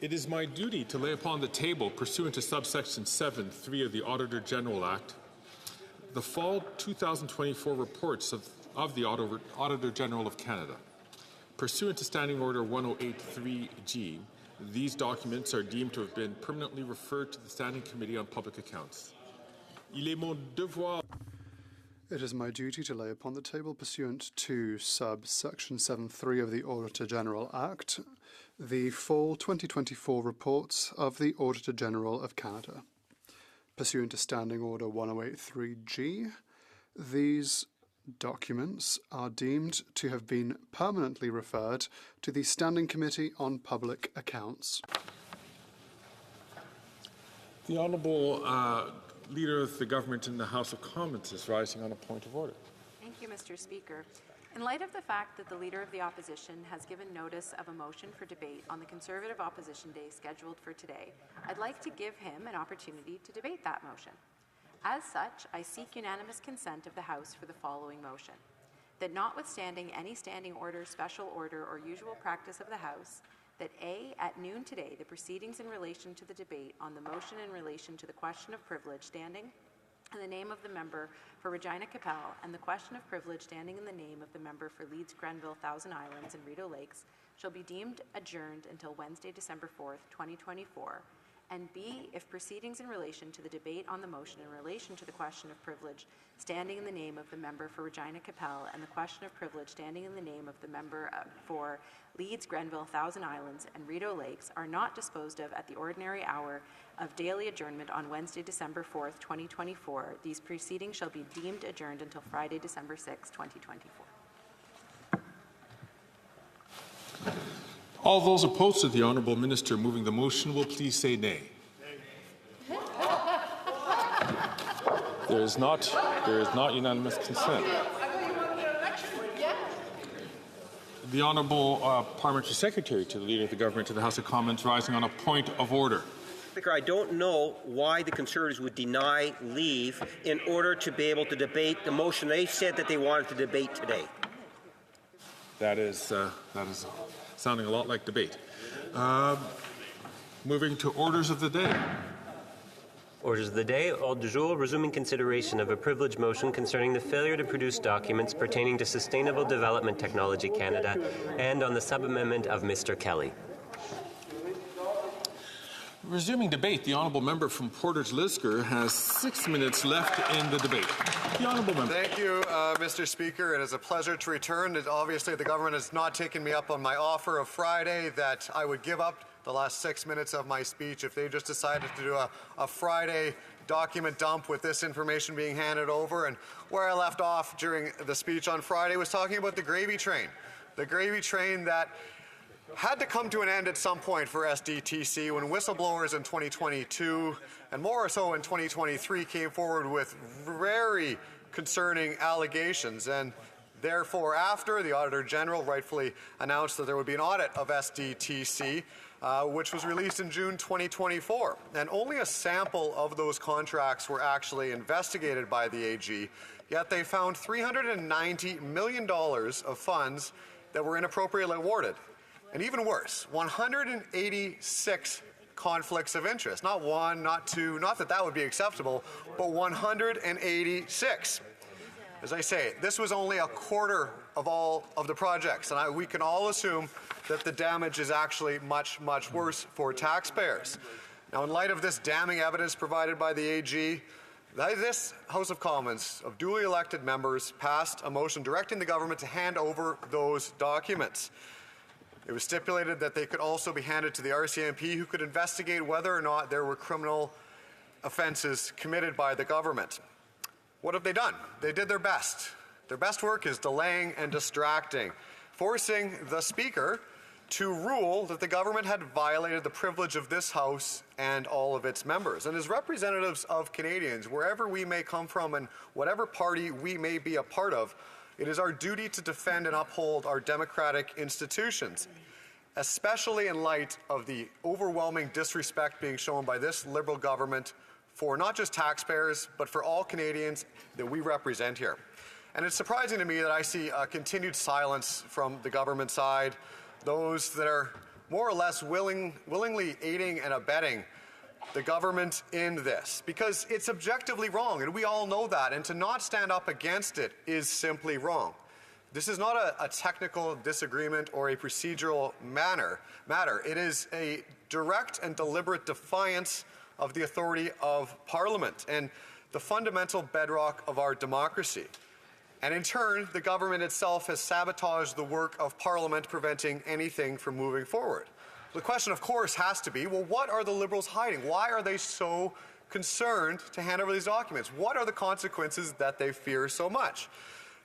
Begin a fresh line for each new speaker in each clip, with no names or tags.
It is my duty to lay upon the table, pursuant to subsection 7(3) of the Auditor General Act, the fall 2024 reports of the Auditor General of Canada. Pursuant to Standing Order 1083G, these documents are deemed to have been permanently referred to the Standing Committee on Public Accounts. Il est mon devoir.
It is my duty to lay upon the table, pursuant to subsection 7(3) of the Auditor General Act, the fall 2024 reports of the Auditor General of Canada. Pursuant to Standing Order 1083G, these documents are deemed to have been permanently referred to the Standing Committee on Public Accounts.
The Honourable Leader of the Government in the House of Commons is rising on a point of order.
Thank you, Mr. Speaker. In light of the fact that the Leader of the Opposition has given notice of a motion for debate on the Conservative Opposition Day scheduled for today, I'd like to give him an opportunity to debate that motion. As such, I seek unanimous consent of the House for the following motion: that notwithstanding any standing order, special order, or usual practice of the House, that A, at noon today, the proceedings in relation to the debate on the motion in relation to the question of privilege standing in the name of the member for Regina Qu'Appelle and the question of privilege standing in the name of the member for Leeds, Grenville, Thousand Islands, and Rideau Lakes shall be deemed adjourned until Wednesday, December 4th, 2024, and B, if proceedings in relation to the debate on the motion in relation to the question of privilege standing in the name of the member for Regina Qu'Appelle and the question of privilege standing in the name of the member for Leeds, Grenville, Thousand Islands, and Rideau Lakes are not disposed of at the ordinary hour of daily adjournment on Wednesday, December 4th, 2024, these proceedings shall be deemed adjourned until Friday, December 6th, 2024.
All those opposed to the Honourable Minister moving the motion will please say nay. There is not unanimous consent. The Honourable Parliamentary Secretary to the Leader of the Government to the House of Commons rising on a point of order.
Speaker, I don't know why the Conservatives would deny leave in order to be able to debate the motion they said that they wanted to debate today.
That is sounding a lot like debate. Moving to orders of the day.
Orders of the day. Ordre du jour, resuming consideration of a privilege motion concerning the failure to produce documents pertaining to Sustainable Development Technology Canada and on the sub-amendment of Mr. Kelly.
Resuming debate, the Honourable Member from Portage Lisgar has 6 minutes left in the debate. The Honourable Member.
Thank you, Mr. Speaker. It is a pleasure to return. Obviously, the government has not taken me up on my offer of Friday that I would give up the last 6 minutes of my speech if they just decided to do a Friday document dump with this information being handed over. And where I left off during the speech on Friday was talking about the gravy train. The gravy train that had to come to an end at some point for SDTC when whistleblowers in 2022 and more so in 2023 came forward with very concerning allegations, and therefore after the Auditor General rightfully announced that there would be an audit of SDTC, which was released in June 2024, and only a sample of those contracts were actually investigated by the AG, yet they found $390 million of funds that were inappropriately awarded. And even worse, 186 conflicts of interest. Not one, not two, not that that would be acceptable, but 186. As I say, this was only a quarter of all of the projects, and we can all assume that the damage is actually much, much worse for taxpayers. Now, in light of this damning evidence provided by the AG, this House of Commons of duly elected members passed a motion directing the government to hand over those documents. It was stipulated that they could also be handed to the RCMP, who could investigate whether or not there were criminal offences committed by the government. What have they done? They did their best. Their best work is delaying and distracting, forcing the Speaker to rule that the government had violated the privilege of this House and all of its members. And as representatives of Canadians, wherever we may come from and whatever party we may be a part of, it is our duty to defend and uphold our democratic institutions, especially in light of the overwhelming disrespect being shown by this Liberal government for not just taxpayers, but for all Canadians that we represent here. And it's surprising to me that I see a continued silence from the government side, those that are more or less willingly aiding and abetting the government in this, because it's objectively wrong, and we all know that, and to not stand up against it is simply wrong. This is not a technical disagreement or a procedural matter. It is a direct and deliberate defiance of the authority of Parliament and the fundamental bedrock of our democracy. And in turn, the government itself has sabotaged the work of Parliament, preventing anything from moving forward. The question, of course, has to be, well, what are the Liberals hiding? Why are they so concerned to hand over these documents? What are the consequences that they fear so much?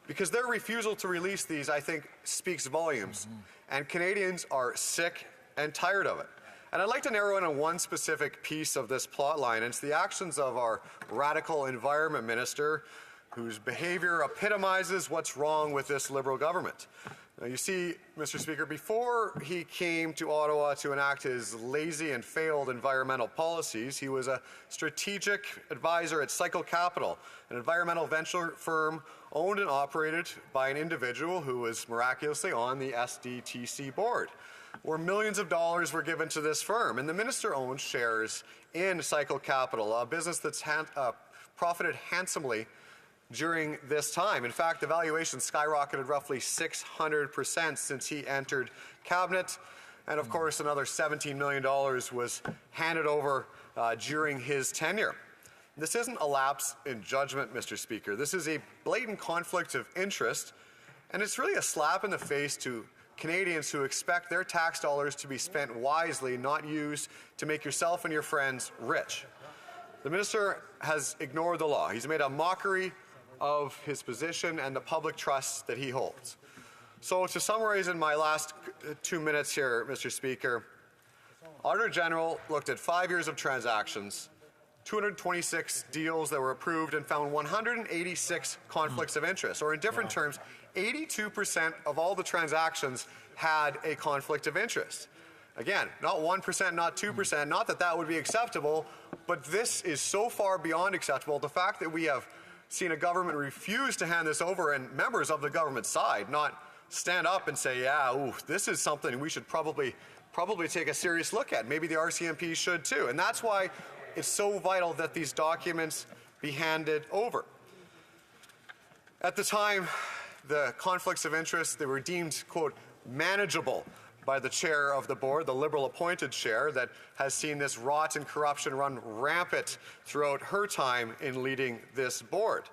Because their refusal to release these, I think, speaks volumes. And Canadians are sick and tired of it. And I'd like to narrow in on one specific piece of this plotline, and it's the actions of our radical environment minister, whose behavior epitomizes what's wrong with this Liberal government. Now, you see, Mr. Speaker, before he came to Ottawa to enact his lazy and failed environmental policies, he was a strategic advisor at Cycle Capital, an environmental venture firm owned and operated by an individual who was miraculously on the SDTC board, where millions of dollars were given to this firm. And the minister owns shares in Cycle Capital, a business that's profited handsomely during this time. In fact, the valuation skyrocketed roughly 600% since he entered cabinet. And of course, another $17 million was handed over during his tenure. This isn't a lapse in judgment, Mr. Speaker. This is a blatant conflict of interest, and it's really a slap in the face to Canadians who expect their tax dollars to be spent wisely, not used to make yourself and your friends rich. The minister has ignored the law. He's made a mockery of his position and the public trust that he holds. So to summarize in my last 2 minutes here, Mr. Speaker, Auditor General looked at 5 years of transactions, 226 deals that were approved, and found 186 conflicts of interest, or in different terms, 82% of all the transactions had a conflict of interest. Again, not 1%, not 2%, not that that would be acceptable, but this is so far beyond acceptable. The fact that we have seen a government refuse to hand this over, and members of the government side not stand up and say, yeah, ooh, this is something we should probably take a serious look at. Maybe the RCMP should too. And that's why it's so vital that these documents be handed over. At the time, the conflicts of interest, they were deemed, quote, manageable by the chair of the board, the Liberal-appointed chair that has seen this rot and corruption run rampant throughout her time in leading this board.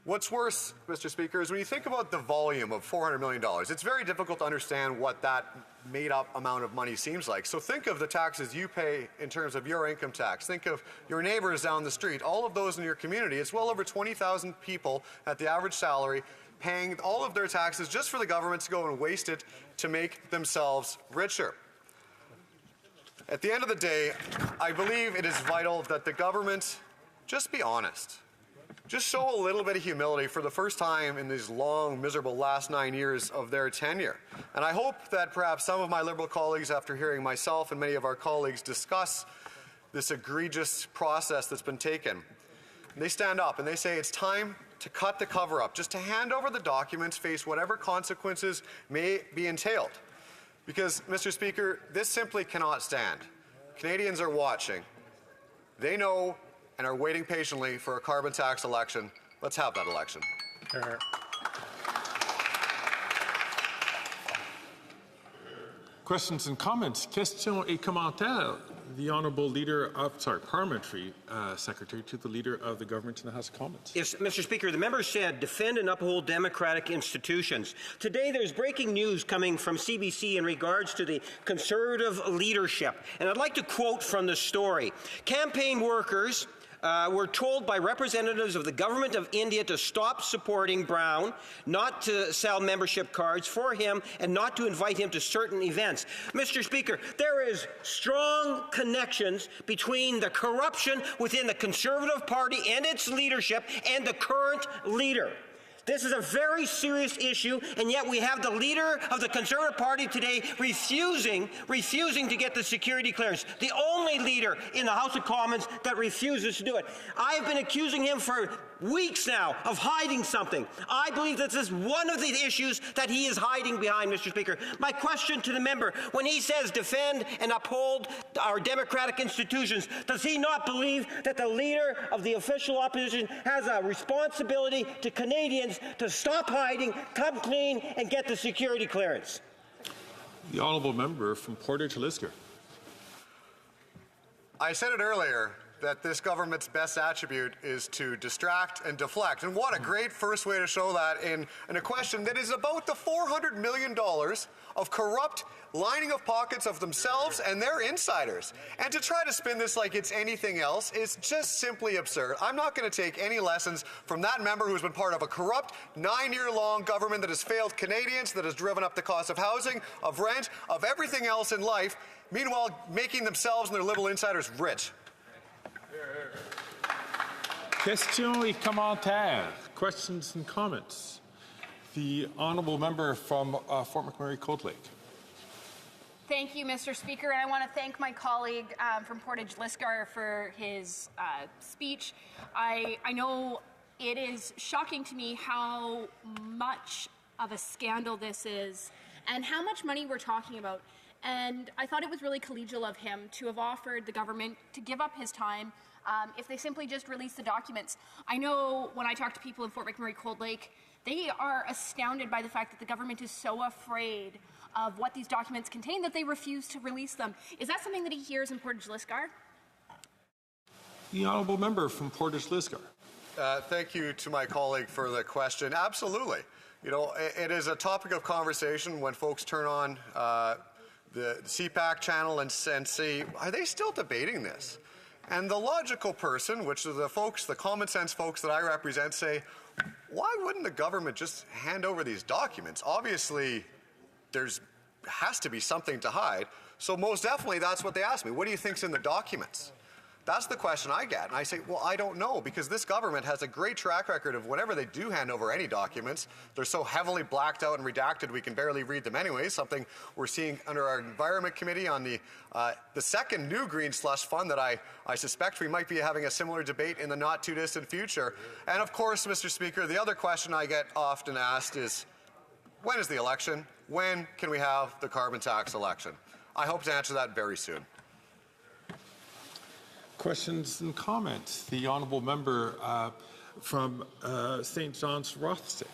What's worse, Mr. Speaker, is when you think about the volume of $400 million, it's very difficult to understand what that made-up amount of money seems like. So think of the taxes you pay in terms of your income tax. Think of your neighbors down the street, all of those in your community. It's well over 20,000 people at the average salary paying all of their taxes just for the government to go and waste it to make themselves richer. At the end of the day, I believe it is vital that the government just be honest. Just show a little bit of humility for the first time in these long, miserable last 9 years of their tenure. And I hope that perhaps some of my Liberal colleagues, after hearing myself and many of our colleagues discuss this egregious process that's been taken, they stand up and they say it's time to cut the cover up, just to hand over the documents, face whatever consequences may be entailed. Because, Mr. Speaker, this simply cannot stand. Canadians are watching. They know and are waiting patiently for a carbon tax election. Let's have that election.
Questions and comments? Questions et commentaires. The Honourable Leader of, Parliamentary Secretary to the Leader of the Government in the House of Commons.
Yes, Mr. Speaker, the member said defend and uphold democratic institutions. Today there's breaking news coming from CBC in regards to the Conservative leadership. And I'd like to quote from the story. Campaign workers were told by representatives of the Government of India to stop supporting Brown, not to sell membership cards for him, and not to invite him to certain events. Mr. Speaker, there is strong connections between the corruption within the Conservative Party and its leadership and the current leader. This is a very serious issue, and yet we have the leader of the Conservative Party today refusing to get the security clearance. The only leader in the House of Commons that refuses to do it. I've been accusing him for weeks now of hiding something. I believe that this is one of the issues that he is hiding behind, Mr. Speaker. My question to the member, when he says defend and uphold our democratic institutions, does he not believe that the leader of the official opposition has a responsibility to Canadians to stop hiding, come clean, and get the security clearance?
The honourable member from Portage Lisgar.
I said it earlier that this government's best attribute is to distract and deflect. And what a great first way to show that in a question that is about the $400 million of corrupt lining of pockets of themselves and their insiders. And to try to spin this like it's anything else is just simply absurd. I'm not going to take any lessons from that member who's been part of a corrupt 9-year-long government that has failed Canadians, that has driven up the cost of housing, of rent, of everything else in life, meanwhile making themselves and their little insiders rich.
Questions et commentaires. Questions and comments. The honourable member from Fort McMurray Cold Lake.
Thank you, Mr. Speaker, and I want to thank my colleague from Portage Lisgar for his speech. I know it is shocking to me how much of a scandal this is and how much money we're talking about. And I thought it was really collegial of him to have offered the government to give up his time if they simply just release the documents. I know when I talk to people in Fort McMurray Cold Lake, they are astounded by the fact that the government is so afraid of what these documents contain that they refuse to release them. Is that something that he hears in Portage Lisgar?
The honourable member from Portage Lisgar.
Thank you to my colleague for the question. Absolutely. You know, it is a topic of conversation when folks turn on the CPAC channel and see, are they still debating this? And the logical person, which are the folks, the common sense folks that I represent, say, why wouldn't the government just hand over these documents? Obviously, has to be something to hide. So most definitely that's what they ask me. What do you think's in the documents? That's the question I get. And I say, well, I don't know, because this government has a great track record of whenever they do hand over any documents, they're so heavily blacked out and redacted we can barely read them anyway, something we're seeing under our Environment Committee on the second new green slush fund that I suspect we might be having a similar debate in the not too distant future. And of course, Mr. Speaker, the other question I get often asked is, when is the election? When can we have the carbon tax election? I hope to answer that very soon.
Questions and comments. The honourable member from St. John's Rothsay.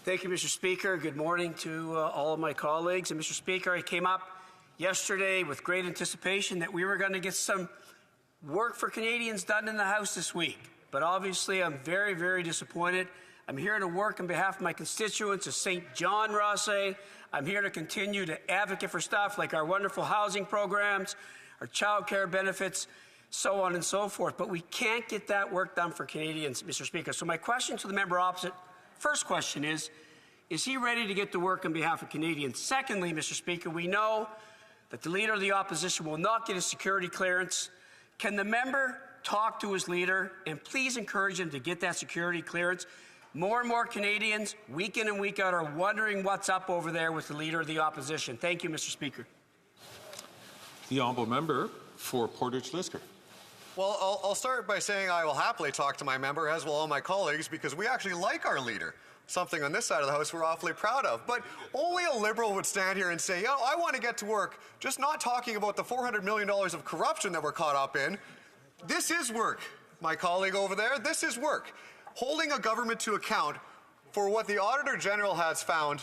Thank you, Mr. Speaker. Good morning to all of my colleagues. And Mr. Speaker, I came up yesterday with great anticipation that we were going to get some work for Canadians done in the House this week. But obviously, I'm very, very disappointed. I'm here to work on behalf of my constituents of St. John Rothsay. I'm here to continue to advocate for stuff like our wonderful housing programs, our child care benefits, so on and so forth. But we can't get that work done for Canadians, Mr. Speaker. So my question to the member opposite, first question is he ready to get to work on behalf of Canadians? Secondly, Mr. Speaker, we know that the Leader of the Opposition will not get a security clearance. Can the member talk to his leader and please encourage him to get that security clearance? More and more Canadians, week in and week out, are wondering what's up over there with the Leader of the Opposition. Thank you, Mr. Speaker.
The honourable member for Portage Lisgar.
Well, I'll start by saying I will happily talk to my member, as will all my colleagues, because we actually like our leader. Something on this side of the House we're awfully proud of. But only a Liberal would stand here and say, oh, I want to get to work, just not talking about the $400 million of corruption that we're caught up in. This is work, my colleague over there. This is work. Holding a government to account for what the Auditor General has found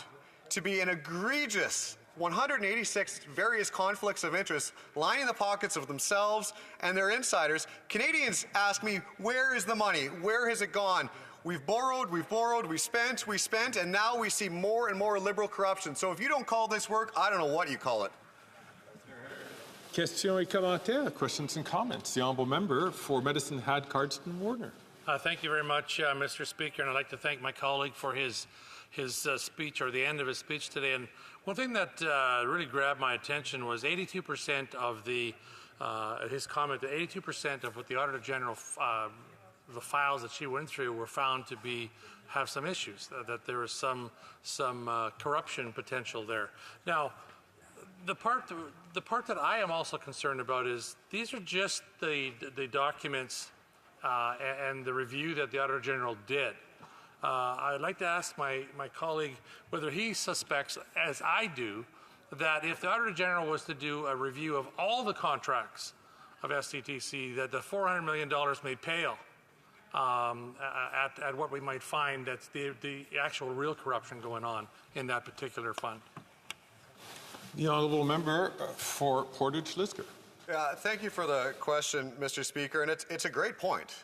to be an egregious 186 various conflicts of interest lining the pockets of themselves and their insiders. Canadians ask me, where is the money? Where has it gone? We've borrowed, we spent, and now we see more and more Liberal corruption. So if you don't call this work, I don't know what you call it.
Questions et commentaires. Questions and comments. The honourable member for Medicine Hat, Cardston Warner.
Thank you very much, Mr. Speaker, and I'd like to thank my colleague for his speech, or the end of his speech today. And one thing that really grabbed my attention was 82% of his comment that 82% of what the Auditor General, the files that she went through, were found to have some issues, that there was some corruption potential there. Now, the part that I am also concerned about is these are just the documents and the review that the Auditor General did. I'd like to ask my colleague whether he suspects, as I do, that if the Auditor General was to do a review of all the contracts of SCTC, that the $400 million may pale at what we might find that's the actual real corruption going on in that particular fund.
The honourable member for Portage Lisgar.
Thank you for the question, Mr. Speaker, and it's a great point.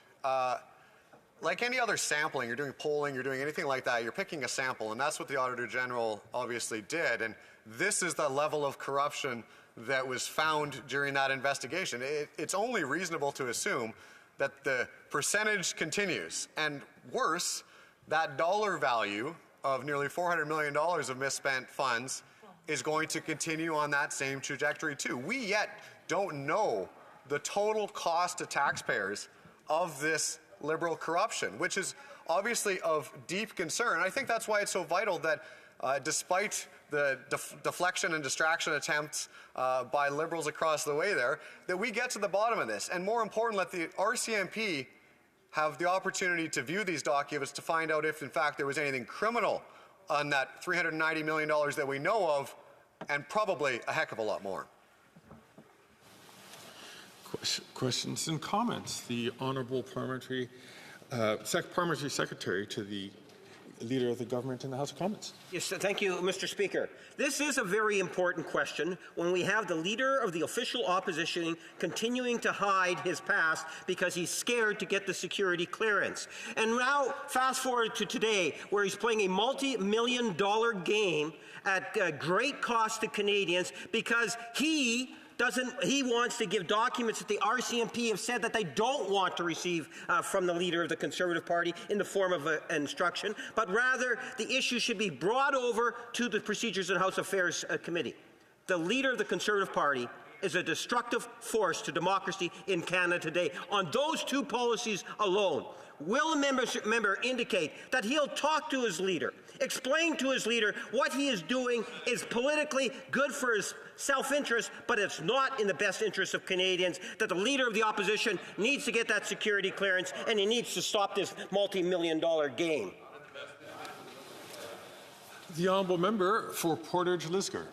Like any other sampling, you're doing polling, you're doing anything like that, you're picking a sample, and that's what the Auditor General obviously did. And this is the level of corruption that was found during that investigation. It's only reasonable to assume that the percentage continues. And worse, that dollar value of nearly $400 million of misspent funds is going to continue on that same trajectory too. We yet don't know the total cost to taxpayers of this Liberal corruption, which is obviously of deep concern. I think that's why it's so vital that despite the deflection and distraction attempts by Liberals across the way there, that we get to the bottom of this. And more important, let the RCMP have the opportunity to view these documents to find out if, in fact, there was anything criminal on that $390 million that we know of, and probably a heck of a lot more.
Questions and comments. The Honourable Parliamentary Secretary to the Leader of the Government in the House of Commons.
Yes, thank you, Mr. Speaker. This is a very important question when we have the Leader of the official opposition continuing to hide his past because he's scared to get the security clearance. And now, fast forward to today, where he's playing a multi-million-dollar game at great cost to Canadians because he wants to give documents that the RCMP have said that they don't want to receive from the Leader of the Conservative Party in the form of an instruction, but rather the issue should be brought over to the Procedures and House Affairs Committee. The Leader of the Conservative Party is a destructive force to democracy in Canada today. On those two policies alone, will the member indicate that he'll talk to his leader, explain to his leader what he is doing is politically good for his self-interest, but it's not in the best interest of Canadians, that the Leader of the Opposition needs to get that security clearance and he needs to stop this multi-million-dollar game?
The Honourable Member for Portage Lisgar.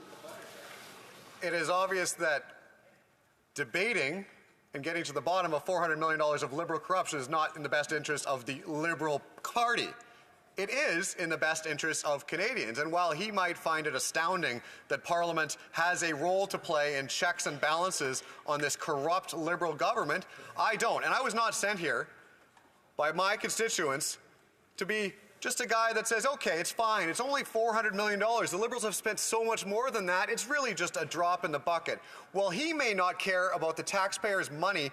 It is obvious that debating and getting to the bottom of $400 million of Liberal corruption is not in the best interest of the Liberal Party. It is in the best interest of Canadians. And while he might find it astounding that Parliament has a role to play in checks and balances on this corrupt Liberal government, I don't. And I was not sent here by my constituents to be just a guy that says, okay, it's fine, it's only $400 million. The Liberals have spent so much more than that, it's really just a drop in the bucket. Well, he may not care about the taxpayers' money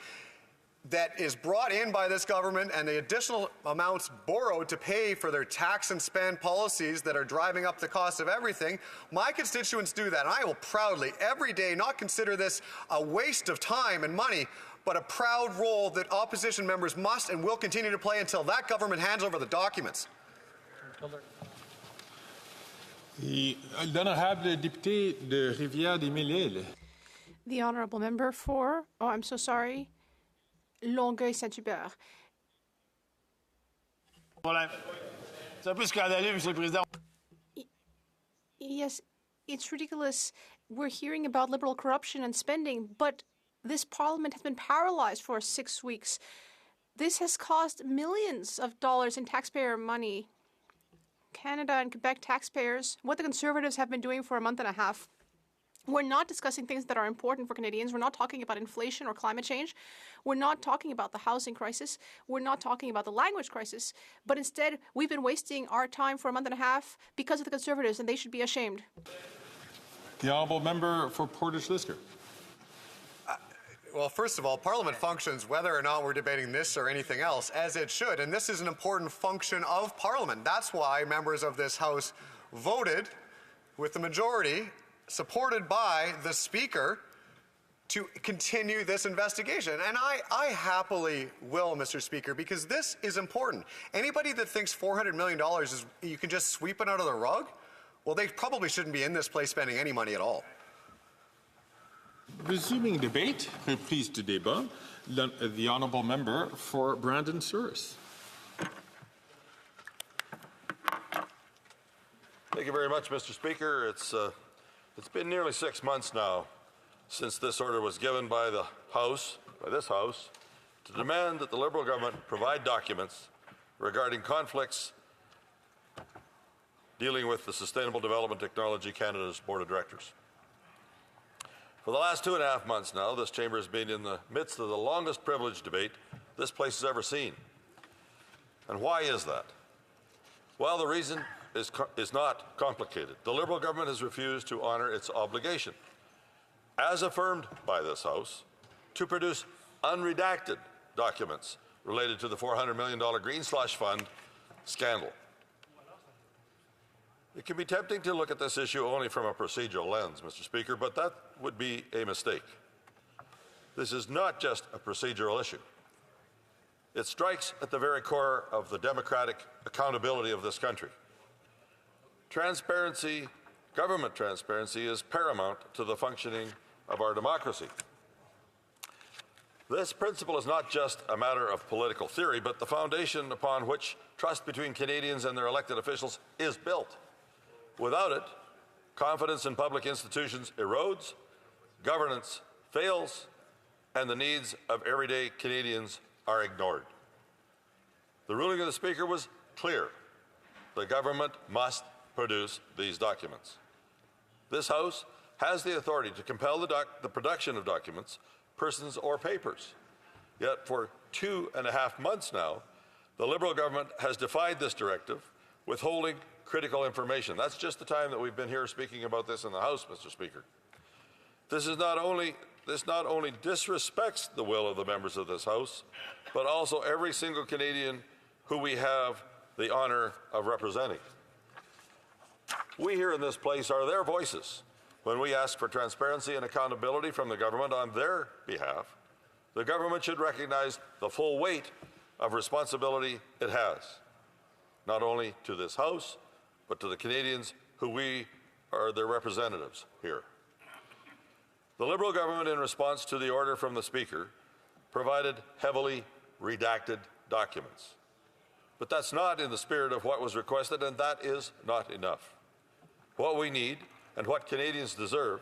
that is brought in by this government and the additional amounts borrowed to pay for their tax and spend policies that are driving up the cost of everything. My constituents do that, and I will proudly, every day, not consider this a waste of time and money, but a proud role that opposition members must and will continue to play until that government hands over the documents.
L'honorable député de Rivière-des-Mille-Îles.
The honourable member for, Longueuil-Saint-Hubert.
C'est un peu scandaleux, Monsieur le Président.
Yes, it's ridiculous. We're hearing about Liberal corruption and spending, but this Parliament has been paralyzed for 6 weeks. This has cost millions of dollars in taxpayer money. Canada and Quebec taxpayers, what the Conservatives have been doing for a month and a half. We're not discussing things that are important for Canadians. We're not talking about inflation or climate change. We're not talking about the housing crisis. We're not talking about the language crisis. But instead, we've been wasting our time for a month and a half because of the Conservatives, and they should be ashamed.
The honourable member for Portage Lisgar.
Well, first of all, Parliament functions whether or not we're debating this or anything else, as it should. And this is an important function of Parliament. That's why members of this House voted with the majority, supported by the Speaker, to continue this investigation. And I happily will, Mr. Speaker, because this is important. Anybody that thinks $400 million is you can just sweep it out of the rug, well, they probably shouldn't be in this place spending any money at all.
Resuming debate, reprise du débat, the honourable member for Brandon Souris.
Thank you very much, Mr. Speaker. It's been nearly 6 months now since this order was given by this House, to demand that the Liberal government provide documents regarding conflicts dealing with the Sustainable Development Technology Canada's Board of Directors. For the last 2.5 months now, this chamber has been in the midst of the longest privilege debate this place has ever seen. And why is that? Well, the reason is not complicated. The Liberal government has refused to honour its obligation, as affirmed by this House, to produce unredacted documents related to the $400 million Green Slush Fund scandal. It can be tempting to look at this issue only from a procedural lens, Mr. Speaker, but that would be a mistake. This is not just a procedural issue. It strikes at the very core of the democratic accountability of this country. Transparency, government transparency, is paramount to the functioning of our democracy. This principle is not just a matter of political theory, but the foundation upon which trust between Canadians and their elected officials is built. Without it, confidence in public institutions erodes, governance fails, and the needs of everyday Canadians are ignored. The ruling of the Speaker was clear. The government must produce these documents. This House has the authority to compel the production of documents, persons, or papers. Yet for 2.5 months now, the Liberal government has defied this directive, withholding critical information. That's just the time that we've been here speaking about this in the House, Mr. Speaker. This not only disrespects the will of the members of this House, but also every single Canadian who we have the honour of representing. We here in this place are their voices. When we ask for transparency and accountability from the government on their behalf, the government should recognize the full weight of responsibility it has, not only to this House, but to the Canadians who we are their representatives here. The Liberal government, in response to the order from the Speaker, provided heavily redacted documents. But that's not in the spirit of what was requested, and that is not enough. What we need, and what Canadians deserve,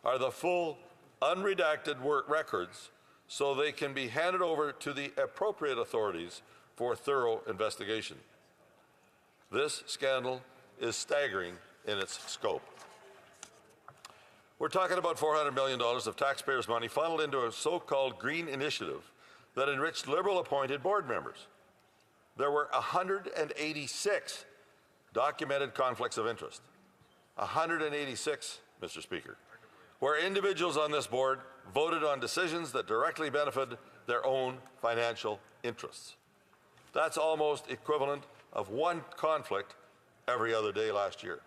are the full, unredacted records so they can be handed over to the appropriate authorities for thorough investigation. This scandal is staggering in its scope. We're talking about $400 million of taxpayers' money funneled into a so-called green initiative that enriched Liberal-appointed board members. There were 186 documented conflicts of interest. 186, Mr. Speaker, where individuals on this board voted on decisions that directly benefited their own financial interests. That's almost equivalent of one conflict every other day last year.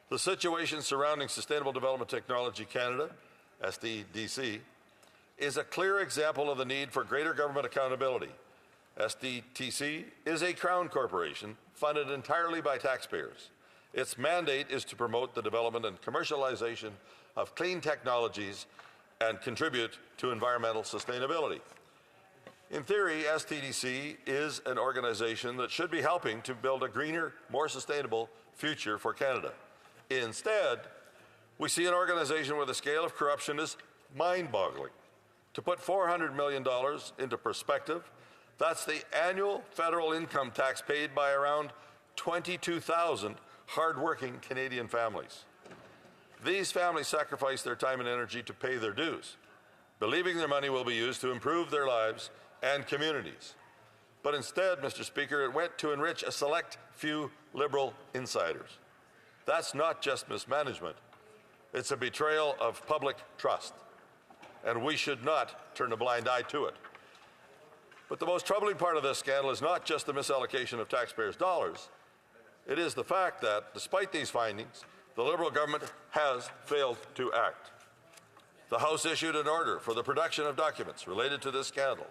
The situation surrounding Sustainable Development Technology Canada, SDTC, is a clear example of the need for greater government accountability. SDTC is a Crown corporation funded entirely by taxpayers. Its mandate is to promote the development and commercialization of clean technologies and contribute to environmental sustainability. In theory, SDTC is an organization that should be helping to build a greener, more sustainable future for Canada. Instead, we see an organization where the scale of corruption is mind-boggling. To put $400 million into perspective, that's the annual federal income tax paid by around 22,000 hard-working Canadian families. These families sacrifice their time and energy to pay their dues, believing their money will be used to improve their lives and communities. But instead, Mr. Speaker, it went to enrich a select few Liberal insiders. That's not just mismanagement. It's a betrayal of public trust, and we should not turn a blind eye to it. But the most troubling part of this scandal is not just the misallocation of taxpayers' dollars. It is the fact that, despite these findings, the Liberal government has failed to act. The House issued an order for the production of documents related to this scandal,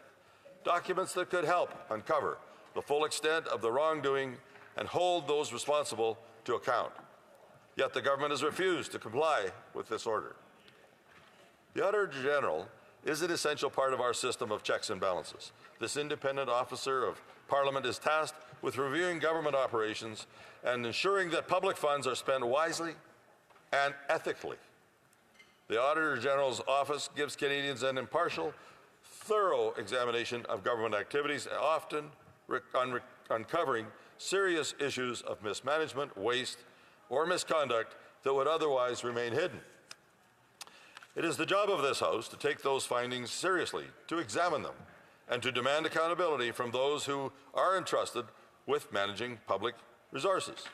documents that could help uncover the full extent of the wrongdoing and hold those responsible to account. Yet the government has refused to comply with this order. The Auditor General is an essential part of our system of checks and balances. This independent officer of Parliament is tasked with reviewing government operations and ensuring that public funds are spent wisely and ethically. The Auditor General's office gives Canadians an impartial, thorough examination of government activities, often uncovering serious issues of mismanagement, waste, or misconduct that would otherwise remain hidden. It is the job of this House to take those findings seriously, to examine them, and to demand accountability from those who are entrusted with managing public resources.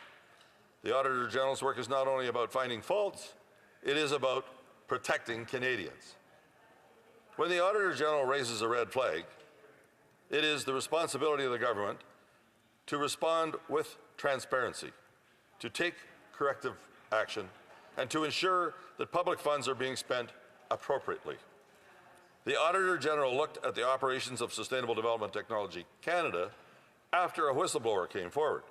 The Auditor General's work is not only about finding faults, it is about protecting Canadians. When the Auditor General raises a red flag, it is the responsibility of the government to respond with transparency, to take corrective action, and to ensure that public funds are being spent appropriately. The Auditor General looked at the operations of Sustainable Development Technology Canada after a whistleblower came forward.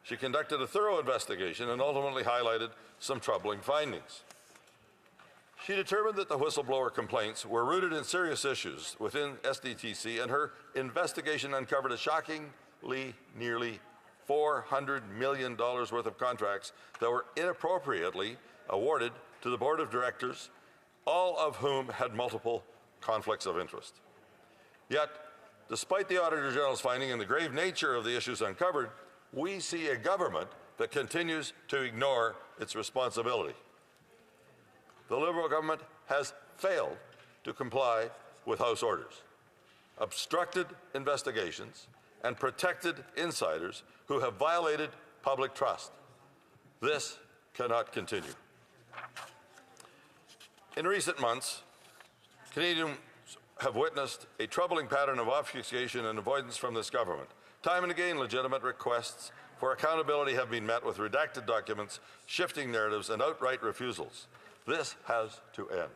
She conducted a thorough investigation and ultimately highlighted some troubling findings. She determined that the whistleblower complaints were rooted in serious issues within SDTC, and her investigation uncovered a shockingly nearly $400 million worth of contracts that were inappropriately awarded to the Board of Directors, all of whom had multiple conflicts of interest. Yet, despite the Auditor General's finding and the grave nature of the issues uncovered, we see a government that continues to ignore its responsibility. The Liberal government has failed to comply with House orders, obstructed investigations, and protected insiders who have violated public trust. This cannot continue. In recent months, Canadians have witnessed a troubling pattern of obfuscation and avoidance from this government. Time and again, legitimate requests for accountability have been met with redacted documents, shifting narratives, and outright refusals. This has to end.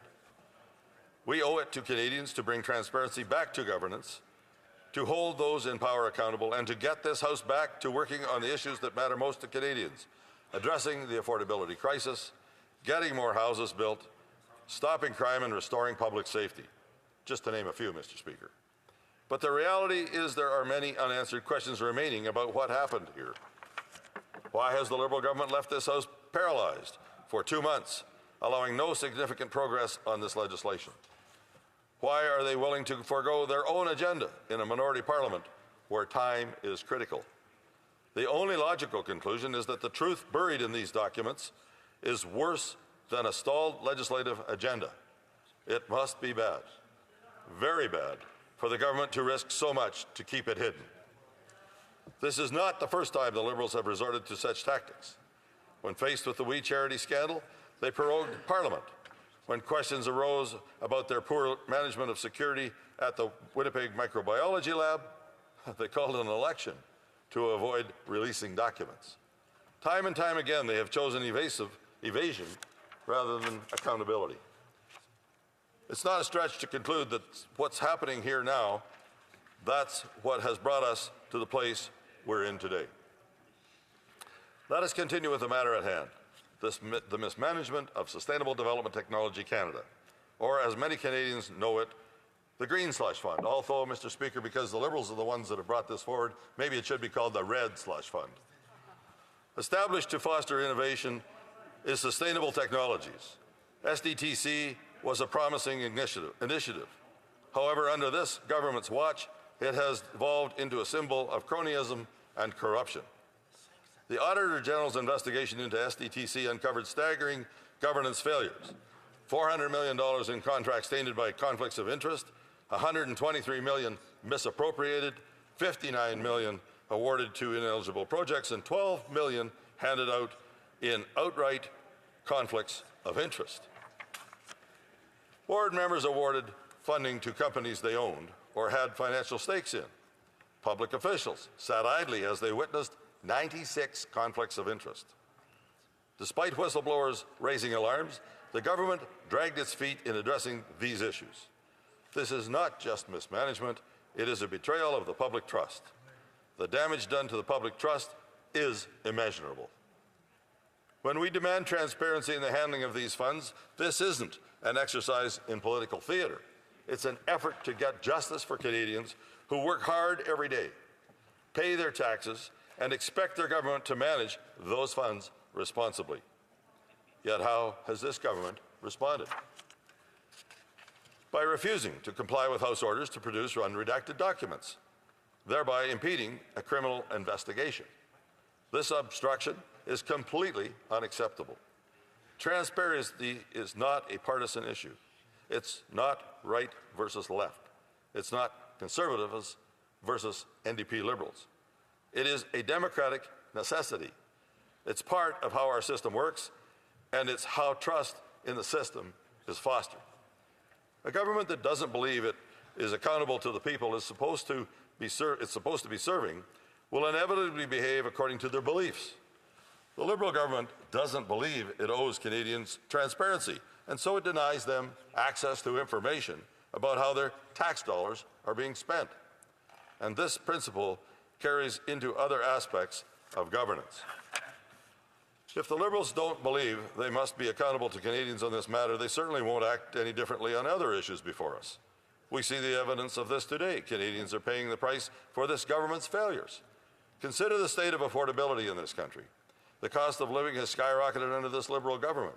We owe it to Canadians to bring transparency back to governance, to hold those in power accountable, and to get this House back to working on the issues that matter most to Canadians, addressing the affordability crisis, getting more houses built, stopping crime, and restoring public safety, just to name a few, Mr. Speaker. But the reality is there are many unanswered questions remaining about what happened here. Why has the Liberal government left this House paralyzed for 2 months, allowing no significant progress on this legislation? Why are they willing to forego their own agenda in a minority parliament where time is critical? The only logical conclusion is that the truth buried in these documents is worse than a stalled legislative agenda. It must be bad, very bad, for the government to risk so much to keep it hidden. This is not the first time the Liberals have resorted to such tactics. When faced with the We Charity scandal, they prorogued Parliament. When questions arose about their poor management of security at the Winnipeg Microbiology Lab, they called an election to avoid releasing documents. Time and time again, they have chosen evasion rather than accountability. It's not a stretch to conclude that what's happening here now, that's what has brought us to the place we're in today. Let us continue with the matter at hand, the mismanagement of Sustainable Development Technology Canada, or as many Canadians know it, the Green Slush Fund. Although, Mr. Speaker, because the Liberals are the ones that have brought this forward, maybe it should be called the Red Slush Fund. Established to foster innovation is Sustainable Technologies. SDTC was a promising initiative. However, under this government's watch, it has evolved into a symbol of cronyism and corruption. The Auditor General's investigation into SDTC uncovered staggering governance failures. $400 million in contracts tainted by conflicts of interest, $123 million misappropriated, $59 million awarded to ineligible projects, and $12 million handed out in outright conflicts of interest. Board members awarded funding to companies they owned or had financial stakes in. Public officials sat idly as they witnessed 96 conflicts of interest. Despite whistleblowers raising alarms, the government dragged its feet in addressing these issues. This is not just mismanagement, it is a betrayal of the public trust. The damage done to the public trust is immeasurable. When we demand transparency in the handling of these funds, this isn't an exercise in political theatre. It's an effort to get justice for Canadians who work hard every day, pay their taxes, and expect their government to manage those funds responsibly. Yet how has this government responded? By refusing to comply with House orders to produce unredacted documents, thereby impeding a criminal investigation. This obstruction is completely unacceptable. Transparency is not a partisan issue. It's not right versus left. It's not conservatives versus NDP Liberals. It is a democratic necessity. It's part of how our system works, and it's how trust in the system is fostered. A government that doesn't believe it is accountable to the people it's supposed to be serving will inevitably behave according to their beliefs. The Liberal government doesn't believe it owes Canadians transparency, and so it denies them access to information about how their tax dollars are being spent. And this principle carries into other aspects of governance. If the Liberals don't believe they must be accountable to Canadians on this matter, they certainly won't act any differently on other issues before us. We see the evidence of this today. Canadians are paying the price for this government's failures. Consider the state of affordability in this country. The cost of living has skyrocketed under this Liberal government.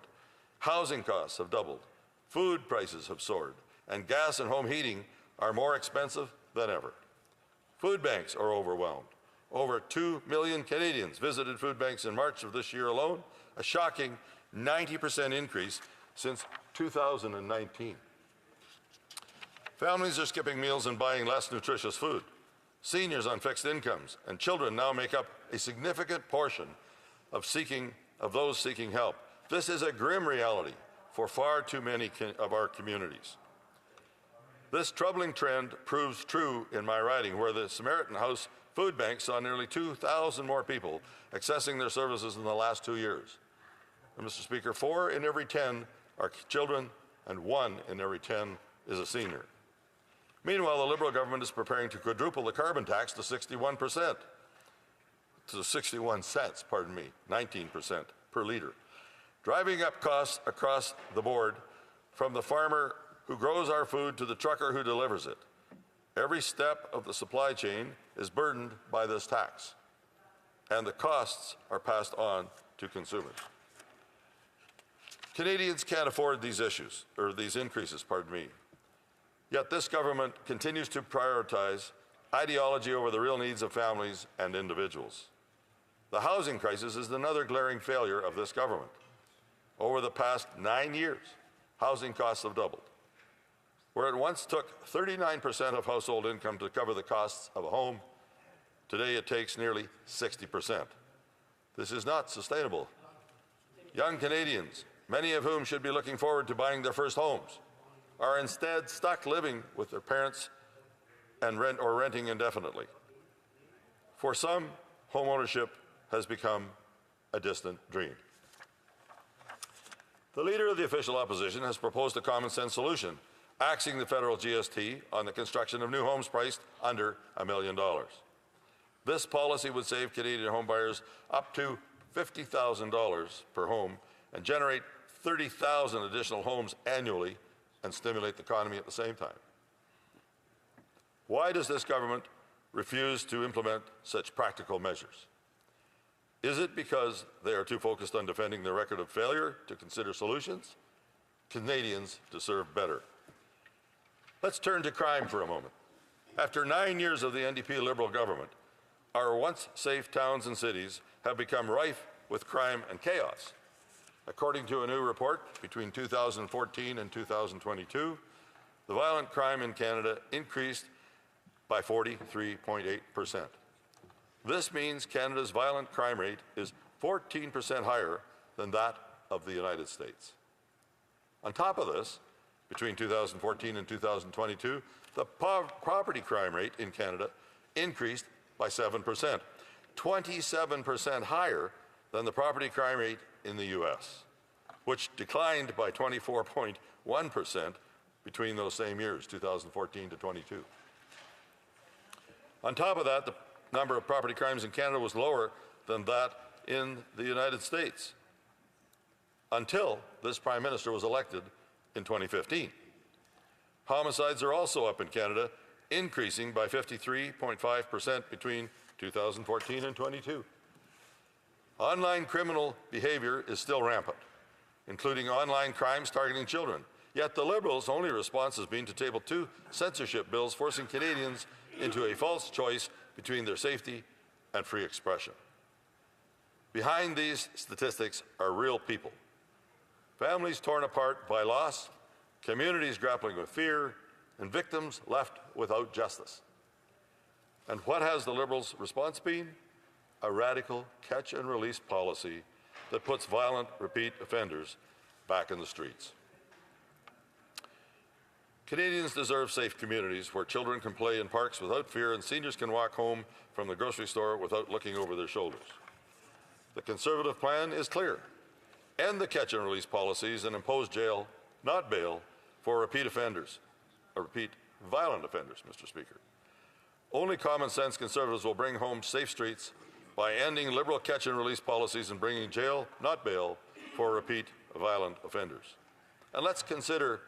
Housing costs have doubled, food prices have soared, and gas and home heating are more expensive than ever. Food banks are overwhelmed. Over 2 million Canadians visited food banks in March of this year alone, a shocking 90% increase since 2019. Families are skipping meals and buying less nutritious food. Seniors on fixed incomes and children now make up a significant portion of those seeking help. This is a grim reality for far too many of our communities. This troubling trend proves true in my riding, where the Samaritan House Food Bank saw nearly 2,000 more people accessing their services in the last 2 years. And Mr. Speaker, 4 in every 10 are children, and 1 in every 10 is a senior. Meanwhile, the Liberal government is preparing to quadruple the carbon tax to 61%, to 61 cents, 19% per litre, driving up costs across the board from the farmer who grows our food to the trucker who delivers it. Every step of the supply chain is burdened by this tax, and the costs are passed on to consumers. Canadians can't afford these increases, Yet this government continues to prioritize ideology over the real needs of families and individuals. The housing crisis is another glaring failure of this government. Over the past 9 years, housing costs have doubled. Where it once took 39% of household income to cover the costs of a home, today it takes nearly 60%. This is not sustainable. Young Canadians, many of whom should be looking forward to buying their first homes, are instead stuck living with their parents and renting indefinitely. For some, homeownership has become a distant dream. The Leader of the official opposition has proposed a common-sense solution, axing the federal GST on the construction of new homes priced under $1 million. This policy would save Canadian homebuyers up to $50,000 per home and generate 30,000 additional homes annually and stimulate the economy at the same time. Why does this government refuse to implement such practical measures? Is it because they are too focused on defending their record of failure to consider solutions? Canadians deserve better. Let's turn to crime for a moment. After 9 years of the NDP Liberal government, our once safe towns and cities have become rife with crime and chaos. According to a new report, between 2014 and 2022, the violent crime in Canada increased by 43.8%. This means Canada's violent crime rate is 14% higher than that of the United States. On top of this, between 2014 and 2022, the property crime rate in Canada increased by 7%, 27% higher than the property crime rate in the U.S., which declined by 24.1% between those same years, 2014 to 22. On top of that, the number of property crimes in Canada was lower than that in the United States. until this Prime Minister was elected in 2015. Homicides are also up in Canada, increasing by 53.5% between 2014 and 22. Online criminal behavior is still rampant, including online crimes targeting children. Yet the Liberals' only response has been to table 2 censorship bills forcing Canadians into a false choice between their safety and free expression. Behind these statistics are real people. Families torn apart by loss, communities grappling with fear, and victims left without justice. And what has the Liberals' response been? A radical catch-and-release policy that puts violent repeat offenders back in the streets. Canadians deserve safe communities where children can play in parks without fear and seniors can walk home from the grocery store without looking over their shoulders. The Conservative plan is clear. End the catch-and-release policies and impose jail, not bail, for repeat offenders, or repeat violent offenders, Mr. Speaker. Only common-sense Conservatives will bring home safe streets by ending Liberal catch-and-release policies and bringing jail, not bail, for repeat violent offenders. And let's consider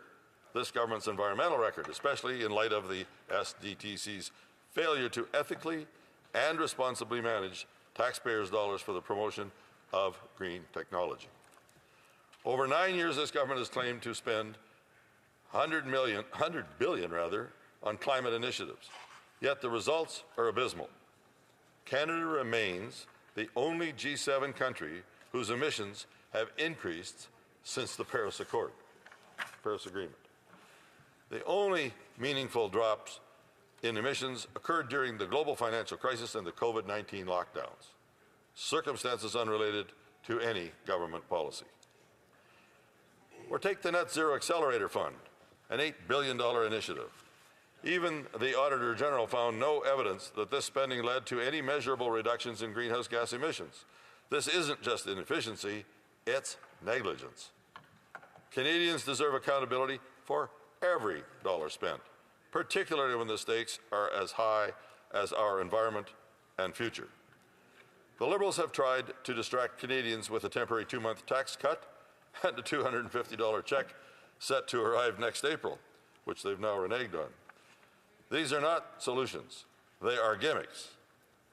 this government's environmental record, especially in light of the SDTC's failure to ethically and responsibly manage taxpayers' dollars for the promotion of green technology. Over 9 years, this government has claimed to spend $100 billion on climate initiatives, yet the results are abysmal. Canada remains the only G7 country whose emissions have increased since the Paris Agreement. The only meaningful drops in emissions occurred during the global financial crisis and the COVID-19 lockdowns, circumstances unrelated to any government policy. Or take the Net Zero Accelerator Fund, an $8 billion initiative. Even the Auditor General found no evidence that this spending led to any measurable reductions in greenhouse gas emissions. This isn't just inefficiency, it's negligence. Canadians deserve accountability for every dollar spent, particularly when the stakes are as high as our environment and future. The Liberals have tried to distract Canadians with a temporary 2-month tax cut and a $250 check set to arrive next April, which they've now reneged on. These are not solutions. They are gimmicks.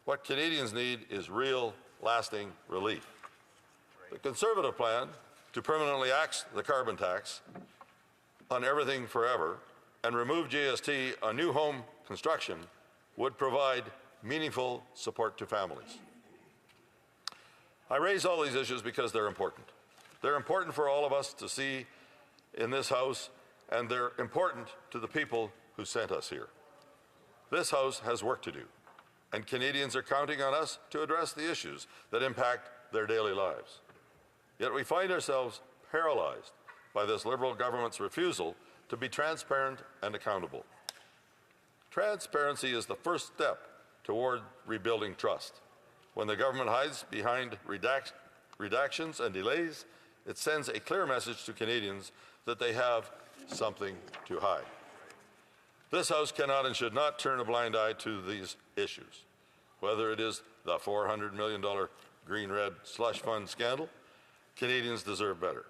What Canadians need is real, lasting relief. The Conservative plan to permanently axe the carbon tax on everything forever and remove GST on new home construction would provide meaningful support to families. I raise all these issues because they're important. They're important for all of us to see in this House, and they're important to the people who sent us here. This House has work to do, and Canadians are counting on us to address the issues that impact their daily lives. Yet we find ourselves paralyzed by this Liberal government's refusal to be transparent and accountable. Transparency is the first step toward rebuilding trust. When the government hides behind redactions and delays, it sends a clear message to Canadians that they have something to hide. This House cannot and should not turn a blind eye to these issues. Whether it is the $400 million green-red slush fund scandal, Canadians deserve better.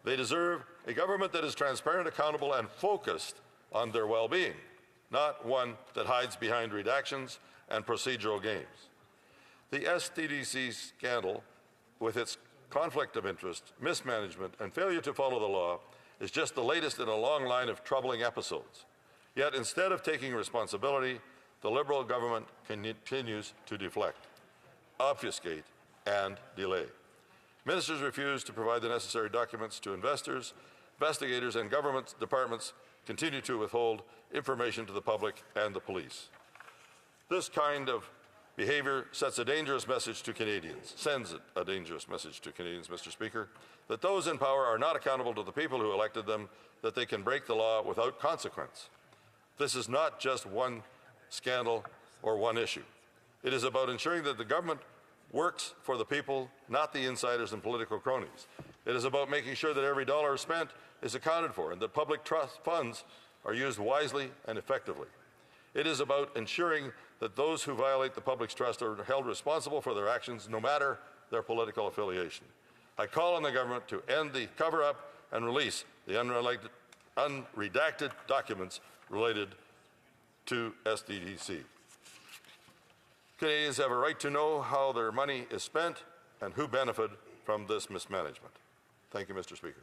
They deserve a government that is transparent, accountable, and focused on their well-being, not one that hides behind redactions and procedural games. The SDTC scandal, with its conflict of interest, mismanagement, and failure to follow the law, is just the latest in a long line of troubling episodes. Yet instead of taking responsibility, the Liberal government continues to deflect, obfuscate, and delay. Ministers refuse to provide the necessary documents to investors. Investigators and government departments continue to withhold information to the public and the police. This kind of behavior sends a dangerous message to Canadians, Mr. Speaker, that those in power are not accountable to the people who elected them, that they can break the law without consequence. This is not just one scandal or one issue. It is about ensuring that the government works for the people, not the insiders and political cronies. It is about making sure that every dollar spent is accounted for and that public trust funds are used wisely and effectively. It is about ensuring that those who violate the public's trust are held responsible for their actions, no matter their political affiliation. I call on the government to end the cover-up and release the unredacted documents related to SDTC. Canadians have a right to know how their money is spent and who benefited from this mismanagement. Thank you, Mr. Speaker.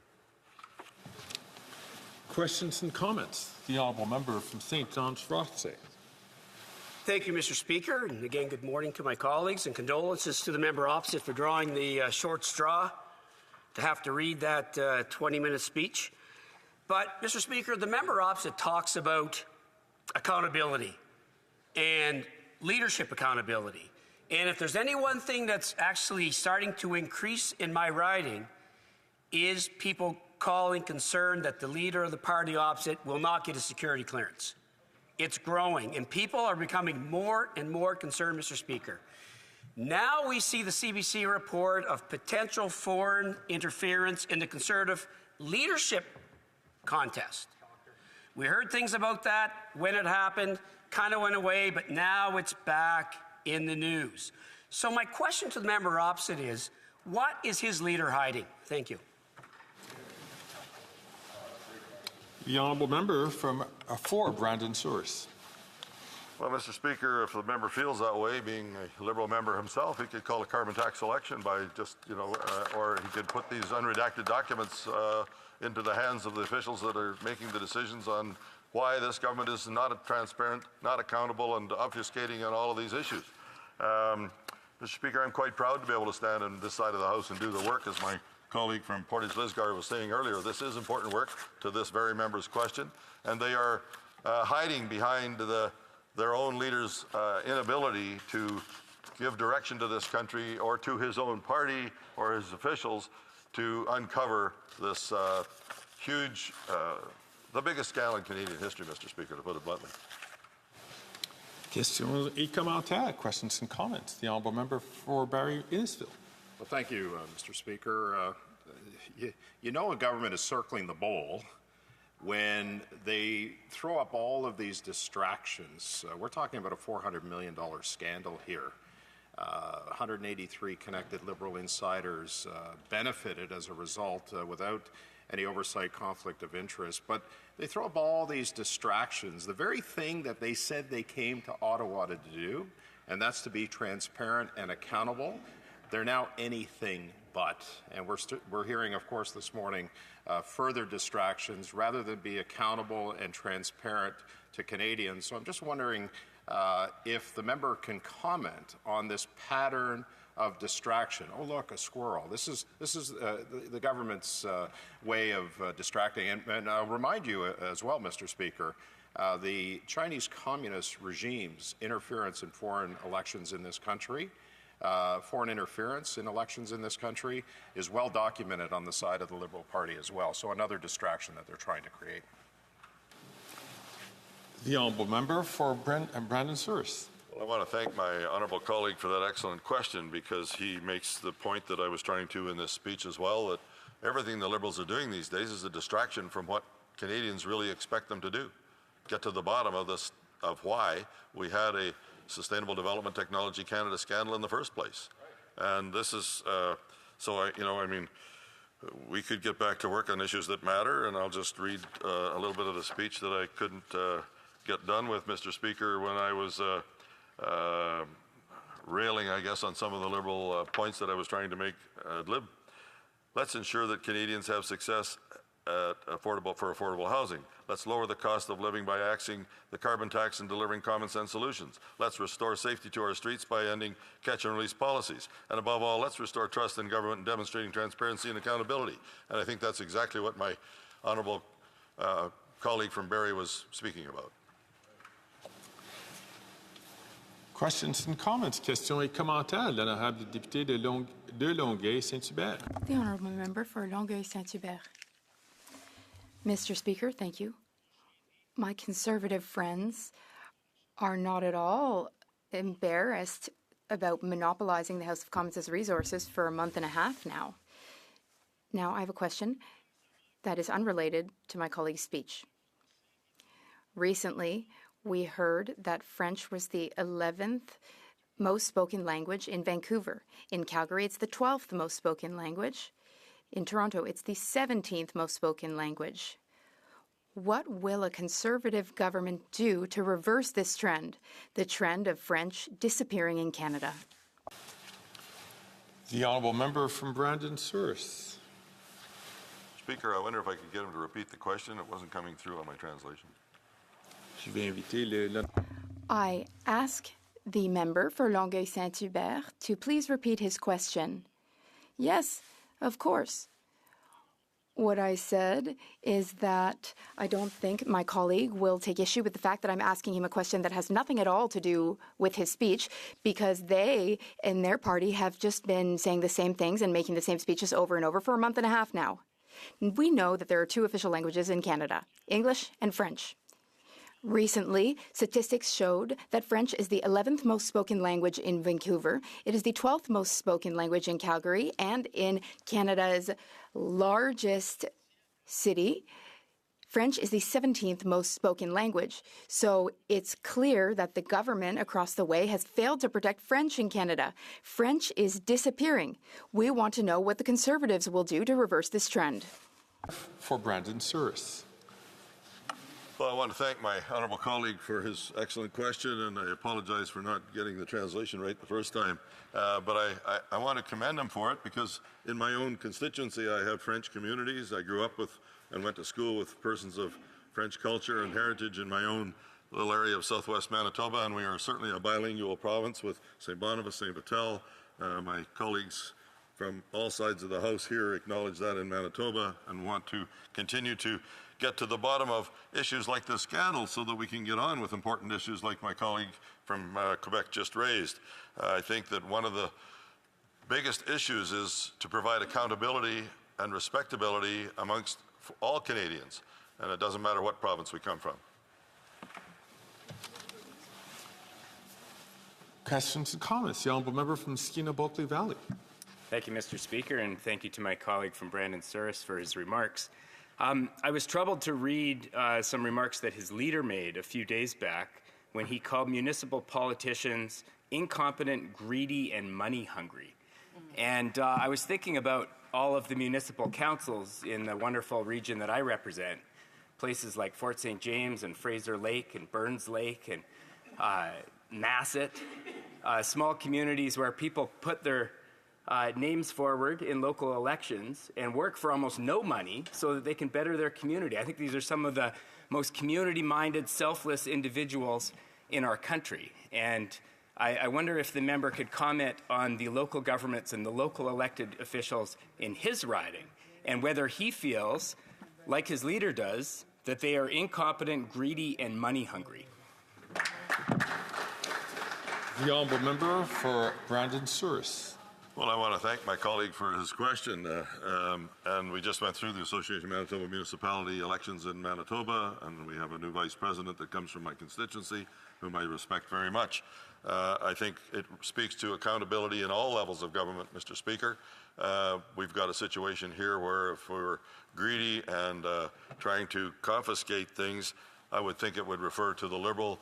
Questions and comments? The honourable member from St. John's Rothsay.
Thank you, Mr. Speaker. And again, good morning to my colleagues and condolences to the member opposite for drawing the short straw to have to read that 20-minute speech. But, Mr. Speaker, the member opposite talks about accountability and leadership accountability. And if there's any one thing that's actually starting to increase in my riding is people calling concern that the leader of the party opposite will not get a security clearance. It's growing, and people are becoming more and more concerned, Mr. Speaker. Now we see the CBC report of potential foreign interference in the Conservative leadership contest. We heard things about that when it happened, kind of went away, but now it's back in the news. So my question to the member opposite is, what is his leader hiding? Thank you.
The honourable member for Brandon Souris.
Well, Mr. Speaker, if the member feels that way, being a Liberal member himself, he could call a carbon tax election by just, or he could put these unredacted documents into the hands of the officials that are making the decisions on why this government is not transparent, not accountable, and obfuscating on all of these issues. Mr. Speaker, I'm quite proud to be able to stand on this side of the House and do the work, as my colleague from Portage Lisgar was saying earlier. This is important work to this very member's question, and they are hiding behind their own leader's inability to give direction to this country or to his own party or his officials to uncover this huge, the biggest scandal in Canadian history, Mr. Speaker, to put it bluntly.
Questions et commentaires. Questions and comments. The honourable member for Barrie-Innisfil.
Well, thank you, Mr. Speaker. You know a government is circling the bowl when they throw up all of these distractions. We're talking about a $400 million scandal here. 183 connected Liberal insiders benefited as a result without any oversight, conflict of interest. But they throw up all these distractions, the very thing that they said they came to Ottawa to do, and that's to be transparent and accountable. They're now anything but. And we're hearing, of course, this morning, further distractions rather than be accountable and transparent to Canadians. So I'm just wondering if the member can comment on this pattern of distraction. Oh, look, a squirrel. This is the government's way of distracting. And I'll remind you as well, Mr. Speaker, the Chinese Communist regime's interference in foreign elections in this country, foreign interference in elections in this country is well documented on the side of the Liberal Party as well. So another distraction that they're trying to create.
The honourable member for Brandon Souris.
Well, I want to thank my honourable colleague for that excellent question, because he makes the point that I was trying to in this speech as well, that everything the Liberals are doing these days is a distraction from what Canadians really expect them to do. Get to the bottom of this, of why we had a Sustainable Development Technology Canada scandal in the first place. And this is, we could get back to work on issues that matter, and I'll just read a little bit of the speech that I couldn't get done with, Mr. Speaker, when I was railing, I guess, on some of the Liberal points that I was trying to make lib. Let's ensure that Canadians have success for affordable housing. Let's lower the cost of living by axing the carbon tax and delivering common sense solutions. Let's restore safety to our streets by ending catch and release policies. And above all, let's restore trust in government and demonstrating transparency and accountability. And I think that's exactly what my honourable colleague from Barrie was speaking about.
Questions and comments. Questions et commentaires. L'honorable député de Longueuil-Saint-Hubert.
The honourable member for Longueuil-Saint-Hubert. Mr. Speaker, thank you. My Conservative friends are not at all embarrassed about monopolizing the House of Commons' resources for a month and a half now. Now, I have a question that is unrelated to my colleague's speech. Recently, we heard that French was the 11th most spoken language in Vancouver. In Calgary, it's the 12th most spoken language. In Toronto, it's the 17th most spoken language. What will a Conservative government do to reverse this trend, the trend of French disappearing in Canada?
The honourable member from Brandon-Souris.
Speaker, I wonder if I could get him to repeat the question. It wasn't coming through on my translation.
Je vais inviter
I ask the member for Longueuil-Saint-Hubert to please repeat his question. Yes, of course. What I said is that I don't think my colleague will take issue with the fact that I'm asking him a question that has nothing at all to do with his speech, because they, in their party, have just been saying the same things and making the same speeches over and over for a month and a half now. We know that there are two official languages in Canada, English and French. Recently, statistics showed that French is the 11th most spoken language in Vancouver. It is the 12th most spoken language in Calgary, and in Canada's largest city, French is the 17th most spoken language. So it's clear that the government across the way has failed to protect French in Canada. French is disappearing. We want to know what the Conservatives will do to reverse this trend.
For Brandon-Souris.
Well, I want to thank my honourable colleague for his excellent question, and I apologize for not getting the translation right the first time. But I want to commend him for it, because in my own constituency I have French communities. I grew up with and went to school with persons of French culture and heritage in my own little area of southwest Manitoba, and we are certainly a bilingual province with St. Boniface, St. Vital. My colleagues from all sides of the House here acknowledge that in Manitoba and want to continue to get to the bottom of issues like this scandal so that we can get on with important issues like my colleague from Quebec just raised. I think that one of the biggest issues is to provide accountability and respectability amongst all Canadians, and it doesn't matter what province we come from.
Questions and comments. The honourable member from Skeena-Bulkley Valley.
Thank you, Mr. Speaker, and thank you to my colleague from Brandon-Souris for his remarks. I was troubled to read some remarks that his leader made a few days back when he called municipal politicians incompetent, greedy, and money-hungry. And I was thinking about all of the municipal councils in the wonderful region that I represent, places like Fort St. James and Fraser Lake and Burns Lake and Masset, small communities where people put their names forward in local elections and work for almost no money so that they can better their community. I think these are some of the most community-minded, selfless individuals in our country. And I wonder if the member could comment on the local governments and the local elected officials in his riding, and whether he feels, like his leader does, that they are incompetent, greedy, and money-hungry.
The honourable member for Brandon-Souris.
Well, I want to thank my colleague for his question. And we just went through the Association of Manitoba Municipality elections in Manitoba, and we have a new vice president that comes from my constituency, whom I respect very much. I think it speaks to accountability in all levels of government, Mr. Speaker. We've got a situation here where if we were greedy and trying to confiscate things, I would think it would refer to the Liberal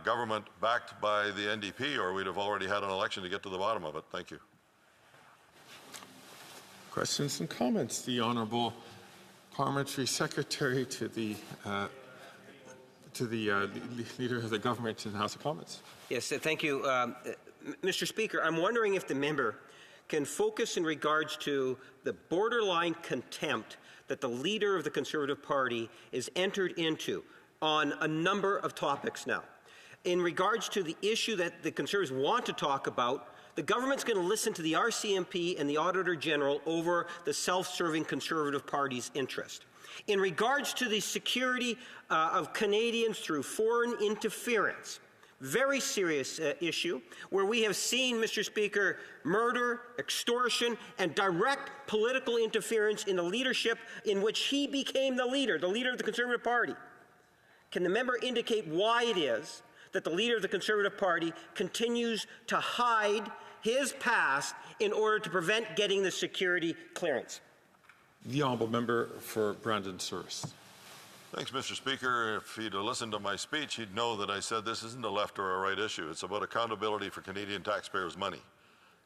government backed by the NDP, or we'd have already had an election to get to the bottom of it. Thank you.
Questions and comments. The Honourable Parliamentary Secretary to the Leader of the Government in the House of Commons.
Yes, thank you. Mr. Speaker, I'm wondering if the member can focus in regards to the borderline contempt that the Leader of the Conservative Party is entered into on a number of topics now. In regards to the issue that the Conservatives want to talk about, the government's going to listen to the RCMP and the Auditor General over the self-serving Conservative Party's interest. In regards to the security of Canadians through foreign interference, very serious issue where we have seen, Mr. Speaker, murder, extortion, and direct political interference in the leadership in which he became the leader of the Conservative Party. Can the member indicate why it is that the Leader of the Conservative Party continues to hide his past in order to prevent getting the security clearance?
The honourable member for Brandon-Souris.
Thanks, Mr. Speaker. If he'd listened to my speech, he'd know that I said this isn't a left or a right issue. It's about accountability for Canadian taxpayers' money.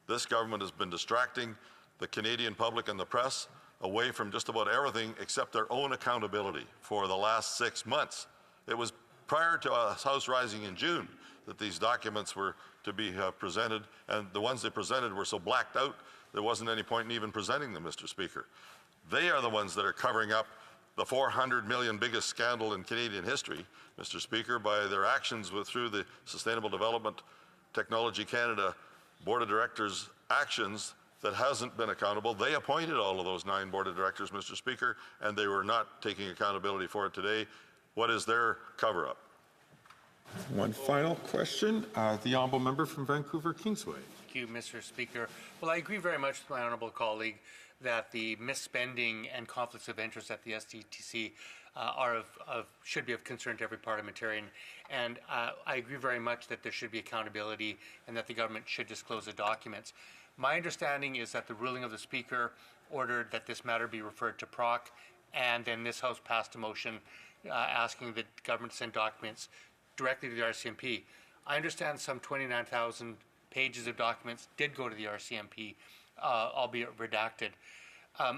This government has been distracting the Canadian public and the press away from just about everything except their own accountability for the last 6 months. It was prior to House Rising in June that these documents were to be presented, and the ones they presented were so blacked out there wasn't any point in even presenting them, Mr. Speaker. They are the ones that are covering up the $400 million biggest scandal in Canadian history, Mr. Speaker, by their actions through the Sustainable Development Technology Canada Board of Directors actions that hasn't been accountable. They appointed all of those 9 Board of Directors, Mr. Speaker, and they were not taking accountability for it today. What is their cover-up?
One final question. The Honourable Member from Vancouver Kingsway.
Thank you, Mr. Speaker. Well, I agree very much with my honourable colleague that the misspending and conflicts of interest at the SDTC should be of concern to every parliamentarian. And I agree very much that there should be accountability and that the government should disclose the documents. My understanding is that the ruling of the Speaker ordered that this matter be referred to PROC, and then this House passed a motion asking the government to send documents directly to the RCMP. I understand some 29,000 pages of documents did go to the RCMP, albeit redacted.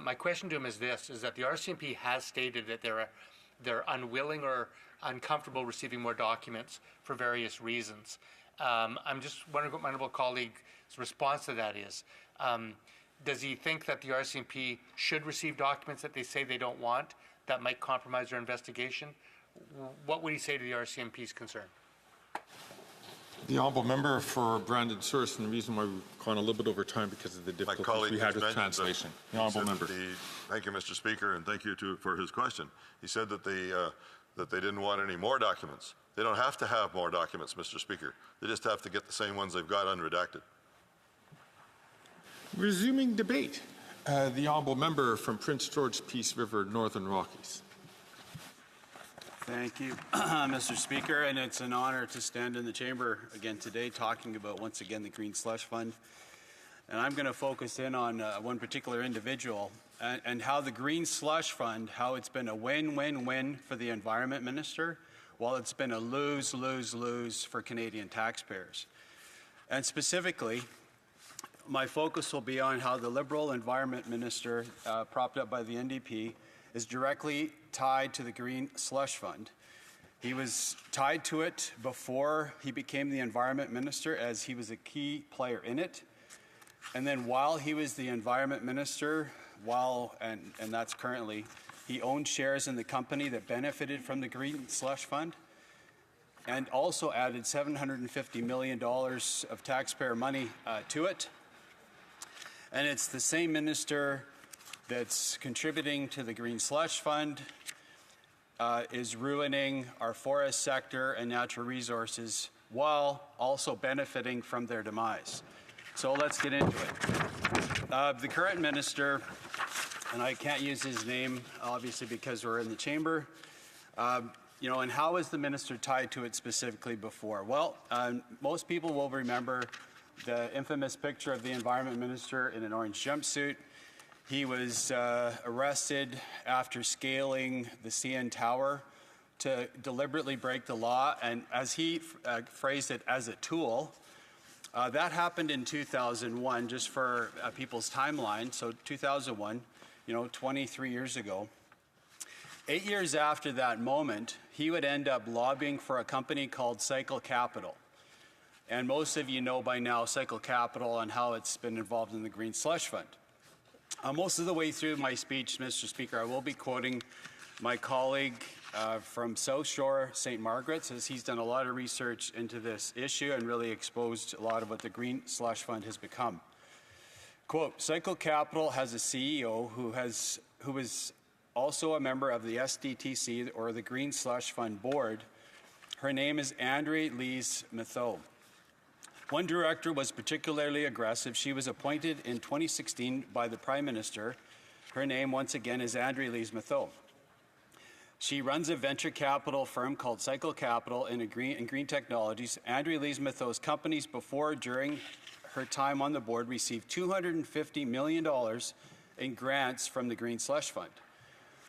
My question to him is this, is that the RCMP has stated that they're unwilling or uncomfortable receiving more documents for various reasons. I'm just wondering what my honourable colleague's response to that is. Does he think that the RCMP should receive documents that they say they don't want that might compromise their investigation? What would he say to the RCMP's concern?
The Honourable Member for Brandon Souris, and the reason why we've gone a little bit over time because of the difficulties we had with translation. The Honourable Member.
Thank you, Mr. Speaker, and thank you for his question. He said that they didn't want any more documents. They don't have to have more documents, Mr. Speaker. They just have to get the same ones they've got unredacted.
Resuming debate. The Honourable Member from Prince George Peace River, Northern Rockies.
Thank you, Mr. Speaker, and it's an honor to stand in the chamber again today talking about, once again, the Green Slush Fund. And I'm going to focus in on one particular individual and how the Green Slush Fund, how it's been a win-win-win for the Environment Minister, while it's been a lose-lose-lose for Canadian taxpayers. And specifically, my focus will be on how the Liberal Environment Minister, propped up by the NDP, is directly tied to the Green Slush Fund. He was tied to it before he became the Environment Minister, as he was a key player in it. And then while he was the Environment Minister, and that's currently, he owned shares in the company that benefited from the Green Slush Fund, and also added $750 million of taxpayer money to it. And it's the same minister that's contributing to the Green Slush Fund, is ruining our forest sector and natural resources while also benefiting from their demise. So let's get into it. The current minister, and I can't use his name obviously because we're in the chamber, and how is the minister tied to it specifically before? Well, most people will remember the infamous picture of the Environment Minister in an orange jumpsuit. He was arrested after scaling the CN Tower to deliberately break the law, and as he phrased it, as a tool. That happened in 2001, just for people's timeline. So 2001, 23 years ago. 8 years after that moment, he would end up lobbying for a company called Cycle Capital. And most of you know by now Cycle Capital and how it's been involved in the Green Slush Fund. Most of the way through my speech, Mr. Speaker, I will be quoting my colleague from South Shore, St. Margaret's, as he's done a lot of research into this issue and really exposed a lot of what the Green Slush Fund has become. Quote, Cycle Capital has a CEO who is also a member of the SDTC, or the Green Slush Fund Board. Her name is Andrée-Lise Mitteau. One director was particularly aggressive. She was appointed in 2016 by the Prime Minister. Her name, once again, is Andrée-Lise Mitteau. She runs a venture capital firm called Cycle Capital in green technologies. Andrée-Lise Mitteau's companies during her time on the board received $250 million in grants from the Green Slush Fund.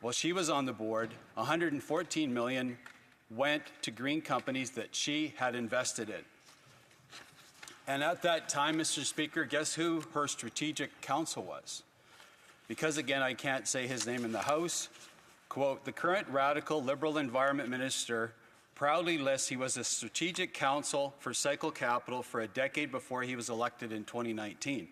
While she was on the board, $114 million went to green companies that she had invested in. And at that time, Mr. Speaker, guess who her strategic counsel was? Because, again, I can't say his name in the House, quote, the current radical Liberal Environment Minister proudly lists he was a strategic counsel for Cycle Capital for a decade before he was elected in 2019.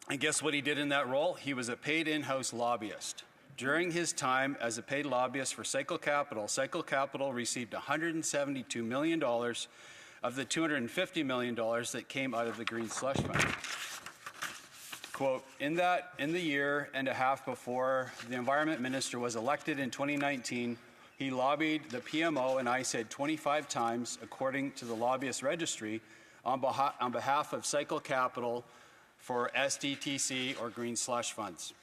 And guess what he did in that role? He was a paid in-house lobbyist. During his time as a paid lobbyist for Cycle Capital received $172 million of the $250 million that came out of the Green Slush Fund. Quote, in the year and a half before the Environment Minister was elected in 2019, he lobbied the PMO and ISED 25 times, according to the Lobbyist Registry, on behalf of Cycle Capital for SDTC or Green Slush Funds.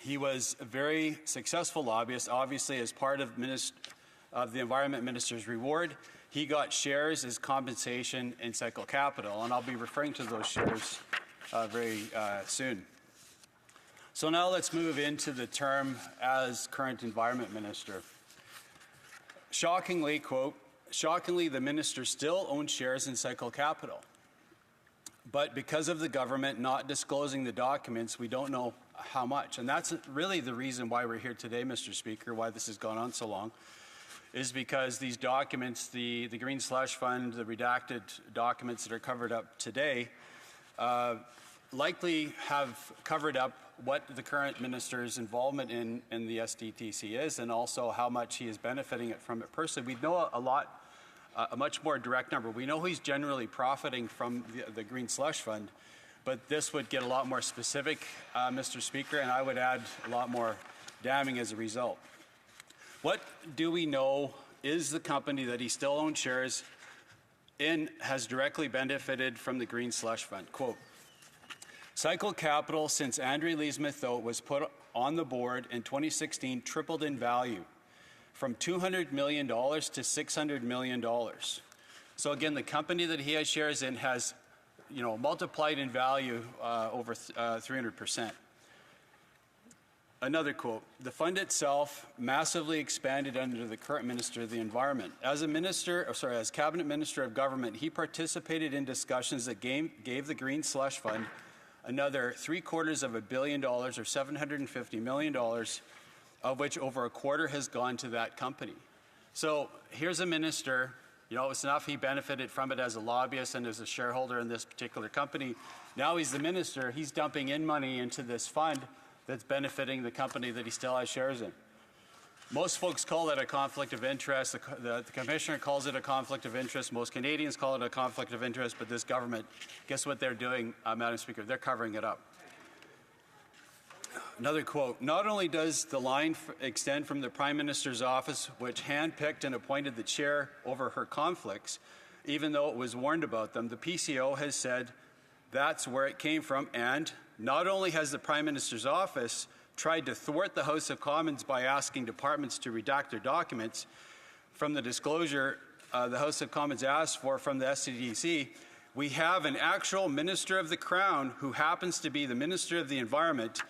He was a very successful lobbyist, obviously as part of the Environment Minister's reward. He got shares as compensation in Cycle Capital, and I'll be referring to those shares very soon. So now let's move into the term as current Environment Minister. Shockingly, quote, shockingly, the minister still owns shares in Cycle Capital. But because of the government not disclosing the documents, we don't know how much. And that's really the reason why we're here today, Mr. Speaker, why this has gone on so long, is because these documents, the Green Slush Fund, the redacted documents that are covered up today, likely have covered up what the current minister's involvement in the SDTC is, and also how much he is benefiting from it personally. We know a much more direct number. We know he's generally profiting from the Green Slush Fund, but this would get a lot more specific, Mr. Speaker, and I would add a lot more damning as a result. What do we know is the company that he still owns shares in has directly benefited from the Green Slush Fund? Quote, Cycle Capital, since Andre Lees-Methot was put on the board in 2016, tripled in value from $200 million to $600 million. So again, the company that he has shares in has, multiplied in value over 300%. Another quote, the fund itself massively expanded under the current Minister of the Environment. As Cabinet Minister of Government, he participated in discussions that gave the Green Slush Fund another $750 million, or $750 million, of which over a quarter has gone to that company. So here's a minister, it's enough he benefited from it as a lobbyist and as a shareholder in this particular company. Now he's the minister, he's dumping in money into this fund that's benefiting the company that he still has shares in. Most folks call that a conflict of interest. The Commissioner calls it a conflict of interest. Most Canadians call it a conflict of interest, but this government, guess what they're doing, Madam Speaker? They're covering it up. Another quote, not only does the line extend from the Prime Minister's office, which handpicked and appointed the chair over her conflicts, even though it was warned about them, the PCO has said that's where it came from, and not only has the Prime Minister's office tried to thwart the House of Commons by asking departments to redact their documents from the disclosure the House of Commons asked for from the SDTC, we have an actual Minister of the Crown who happens to be the Minister of the Environment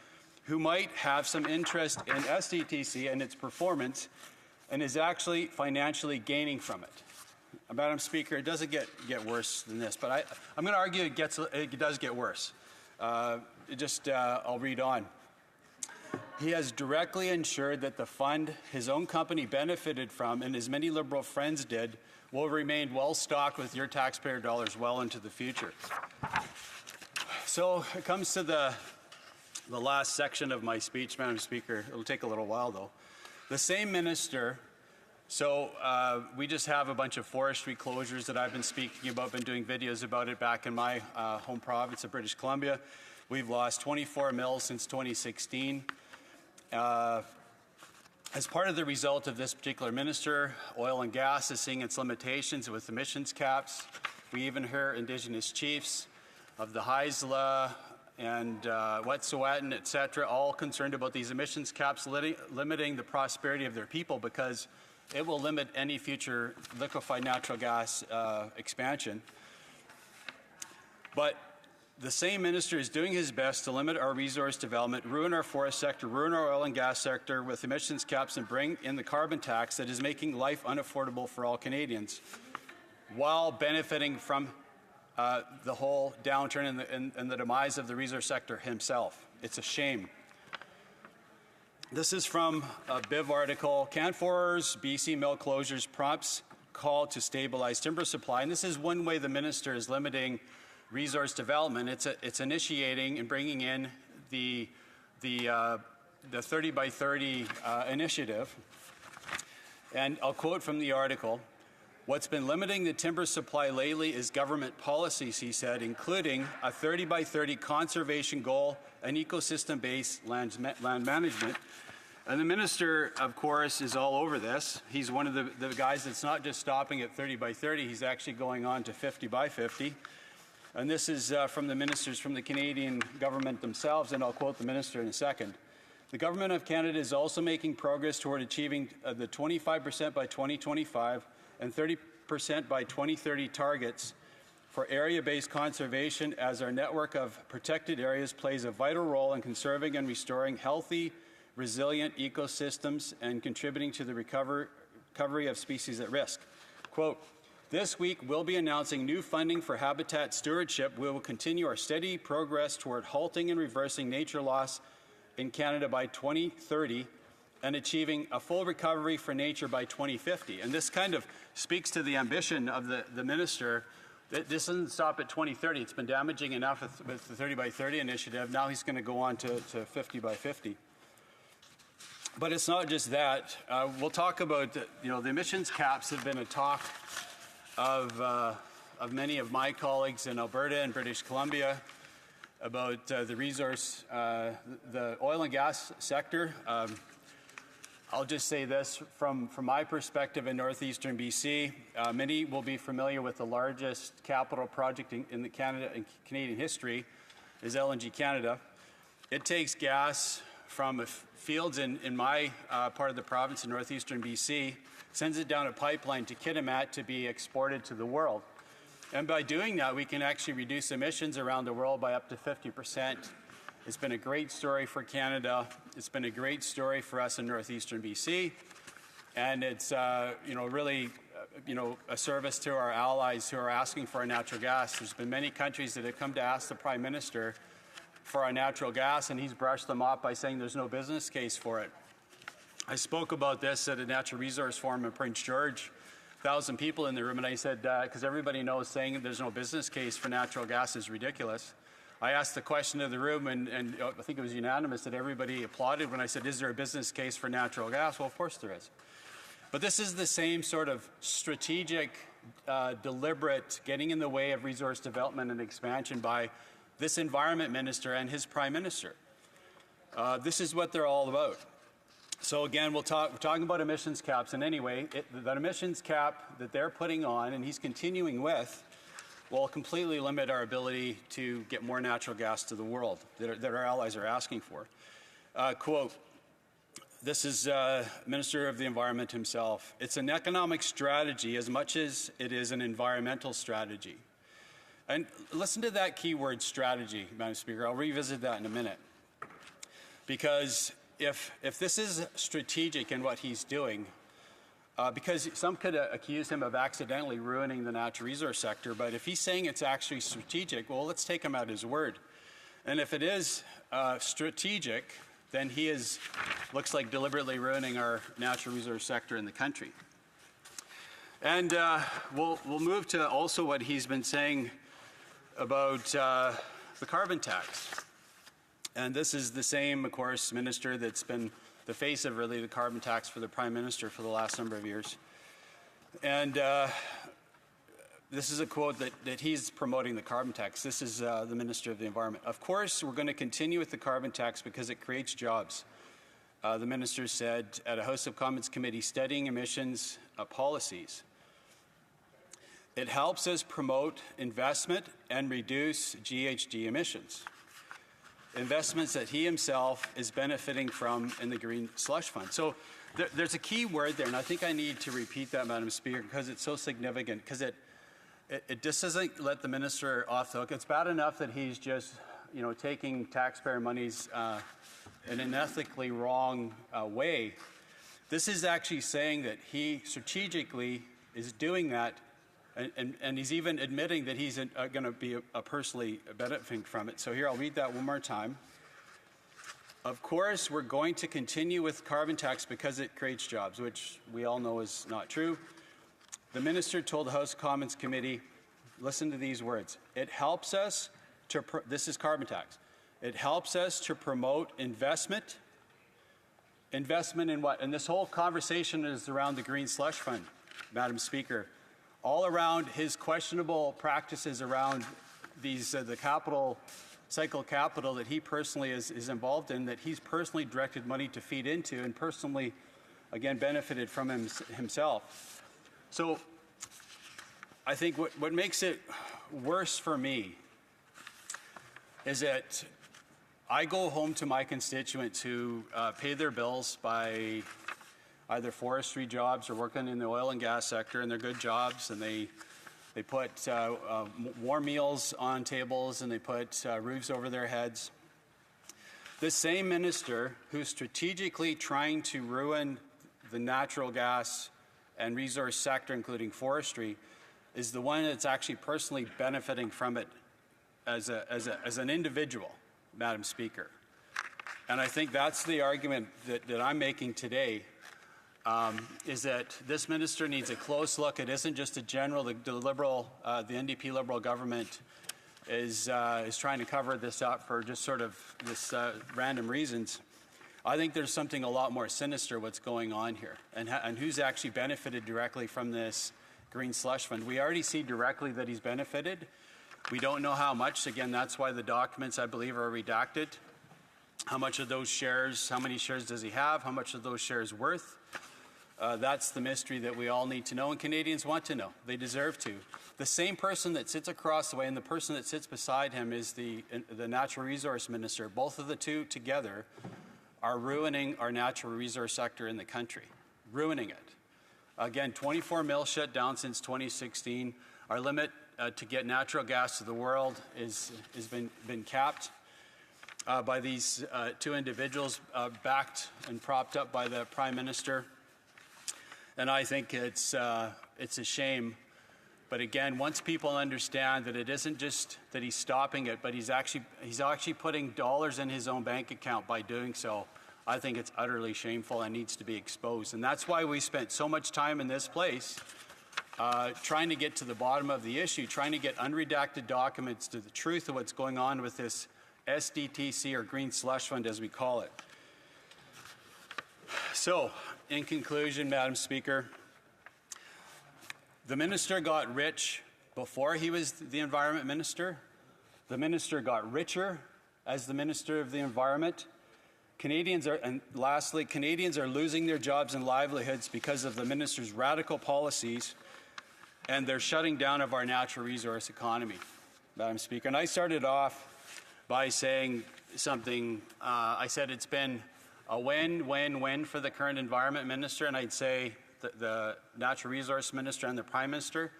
who might have some interest in SDTC and its performance and is actually financially gaining from it. Madam Speaker, it doesn't get worse than this, but I'm going to argue it does get worse. I'll read on. He has directly ensured that the fund his own company benefited from, and as many Liberal friends did, will remain well stocked with your taxpayer dollars well into the future. So it comes to the last section of my speech, Madam Speaker. It'll take a little while, though. The same minister, we just have a bunch of forestry closures that I've been speaking about, been doing videos about it back in my home province of British Columbia. We've lost 24 mills since 2016. As part of the result of this particular minister, oil and gas is seeing its limitations with emissions caps. We even hear Indigenous chiefs of the Haisla and Wet'suwet'en, etc., all concerned about these emissions caps limiting the prosperity of their people because it will limit any future liquefied natural gas expansion. But the same minister is doing his best to limit our resource development, ruin our forest sector, ruin our oil and gas sector with emissions caps, and bring in the carbon tax that is making life unaffordable for all Canadians while benefiting from the whole downturn and the demise of the resource sector himself. It's a shame. This is from a BIV article, Canfor's BC mill closures prompts call to stabilize timber supply. And this is one way the minister is limiting resource development. It's initiating and bringing in the 30 by 30 initiative. And I'll quote from the article. What's been limiting the timber supply lately is government policies, he said, including a 30 by 30 conservation goal and ecosystem-based land management. And the minister, of course, is all over this. He's one of the guys that's not just stopping at 30 by 30, he's actually going on to 50 by 50. And this is from the ministers from the Canadian government themselves, and I'll quote the minister in a second. The Government of Canada is also making progress toward achieving the 25% by 2025 and 30% by 2030 targets for area-based conservation, as our network of protected areas plays a vital role in conserving and restoring healthy, resilient ecosystems and contributing to the recovery of species at risk. Quote, this week we'll be announcing new funding for habitat stewardship. We will continue our steady progress toward halting and reversing nature loss in Canada by 2030 and achieving a full recovery for nature by 2050. And this kind of speaks to the ambition of the minister. That this doesn't stop at 2030. It's been damaging enough with the 30 by 30 initiative. Now he's going to go on to 50 by 50. But it's not just that. We'll talk about, the emissions caps have been a talk of many of my colleagues in Alberta and British Columbia about the resource, the oil and gas sector. I'll just say this from my perspective in northeastern BC. Many will be familiar with the largest capital project in Canadian history is LNG Canada. It takes gas from fields in my part of the province in northeastern BC, sends it down a pipeline to Kitimat to be exported to the world. And by doing that, we can actually reduce emissions around the world by up to 50%. It's been a great story for Canada. It's been a great story for us in northeastern BC. And it's, really, a service to our allies who are asking for our natural gas. There's been many countries that have come to ask the Prime Minister for our natural gas, and he's brushed them off by saying there's no business case for it. I spoke about this at a natural resource forum in Prince George. 1,000 people in the room, and I said, because everybody knows saying there's no business case for natural gas is ridiculous. I asked the question of the room, and I think it was unanimous that everybody applauded when I said, is there a business case for natural gas? Well, of course there is. But this is the same sort of strategic, deliberate, getting in the way of resource development and expansion by this environment minister and his prime minister. This is what they're all about. So again, we're talking about emissions caps, and anyway, that emissions cap that they're putting on, and he's continuing with, will completely limit our ability to get more natural gas to the world that our allies are asking for. Quote, this is Minister of the Environment himself. It's an economic strategy as much as it is an environmental strategy. And listen to that key word, strategy, Madam Speaker. I'll revisit that in a minute. Because if this is strategic in what he's doing, because some could accuse him of accidentally ruining the natural resource sector, but if he's saying it's actually strategic, well, let's take him at his word. And if it is strategic, then he looks like deliberately ruining our natural resource sector in the country. And we'll move to also what he's been saying about the carbon tax. And this is the same, of course, minister that's been the face of really the carbon tax for the Prime Minister for the last number of years. And this is a quote that he's promoting the carbon tax. This is the Minister of the Environment. Of course, we're going to continue with the carbon tax because it creates jobs. The minister said at a House of Commons committee studying emissions policies. It helps us promote investment and reduce GHG emissions. Investments that he himself is benefiting from in the Green Slush Fund. So there's a key word there, and I think I need to repeat that, Madam Speaker, because it's so significant, because it just doesn't let the minister off the hook. It's bad enough that he's just, taking taxpayer monies in an ethically wrong way. This is actually saying that he strategically is doing that And he's even admitting that he's going to be personally benefiting from it. So here, I'll read that one more time. Of course, we're going to continue with carbon tax because it creates jobs, which we all know is not true. The minister told the House Commons Committee, listen to these words, it helps us to, this is carbon tax, it helps us to promote investment. Investment in what? And this whole conversation is around the Green Slush Fund, Madam Speaker. All around his questionable practices around these, the capital, cycle capital that he personally is involved in, that he's personally directed money to feed into and personally, again, benefited from himself. So I think what makes it worse for me is that I go home to my constituents who pay their bills by either forestry jobs or working in the oil and gas sector, and they're good jobs, and they put warm meals on tables, and they put roofs over their heads. This same minister who's strategically trying to ruin the natural gas and resource sector, including forestry, is the one that's actually personally benefiting from it as an individual, Madam Speaker. And I think that's the argument that I'm making today, is that this minister needs a close look. It isn't just a general, the Liberal, the NDP Liberal government is trying to cover this up for just sort of this random reasons. I think there's something a lot more sinister what's going on here, and who's actually benefited directly from this Green Slush Fund. We already see directly that he's benefited. We don't know how much. Again, that's why the documents, I believe, are redacted. How much of those shares, how many shares does he have? How much are those shares worth? That's the mystery that we all need to know, and Canadians want to know. They deserve to. The same person that sits across the way and the person that sits beside him is the Natural Resource Minister. Both of the two together are ruining our natural resource sector in the country, ruining it. Again, 24 mills shut down since 2016. Our limit to get natural gas to the world has been capped by these two individuals, backed and propped up by the Prime Minister. And I think it's a shame. But again, once people understand that it isn't just that he's stopping it, but he's actually putting dollars in his own bank account by doing so, I think it's utterly shameful and needs to be exposed. And that's why we spent so much time in this place trying to get to the bottom of the issue, trying to get unredacted documents to the truth of what's going on with this SDTC, or Green Slush Fund as we call it. So, in conclusion, Madam Speaker, the minister got rich before he was the Environment Minister. The minister got richer as the Minister of the Environment. Canadians are losing their jobs and livelihoods because of the minister's radical policies and their shutting down of our natural resource economy, Madam Speaker. And I started off by saying something. I said it's been a win-win-win for the current Environment Minister, and I'd say the Natural Resource Minister and the Prime Minister,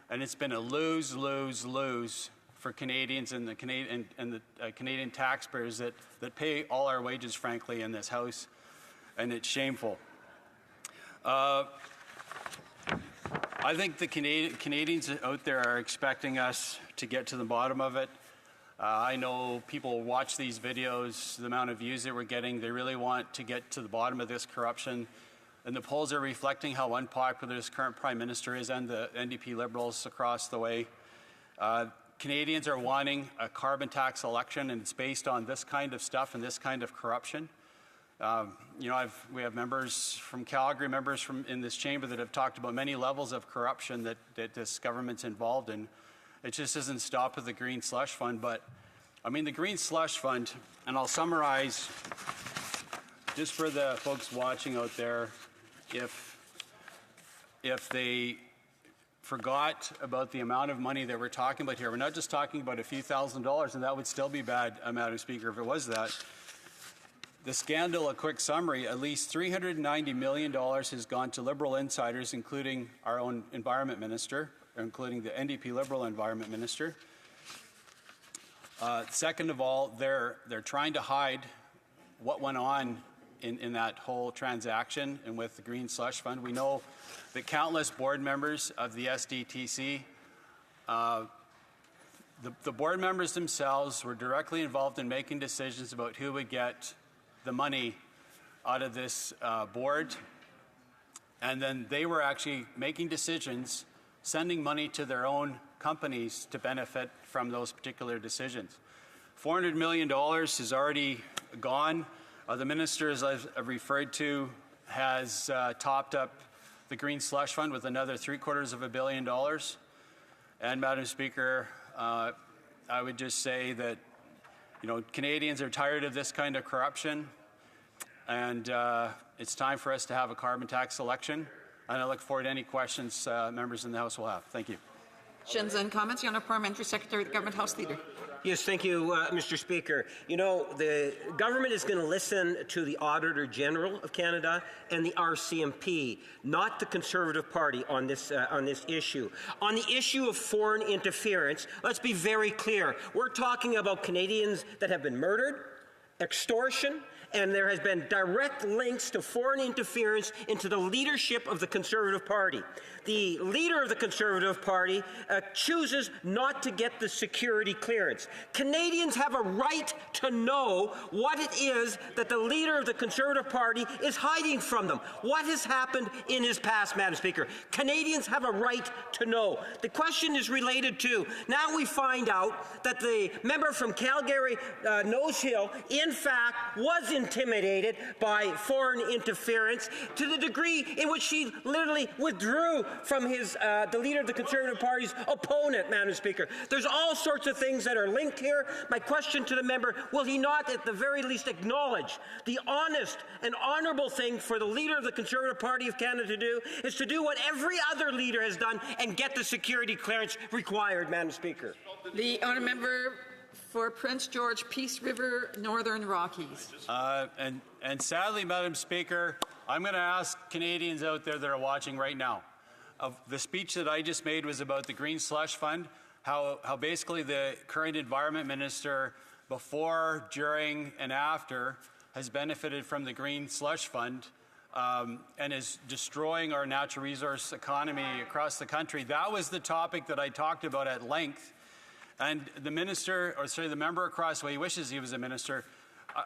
and it's been a lose-lose-lose for Canadians and the Canadian taxpayers that pay all our wages, frankly, in this House, and it's shameful. I think the Canadians out there are expecting us to get to the bottom of it. I know people watch these videos, the amount of views that we're getting. They really want to get to the bottom of this corruption. And the polls are reflecting how unpopular this current Prime Minister is and the NDP Liberals across the way. Canadians are wanting a carbon tax election, and it's based on this kind of stuff and this kind of corruption. We have members from Calgary, members in this chamber that have talked about many levels of corruption that this government's involved in. It just doesn't stop with the Green Slush Fund. But, I mean, the Green Slush Fund, and I'll summarize just for the folks watching out there, if they forgot about the amount of money that we're talking about here. We're not just talking about a few $1,000s, and that would still be bad, Madam Speaker, if it was that. The scandal, a quick summary, at least $390 million has gone to Liberal insiders, including our own Environment Minister, including the NDP Liberal Environment Minister. Second of all, they're trying to hide what went on in that whole transaction and with the Green Slush Fund. We know that countless board members of the SDTC, the board members themselves were directly involved in making decisions about who would get the money out of this board. And then they were actually making decisions, sending money to their own companies to benefit from those particular decisions. $400 million is already gone. The minister, as I've referred to, has topped up the Green Slush Fund with another $750 million. And Madam Speaker, I would just say that, Canadians are tired of this kind of corruption, and it's time for us to have a carbon tax election. And I look forward to any questions members in the House will have. Thank you.
Questions and comments. The Honourable Parliamentary Secretary of the Government House Leader.
Yes, thank you, Mr. Speaker. The government is going to listen to the Auditor General of Canada and the RCMP, not the Conservative Party on this issue. On the issue of foreign interference, let's be very clear. We're talking about Canadians that have been murdered, extortion, and there has been direct links to foreign interference into the leadership of the Conservative Party. The leader of the Conservative Party chooses not to get the security clearance. Canadians have a right to know what it is that the leader of the Conservative Party is hiding from them. What has happened in his past, Madam Speaker? Canadians have a right to know. The question is related to, now we find out that the member from Calgary Nose Hill, in fact, was intimidated by foreign interference to the degree in which he literally withdrew from the leader of the Conservative Party's opponent, Madam Speaker. There's all sorts of things that are linked here. My question to the member, will he not at the very least acknowledge the honest and honourable thing for the leader of the Conservative Party of Canada to do is to do what every other leader has done and get the security clearance required, Madam Speaker?
The honourable member for Prince George, Peace River, Northern Rockies.
And sadly, Madam Speaker, I'm going to ask Canadians out there that are watching right now. The speech that I just made was about the Green Slush Fund, how basically the current Environment Minister, before, during, and after, has benefited from the Green Slush Fund and is destroying our natural resource economy across the country. That was the topic that I talked about at length. And the member across the way, he wishes he was a minister,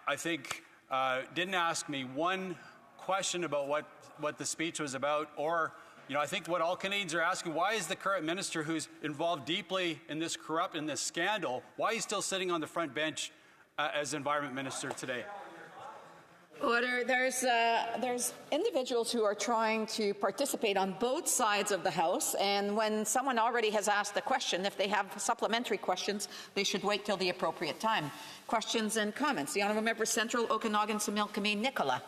I think didn't ask me one question about what the speech was about, or, I think what all Canadians are asking, why is the current minister who's involved deeply in this scandal, why is he still sitting on the front bench as Environment Minister today?
Order. There's individuals who are trying to participate on both sides of the House, and when someone already has asked a question, if they have supplementary questions, they should wait till the appropriate time. Questions and comments. The Honourable Member Central, Okanagan, Similkameen, Nicola.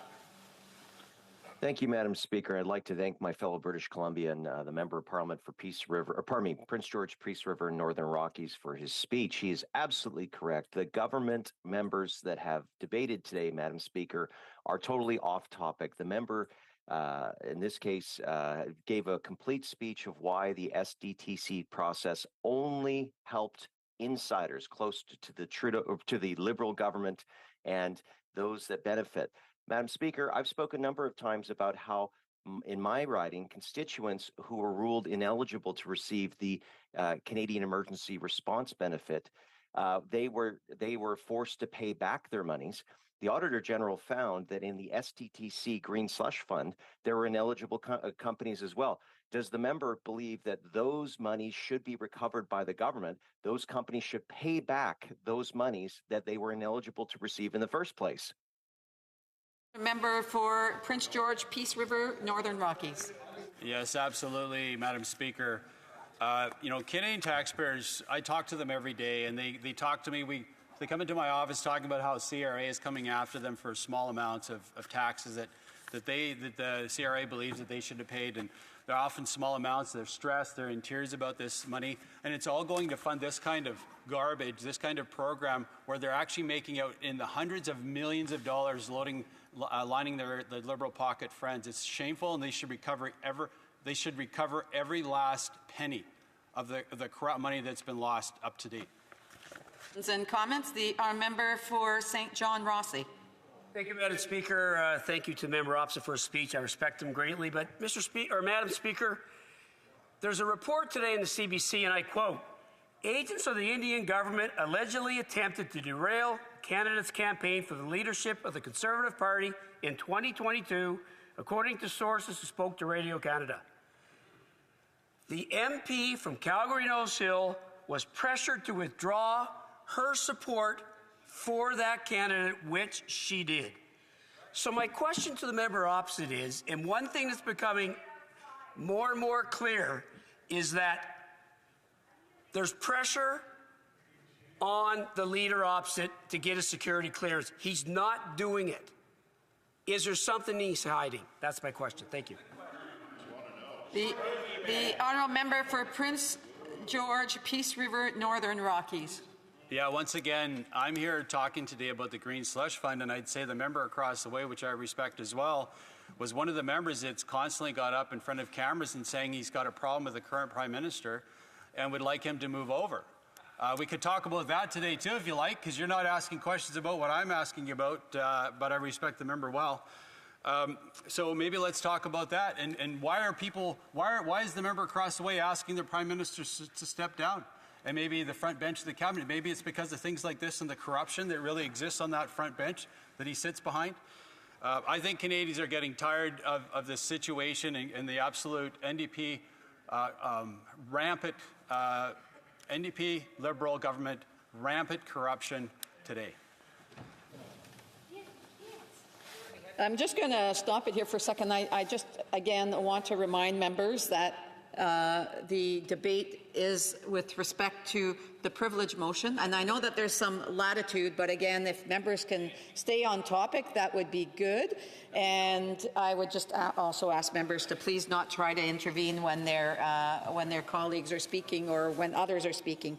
Thank you, Madam Speaker. I'd like to thank my fellow British Columbian, the Member of Parliament for Prince George, Peace River, and Northern Rockies for his speech. He is absolutely correct. The government members that have debated today, Madam Speaker, are totally off topic. The member, in this case, gave a complete speech of why the SDTC process only helped insiders close to the Liberal government and those that benefit. Madam Speaker, I've spoken a number of times about how, in my riding, constituents who were ruled ineligible to receive the Canadian Emergency Response Benefit, they were forced to pay back their monies. The Auditor General found that in the SDTC Green Slush Fund, there were ineligible companies as well. Does the member believe that those monies should be recovered by the government? Those companies should pay back those monies that they were ineligible to receive in the first place?
Member for Prince George, Peace River, Northern Rockies.
Yes, absolutely, Madam Speaker. Canadian taxpayers, I talk to them every day, and they talk to me. They come into my office talking about how CRA is coming after them for small amounts of taxes that the CRA believes that they should have paid, and they're often small amounts. They're stressed. They're in tears about this money, and it's all going to fund this kind of garbage, this kind of program where they're actually making out in the hundreds of millions of dollars lining the Liberal pocket friends. It's shameful, and they should recover every last penny of the corrupt money that's been lost up to date.
And comments. The member for St. John Rossi.
Thank you, Madam Speaker. Thank you to Member Opsa for his speech. I respect him greatly. But, Madam Speaker, there's a report today in the CBC, and I quote, "Agents of the Indian government allegedly attempted to derail candidates' campaign for the leadership of the Conservative Party in 2022, according to sources who spoke to Radio Canada. The MP from Calgary-Nose Hill was pressured to withdraw her support for that candidate, which she did." So my question to the member opposite is, and one thing that's becoming more and more clear is that there's pressure on the leader opposite to get a security clearance. He's not doing it. Is there something he's hiding? That's my question. Thank you.
The honourable member for Prince George, Peace River, Northern Rockies.
Yeah, once again, I'm here talking today about the Green Slush Fund, and I'd say the member across the way, which I respect as well, was one of the members that's constantly got up in front of cameras and saying he's got a problem with the current Prime Minister and would like him to move over. We could talk about that today too, if you like, because you're not asking questions about what I'm asking about, but I respect the member well. So maybe let's talk about that. And why is the member across the way asking the Prime Minister to step down? And maybe the front bench of the cabinet, maybe it's because of things like this and the corruption that really exists on that front bench that he sits behind. I think Canadians are getting tired of this situation and the absolute NDP rampant, NDP Liberal government, rampant corruption today.
I'm just going to stop it here for a second. I just, again, want to remind members that the debate is with respect to the privilege motion, and I know that there's some latitude, but again, if members can stay on topic, that would be good. And I would just also ask members to please not try to intervene when their colleagues are speaking or when others are speaking.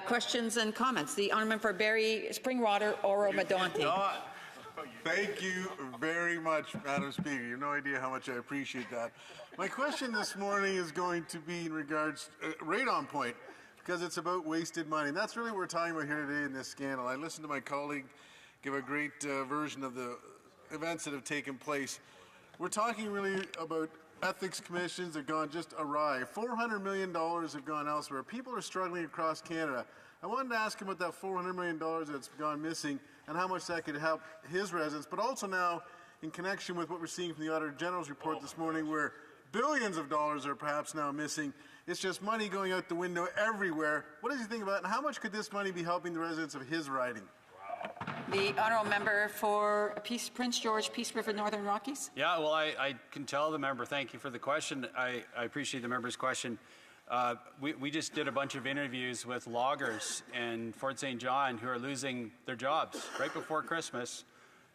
Questions and comments. The honourable for Barrie, Springwater, Oro-Medonte.
Thank you very much, Madam Speaker. You have no idea how much I appreciate that. My question this morning is going to be in regards, right on point, because it's about wasted money. And that's really what we're talking about here today in this scandal. I listened to my colleague give a great version of the events that have taken place. We're talking really about ethics commissions that have gone just awry. $400 million have gone elsewhere. People are struggling across Canada. I wanted to ask him about that $400 million that's gone missing and how much that could help his residents, but also now in connection with what we're seeing from the Auditor General's report this morning, where billions of dollars are perhaps now missing. It's just money going out the window everywhere. What does he think about it, and how much could this money be helping the residents of his riding?
The honourable member for Prince George, Peace River, Northern Rockies.
Yeah, well, I can tell the member, thank you for the question. I appreciate the member's question. We just did a bunch of interviews with loggers in Fort St. John who are losing their jobs right before Christmas,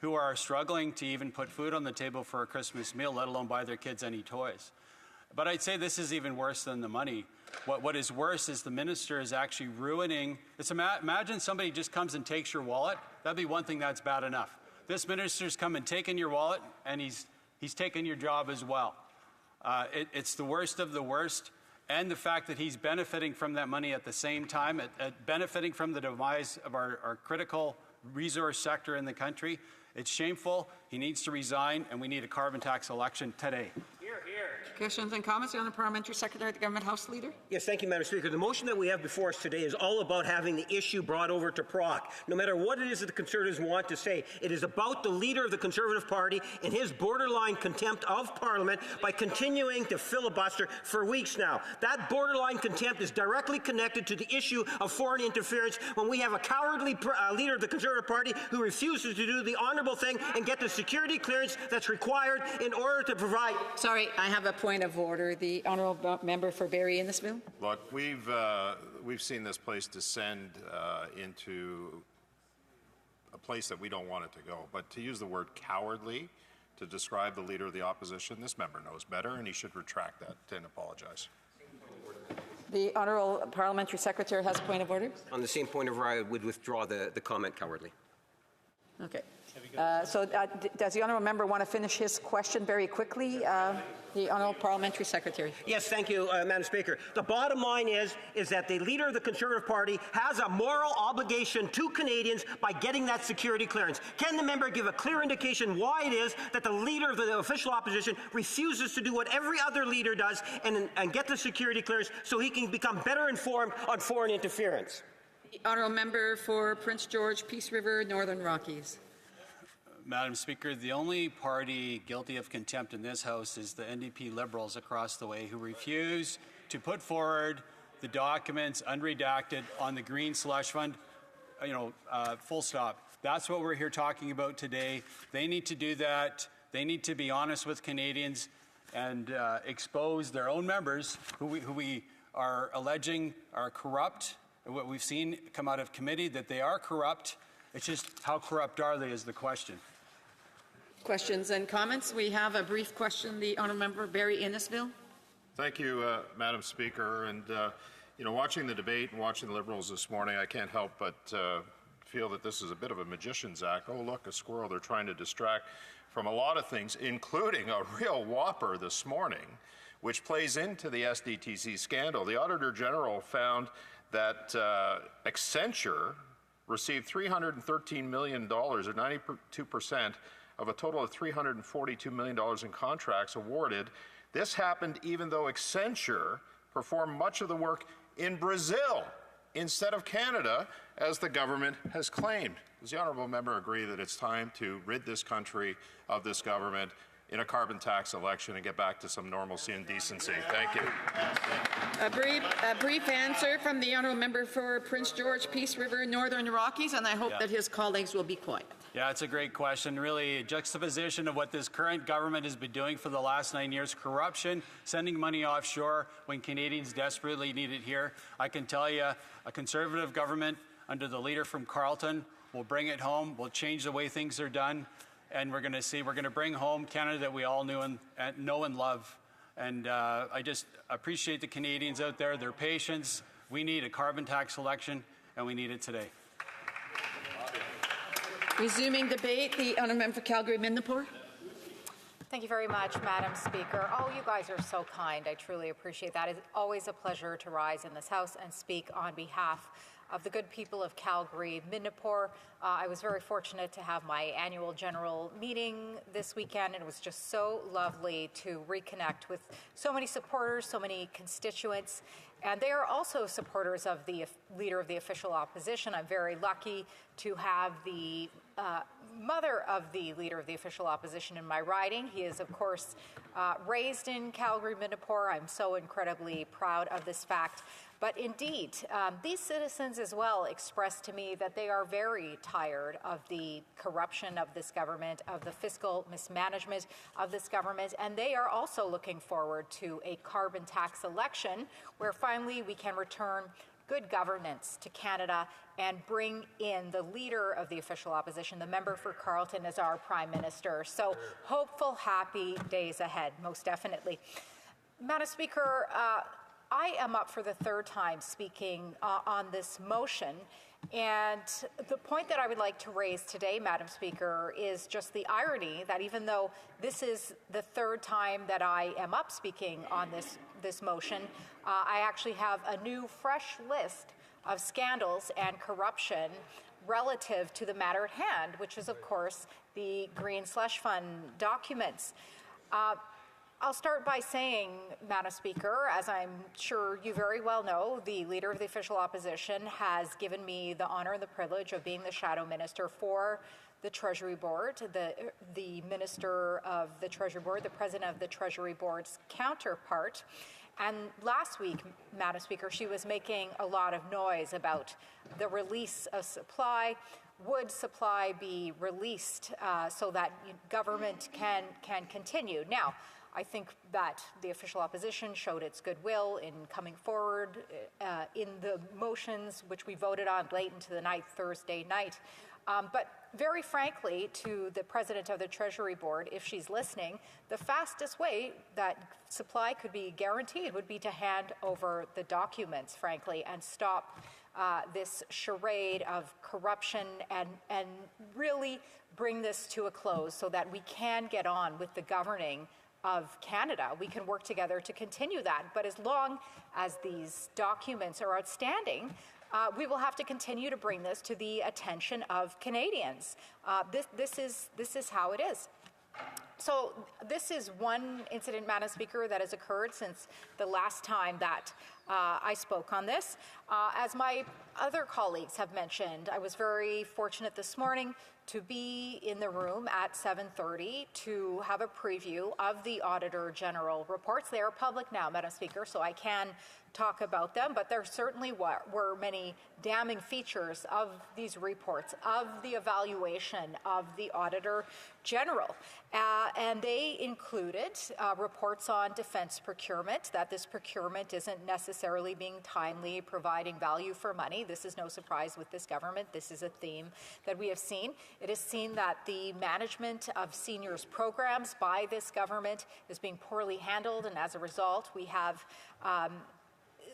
who are struggling to even put food on the table for a Christmas meal, let alone buy their kids any toys. But I'd say this is even worse than the money. What is worse is the minister is actually ruining. Imagine somebody just comes and takes your wallet. That'd be one thing that's bad enough. This minister's come and taken your wallet, and he's taken your job as well. It's the worst of the worst. And the fact that he's benefiting from that money at the same time, benefiting from the demise of our critical resource sector in the country. It's shameful. He needs to resign, and we need a carbon tax election today.
Questions and comments on the Parliamentary Secretary, the Government House Leader?
Yes, thank you, Madam Speaker. The motion that we have before us today is all about having the issue brought over to PROC. No matter what it is that the Conservatives want to say, it is about the leader of the Conservative Party and his borderline contempt of Parliament by continuing to filibuster for weeks now. That borderline contempt is directly connected to the issue of foreign interference when we have a cowardly leader of the Conservative Party who refuses to do the honourable thing and get the security clearance that's required in order to provide...
Sorry, I have a point of order. The honourable member for Barrie Innisfil.
Look, we've seen this place descend into a place that we don't want it to go. But to use the word cowardly to describe the leader of the opposition, this member knows better, and he should retract that and apologize.
The honourable parliamentary secretary has a point of order.
On the same point of order, I would withdraw the comment cowardly.
Okay. Does the honourable member want to finish his question very quickly? The honourable parliamentary secretary.
Yes, thank you, Madam Speaker. The bottom line is that the leader of the Conservative Party has a moral obligation to Canadians by getting that security clearance. Can the member give a clear indication why it is that the leader of the official opposition refuses to do what every other leader does and get the security clearance so he can become better informed on foreign interference?
The honourable member for Prince George, Peace River, Northern Rockies.
Madam Speaker, the only party guilty of contempt in this House is the NDP Liberals across the way, who refuse to put forward the documents unredacted on the Green Slush Fund, full stop. That's what we're here talking about today. They need to do that. They need to be honest with Canadians and expose their own members who we are alleging are corrupt. What we've seen come out of committee, that they are corrupt. It's just how corrupt are they is the question.
Questions and comments? We have a brief question. The honourable member Barry Innisfil.
Thank you, Madam Speaker. And watching the debate and watching the Liberals this morning, I can't help but feel that this is a bit of a magician's act. Oh, look, a squirrel. They're trying to distract from a lot of things, including a real whopper this morning, which plays into the SDTC scandal. The Auditor General found that Accenture received $313 million, or 92%, of a total of $342 million in contracts awarded. This happened even though Accenture performed much of the work in Brazil instead of Canada, as the government has claimed. Does the honourable member agree that it's time to rid this country of this government in a carbon tax election and get back to some normalcy and decency? Thank you.
A brief answer from the honourable member for Prince George, Peace River, Northern Rockies, and I hope that his colleagues will be quiet.
Yeah, it's a great question. Really, a juxtaposition of what this current government has been doing for the last 9 years: corruption, sending money offshore when Canadians desperately need it here. I can tell you, a Conservative government under the leader from Carleton will bring it home, will change the way things are done, and we're going to bring home Canada that we all know and love. And I just appreciate the Canadians out there, their patience. We need a carbon tax election, and we need it today.
Resuming debate, the honourable member for Calgary-Midnapore.
Thank you very much, Madam Speaker. Oh, you guys are so kind. I truly appreciate that. It's always a pleasure to rise in this House and speak on behalf of the good people of Calgary-Midnapore. I was very fortunate to have my annual general meeting this weekend, and it was just so lovely to reconnect with so many supporters, so many constituents, and they are also supporters of the leader of the official opposition. I'm very lucky to have the mother of the leader of the official opposition in my riding. He is, of course, raised in Calgary-Midnapore. I'm so incredibly proud of this fact. But indeed, these citizens as well expressed to me that they are very tired of the corruption of this government, of the fiscal mismanagement of this government, and they are also looking forward to a carbon tax election where finally we can return good governance to Canada and bring in the leader of the official opposition, the member for Carleton, as our Prime Minister. So hopeful, happy days ahead, most definitely. Madam Speaker, I am up for the third time speaking on this motion, and the point that I would like to raise today, Madam Speaker, is just the irony that even though this is the third time that I am up speaking on this motion, I actually have a new, fresh list of scandals and corruption relative to the matter at hand, which is, of course, the Green Slush Fund documents. I'll start by saying, Madam Speaker, as I'm sure you very well know, the Leader of the Official Opposition has given me the honour and the privilege of being the Shadow Minister for the Treasury Board, the Minister of the Treasury Board, the President of the Treasury Board's counterpart. And last week, Madam Speaker, she was making a lot of noise about the release of supply. Would supply be released so that government can continue? Now, I think that the official opposition showed its goodwill in coming forward in the motions which we voted on late into the night, Thursday night. But very frankly, to the President of the Treasury Board, if she's listening, the fastest way that supply could be guaranteed would be to hand over the documents, frankly, and stop this charade of corruption and really bring this to a close so that we can get on with the governing of Canada. We can work together to continue that. But as long as these documents are outstanding, we will have to continue to bring this to the attention of Canadians. This is how it is. So this is one incident, Madam Speaker, that has occurred since the last time that I spoke on this. As my other colleagues have mentioned, I was very fortunate this morning to be in the room at 7:30 to have a preview of the Auditor General reports. They are public now, Madam Speaker, so I can talk about them, but there certainly were many damning features of these reports, of the evaluation of the Auditor General. And they included reports on defense procurement, that this procurement isn't necessarily being timely, providing value for money. This is no surprise with this government. This is a theme that we have seen. It is seen that the management of seniors programs by this government is being poorly handled, and as a result, we have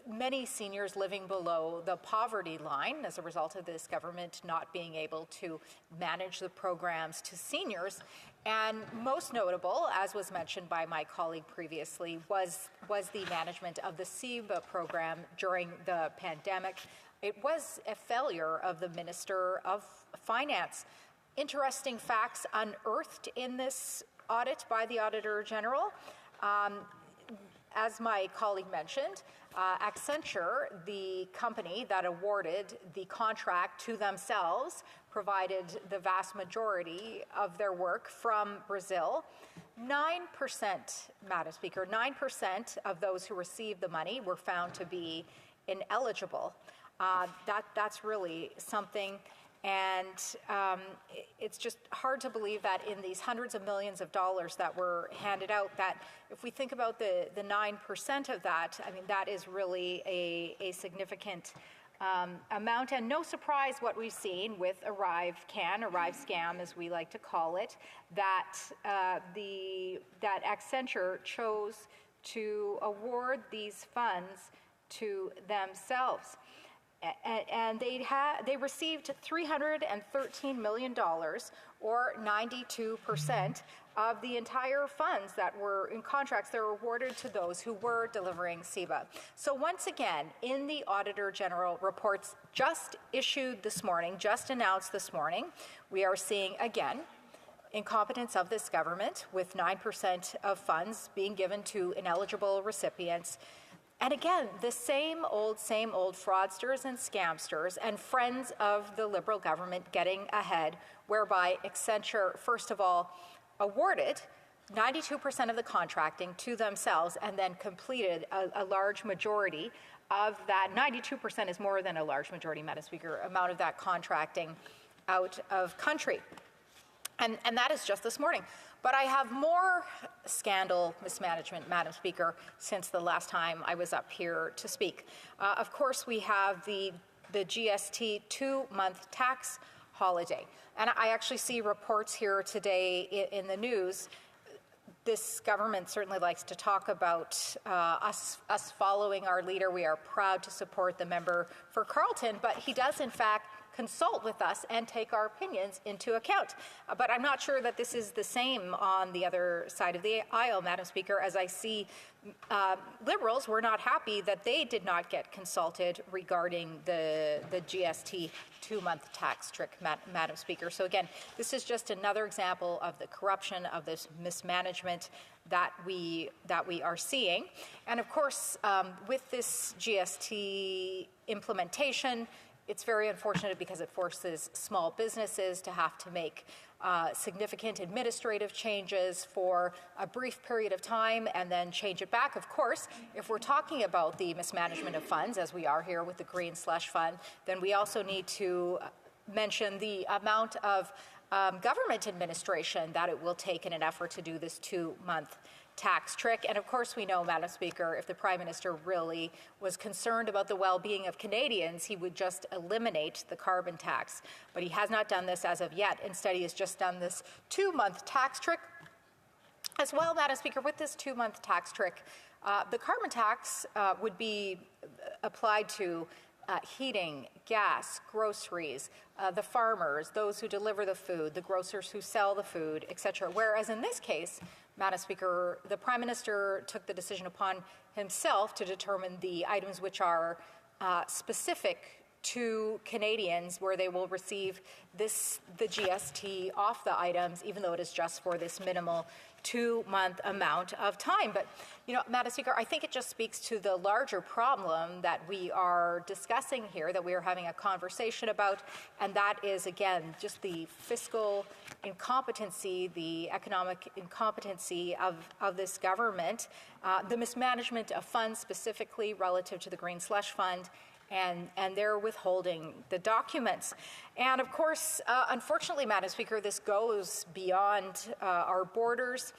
many seniors living below the poverty line as a result of this government not being able to manage the programs to seniors. And most notable, as was mentioned by my colleague previously, was the management of the CEBA program during the pandemic. It was a failure of the Minister of Finance. Interesting facts unearthed in this audit by the Auditor General. As my colleague mentioned, Accenture, the company that awarded the contract to themselves, provided the vast majority of their work from Brazil. 9%, Madam Speaker, 9% of those who received the money were found to be ineligible. That's really something. And it's just hard to believe that in these hundreds of millions of dollars that were handed out, that if we think about the 9% of that, I mean, that is really a significant amount. And no surprise what we've seen with Arrive Scam, as we like to call it, that Accenture chose to award these funds to themselves. And they received $313 million, or 92% of the entire funds that were in contracts that were awarded to those who were delivering CEBA. So once again, in the Auditor General reports just issued this morning, just announced this morning, we are seeing again incompetence of this government, with 9% of funds being given to ineligible recipients. And again, the same old fraudsters and scamsters and friends of the Liberal government getting ahead, whereby Accenture, first of all, awarded 92% of the contracting to themselves and then completed a large majority of that. 92% is more than a large majority, Madam Speaker, amount of that contracting out of country. And that is just this morning. But I have more scandal mismanagement, Madam Speaker, since the last time I was up here to speak. Of course, we have the GST 2-month tax holiday. And I actually see reports here today in the news. This government certainly likes to talk about us following our leader. We are proud to support the member for Carleton, but he does, in fact, consult with us and take our opinions into account. But I'm not sure that this is the same on the other side of the aisle, Madam Speaker, as I see Liberals were not happy that they did not get consulted regarding the GST 2-month tax trick, Madam Speaker. So again, this is just another example of the corruption, of this mismanagement that we are seeing. And of course, with this GST implementation, it's very unfortunate because it forces small businesses to have to make significant administrative changes for a brief period of time and then change it back. Of course, if we're talking about the mismanagement of funds, as we are here with the Green Slush Fund, then we also need to mention the amount of government administration that it will take in an effort to do this 2-month tax trick. And of course, we know, Madam Speaker, if the Prime Minister really was concerned about the well-being of Canadians, he would just eliminate the carbon tax. But he has not done this as of yet. Instead, he has just done this 2-month tax trick. As well, Madam Speaker, with this 2-month tax trick, the carbon tax would be applied to heating, gas, groceries, the farmers, those who deliver the food, the grocers who sell the food, etc. Whereas in this case, Madam Speaker, the Prime Minister took the decision upon himself to determine the items which are specific to Canadians, where they will receive the GST off the items, even though it is just for this minimal 2-month amount of time. But, Madam Speaker, I think it just speaks to the larger problem that we are discussing here, that we are having a conversation about, and that is, again, just the fiscal incompetency, the economic incompetency of this government, the mismanagement of funds specifically relative to the Green Slush Fund, and they're withholding the documents. And of course, unfortunately, Madam Speaker, this goes beyond our borders.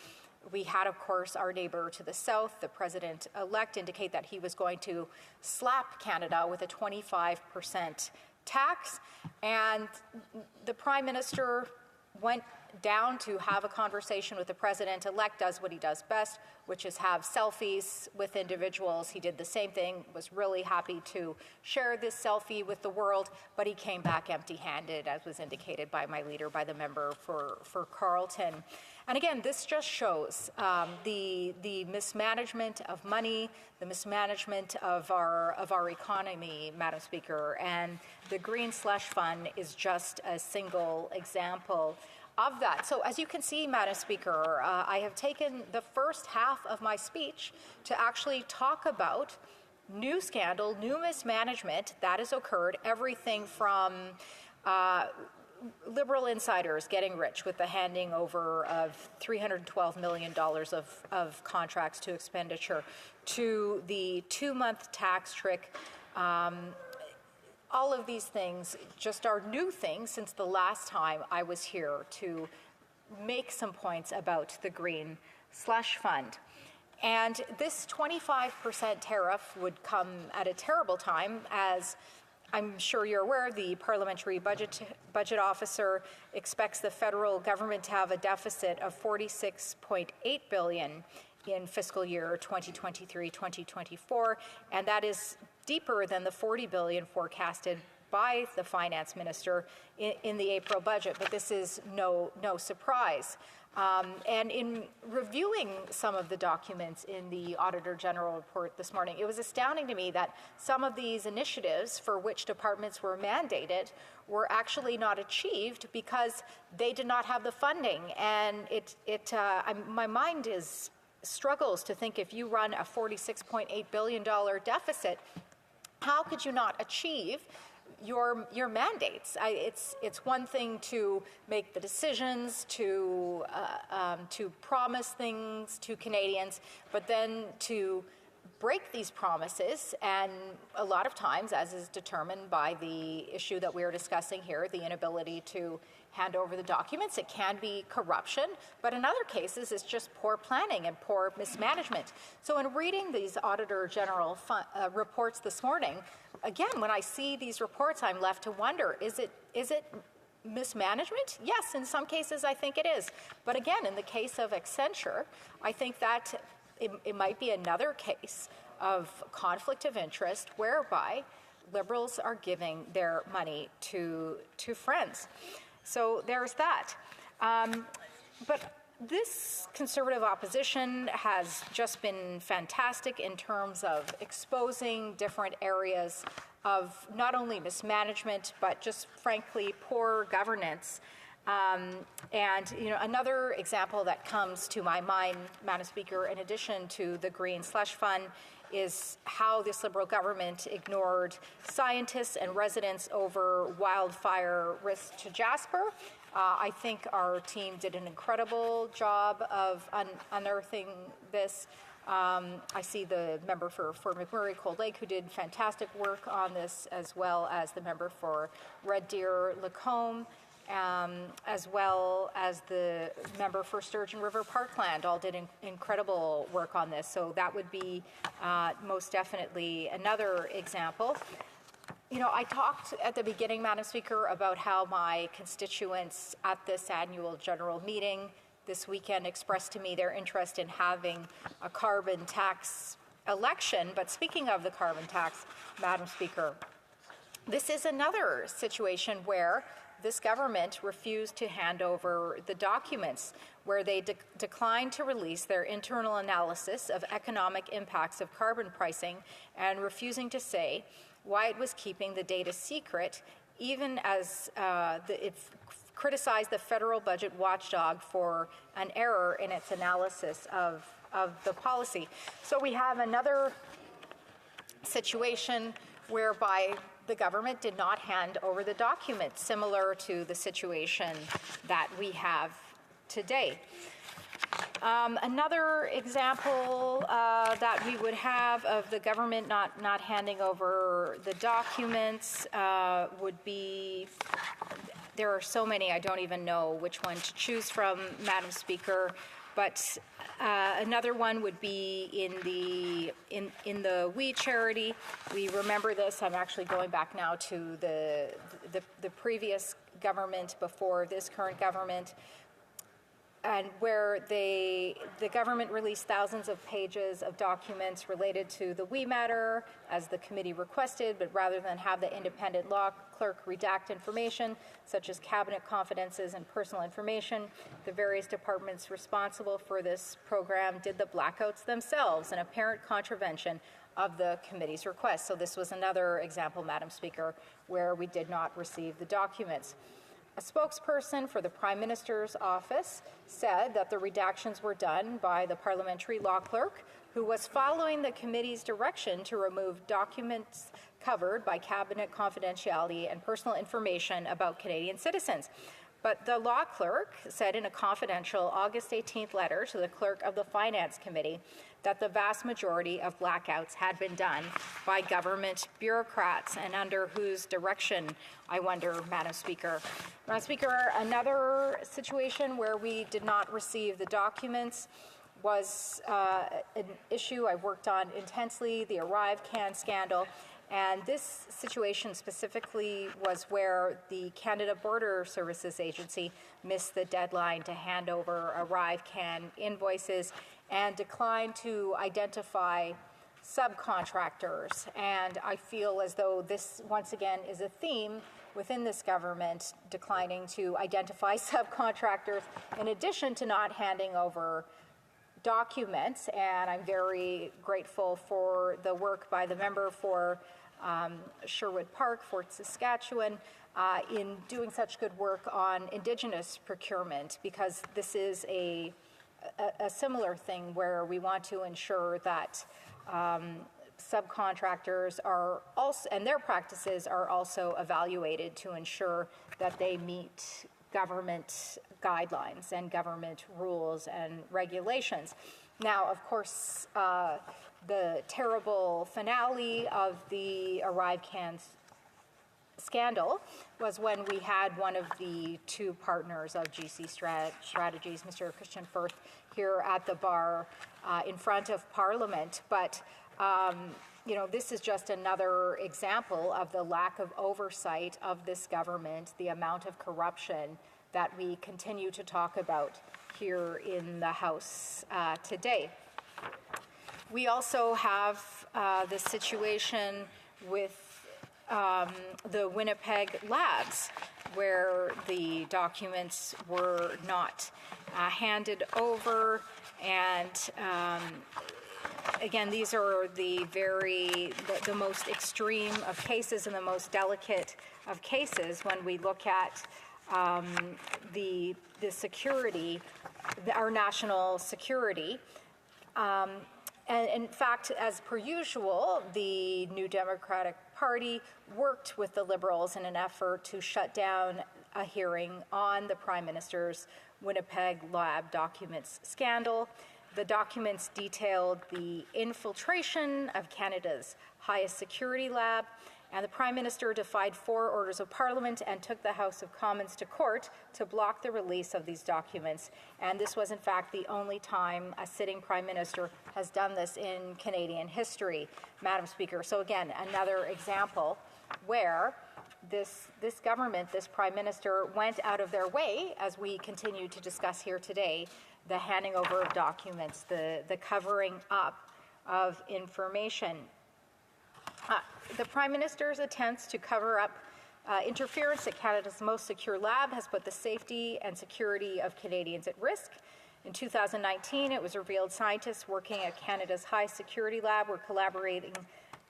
We had, of course, our neighbor to the south, the president-elect, indicate that he was going to slap Canada with a 25% tax. And the Prime Minister went down to have a conversation with the president-elect, does what he does best, which is have selfies with individuals. He did the same thing, was really happy to share this selfie with the world, but he came back empty-handed, as was indicated by my leader, by the member for Carleton. And again, this just shows the mismanagement of money, the mismanagement of our economy, Madam Speaker, and the Green Slush Fund is just a single example of that. So as you can see, Madam Speaker, I have taken the first half of my speech to actually talk about new scandal, new mismanagement that has occurred, everything from Liberal insiders getting rich with the handing over of $312 million of contracts to expenditure, to the 2-month tax trick. All of these things just are new things since the last time I was here to make some points about the Green Slush Fund. And this 25% tariff would come at a terrible time, as I'm sure you're aware, the Parliamentary Budget Officer expects the federal government to have a deficit of $46.8 billion in fiscal year 2023-2024, and that is deeper than the $40 billion forecasted by the finance minister in the April budget. But this is no surprise. And in reviewing some of the documents in the Auditor General report this morning, it was astounding to me that some of these initiatives for which departments were mandated were actually not achieved because they did not have the funding. And my mind struggles to think, if you run a $46.8 billion deficit, how could you not achieve your mandates? It's one thing to make the decisions, to promise things to Canadians, but then to break these promises, and a lot of times, as is determined by the issue that we are discussing here, the inability to hand over the documents. It can be corruption, but in other cases, it's just poor planning and poor mismanagement. So in reading these Auditor General reports this morning, again, when I see these reports, I'm left to wonder, is it mismanagement? Yes, in some cases, I think it is. But again, in the case of Accenture, I think that it might be another case of conflict of interest whereby Liberals are giving their money to friends. So there's that. But this Conservative opposition has just been fantastic in terms of exposing different areas of not only mismanagement, but just frankly poor governance. And another example that comes to my mind, Madam Speaker, in addition to the Green Slush Fund, is how this Liberal government ignored scientists and residents over wildfire risk to Jasper. I think our team did an incredible job of unearthing this. I see the member for McMurray Cold Lake, who did fantastic work on this, as well as the member for Red Deer Lacombe, as well as the member for Sturgeon River Parkland, all did incredible work on this. So that would be most definitely another example. I talked at the beginning, Madam Speaker, about how my constituents at this annual general meeting this weekend expressed to me their interest in having a carbon tax election. But speaking of the carbon tax, Madam Speaker, This is another situation where this government refused to hand over the documents, where they declined to release their internal analysis of economic impacts of carbon pricing and refusing to say why it was keeping the data secret, even as it criticized the federal budget watchdog for an error in its analysis of the policy. So we have another situation whereby the government did not hand over the documents, similar to the situation that we have today. Another example that we would have of the government not handing over the documents would be, there are so many, I don't even know which one to choose from, Madam Speaker, but another one would be in the We Charity. We remember this. I'm actually going back now to the previous government before this current government, and where the government released thousands of pages of documents related to the We matter, as the committee requested, but rather than have the independent law clerk redact information, such as cabinet confidences and personal information, the various departments responsible for this program did the blackouts themselves, an apparent contravention of the committee's request. So this was another example, Madam Speaker, where we did not receive the documents. A spokesperson for the Prime Minister's office said that the redactions were done by the parliamentary law clerk, who was following the committee's direction to remove documents covered by cabinet confidentiality and personal information about Canadian citizens. But the law clerk said in a confidential August 18th letter to the clerk of the Finance Committee that the vast majority of blackouts had been done by government bureaucrats, and under whose direction, I wonder, Madam Speaker. Madam Speaker, another situation where we did not receive the documents was an issue I worked on intensely, the ArriveCAN scandal. And this situation specifically was where the Canada Border Services Agency missed the deadline to hand over ArriveCAN invoices and declined to identify subcontractors. And I feel as though this, once again, is a theme within this government, declining to identify subcontractors, in addition to not handing over documents. And I'm very grateful for the work by the member for Sherwood Park, Fort Saskatchewan, in doing such good work on Indigenous procurement, because this is a similar thing where we want to ensure that subcontractors are also, and their practices are also evaluated to ensure that they meet government guidelines and government rules and regulations. Now, of course, the terrible finale of the ArriveCAN scandal was when we had one of the two partners of GC Strategies, Mr. Christian Firth, here at the bar in front of Parliament. But this is just another example of the lack of oversight of this government, the amount of corruption that we continue to talk about here in the House today. We also have the situation with the Winnipeg labs, where the documents were not handed over, and again, these are the most extreme of cases and the most delicate of cases when we look at the security, our national security. And in fact, as per usual, the New Democratic Party worked with the Liberals in an effort to shut down a hearing on the Prime Minister's Winnipeg lab documents scandal. The documents detailed the infiltration of Canada's highest security lab, and the Prime Minister defied 4 orders of Parliament and took the House of Commons to court to block the release of these documents. And this was, in fact, the only time a sitting Prime Minister has done this in Canadian history, Madam Speaker. So again, another example where this government, this Prime Minister, went out of their way, as we continue to discuss here today, the handing over of documents, the covering up of information. The Prime Minister's attempts to cover up interference at Canada's most secure lab has put the safety and security of Canadians at risk. In 2019, it was revealed scientists working at Canada's high security lab were collaborating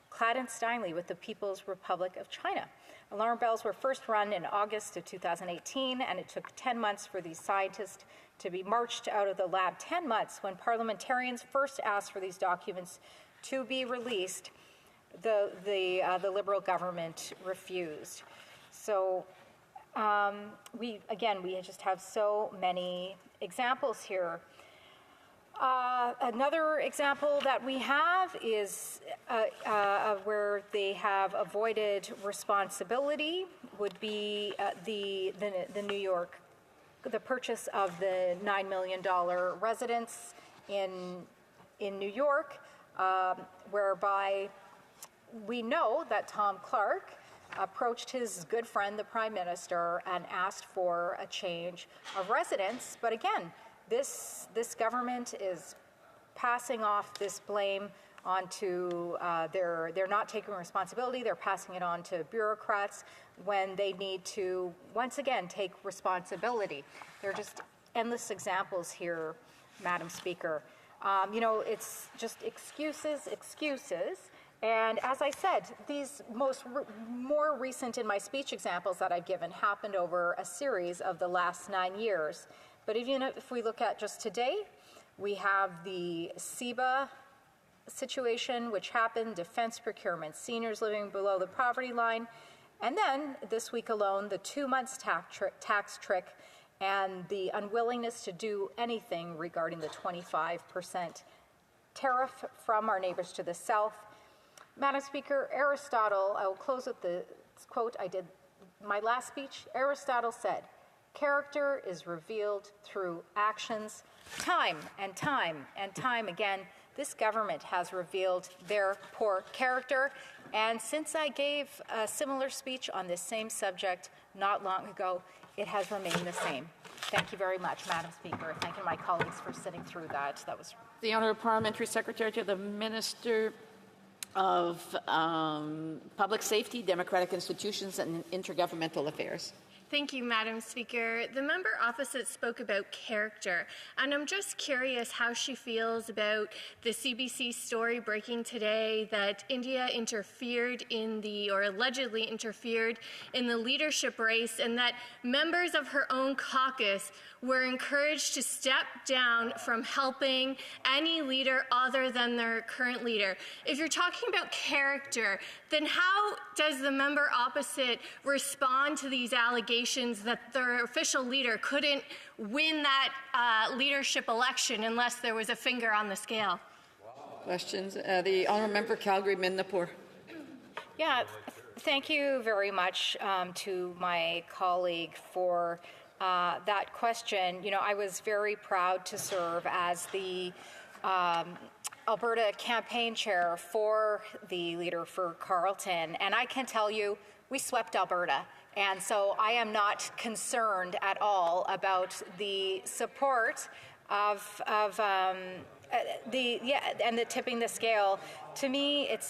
clandestinely with the People's Republic of China. Alarm bells were first run in August of 2018, and it took 10 months for these scientists to be marched out of the lab. 10 months when parliamentarians first asked for these documents to be released, the Liberal government refused. So we just have so many examples here. Another example that we have is where they have avoided responsibility would be the New York, the purchase of the $9 million residence in New York, whereby we know that Tom Clark approached his good friend, the Prime Minister, and asked for a change of residence. But again, this government is passing off this blame onto, they're not taking responsibility, they're passing it on to bureaucrats when they need to, once again, take responsibility. There are just endless examples here, Madam Speaker. It's just excuses. And as I said, these more recent in my speech examples that I've given happened over a series of the last 9 years. But even if we look at just today, we have the CEBA situation, which happened, defense procurement, seniors living below the poverty line, and then this week alone, the 2 months tax trick and the unwillingness to do anything regarding the 25% tariff from our neighbors to the south. Madam Speaker, Aristotle, I will close with the quote I did my last speech. Aristotle said, "Character is revealed through actions." Time and time and time again, this government has revealed their poor character. And since I gave a similar speech on this same subject not long ago, it has remained the same. Thank you very much, Madam Speaker. Thank you to my colleagues for sitting through that. That was
The Honourable Parliamentary Secretary to the Minister of Public Safety, Democratic Institutions and Intergovernmental Affairs.
Thank you, Madam Speaker. The member opposite spoke about character, and I'm just curious how she feels about the CBC story breaking today that India interfered in or allegedly interfered in the leadership race, and that members of her own caucus were encouraged to step down from helping any leader other than their current leader. If you're talking about character, then how does the member opposite respond to these allegations that their official leader couldn't win that leadership election unless there was a finger on the scale?
Questions? The Honourable Member Calgary Midnapore.
Yeah, thank you very much to my colleague for that question. I was very proud to serve as the Alberta campaign chair for the leader for Carleton, and I can tell you we swept Alberta. And so I am not concerned at all about the support of the tipping the scale. To me, it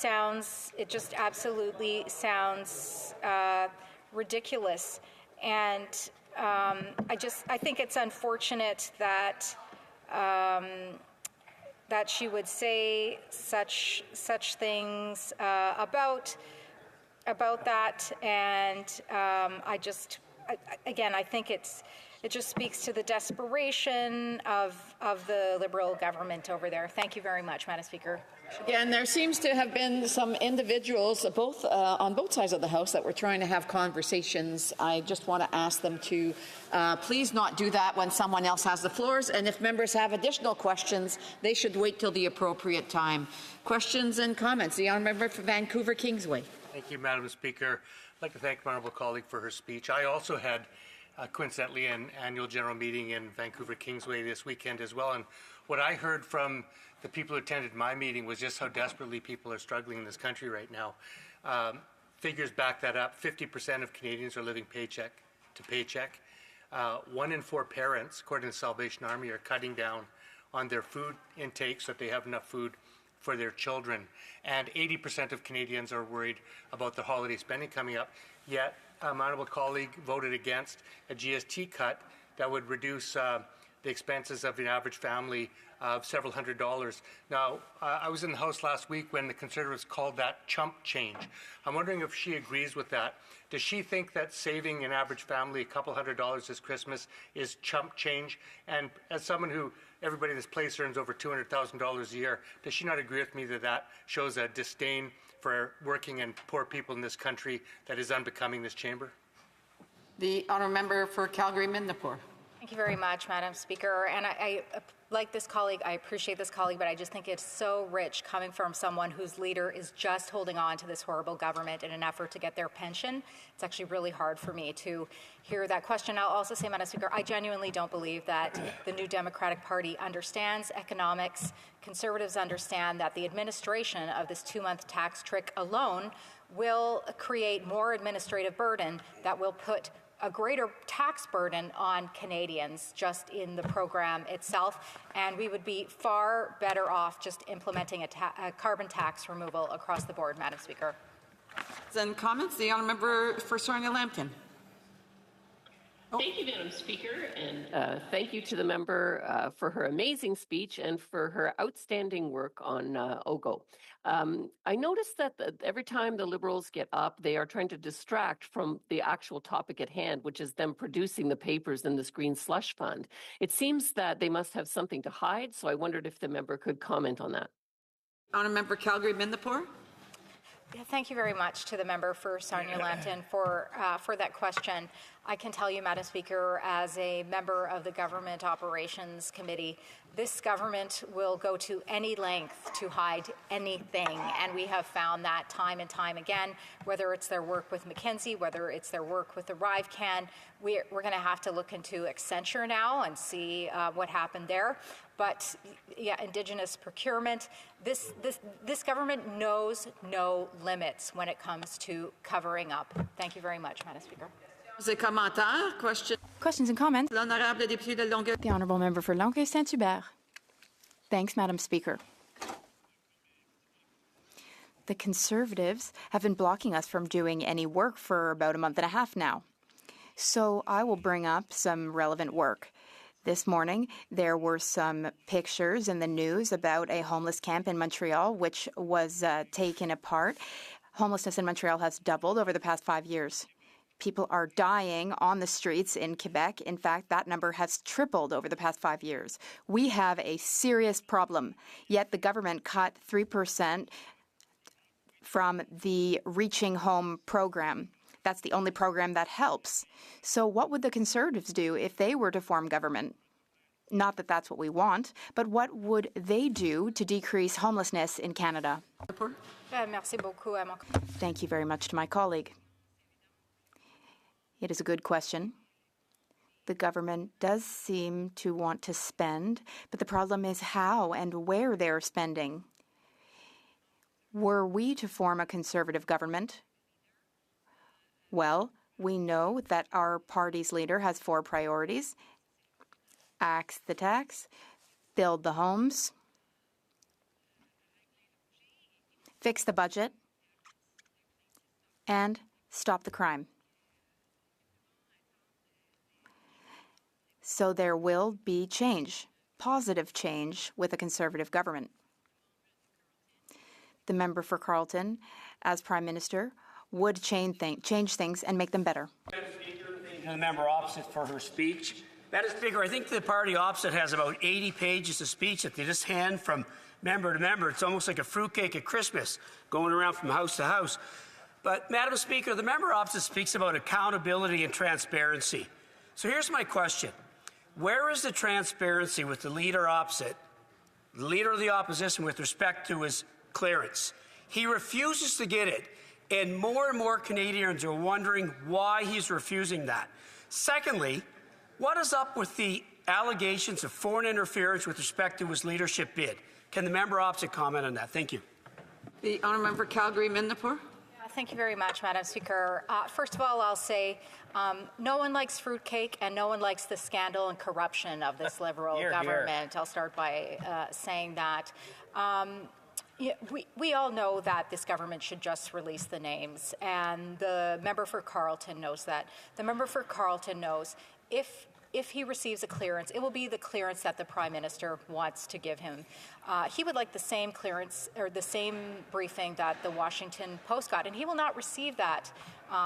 just absolutely sounds ridiculous. And I think it's unfortunate that that she would say such things about that, and I think it just speaks to the desperation of the Liberal government over there. Thank you very much, Madam Speaker.
And there seems to have been some individuals, on both sides of the House, that were trying to have conversations. I just want to ask them to please not do that when someone else has the floors. And if members have additional questions, they should wait till the appropriate time. Questions and comments. The honourable member for Vancouver Kingsway.
Thank you, Madam Speaker. I'd like to thank my honourable colleague for her speech. I also had, coincidentally, an annual general meeting in Vancouver Kingsway this weekend as well. And what I heard from the people who attended my meeting was just how desperately people are struggling in this country right now. Figures back that up. 50% of Canadians are living paycheck to paycheck. 1 in 4 parents, according to the Salvation Army, are cutting down on their food intake so that they have enough food for their children. And 80% of Canadians are worried about the holiday spending coming up. Yet, my honourable colleague voted against a GST cut that would reduce the expenses of an average family of several $100s. Now, I was in the House last week when the Conservatives called that chump change. I'm wondering if she agrees with that. Does she think that saving an average family a couple $100s this Christmas is chump change? And as someone who, everybody in this place earns over $200,000 a year, does she not agree with me that that shows a disdain for working and poor people in this country that is unbecoming this chamber?
The honourable member for Calgary-Midnapore.
Thank you very much, Madam Speaker. And I like this colleague, I appreciate this colleague, but I just think it's so rich coming from someone whose leader is just holding on to this horrible government in an effort to get their pension. It's actually really hard for me to hear that question. I'll also say, Madam Speaker, I genuinely don't believe that the New Democratic Party understands economics. Conservatives understand that the administration of this 2-month tax trick alone will create more administrative burden that will put a greater tax burden on Canadians just in the program itself, and we would be far better off just implementing a carbon tax removal across the board, Madam Speaker.
Then comments, the honourable member for Sarnia-Lambton.
Thank you, Madam Speaker, and thank you to the member for her amazing speech and for her outstanding work on OGO. I noticed that every time the Liberals get up, they are trying to distract from the actual topic at hand, which is them producing the papers in this Green Slush Fund. It seems that they must have something to hide, so I wondered if the member could comment on that.
Honourable member Calgary-Midnapore.
Thank you very much to the member for Sarnia-Lambton for that question. I can tell you, Madam Speaker, as a member of the Government Operations Committee, this government will go to any length to hide anything, and we have found that time and time again, whether it's their work with McKinsey, whether it's their work with the ArriveCan. We're going to have to look into Accenture now and see what happened there. But yeah, Indigenous procurement, this government knows no limits when it comes to covering up. Thank you very much, Madam Speaker.
Questions and comments? The Honourable Member for Longueuil-Saint-Hubert. Thanks, Madam Speaker. The Conservatives have been blocking us from doing any work for about a month and a half now. So I will bring up some relevant work. This morning, there were some pictures in the news about a homeless camp in Montreal, which was taken apart. Homelessness in Montreal has doubled over the past 5 years. People are dying on the streets in Quebec. In fact, that number has tripled over the past 5 years. We have a serious problem, yet the government cut 3% from the Reaching Home program. That's the only program that helps. So what would the Conservatives do if they were to form government? Not that that's what we want, but what would they do to decrease homelessness in Canada? Thank you very much to my colleague. It is a good question. The government does seem to want to spend, but the problem is how and where they're spending. Were we to form a Conservative government, well, we know that our party's leader has 4 priorities: axe the tax, build the homes, fix the budget, and stop the crime. So there will be change, positive change, with a Conservative government. The member for Carleton, as Prime Minister, would change things and make them better.
The member opposite for her speech. Madam Speaker, I think the party opposite has about 80 pages of speech that they just hand from member to member. It's almost like a fruitcake at Christmas, going around from house to house. But, Madam Speaker, the member opposite speaks about accountability and transparency. So here's my question. Where is the transparency with the leader opposite, the leader of the opposition, with respect to his clearance? He refuses to get it, and more Canadians are wondering why he's refusing that. Secondly, what is up with the allegations of foreign interference with respect to his leadership bid? Can the member opposite comment on that? Thank you.
The honourable member for Calgary-Midnapore.
Thank you very much, Madam Speaker. First of all, I'll say no one likes fruitcake and no one likes the scandal and corruption of this Liberal government. I'll start by saying that. Yeah, we all know that this government should just release the names, and the member for Carleton knows that. The member for Carleton knows if he receives a clearance, it will be the clearance that the Prime Minister wants to give him. He would like the same clearance or the same briefing that the Washington Post got, and he will not receive that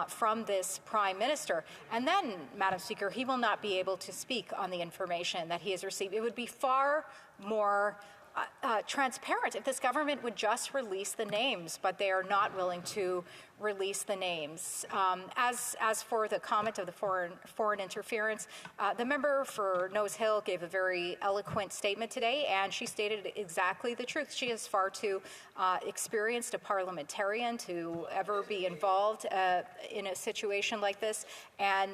from this Prime Minister. And then, Madam Speaker, he will not be able to speak on the information that he has received. It would be far more transparent if this government would just release the names, but they are not willing to release the names. As for the comment of the foreign interference, the member for Nose Hill gave a very eloquent statement today, and she stated exactly the truth. She is far too experienced a parliamentarian to ever be involved in a situation like this, and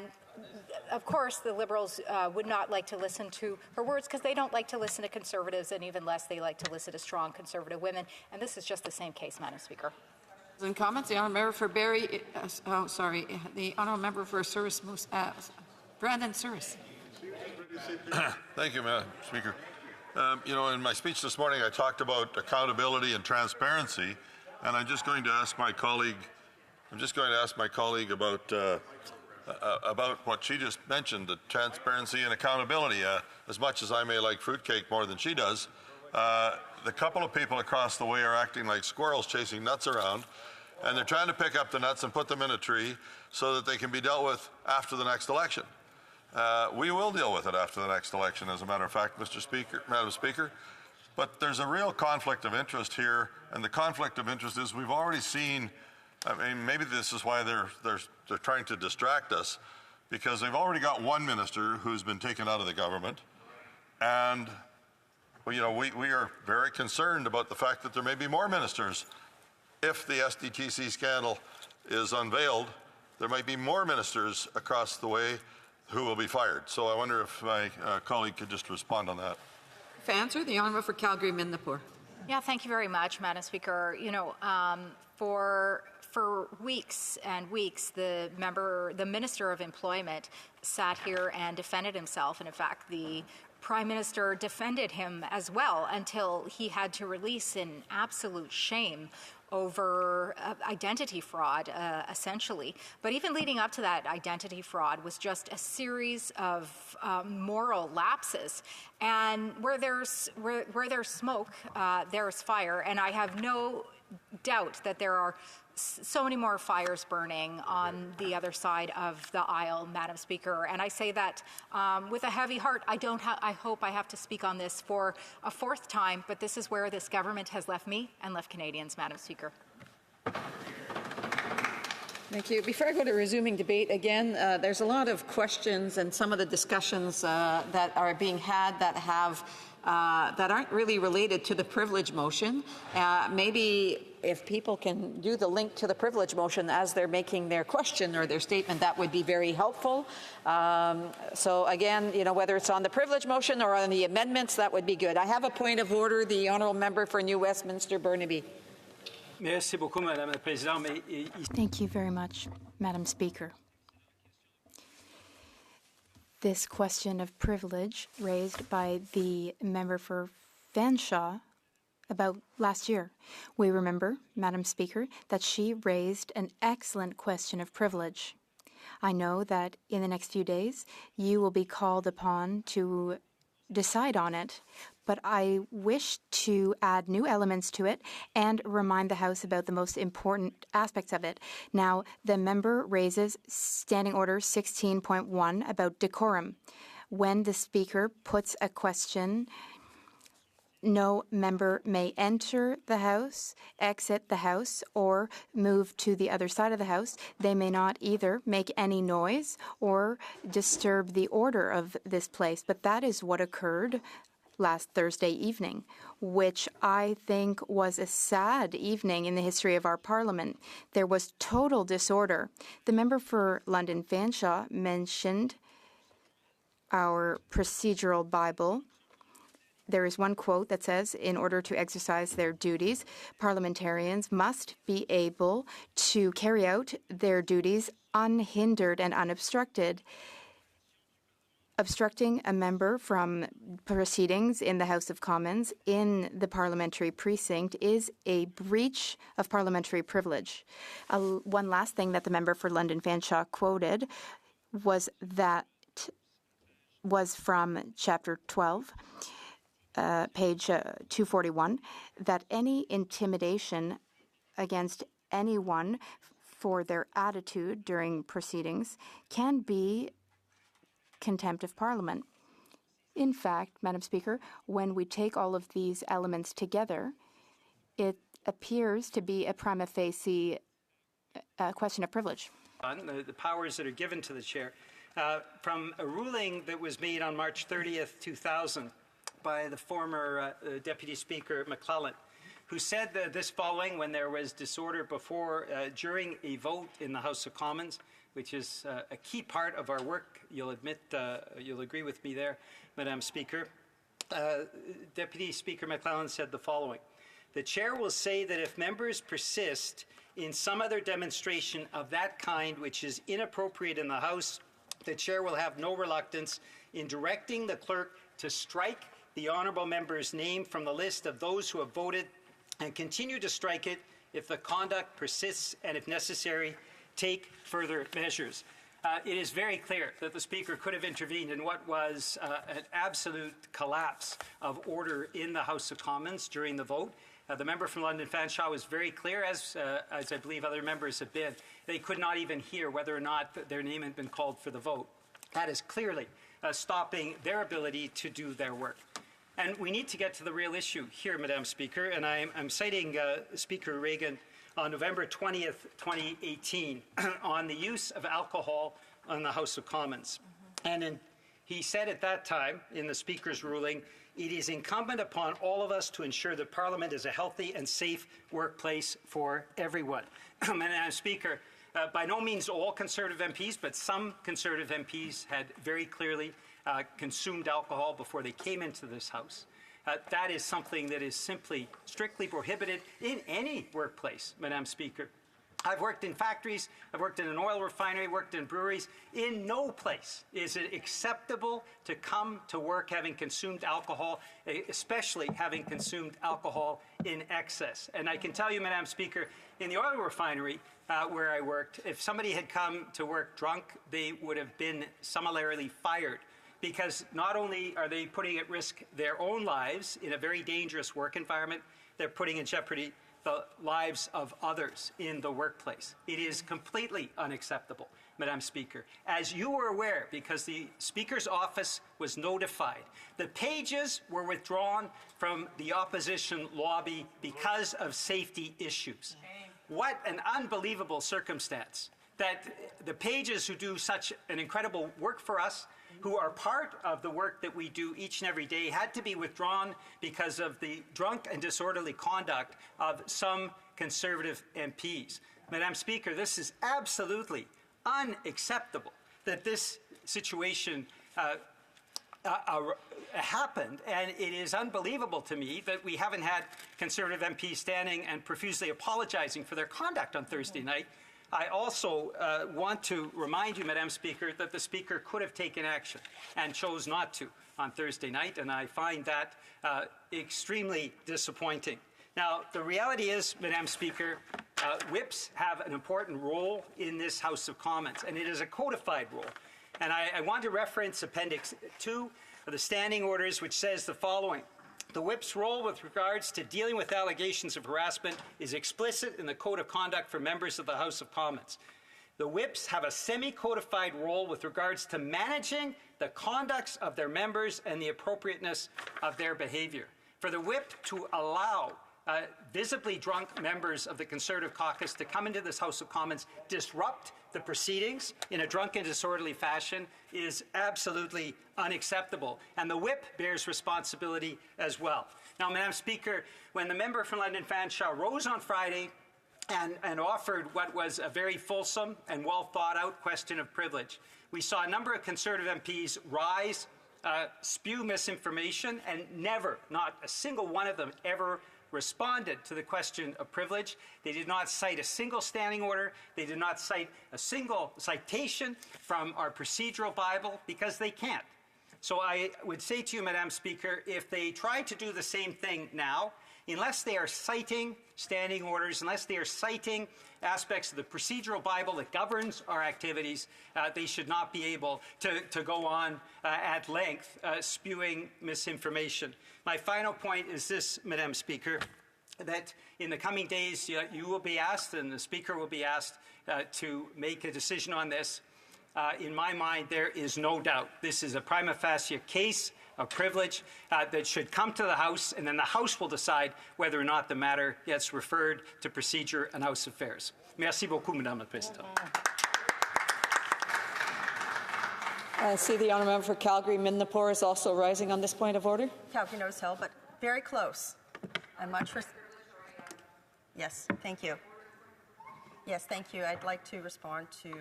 of course, the Liberals would not like to listen to her words because they don't like to listen to Conservatives, and even less they like to listen to strong Conservative women. And this is just the same case, Madam Speaker.
And comments, the honourable member for Barrie, the honourable member for Souris, Brandon Souris.
Thank you, Madam Speaker. In my speech this morning, I talked about accountability and transparency, and I'm just going to ask my colleague about what she just mentioned, the transparency and accountability. As much as I may like fruitcake more than she does, the couple of people across the way are acting like squirrels chasing nuts around, and they're trying to pick up the nuts and put them in a tree so that they can be dealt with after the next election. We will deal with it after the next election, as a matter of fact, Madam Speaker. But there's a real conflict of interest here, and the conflict of interest is we've already seen. I mean, maybe this is why they're trying to distract us, because they've already got one minister who's been taken out of the government, and we are very concerned about the fact that there may be more ministers. If the SDTC scandal is unveiled, there might be more ministers across the way who will be fired. So I wonder if my colleague could just respond on that.
For answer, the honourable for Calgary Midnapore.
Yeah, thank you very much, Madam Speaker. For weeks and weeks, the Minister of Employment sat here and defended himself, and in fact, the Prime Minister defended him as well until he had to release in absolute shame over identity fraud, essentially. But even leading up to that identity fraud was just a series of moral lapses. And where there's smoke, there's fire. And I have no doubt that there are so many more fires burning on the other side of the aisle, Madam Speaker. And I say that with a heavy heart. I hope I have to speak on this for a fourth time, but this is where this government has left me and left Canadians, Madam Speaker.
Thank you. Before I go to resuming debate, again, there's a lot of questions and some of the discussions that are being had that aren't really related to the privilege motion. Maybe if people can do the link to the privilege motion as they're making their question or their statement, that would be very helpful. So again, whether it's on the privilege motion or on the amendments, that would be good. I have a point of order. The honourable member for New Westminster, Burnaby.
Thank you very much, Madam Speaker. This question of privilege raised by the member for Fanshawe about last year. We remember, Madam Speaker, that she raised an excellent question of privilege. I know that in the next few days you will be called upon to decide on it, but I wish to add new elements to it and remind the House about the most important aspects of it. Now, the member raises Standing Order 16.1 about decorum. When the Speaker puts a question, no member may enter the House, exit the House, or move to the other side of the House. They may not either make any noise or disturb the order of this place. But that is what occurred last Thursday evening, which I think was a sad evening in the history of our Parliament. There was total disorder. The member for London Fanshawe mentioned our procedural Bible. There is one quote that says, in order to exercise their duties, parliamentarians must be able to carry out their duties unhindered and unobstructed. Obstructing a member from proceedings in the House of Commons in the parliamentary precinct is a breach of parliamentary privilege. One last thing that the member for London Fanshawe quoted was from Chapter 12, page 241, that any intimidation against anyone for their attitude during proceedings can be contempt of Parliament. In fact, Madam Speaker, when we take all of these elements together, it appears to be a prima facie question of privilege.
The powers that are given to the chair. From a ruling that was made on March 30th, 2000 by the former Deputy Speaker McClellan, who said this following when there was disorder during a vote in the House of Commons, which is a key part of our work. You'll admit, you'll agree with me there, Madam Speaker. Deputy Speaker McClellan said the following: "The chair will say that if members persist in some other demonstration of that kind which is inappropriate in the House, the chair will have no reluctance in directing the clerk to strike the honourable member's name from the list of those who have voted and continue to strike it if the conduct persists and, if necessary, take further measures." It is very clear that the Speaker could have intervened in what was an absolute collapse of order in the House of Commons during the vote. The member from London Fanshawe was very clear, as I believe other members have been. They could not even hear whether or not their name had been called for the vote. That is clearly stopping their ability to do their work. And we need to get to the real issue here, Madam Speaker, and I'm citing Speaker Reagan on November 20th, 2018, on the use of alcohol on the House of Commons. And he said at that time, in the Speaker's ruling, "It is incumbent upon all of us to ensure that Parliament is a healthy and safe workplace for everyone." Madam Speaker, by no means all Conservative MPs, but some Conservative MPs had very clearly consumed alcohol before they came into this House. That is something that is simply strictly prohibited in any workplace, Madam Speaker. I've worked in factories, I've worked in an oil refinery, worked in breweries. In no place is it acceptable to come to work having consumed alcohol, especially having consumed alcohol in excess. And I can tell you, Madam Speaker, in the oil refinery where I worked, if somebody had come to work drunk, they would have been summarily fired, because not only are they putting at risk their own lives in a very dangerous work environment, they're putting in jeopardy the lives of others in the workplace. It is completely unacceptable, Madam Speaker. As you were aware, because the Speaker's office was notified, the pages were withdrawn from the opposition lobby because of safety issues. What an unbelievable circumstance that the pages who do such an incredible work for us, who are part of the work that we do each and every day, had to be withdrawn because of the drunk and disorderly conduct of some Conservative MPs. Madam Speaker, this is absolutely unacceptable that this situation happened, and it is unbelievable to me that we haven't had Conservative MPs standing and profusely apologizing for their conduct on Thursday night. I also want to remind you, Madam Speaker, that the Speaker could have taken action and chose not to on Thursday night, and I find that extremely disappointing. Now, the reality is, Madam Speaker, whips have an important role in this House of Commons, and it is a codified role. And I want to reference Appendix 2 of the Standing Orders, which says the following: "The whip's role with regards to dealing with allegations of harassment is explicit in the Code of Conduct for members of the House of Commons. The whips have a semi-codified role with regards to managing the conducts of their members and the appropriateness of their behavior. For the whip to allow visibly drunk members of the Conservative caucus to come into this House of Commons, disrupt the proceedings in a drunken, disorderly fashion is absolutely unacceptable. And the whip bears responsibility as well." Now, Madam Speaker, when the member from London Fanshawe rose on Friday and offered what was a very fulsome and well-thought-out question of privilege, we saw a number of Conservative MPs rise, spew misinformation, and never, not a single one of them, ever responded to the question of privilege. They did not cite a single standing order. They did not cite a single citation from our procedural Bible, because they can't. So I would say to you, Madam Speaker, if they try to do the same thing now, unless they are citing standing orders, unless they are citing aspects of the procedural Bible that governs our activities, they should not be able to go on at length spewing misinformation. My final point is this, Madam Speaker, that in the coming days you will be asked and the Speaker will be asked to make a decision on this. In my mind, there is no doubt this is a prima facie case of privilege that should come to the House, and then the House will decide whether or not the matter gets referred to procedure and House Affairs. Merci beaucoup, Madame la Présidente.
I see the honourable member for Calgary Midnapore is also rising on this point of order.
Calgary Nose Hill, but very close. I'm much for. Yes, thank you. Yes, thank you. I'd like to respond to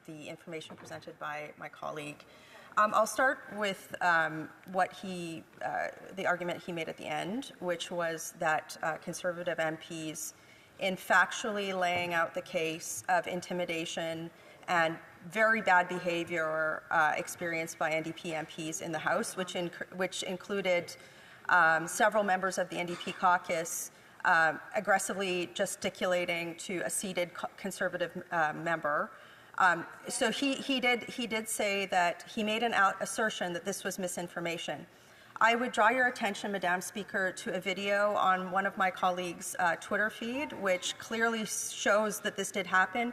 the information presented by my colleague. I'll start with the argument he made at the end, which was that Conservative MPs, in factually laying out the case of intimidation and very bad behavior experienced by NDP MPs in the House, which included several members of the NDP caucus aggressively gesticulating to a seated Conservative member. So he did say that he made an assertion that this was misinformation. I would draw your attention, Madam Speaker, to a video on one of my colleagues' Twitter feed, which clearly shows that this did happen.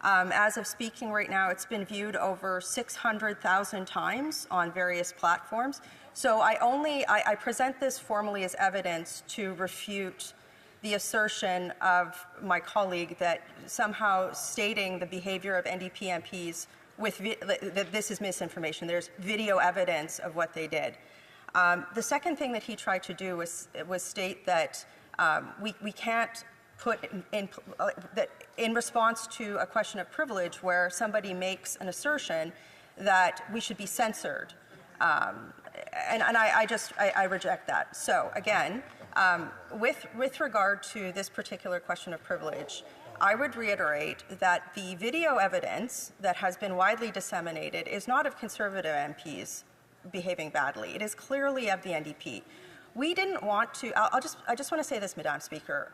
As of speaking right now, it's been viewed over 600,000 times on various platforms. So I present this formally as evidence to refute the assertion of my colleague that somehow stating the behavior of NDP MPs that this is misinformation. There's video evidence of what they did. The second thing that he tried to do was state that we can't put that in response to a question of privilege where somebody makes an assertion that we should be censored. And I reject that. So again, with regard to this particular question of privilege, I would reiterate that the video evidence that has been widely disseminated is not of Conservative MPs behaving badly. It is clearly of the NDP. We didn't want to. I just want to say this, Madam Speaker.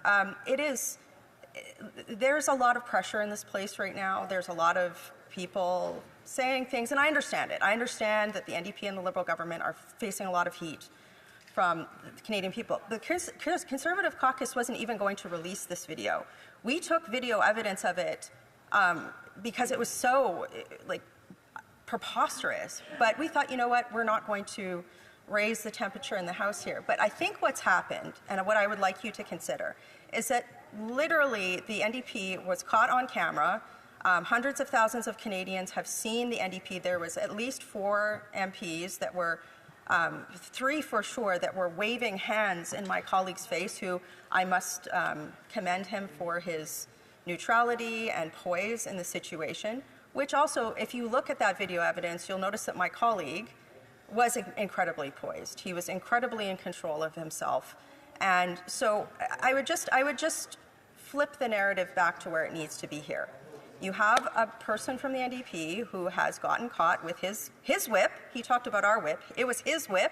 There's a lot of pressure in this place right now. There's a lot of people saying things, and I understand it. I understand that the NDP and the Liberal government are facing a lot of heat from the Canadian people. The Conservative caucus wasn't even going to release this video. We took video evidence of it because it was so preposterous. But we thought, you know what, we're not going to raise the temperature in the House here. But I think what's happened, and what I would like you to consider, is that literally the NDP was caught on camera. Hundreds of thousands of Canadians have seen the NDP. There was at least 4 MPs that were 3 for sure, that were waving hands in my colleague's face, who I must commend him for his neutrality and poise in the situation, which also, if you look at that video evidence, you'll notice that my colleague was incredibly poised. He was incredibly in control of himself. And so I would just flip the narrative back to where it needs to be here. You have a person from the NDP who has gotten caught with his whip. He talked about our whip. It was his whip,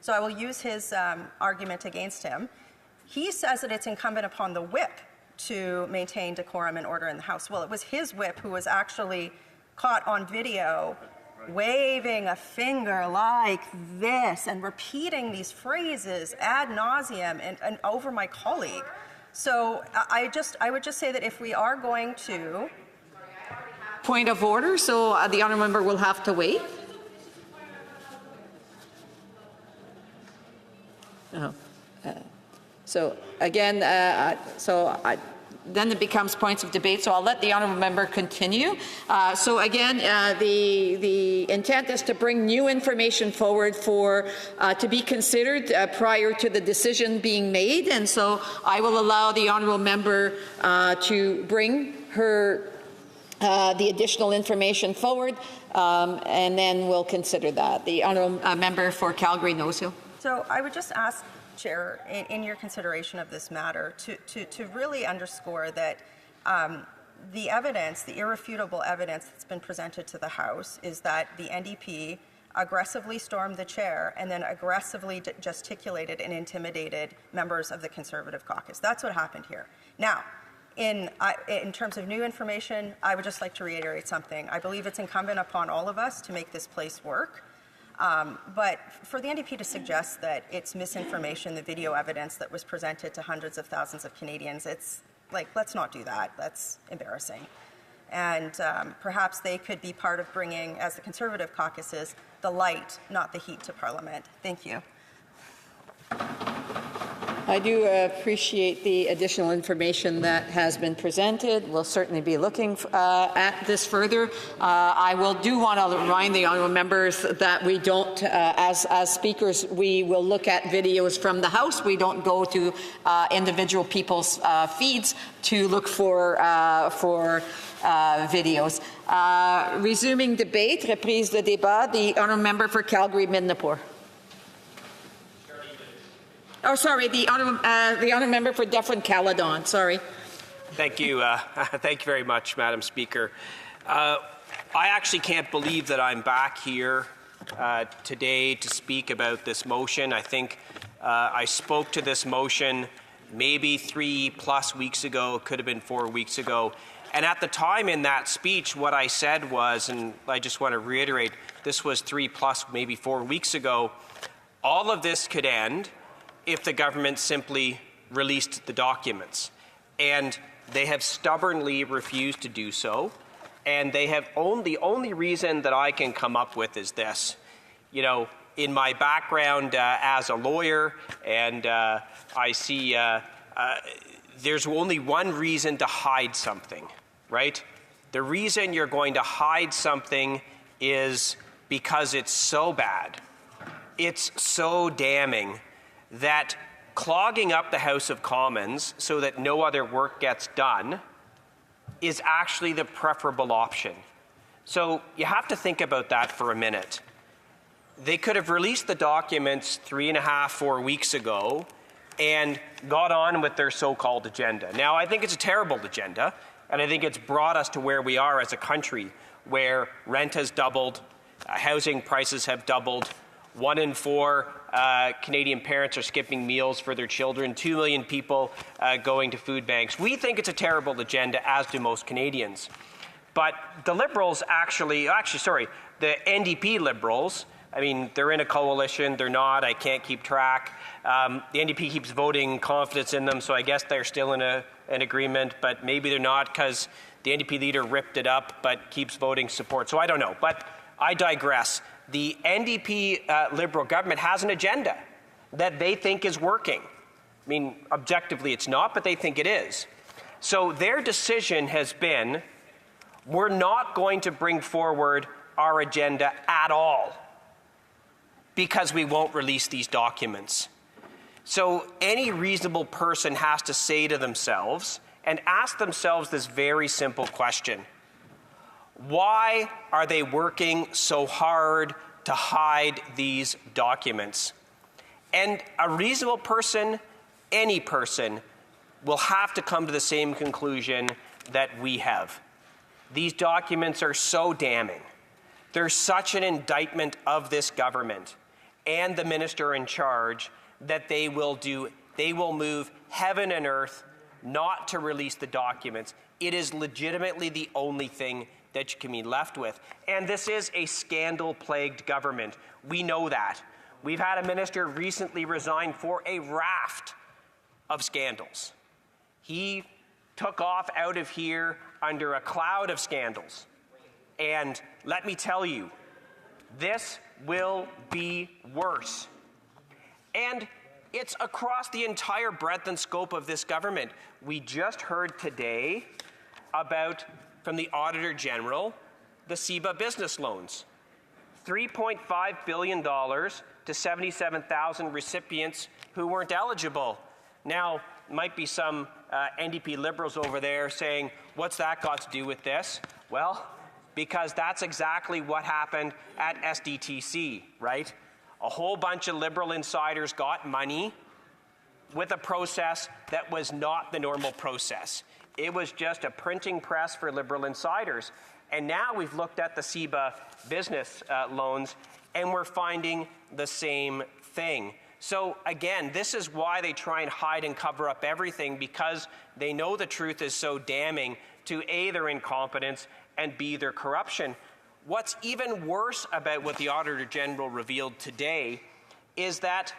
so I will use his argument against him. He says that it's incumbent upon the whip to maintain decorum and order in the House. Well, it was his whip who was actually caught on video waving a finger like this and repeating these phrases ad nauseum and over my colleague. So I would just say that if we are going to...
Point of order, so the honourable member will have to wait. So again, then it becomes points of debate, so I'll let the honourable member continue. So again, the intent is to bring new information forward to be considered prior to the decision being made, and so I will allow the honourable member to bring her the additional information forward, and then we'll consider that. The honourable member for Calgary Nose Hill.
So I would just ask, Chair, in your consideration of this matter, to really underscore that the evidence, the irrefutable evidence that's been presented to the House, is that the NDP aggressively stormed the chair and then aggressively gesticulated and intimidated members of the Conservative caucus. That's what happened here. Now, in terms of new information, I would just like to reiterate something. I believe it's incumbent upon all of us to make this place work. But for the NDP to suggest that it's misinformation, the video evidence that was presented to hundreds of thousands of Canadians, it's like, let's not do that. That's embarrassing. And perhaps they could be part of bringing, as the Conservative caucus is, the light, not the heat to Parliament. Thank you.
I do appreciate the additional information that has been presented. We'll certainly be looking at this further. I do want to remind the honourable members that we don't, as speakers, we will look at videos from the House. We don't go to individual people's feeds to look for videos. Resuming debate, reprise de débat, the honourable member for Calgary-Midnapore. Oh, sorry, the honourable member for Dufferin-Caledon. Sorry.
Thank you. Thank you very much, Madam Speaker. I actually can't believe that I'm back here today to speak about this motion. I think I spoke to this motion maybe 3+ weeks ago, could have been 4 weeks ago. And at the time in that speech, what I said was, and I just want to reiterate, this was 3+, maybe 4 weeks ago, all of this could end if the government simply released the documents. And they have stubbornly refused to do so. And they have the only reason that I can come up with is this. You know, in my background as a lawyer, and I see there's only one reason to hide something, right? The reason you're going to hide something is because it's so bad. It's so damning that clogging up the House of Commons so that no other work gets done is actually the preferable option. So you have to think about that for a minute. They could have released the documents 3.5, 4 weeks ago and got on with their so-called agenda. Now, I think it's a terrible agenda, and I think it's brought us to where we are as a country, where rent has doubled, housing prices have doubled, 1 in 4 Canadian parents are skipping meals for their children, 2 million people going to food banks. We think it's a terrible agenda, as do most Canadians. But the Liberals the NDP Liberals, I mean, they're in a coalition, they're not, I can't keep track. The NDP keeps voting confidence in them, so I guess they're still in an agreement, but maybe they're not because the NDP leader ripped it up but keeps voting support. So I don't know, but I digress. The NDP Liberal government has an agenda that they think is working. I mean, objectively it's not, but they think it is. So their decision has been, we're not going to bring forward our agenda at all because we won't release these documents. So any reasonable person has to say to themselves and ask themselves this very simple question. Why are they working so hard to hide these documents? And a reasonable person, any person, will have to come to the same conclusion that we have. These documents are so damning. They're such an indictment of this government and the minister in charge that they will move heaven and earth not to release the documents. It is legitimately the only thing that you can be left with. And this is a scandal-plagued government. We know that. We've had a minister recently resign for a raft of scandals. He took off out of here under a cloud of scandals. And let me tell you, this will be worse. And it's across the entire breadth and scope of this government. We just heard today about, from the Auditor General, the CEBA business loans. $3.5 billion to 77,000 recipients who weren't eligible. Now, might be some NDP Liberals over there saying, what's that got to do with this? Well, because that's exactly what happened at SDTC, right? A whole bunch of Liberal insiders got money with a process that was not the normal process. It was just a printing press for Liberal insiders. And now we've looked at the CEBA business loans, and we're finding the same thing. So again, this is why they try and hide and cover up everything, because they know the truth is so damning to A, their incompetence, and B, their corruption. What's even worse about what the Auditor General revealed today is that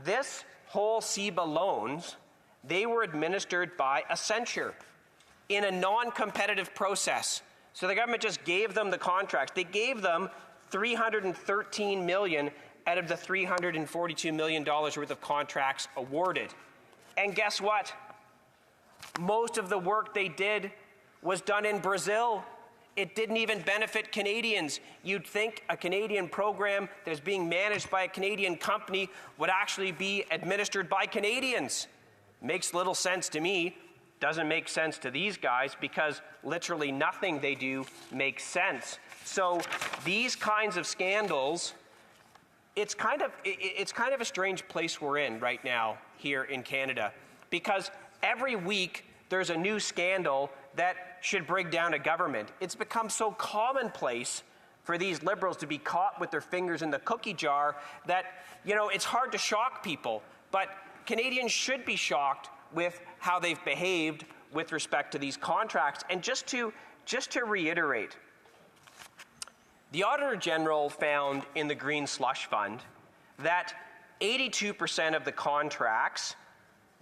this whole CEBA loans, they were administered by Accenture in a non-competitive process. So the government just gave them the contracts. They gave them $313 million out of the $342 million worth of contracts awarded. And guess what? Most of the work they did was done in Brazil. It didn't even benefit Canadians. You'd think a Canadian program that's being managed by a Canadian company would actually be administered by Canadians. Makes little sense to me. Doesn't make sense to these guys, because literally nothing they do makes sense. So these kinds of scandals, it's kind of a strange place we're in right now here in Canada, because every week there's a new scandal that should bring down a government. It's become so commonplace for these Liberals to be caught with their fingers in the cookie jar that, you know, it's hard to shock people. But Canadians should be shocked with how they've behaved with respect to these contracts. And just to reiterate, the Auditor General found in the Green Slush Fund that 82% of the contracts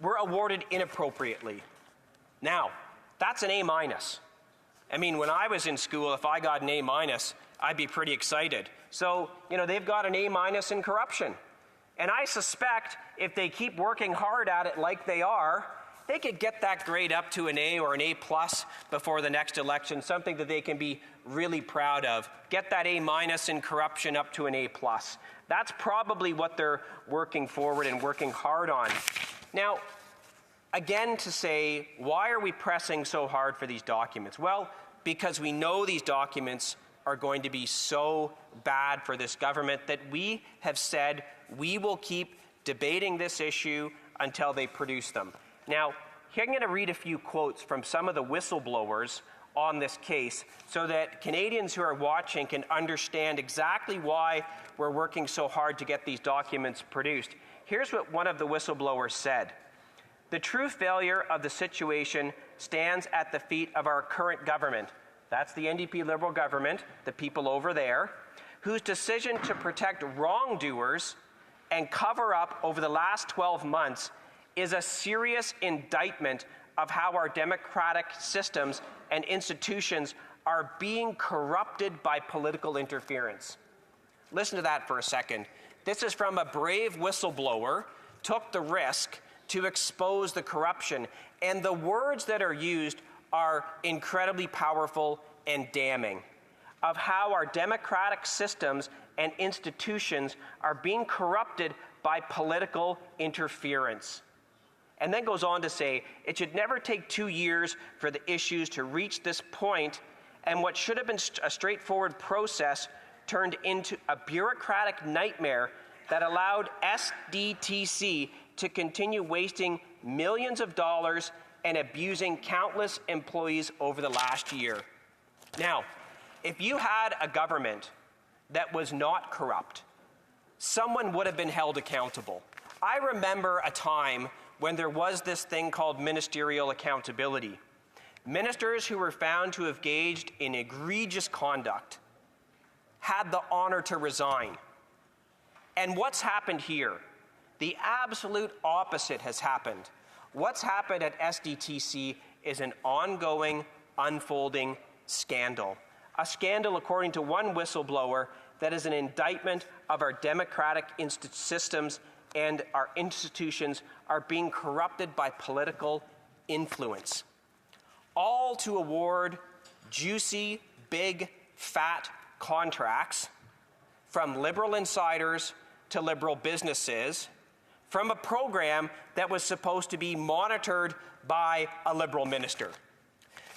were awarded inappropriately. Now, that's an A-. I mean, when I was in school, if I got an A-, I'd be pretty excited. So, you know, they've got an A- in corruption. And I suspect if they keep working hard at it like they are, they could get that grade up to an A or an A+ before the next election, something that they can be really proud of. Get that A- in corruption up to an A+. That's probably what they're working forward and working hard on. Now, again, to say, why are we pressing so hard for these documents? Well, because we know these documents are going to be so bad for this government that we have said we will keep debating this issue until they produce them. Now, here I'm going to read a few quotes from some of the whistleblowers on this case so that Canadians who are watching can understand exactly why we're working so hard to get these documents produced. Here's what one of the whistleblowers said. The true failure of the situation stands at the feet of our current government. That's the NDP Liberal government, the people over there, whose decision to protect wrongdoers and cover up over the last 12 months is a serious indictment of how our democratic systems and institutions are being corrupted by political interference. Listen to that for a second. This is from a brave whistleblower, took the risk to expose the corruption, and the words that are used are incredibly powerful and damning of how our democratic systems and institutions are being corrupted by political interference. And then goes on to say, it should never take 2 years for the issues to reach this point, and what should have been a straightforward process turned into a bureaucratic nightmare that allowed SDTC to continue wasting millions of dollars and abusing countless employees over the last year. Now, if you had a government that was not corrupt, someone would have been held accountable. I remember a time when there was this thing called ministerial accountability. Ministers who were found to have engaged in egregious conduct had the honor to resign. And what's happened here? The absolute opposite has happened. What's happened at SDTC is an ongoing, unfolding scandal. A scandal, according to one whistleblower, that is an indictment of our democratic systems, and our institutions are being corrupted by political influence. All to award juicy, big, fat contracts from Liberal insiders to Liberal businesses, from a program that was supposed to be monitored by a Liberal minister.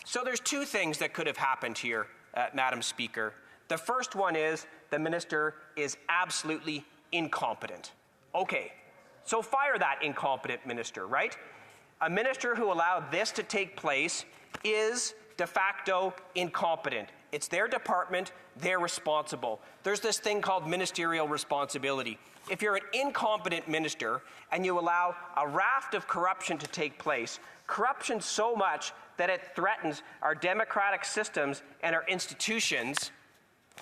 So there's two things that could have happened here, Madam Speaker. The first one is the minister is absolutely incompetent. Okay, so fire that incompetent minister, right? A minister who allowed this to take place is de facto incompetent. It's their department. They're responsible. There's this thing called ministerial responsibility. If you're an incompetent minister and you allow a raft of corruption to take place, corruption so much that it threatens our democratic systems and our institutions,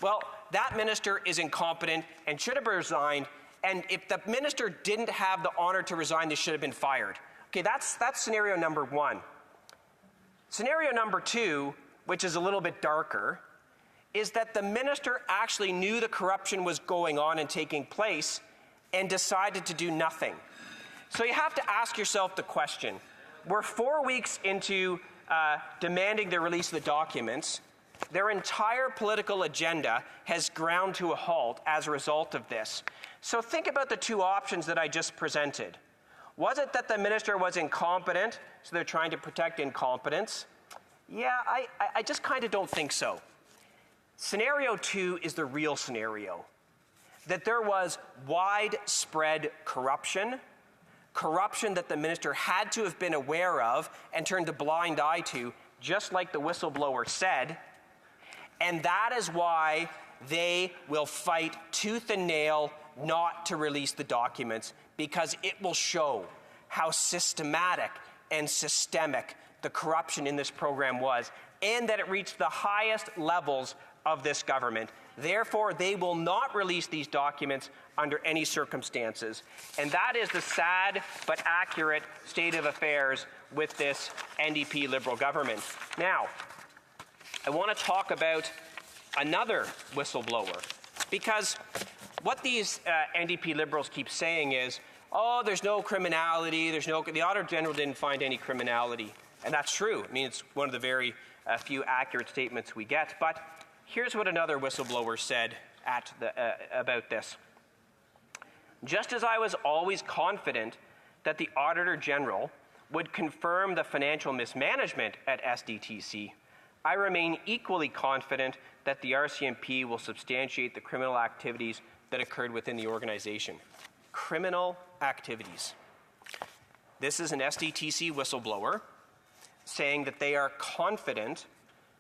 well, that minister is incompetent and should have resigned. And if the minister didn't have the honor to resign, they should have been fired. Okay, that's scenario number one. Scenario number two, which is a little bit darker, is that the minister actually knew the corruption was going on and taking place and decided to do nothing. So you have to ask yourself the question, we're 4 weeks into demanding the release of the documents. Their entire political agenda has ground to a halt as a result of this. So think about the two options that I just presented. Was it that the minister was incompetent, so they're trying to protect incompetence? Yeah, I just kind of don't think so. Scenario two is the real scenario, that there was widespread corruption that the minister had to have been aware of and turned a blind eye to, just like the whistleblower said. And that is why they will fight tooth and nail not to release the documents, because it will show how systematic and systemic the corruption in this program was, and that it reached the highest levels of this government. Therefore, they will not release these documents under any circumstances. And that is the sad but accurate state of affairs with this NDP Liberal government. Now, I want to talk about another whistleblower, because what these NDP Liberals keep saying is, oh, there's no criminality, the Auditor General didn't find any criminality. And that's true. I mean, it's one of the very few accurate statements we get. But here's what another whistleblower said about this. Just as I was always confident that the Auditor General would confirm the financial mismanagement at SDTC, I remain equally confident that the RCMP will substantiate the criminal activities that occurred within the organization. Criminal activities. This is an SDTC whistleblower saying that they are confident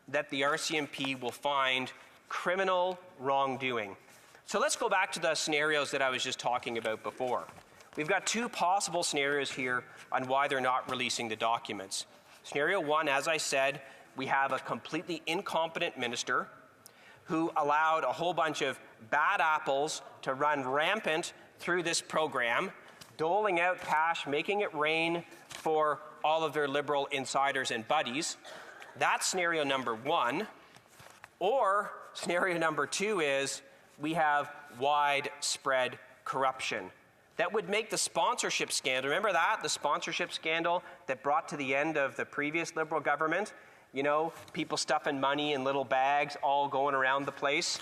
that the RCMP will find criminal wrongdoing. So let's go back to the scenarios that I was just talking about before. We've got two possible scenarios here on why they're not releasing the documents. Scenario one, as I said, we have a completely incompetent minister who allowed a whole bunch of bad apples to run rampant through this program, doling out cash, making it rain for all of their Liberal insiders and buddies. That's scenario number one. Or scenario number two is we have widespread corruption that would make the sponsorship scandal, remember that? The sponsorship scandal that brought to the end of the previous Liberal government? You know, people stuffing money in little bags all going around the place.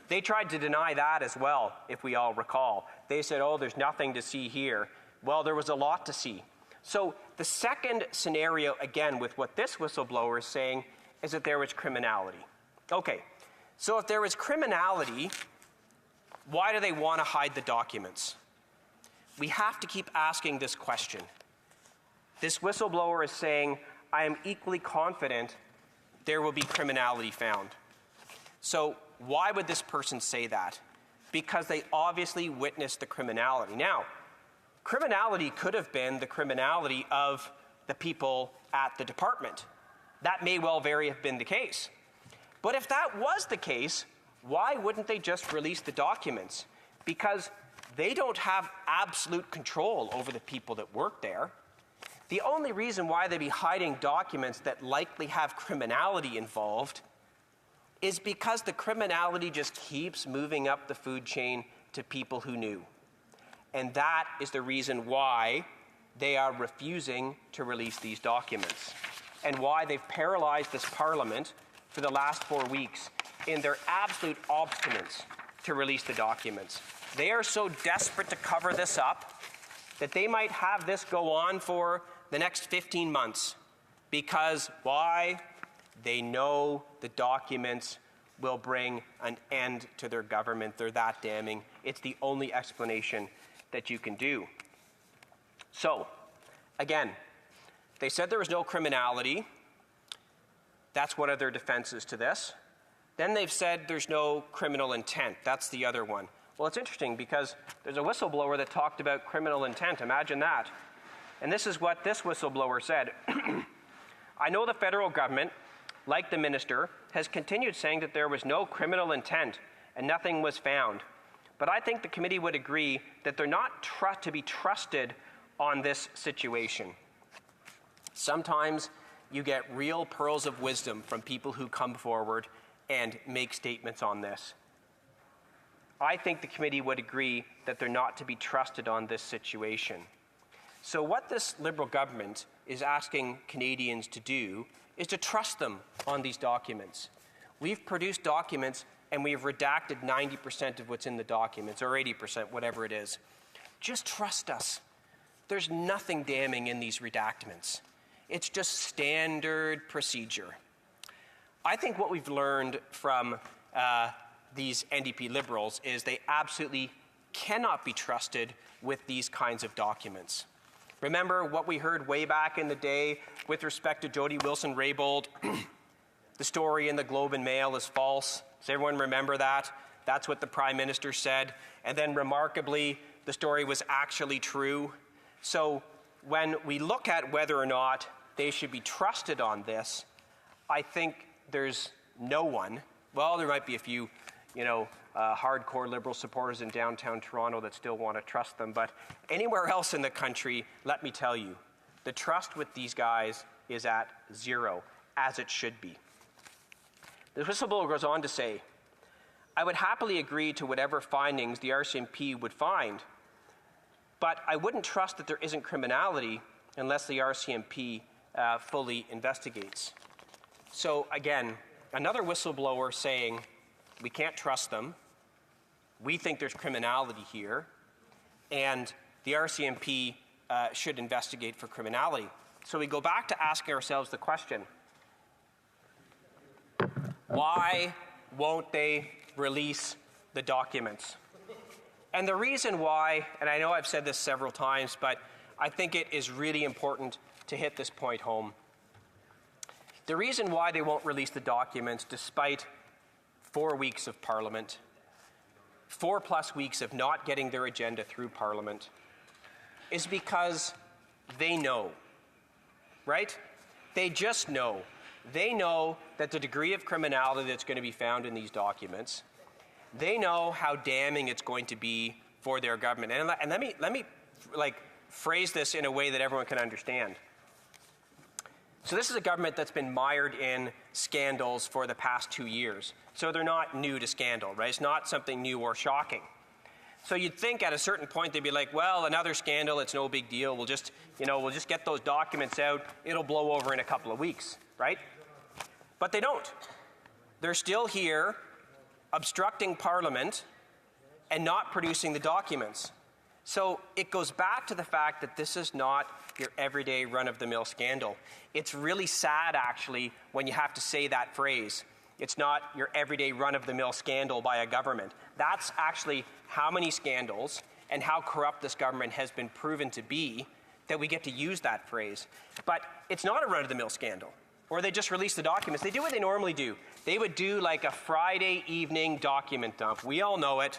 They tried to deny that as well, if we all recall. They said, oh, there's nothing to see here. Well, there was a lot to see. So the second scenario, again, with what this whistleblower is saying, is that there was criminality. Okay, so if there was criminality, why do they want to hide the documents? We have to keep asking this question. This whistleblower is saying, I am equally confident there will be criminality found. So why would this person say that? Because they obviously witnessed the criminality. Now, criminality could have been the criminality of the people at the department. That may well very have been the case. But if that was the case, why wouldn't they just release the documents? Because they don't have absolute control over the people that work there. The only reason why they'd be hiding documents that likely have criminality involved is because the criminality just keeps moving up the food chain to people who knew. And that is the reason why they are refusing to release these documents, and why they've paralyzed this Parliament for the last 4 weeks in their absolute obstinance to release the documents. They are so desperate to cover this up that they might have this go on for the next 15 months. Because why? They know the documents will bring an end to their government. They're that damning. It's the only explanation that you can do. So, again, they said there was no criminality. That's one of their defenses to this. Then they've said there's no criminal intent. That's the other one. Well, it's interesting because there's a whistleblower that talked about criminal intent. Imagine that. And this is what this whistleblower said. I know the federal government, like the minister, has continued saying that there was no criminal intent and nothing was found. But I think the committee would agree that they're not to be trusted on this situation. Sometimes you get real pearls of wisdom from people who come forward and make statements on this. I think the committee would agree that they're not to be trusted on this situation. So what this Liberal government is asking Canadians to do is to trust them on these documents. We've produced documents and we've redacted 90% of what's in the documents, or 80%, whatever it is. Just trust us. There's nothing damning in these redactments. It's just standard procedure. I think what we've learned from these NDP Liberals is they absolutely cannot be trusted with these kinds of documents. Remember what we heard way back in the day with respect to Jody Wilson-Raybould? The story in the Globe and Mail is false. Does everyone remember that? That's what the Prime Minister said. And then remarkably, the story was actually true. So when we look at whether or not they should be trusted on this, I think there's no one. Well, there might be a few, hardcore Liberal supporters in downtown Toronto that still want to trust them. But anywhere else in the country, let me tell you, the trust with these guys is at zero, as it should be. The whistleblower goes on to say, I would happily agree to whatever findings the RCMP would find, but I wouldn't trust that there isn't criminality unless the RCMP fully investigates. So again, another whistleblower saying we can't trust them, we think there's criminality here, and the RCMP should investigate for criminality. So we go back to asking ourselves the question, why won't they release the documents? And the reason why, and I know I've said this several times, but I think it is really important to hit this point home. The reason why they won't release the documents despite 4 weeks of Parliament, 4+ weeks of not getting their agenda through Parliament, is because they know, right? They just know. They know that the degree of criminality that's going to be found in these documents, they know how damning it's going to be for their government. And let me phrase this in a way that everyone can understand. So this is a government that's been mired in scandals for the past 2 years. So they're not new to scandal, right? It's not something new or shocking. So you'd think at a certain point they'd be like, well, another scandal, it's no big deal. We'll just get those documents out. It'll blow over in a couple of weeks, right? But they don't. They're still here obstructing Parliament and not producing the documents. So it goes back to the fact that this is not your everyday run-of-the-mill scandal. It's really sad, actually, when you have to say that phrase. It's not your everyday run-of-the-mill scandal by a government. That's actually how many scandals and how corrupt this government has been proven to be that we get to use that phrase. But it's not a run-of-the-mill scandal, or they just release the documents. They do what they normally do. They would do like a Friday evening document dump. We all know it.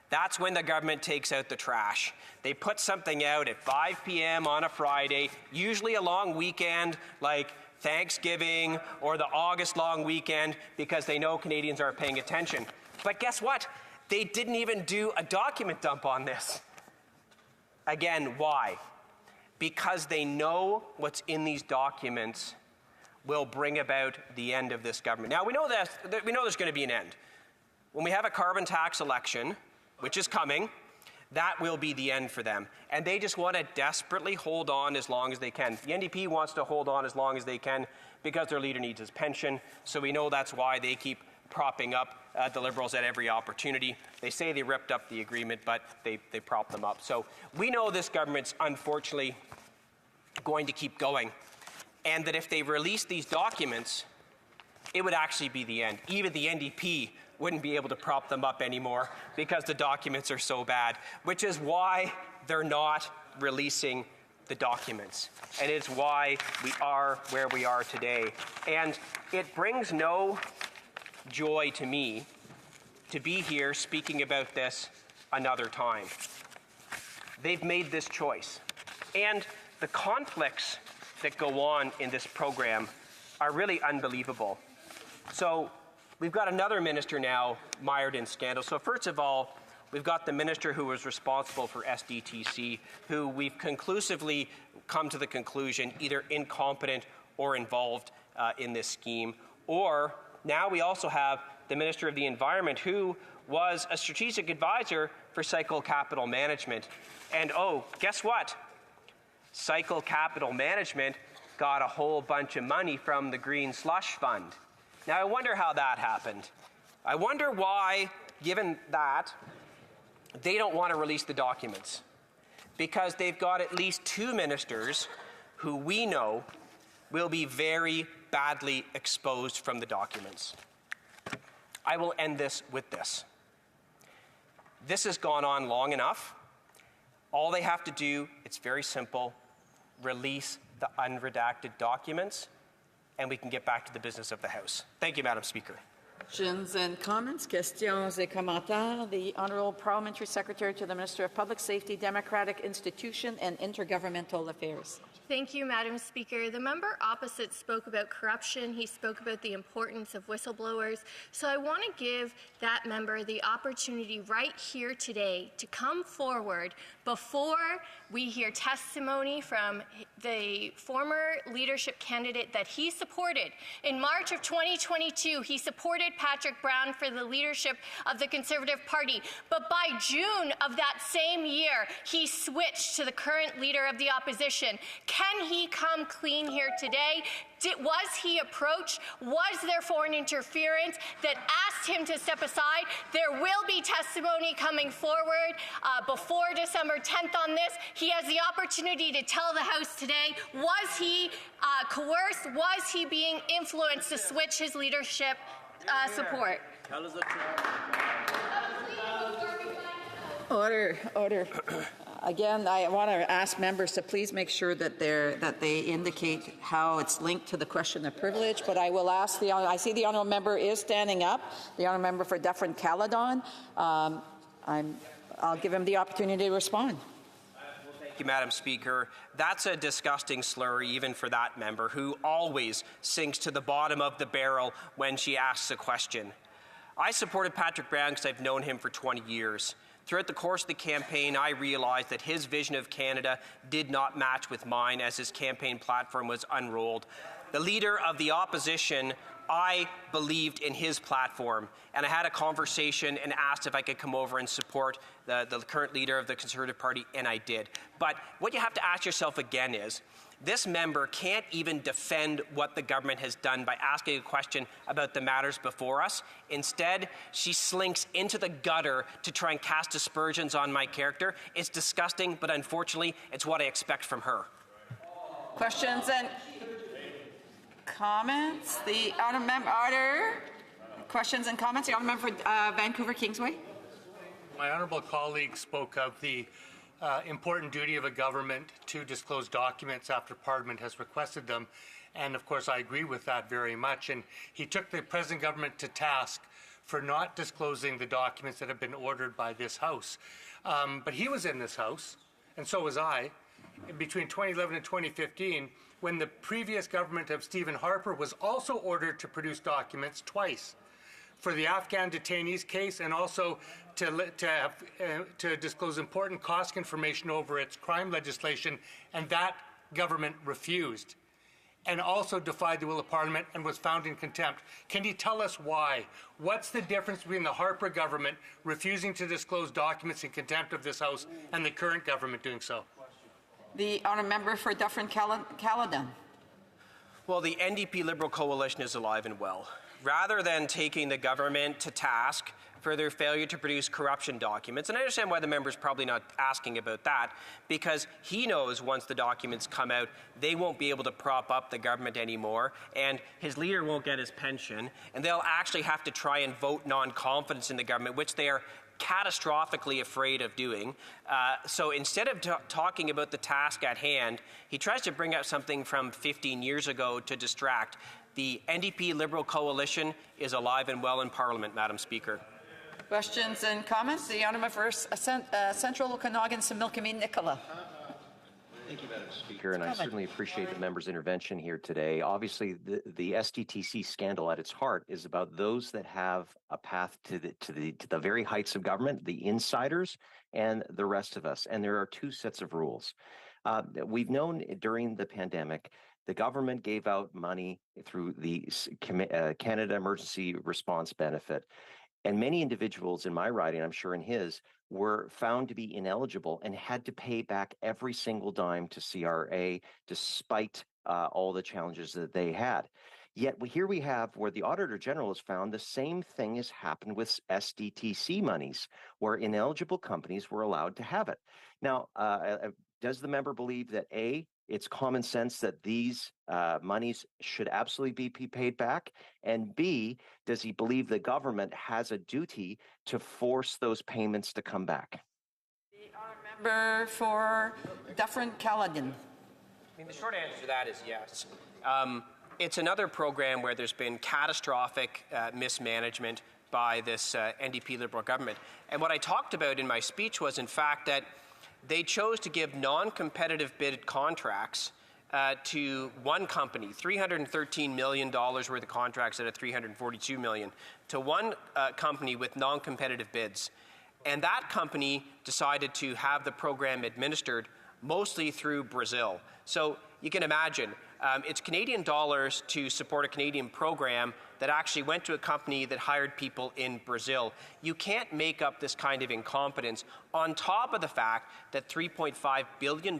That's when the government takes out the trash. They put something out at 5 p.m. on a Friday, usually a long weekend like Thanksgiving or the August long weekend, because they know Canadians are paying attention. But guess what? They didn't even do a document dump on this. Again, why? Because they know what's in these documents will bring about the end of this government. Now, we know there's going to be an end. When we have a carbon tax election, which is coming, that will be the end for them. And they just want to desperately hold on as long as they can. The NDP wants to hold on as long as they can because their leader needs his pension. So we know that's why they keep propping up the Liberals at every opportunity. They say they ripped up the agreement, but they prop them up. So we know this government's unfortunately going to keep going. And that if they release these documents, it would actually be the end. Even the NDP wouldn't be able to prop them up anymore because the documents are so bad, which is why they're not releasing the documents. And it's why we are where we are today. And it brings no joy to me to be here speaking about this another time. They've made this choice. And the conflicts that go on in this program are really unbelievable. So we've got another minister now mired in scandal. So first of all, we've got the minister who was responsible for SDTC, who we've conclusively come to the conclusion either incompetent or involved in this scheme. Or now we also have the Minister of the Environment, who was a strategic advisor for Cycle Capital Management. And oh, guess what? Cycle Capital Management got a whole bunch of money from the Green Slush Fund. Now, I wonder how that happened. I wonder why, given that, they don't want to release the documents. Because they've got at least 2 ministers who we know will be very badly exposed from the documents. I will end this with this. This has gone on long enough. All they have to do, it's very simple, release the unredacted documents, and we can get back to the business of the House. Thank you, Madam Speaker.
Questions and comments, questions et commentaires. The Honourable Parliamentary Secretary to the Minister of Public Safety, Democratic Institution and Intergovernmental Affairs.
Thank you, Madam Speaker. The member opposite spoke about corruption. He spoke about the importance of whistleblowers. So I want to give that member the opportunity right here today to come forward before we hear testimony from the former leadership candidate that he supported. In March of 2022, he supported Patrick Brown for the leadership of the Conservative Party. But by June of that same year, he switched to the current leader of the opposition. Can he come clean here today? Was he approached? Was there foreign interference that asked him to step aside? There will be testimony coming forward before December 10th on this. He has the opportunity to tell the House today, was he coerced? Was he being influenced to switch his leadership support?
Order, order. Again, I want to ask members to please make sure that they indicate how it's linked to the question of privilege. But I will ask I see the honourable member is standing up. The honourable member for Dufferin-Caledon. I'll give him the opportunity to respond.
Thank you, Madam Speaker. That's a disgusting slur, even for that member, who always sinks to the bottom of the barrel when she asks a question. I supported Patrick Brown because I've known him for 20 years. Throughout the course of the campaign, I realized that his vision of Canada did not match with mine as his campaign platform was unrolled. The leader of the opposition, I believed in his platform, and I had a conversation and asked if I could come over and support the current leader of the Conservative Party, and I did. But what you have to ask yourself again is, this member can't even defend what the government has done by asking a question about the matters before us. Instead, she slinks into the gutter to try and cast aspersions on my character. It's disgusting, but unfortunately, it's what I expect from her.
Questions and comments? The honourable member, order. Questions and comments? The honourable member for Vancouver Kingsway.
My honourable colleague spoke of the important duty of a government to disclose documents after Parliament has requested them. And of course, I agree with that very much. And he took the present government to task for not disclosing the documents that have been ordered by this House. But he was in this House, and so was I, between 2011 and 2015, when the previous government of Stephen Harper was also ordered to produce documents twice, for the Afghan detainees case and also to disclose important cost information over its crime legislation, and that government refused and also defied the will of Parliament and was found in contempt. Can you tell us why? What's the difference between the Harper government refusing to disclose documents in contempt of this House and the current government doing so?
The honourable member for Dufferin-Caledon.
Well, the NDP Liberal coalition is alive and well. Rather than taking the government to task for their failure to produce corruption documents, and I understand why the member's probably not asking about that, because he knows once the documents come out, they won't be able to prop up the government anymore, and his leader won't get his pension, and they'll actually have to try and vote non-confidence in the government, which they are catastrophically afraid of doing. So instead of talking about the task at hand, he tries to bring up something from 15 years ago to distract. The NDP Liberal coalition is alive and well in Parliament, Madam Speaker.
Questions and comments? The honourable for Central Okanagan, Similkameen Nicola.
Thank you, Madam Speaker, and I certainly appreciate the member's intervention here today. Obviously, the SDTC scandal at its heart is about those that have a path to the very heights of government, the insiders, and the rest of us. And there are two sets of rules. We've known during the pandemic, the government gave out money through the Canada Emergency Response Benefit. And many individuals in my riding, I'm sure in his, were found to be ineligible and had to pay back every single dime to CRA despite all the challenges that they had. Yet here we have where the Auditor General has found the same thing has happened with SDTC monies, where ineligible companies were allowed to have it. Now, does the member believe that A, it's common sense that these monies should absolutely be paid back? And B, does he believe the government has a duty to force those payments to come back?
The member for Dufferin-Caledon.
I mean, the short answer to that is yes. It's another program where there's been catastrophic mismanagement by this NDP Liberal government. And what I talked about in my speech was, in fact, that they chose to give non-competitive bid contracts to one company, $313 million worth of contracts out of $342 million, to one company with non-competitive bids. And that company decided to have the program administered mostly through Brazil. So you can imagine, it's Canadian dollars to support a Canadian program that actually went to a company that hired people in Brazil. You can't make up this kind of incompetence on top of the fact that $3.5 billion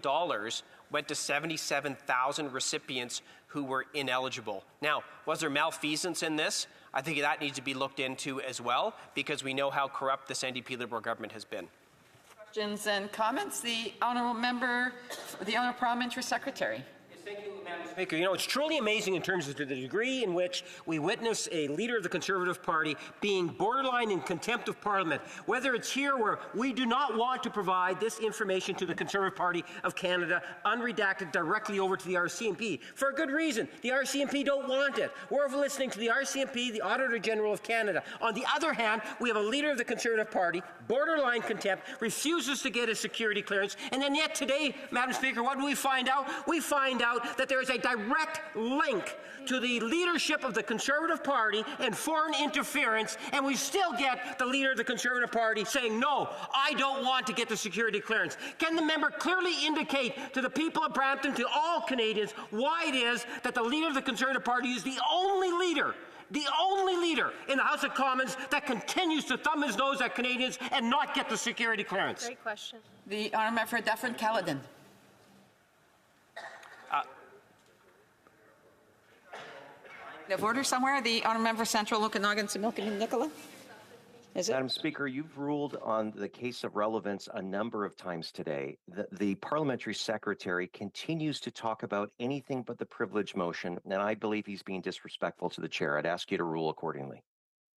went to 77,000 recipients who were ineligible. Now, was there malfeasance in this? I think that needs to be looked into as well, because we know how corrupt this NDP Liberal government has been.
Questions and comments? The honourable member, the honourable parliamentary secretary.
Thank you, Madam Speaker. You know, it's truly amazing in terms of the degree in which we witness a leader of the Conservative Party being borderline in contempt of Parliament, whether it's here where we do not want to provide this information to the Conservative Party of Canada, unredacted directly over to the RCMP, for a good reason. The RCMP don't want it. We're listening to the RCMP, the Auditor General of Canada. On the other hand, we have a leader of the Conservative Party, borderline contempt, refuses to get a security clearance, and then yet today, Madam Speaker, what do we find out? We find out that there is a direct link to the leadership of the Conservative Party and foreign interference, and we still get the leader of the Conservative Party saying, no, I don't want to get the security clearance. Can the member clearly indicate to the people of Brampton, to all Canadians, why it is that the leader of the Conservative Party is the only leader in the House of Commons that continues to thumb his nose at Canadians and not get the security clearance?
Great question.
The honourable member for Dufferin-Caledon. Of order somewhere, the honourable member for Central Okanagan, Similkameen Nicola.
Madam Speaker, you've ruled on the case of relevance a number of times today. The parliamentary secretary continues to talk about anything but the privilege motion, and I believe he's being disrespectful to the chair. I'd ask you to rule accordingly.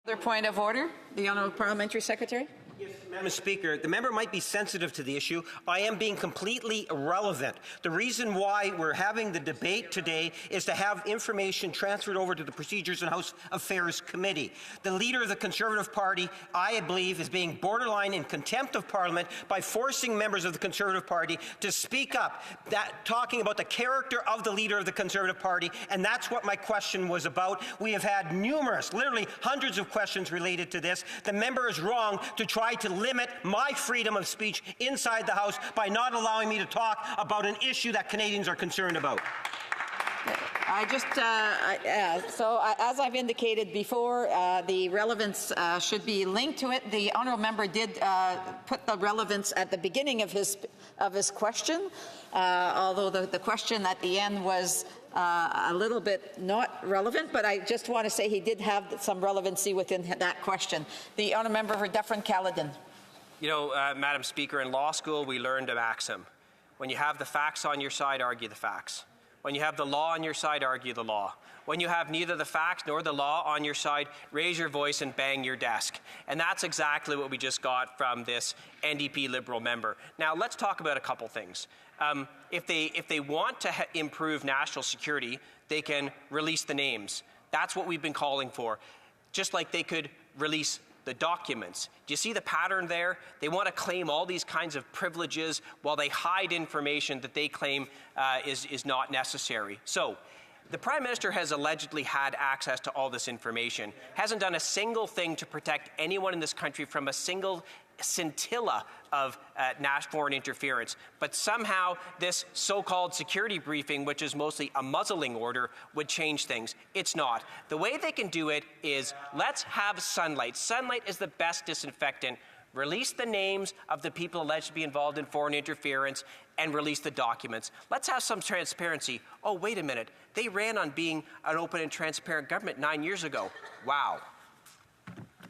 Other point of order, the honourable parliamentary secretary.
Yes, Madam Speaker, the member might be sensitive to the issue. I am being completely irrelevant. The reason why we're having the debate today is to have information transferred over to the Procedures and House Affairs Committee. The leader of the Conservative Party, I believe, is being borderline in contempt of Parliament by forcing members of the Conservative Party to speak up, talking about the character of the leader of the Conservative Party, and that's what my question was about. We have had numerous, literally hundreds of questions related to this. The member is wrong to try to limit my freedom of speech inside the House by not allowing me to talk about an issue that Canadians are concerned about.
As I've indicated before, the relevance should be linked to it. The honourable member did put the relevance at the beginning of his question, although the question at the end was a little bit not relevant, but I just want to say he did have some relevancy within that question. The honourable member for Dufferin-Caledon.
You know, Madam Speaker, in law school we learned a maxim. When you have the facts on your side, argue the facts. When you have the law on your side, argue the law. When you have neither the facts nor the law on your side, raise your voice and bang your desk. And that's exactly what we just got from this NDP Liberal member. Now, let's talk about a couple things. If they want to improve national security, they can release the names. That's what we've been calling for. Just like they could release the documents. Do you see the pattern there? They want to claim all these kinds of privileges while they hide information that they claim is not necessary. So, the Prime Minister has allegedly had access to all this information, hasn't done a single thing to protect anyone in this country from a single scintilla of foreign interference. But somehow this so-called security briefing, which is mostly a muzzling order, would change things. It's not. The way they can do it is, let's have sunlight. Sunlight is the best disinfectant. Release the names of the people alleged to be involved in foreign interference and release the documents. Let's have some transparency. Oh, wait a minute. They ran on being an open and transparent government 9 years ago. Wow.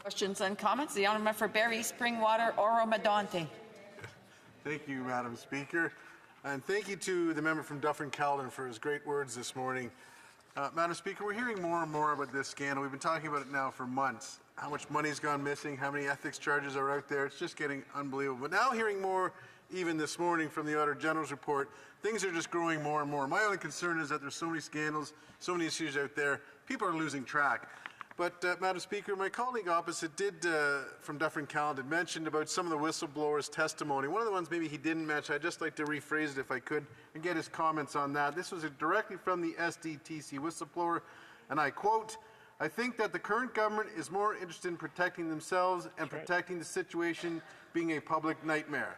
Questions and comments? The honourable member for Barrie Springwater, Oro-Medonte.
Thank you, Madam Speaker. And thank you to the member from Dufferin-Caledon for his great words this morning. Madam Speaker, we're hearing more and more about this scandal. We've been talking about it now for months. How much money's gone missing, how many ethics charges are out there. It's just getting unbelievable. But now hearing more, even this morning from the Auditor General's report, things are just growing more and more. My only concern is that there's so many scandals, so many issues out there, people are losing track. But, Madam Speaker, my colleague opposite did, from Dufferin-Caledon, mentioned about some of the whistleblowers' testimony. One of the ones maybe he didn't mention, I'd just like to rephrase it if I could and get his comments on that. This was directly from the SDTC whistleblower, and I quote, "I think that the current government is more interested in protecting themselves and protecting the situation being a public nightmare.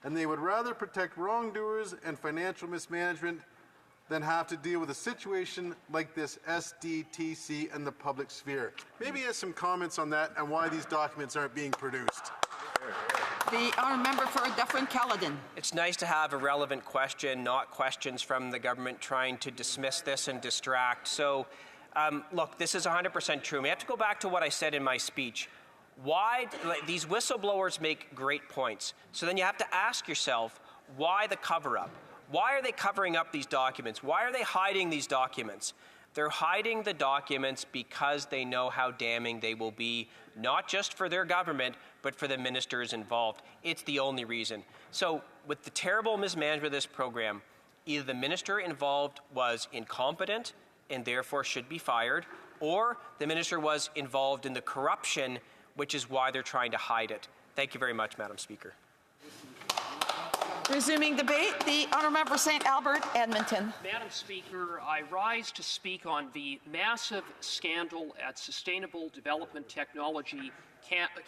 And they would rather protect wrongdoers and financial mismanagement than have to deal with a situation like this SDTC and the public sphere." Maybe he has some comments on that and why these documents aren't being produced.
The honourable member for Dufferin-Caledon.
It's nice to have a relevant question, not questions from the government trying to dismiss this and distract. So, look, this is 100% true. We have to go back to what I said in my speech. Why these whistleblowers make great points. So then you have to ask yourself, why the cover-up? Why are they covering up these documents? Why are they hiding these documents? They're hiding the documents because they know how damning they will be, not just for their government, but for the ministers involved. It's the only reason. So with the terrible mismanagement of this program, either the minister involved was incompetent and therefore should be fired, or the minister was involved in the corruption, which is why they're trying to hide it. Thank you very much, Madam Speaker.
Resuming debate, the honourable member for St. Albert, Edmonton.
Madam Speaker, I rise to speak on the massive scandal at Sustainable Development Technology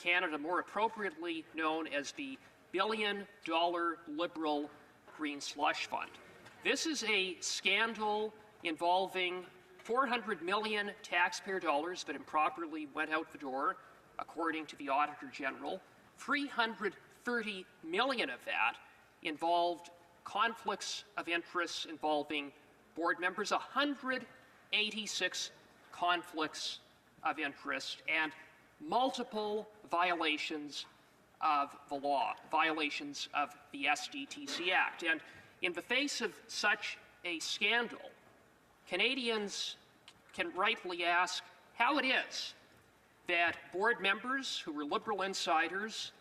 Canada, more appropriately known as the billion-dollar Liberal Green Slush Fund. This is a scandal involving 400 million taxpayer dollars that improperly went out the door, according to the Auditor General. 330 million of that involved conflicts of interest involving board members, 186 conflicts of interest, and multiple violations of the law, violations of the SDTC Act. And in the face of such a scandal, Canadians can rightly ask how it is that board members who were Liberal insiders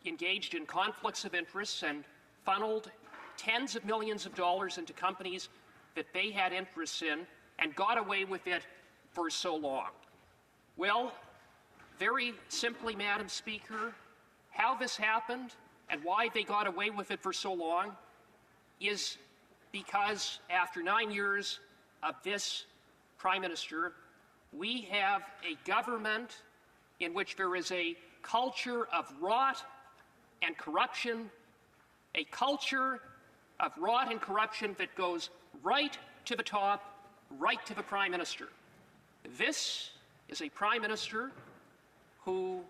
engaged in conflicts of interest and funneled tens of millions of dollars into companies that they had interests in and got away with it for so long. Well, very simply, Madam Speaker, how this happened and why they got away with it for so long is because after 9 years of this Prime Minister, we have a government in which there is a culture of rot and corruption, a culture of rot and corruption that goes right to the top, right to the Prime Minister. This is a Prime Minister who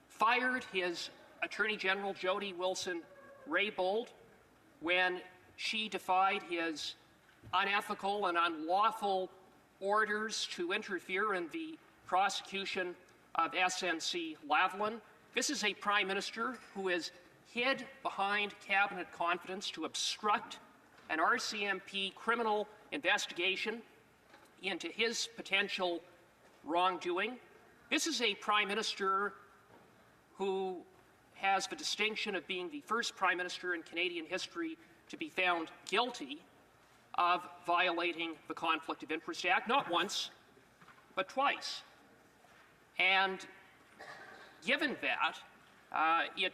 fired his Attorney General Jody Wilson-Raybould when she defied his unethical and unlawful orders to interfere in the prosecution of SNC Lavalin. This is a Prime Minister who is hid behind cabinet confidence to obstruct an RCMP criminal investigation into his potential wrongdoing. This is a Prime Minister who has the distinction of being the first Prime Minister in Canadian history to be found guilty of violating the Conflict of Interest Act, not once, but twice. And given that, it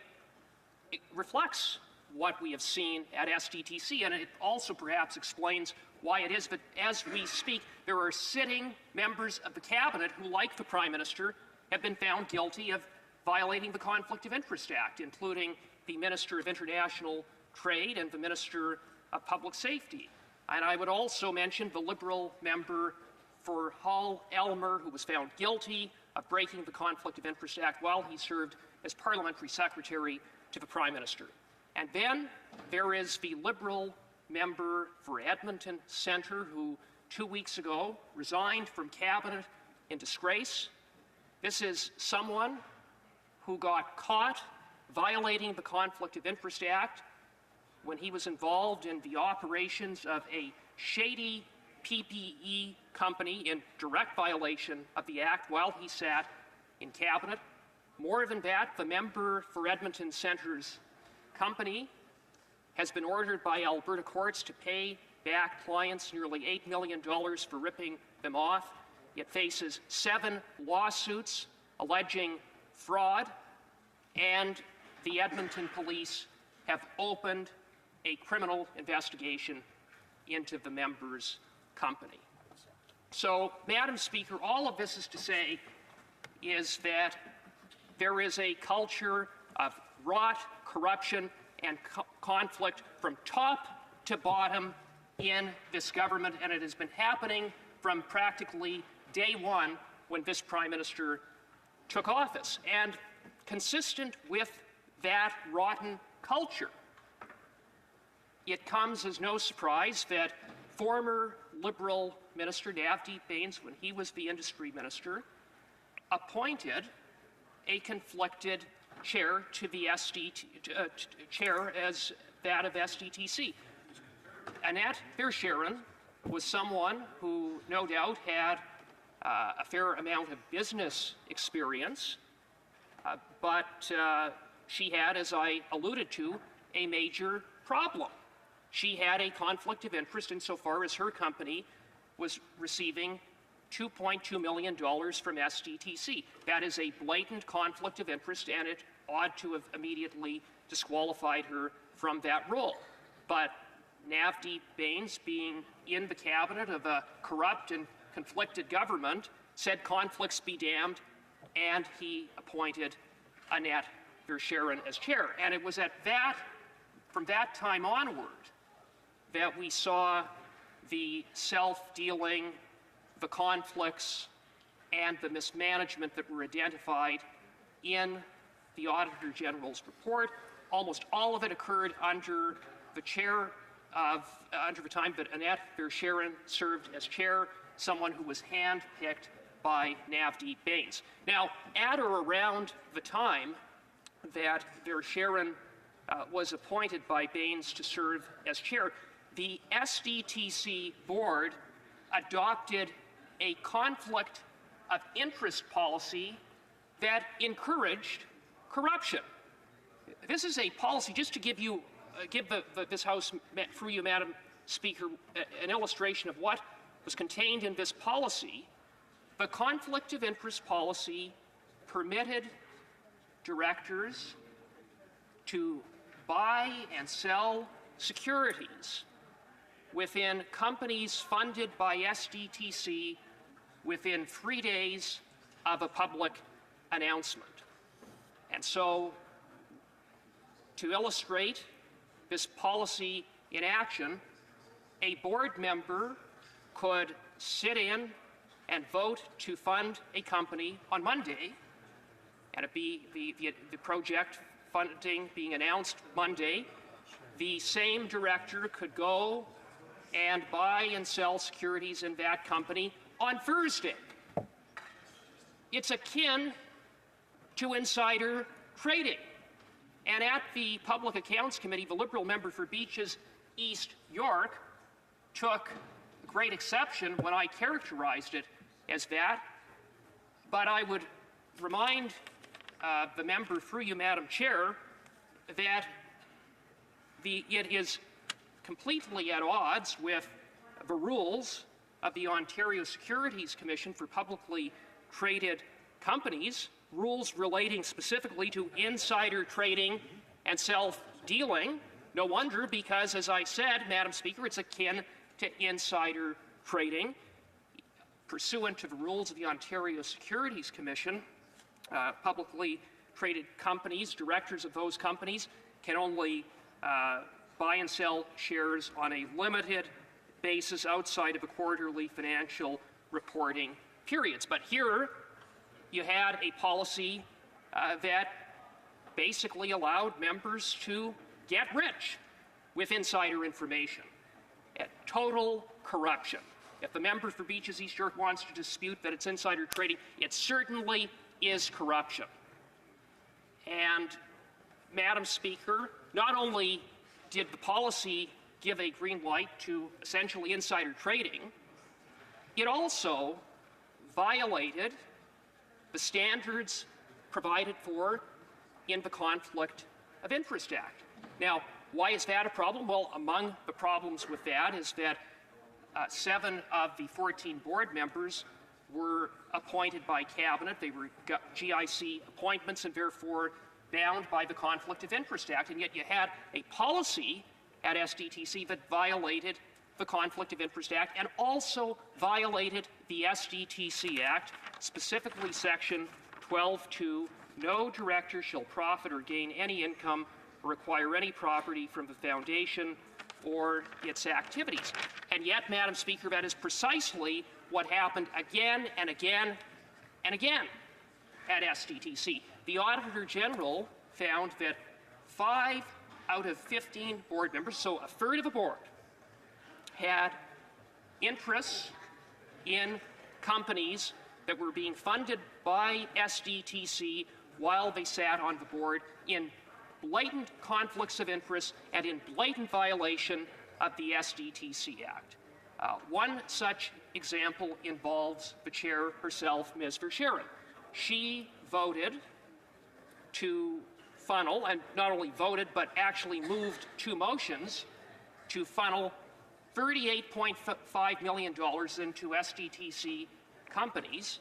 reflects what we have seen at SDTC, and it also perhaps explains why it is that as we speak, there are sitting members of the Cabinet who, like the Prime Minister, have been found guilty of violating the Conflict of Interest Act, including the Minister of International Trade and the Minister of Public Safety. And I would also mention the Liberal member for Hull Elmer, who was found guilty of breaking the Conflict of Interest Act while he served as Parliamentary Secretary to the Prime Minister. And then there is the Liberal member for Edmonton Centre, who 2 weeks ago resigned from Cabinet in disgrace. This is someone who got caught violating the Conflict of Interest Act when he was involved in the operations of a shady PPE company in direct violation of the Act while he sat in Cabinet. More than that, the member for Edmonton Centre's company has been ordered by Alberta courts to pay back clients nearly $8 million for ripping them off. It faces 7 lawsuits alleging fraud, and the Edmonton police have opened a criminal investigation into the member's company. So, Madam Speaker, all of this is to say is that there is a culture of rot, corruption, and conflict from top to bottom in this government, and it has been happening from practically day one when this Prime Minister took office. And consistent with that rotten culture, it comes as no surprise that former Liberal Minister Navdeep Bains, when he was the Industry Minister, appointed a conflicted chair to the chair as that of SDTC. Annette Verscheren was someone who no doubt had a fair amount of business experience, but she had, as I alluded to, a major problem. She had a conflict of interest insofar as her company was receiving $2.2 million from SDTC. That is a blatant conflict of interest, and it ought to have immediately disqualified her from that role. But Navdeep Bains, being in the cabinet of a corrupt and conflicted government, said conflicts be damned, and he appointed Annette Verscheren as chair. And it was from that time onward, that we saw the self-dealing, the conflicts, and the mismanagement that were identified in the Auditor General's report. Almost all of it occurred under the time that Annette Verscheren served as chair, someone who was handpicked by Navdeep Bains. Now, at or around the time that Verscheren was appointed by Bains to serve as chair, the SDTC board adopted a conflict of interest policy that encouraged corruption. This is a policy, just to give this House, through you, Madam Speaker, an illustration of what was contained in this policy. The conflict of interest policy permitted directors to buy and sell securities within companies funded by SDTC within 3 days of a public announcement. And so, to illustrate this policy in action, a board member could sit in and vote to fund a company on Monday, and it be the project funding being announced Monday. The same director could go and buy and sell securities in that company on Thursday. It's akin to insider trading. And at the Public Accounts Committee, the Liberal member for Beaches East York took great exception when I characterized it as that. But I would remind the member through you, Madam Chair, that it is completely at odds with the rules of the Ontario Securities Commission for publicly traded companies, rules relating specifically to insider trading and self-dealing. No wonder, because, as I said, Madam Speaker, it's akin to insider trading. Pursuant to the rules of the Ontario Securities Commission, publicly traded companies, directors of those companies, can only buy and sell shares on a limited basis outside of the quarterly financial reporting periods. But here you had a policy that basically allowed members to get rich with insider information. Total corruption. If the member for Beaches East York wants to dispute that it's insider trading, it certainly is corruption. And, Madam Speaker, not only did the policy give a green light to essentially insider trading, it also violated the standards provided for in the Conflict of Interest Act. Now, why is that a problem? Well, among the problems with that is that 7 of the 14 board members were appointed by Cabinet. They were GIC appointments and therefore bound by the Conflict of Interest Act, and yet you had a policy at SDTC that violated the Conflict of Interest Act and also violated the SDTC Act, specifically Section 12.2, no director shall profit or gain any income or acquire any property from the foundation or its activities. And yet, Madam Speaker, that is precisely what happened again and again and again at SDTC. The Auditor General found that 5 out of 15 board members, so a third of the board, had interests in companies that were being funded by SDTC while they sat on the board, in blatant conflicts of interest and in blatant violation of the SDTC Act. One such example involves the chair herself, Ms. Verscheren. She voted to funnel, and not only voted, but actually moved 2 motions to funnel $38.5 million into SDTC companies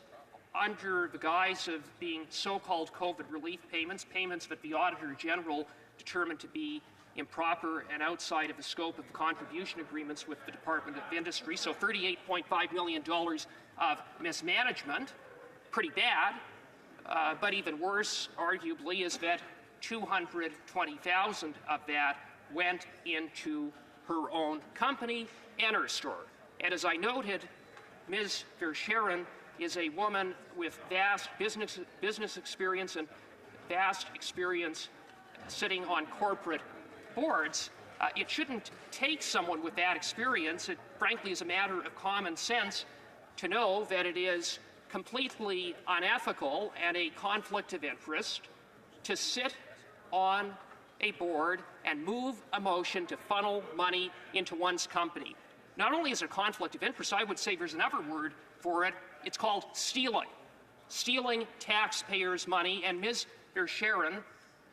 under the guise of being so-called COVID relief payments, payments that the Auditor General determined to be improper and outside of the scope of the contribution agreements with the Department of Industry. So $38.5 million of mismanagement, pretty bad, but even worse, arguably, is that $220,000 of that went into her own company, Enerstor. And as I noted, Ms. Verscheren is a woman with vast business experience and vast experience sitting on corporate boards. It shouldn't take someone with that experience. It frankly is a matter of common sense to know that it is completely unethical and a conflict of interest to sit on a board and move a motion to funnel money into one's company. Not only is it a conflict of interest, I would say there's another word for it. It's called stealing. Stealing taxpayers' money, and Ms. Verscheren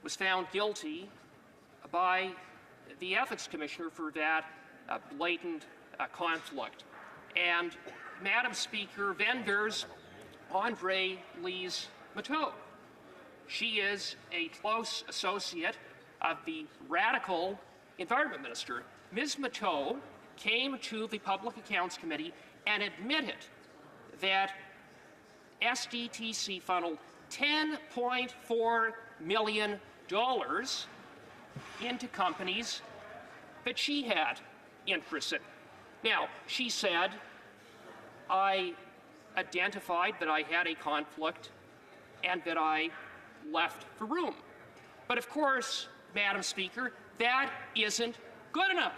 was found guilty by the Ethics Commissioner for that blatant conflict. And, Madam Speaker, then there's Andre Lise Matteau. She is a close associate of the radical Environment Minister. Ms. Matteau came to the Public Accounts Committee and admitted that SDTC funneled $10.4 million into companies that she had interest in. Now, she said, I identified that I had a conflict and that I left the room. But of course, Madam Speaker, that isn't good enough.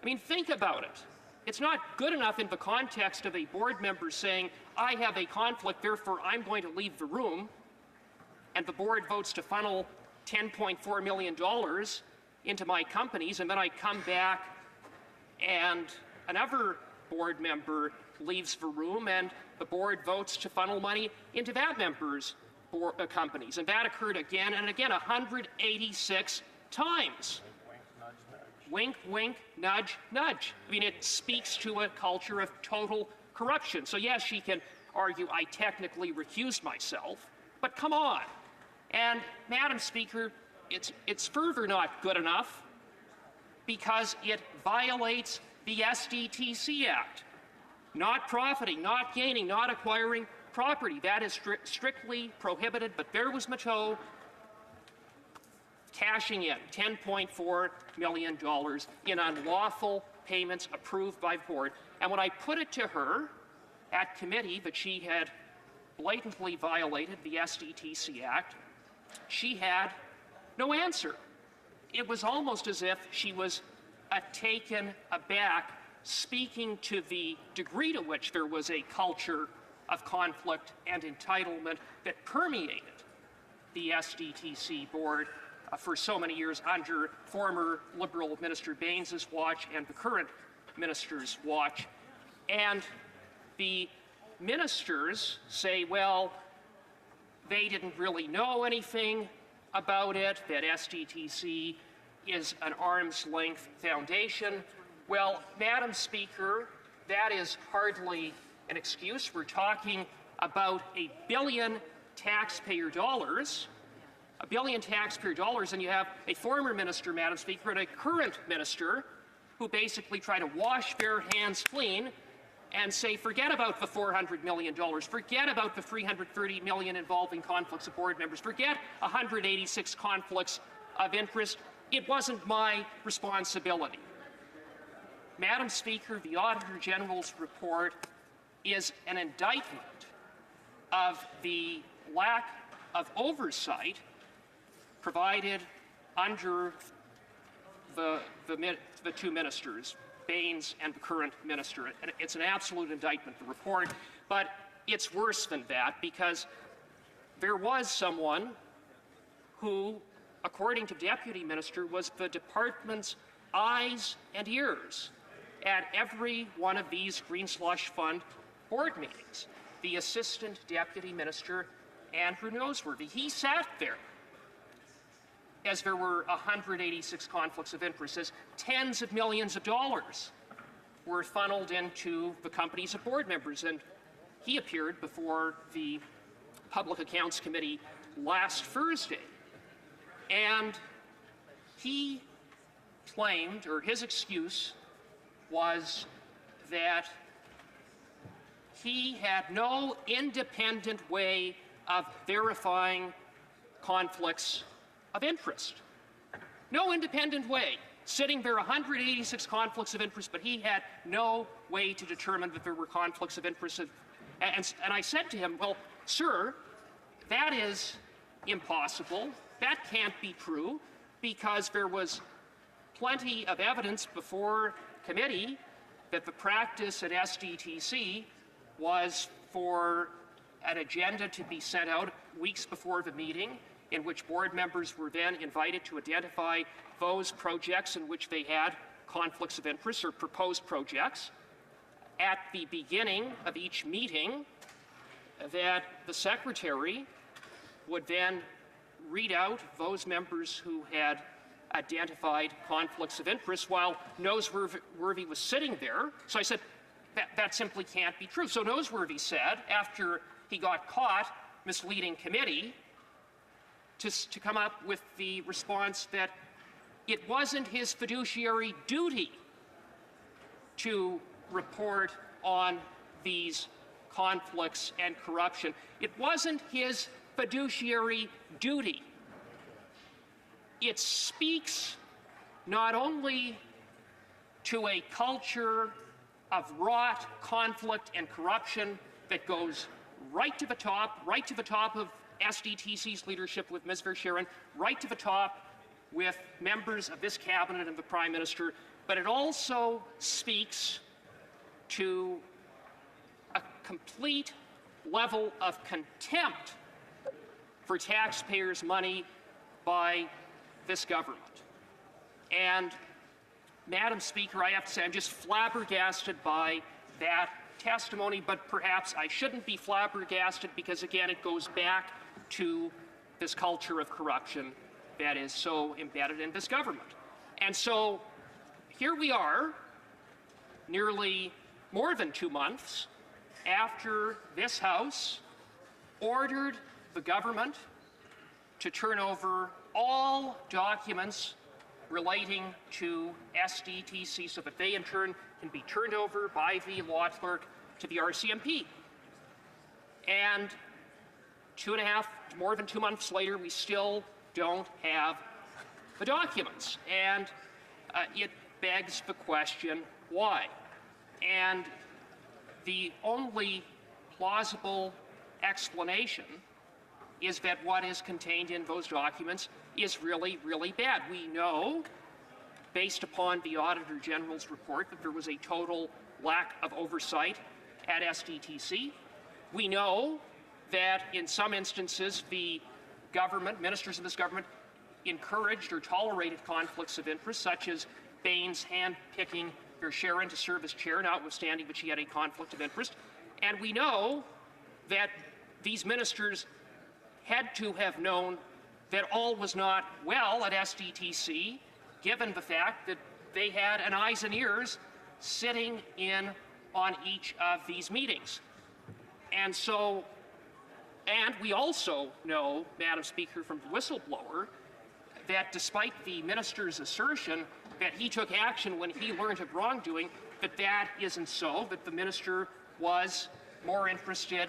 I mean, think about it. It's not good enough in the context of a board member saying, I have a conflict, therefore I'm going to leave the room, and the board votes to funnel $10.4 million into my companies, and then I come back and another board member leaves the room and the board votes to funnel money into that member's companies. And that occurred again and again, 186 times. Wink, wink, nudge, nudge. I mean, it speaks to a culture of total corruption. So yes, she can argue I technically recused myself, but come on. And Madam Speaker, it's further not good enough because it violates the SDTC Act. Not profiting, not gaining, not acquiring property. That is strictly prohibited, but there was Mateau cashing in $10.4 million in unlawful payments approved by the board. And when I put it to her at committee that she had blatantly violated the SDTC Act, she had no answer. It was almost as if she was taken aback, speaking to the degree to which there was a culture of conflict and entitlement that permeated the SDTC board for so many years under former Liberal Minister Baines's watch and the current minister's watch. And the ministers say, well, they didn't really know anything about it, that SDTC is an arm's length foundation. Well, Madam Speaker, that is hardly an excuse. We're talking about $1 billion taxpayer dollars, $1 billion taxpayer dollars, and you have a former minister, Madam Speaker, and a current minister who basically try to wash their hands clean and say, forget about the $400 million, forget about the $330 million involving conflicts of board members, forget 186 conflicts of interest. It wasn't my responsibility. Madam Speaker, the Auditor General's report is an indictment of the lack of oversight provided under the two ministers, Baines and the current minister. And it's an absolute indictment, the report. But it's worse than that, because there was someone who, according to the Deputy Minister, was the department's eyes and ears at every one of these Green Slush Fund board meetings. The Assistant Deputy Minister, Andrew Noseworthy. He sat there as there were 186 conflicts of interest, as tens of millions of dollars were funneled into the companies of board members. And he appeared before the Public Accounts Committee last Thursday. And he claimed, or his excuse was that he had no independent way of verifying conflicts of interest. No independent way. Sitting there, 186 conflicts of interest, but he had no way to determine that there were conflicts of interest. And I said to him, well, sir, that is impossible. That can't be true, because there was plenty of evidence before committee that the practice at SDTC was for an agenda to be sent out weeks before the meeting, in which board members were then invited to identify those projects in which they had conflicts of interest or proposed projects. At the beginning of each meeting, that the secretary would then read out those members who had identified conflicts of interest while Noseworthy was sitting there. So I said, that simply can't be true. So Noseworthy said, after he got caught misleading committee, to come up with the response that it wasn't his fiduciary duty to report on these conflicts and corruption. It wasn't his fiduciary duty. It speaks not only to a culture of wrought conflict and corruption that goes right to the top of SDTC's leadership with Ms. Verscheren, right to the top with members of this cabinet and the Prime Minister, but it also speaks to a complete level of contempt for taxpayers' money by this government. And, Madam Speaker, I have to say I'm just flabbergasted by that testimony, but perhaps I shouldn't be flabbergasted because, again, it goes back to this culture of corruption that is so embedded in this government. And so here we are, nearly more than 2 months after this House ordered the government to turn over all documents relating to SDTC so that they in turn can be turned over by the law clerk to the RCMP. And more than 2 months later, we still don't have the documents. And it begs the question, why? And the only plausible explanation is that what is contained in those documents is really, really bad. We know, based upon the Auditor General's report, that there was a total lack of oversight at SDTC. We know that in some instances the government, ministers of this government, encouraged or tolerated conflicts of interest, such as Baines hand-picking Sharon to serve as chair, notwithstanding that she had a conflict of interest. And we know that these ministers had to have known that all was not well at SDTC, given the fact that they had an eyes and ears sitting in on each of these meetings. And we also know, Madam Speaker, from the whistleblower, that despite the minister's assertion that he took action when he learned of wrongdoing, that isn't so, that the minister was more interested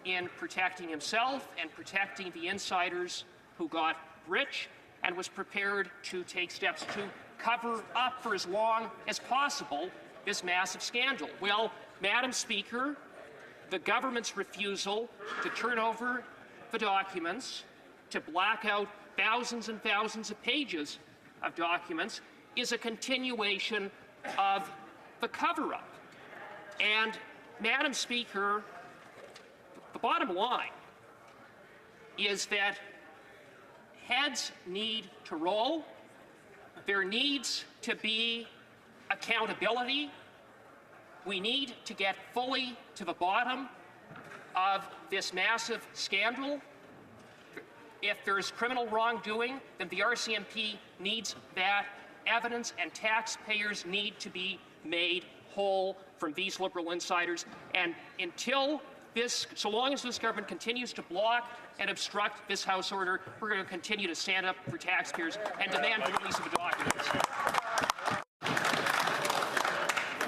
in protecting himself and protecting the insiders who got rich, and was prepared to take steps to cover up for as long as possible this massive scandal. Well, Madam Speaker, the government's refusal to turn over the documents, to black out thousands and thousands of pages of documents, is a continuation of the cover-up. And, Madam Speaker, the bottom line is that heads need to roll. There needs to be accountability. We need to get fully to the bottom of this massive scandal. If there's criminal wrongdoing, then the RCMP needs that evidence, and taxpayers need to be made whole from these Liberal insiders. And so long as this government continues to block and obstruct this House order, we're going to continue to stand up for taxpayers and demand the release of the documents.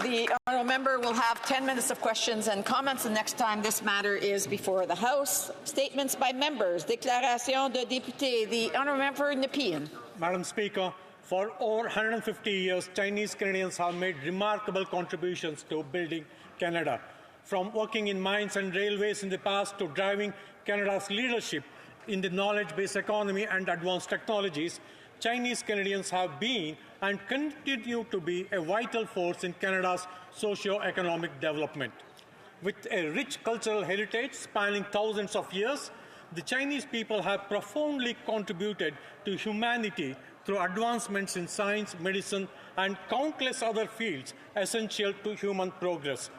The honourable member will have 10 minutes of questions and comments the next time this matter is before the House. Statements by members. Déclaration de député. The honourable member Nepean.
Madam Speaker, for over 150 years, Chinese Canadians have made remarkable contributions to building Canada. From working in mines and railways in the past to driving Canada's leadership in the knowledge-based economy and advanced technologies, Chinese Canadians have been and continue to be a vital force in Canada's socio-economic development. With a rich cultural heritage spanning thousands of years, the Chinese people have profoundly contributed to humanity through advancements in science, medicine, and countless other fields essential to human progress.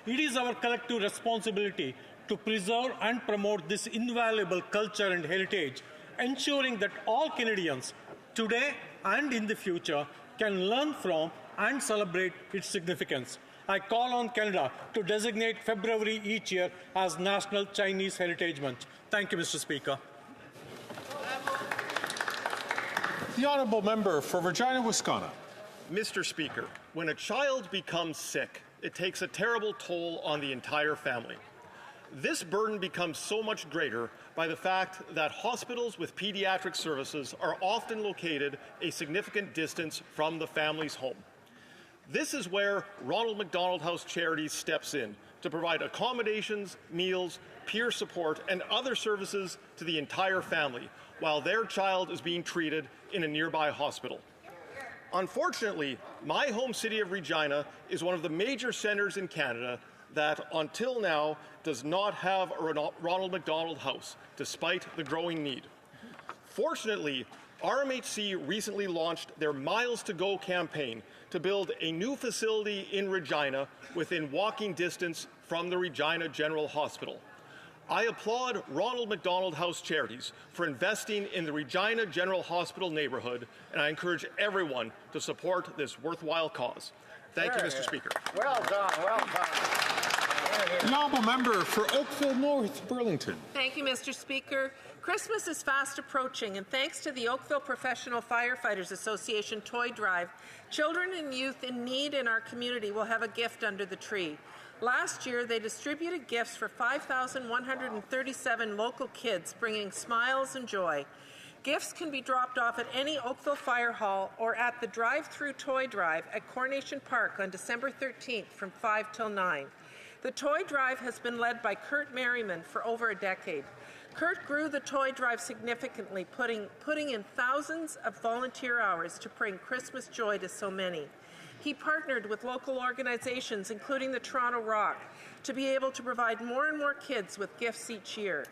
It is our collective responsibility to preserve and promote this invaluable culture and heritage, ensuring that all Canadians, today and in the future, can learn from and celebrate its significance. I call on Canada to designate February each year as National Chinese Heritage Month. Thank you, Mr. Speaker.
The honourable member for Regina-Wisconsin. Mr. Speaker, when a child becomes sick, it takes a terrible toll on the entire family. This burden becomes so much greater by the fact that hospitals with pediatric services are often located a significant distance from the family's home. This is where Ronald McDonald House Charities steps in to provide accommodations, meals, peer support, and other services to the entire family while their child is being treated in a nearby hospital. Unfortunately, my home city of Regina is one of the major centres in Canada that, until now, does not have a Ronald McDonald House, despite the growing need. Fortunately, RMHC recently launched their Miles to Go campaign to build a new facility in Regina within walking distance from the Regina General Hospital. I applaud Ronald McDonald House Charities for investing in the Regina General Hospital neighborhood, and I encourage everyone to support this worthwhile cause. Thank you, Mr. Speaker.
Well done, well done.
The honourable member for Oakville North Burlington.
Thank you, Mr. Speaker. Christmas is fast approaching, and thanks to the Oakville Professional Firefighters Association Toy Drive, children and youth in need in our community will have a gift under the tree. Last year, they distributed gifts for 5,137 local kids, bringing smiles and joy. Gifts can be dropped off at any Oakville Fire Hall or at the drive-through toy drive at Coronation Park on December 13th from 5 till 9. The toy drive has been led by Kurt Merriman for over a decade. Kurt grew the toy drive significantly, putting in thousands of volunteer hours to bring Christmas joy to so many. He partnered with local organizations, including the Toronto Rock, to be able to provide more and more kids with gifts each year.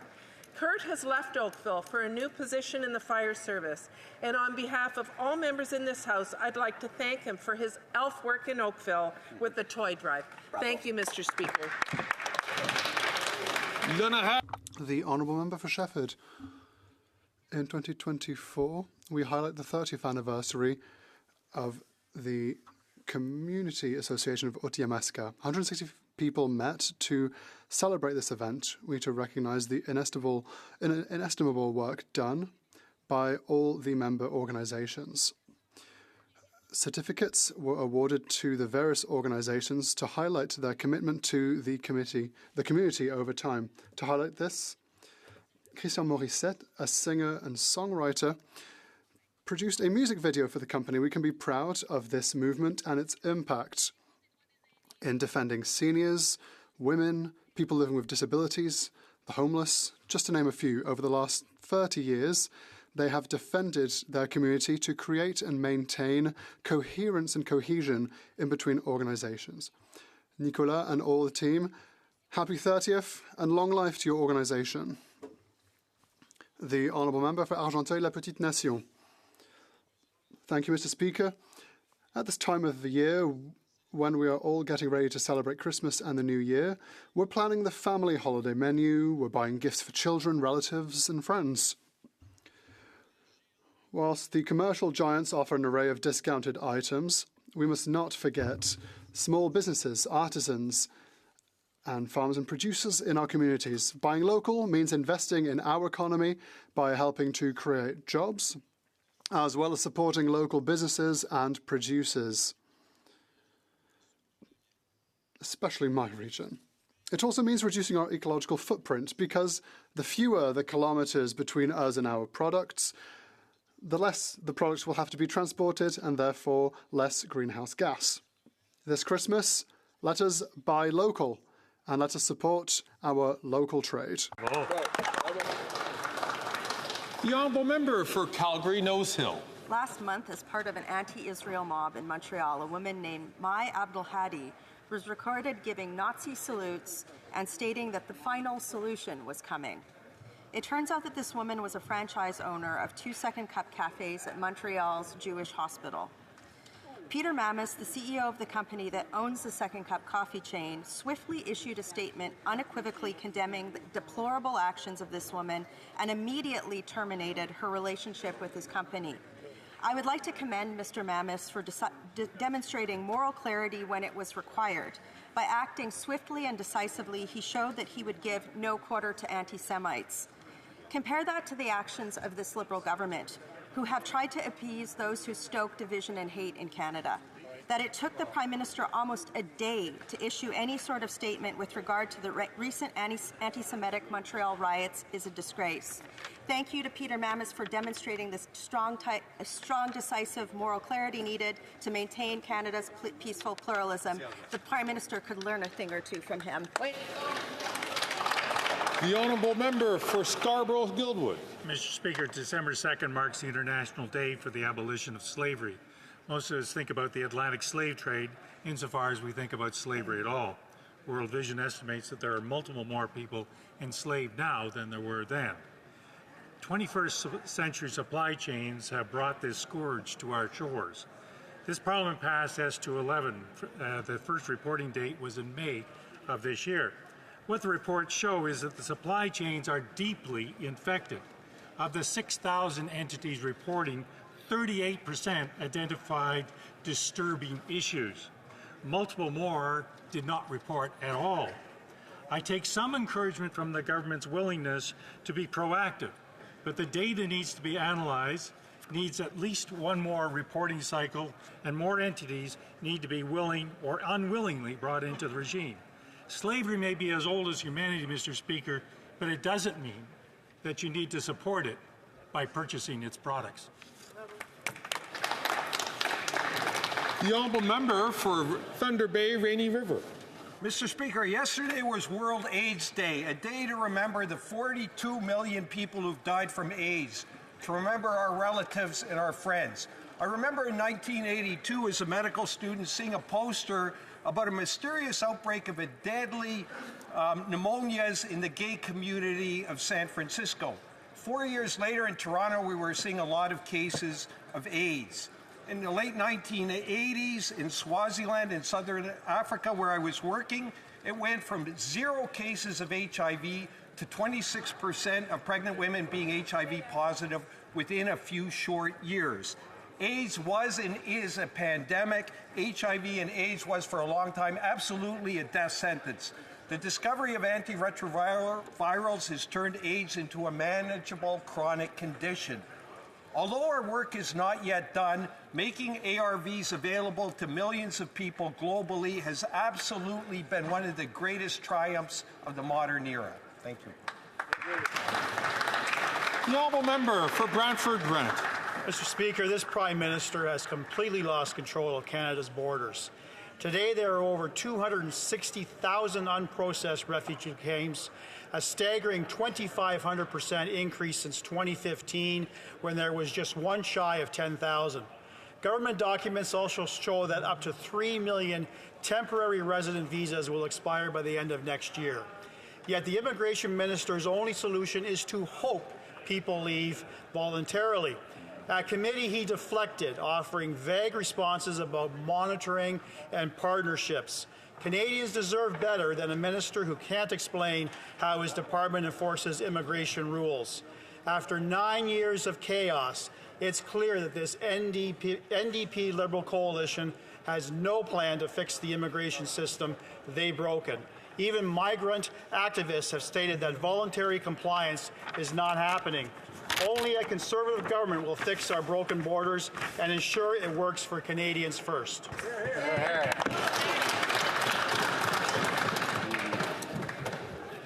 Kurt has left Oakville for a new position in the fire service, and on behalf of all members in this House, I'd like to thank him for his elf work in Oakville with the toy drive. Bravo. Thank you, Mr. Speaker.
The Honourable Member for Shefford. In 2024, we highlight the 30th anniversary of the Community Association of Otiamaska. 160 people met to celebrate this event. We need to recognise the inestimable work done by all the member organisations. Certificates were awarded to the various organisations to highlight their commitment to the community over time. To highlight this, Christian Morissette, a singer and songwriter, produced a music video for the company. We can be proud of this movement and its impact in defending seniors, women, people living with disabilities, the homeless, just to name a few. Over the last 30 years, they have defended their community to create and maintain coherence and cohesion in between organisations. Nicolas and all the team, happy 30th and long life to your organisation. The Honourable Member for Argenteuil-la-Petite-Nation. Thank you, Mr. Speaker. At this time of the year, when we are all getting ready to celebrate Christmas and the New Year, we're planning the family holiday menu, we're buying gifts for children, relatives and friends. Whilst the commercial giants offer an array of discounted items, we must not forget small businesses, artisans, and farmers and producers in our communities. Buying local means investing in our economy by helping to create jobs, as well as supporting local businesses and producers, especially my region. It also means reducing our ecological footprint, because the fewer the kilometres between us and our products, the less the products will have to be transported and therefore less greenhouse gas. This Christmas, let us buy local and let us support our local trade.
The Honourable Member for Calgary Nose Hill.
Last month, as part of an anti-Israel mob in Montreal, a woman named Mai Abdelhadi was recorded giving Nazi salutes and stating that the final solution was coming. It turns out that this woman was a franchise owner of 2 Second Cup cafes at Montreal's Jewish hospital. Peter Mamis, the CEO of the company that owns the Second Cup coffee chain, swiftly issued a statement unequivocally condemning the deplorable actions of this woman and immediately terminated her relationship with his company. I would like to commend Mr. Mamis for demonstrating moral clarity when it was required. By acting swiftly and decisively, he showed that he would give no quarter to anti-Semites. Compare that to the actions of this Liberal government, who have tried to appease those who stoke division and hate in Canada. That it took the Prime Minister almost a day to issue any sort of statement with regard to the recent anti-Semitic Montreal riots is a disgrace. Thank you to Peter Mamis for demonstrating this strong, decisive moral clarity needed to maintain Canada's peaceful pluralism. The Prime Minister could learn a thing or two from him.
The Honourable Member for Scarborough-Guildwood.
Mr. Speaker, December 2nd marks the International Day for the Abolition of Slavery. Most of us think about the Atlantic slave trade insofar as we think about slavery at all. World Vision estimates that there are multiple more people enslaved now than there were then. 21st century supply chains have brought this scourge to our shores. This Parliament passed S211. The first reporting date was in May of this year. What the reports show is that the supply chains are deeply infected. Of the 6,000 entities reporting, 38% identified disturbing issues. Multiple more did not report at all. I take some encouragement from the government's willingness to be proactive, but the data needs to be analyzed, needs at least one more reporting cycle, and more entities need to be willing or unwillingly brought into the regime. Slavery may be as old as humanity, Mr. Speaker, but it doesn't mean that you need to support it by purchasing its products.
The honourable member for Thunder Bay, Rainy River.
Mr. Speaker, yesterday was World AIDS Day, a day to remember the 42 million people who've died from AIDS, to remember our relatives and our friends. I remember in 1982 as a medical student seeing a poster about a mysterious outbreak of a deadly pneumonias in the gay community of San Francisco. 4 years later in Toronto, we were seeing a lot of cases of AIDS. In the late 1980s in Swaziland in southern Africa where I was working, it went from 0 cases of HIV to 26% of pregnant women being HIV positive within a few short years. AIDS was and is a pandemic. HIV and AIDS was for a long time absolutely a death sentence. The discovery of antiretrovirals has turned AIDS into a manageable chronic condition. Although our work is not yet done, making ARVs available to millions of people globally has absolutely been one of the greatest triumphs of the modern era. Thank you.
The honourable member for Brantford Brant.
Mr. Speaker, this Prime Minister has completely lost control of Canada's borders. Today, there are over 260,000 unprocessed refugee claims, a staggering 2,500% increase since 2015, when there was just one shy of 10,000. Government documents also show that up to 3 million temporary resident visas will expire by the end of next year. Yet the Immigration Minister's only solution is to hope people leave voluntarily. At committee, he deflected, offering vague responses about monitoring and partnerships. Canadians deserve better than a minister who can't explain how his department enforces immigration rules. After 9 years of chaos, it's clear that this NDP Liberal coalition has no plan to fix the immigration system they've broken. Even migrant activists have stated that voluntary compliance is not happening. Only a Conservative government will fix our broken borders and ensure it works for Canadians first.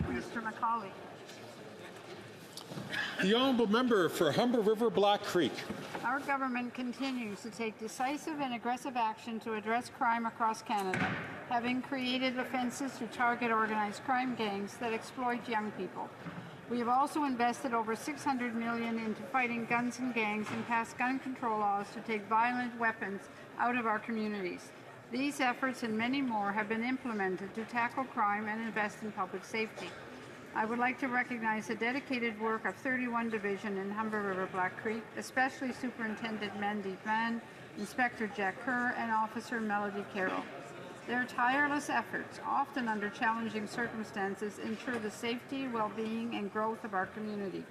Mr. McCauley.
The honourable member for Humber River, Black Creek.
Our government continues to take decisive and aggressive action to address crime across Canada, having created offences to target organized crime gangs that exploit young people. We have also invested over $600 million into fighting guns and gangs and passed gun control laws to take violent weapons out of our communities. These efforts and many more have been implemented to tackle crime and invest in public safety. I would like to recognize the dedicated work of 31 Division in Humber River Black Creek, especially Superintendent Mandeep Mann, Inspector Jack Kerr, and Officer Melody Carroll. Their tireless efforts, often under challenging circumstances, ensure the safety, well-being, and growth of our community.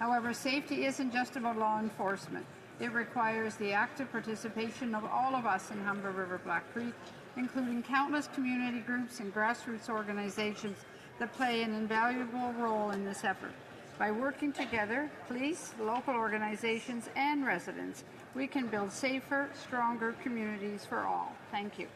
However, safety isn't just about law enforcement. It requires the active participation of all of us in Humber River Black Creek, including countless community groups and grassroots organizations that play an invaluable role in this effort. By working together, police, local organizations, and residents, we can build safer, stronger communities for all. Thank you.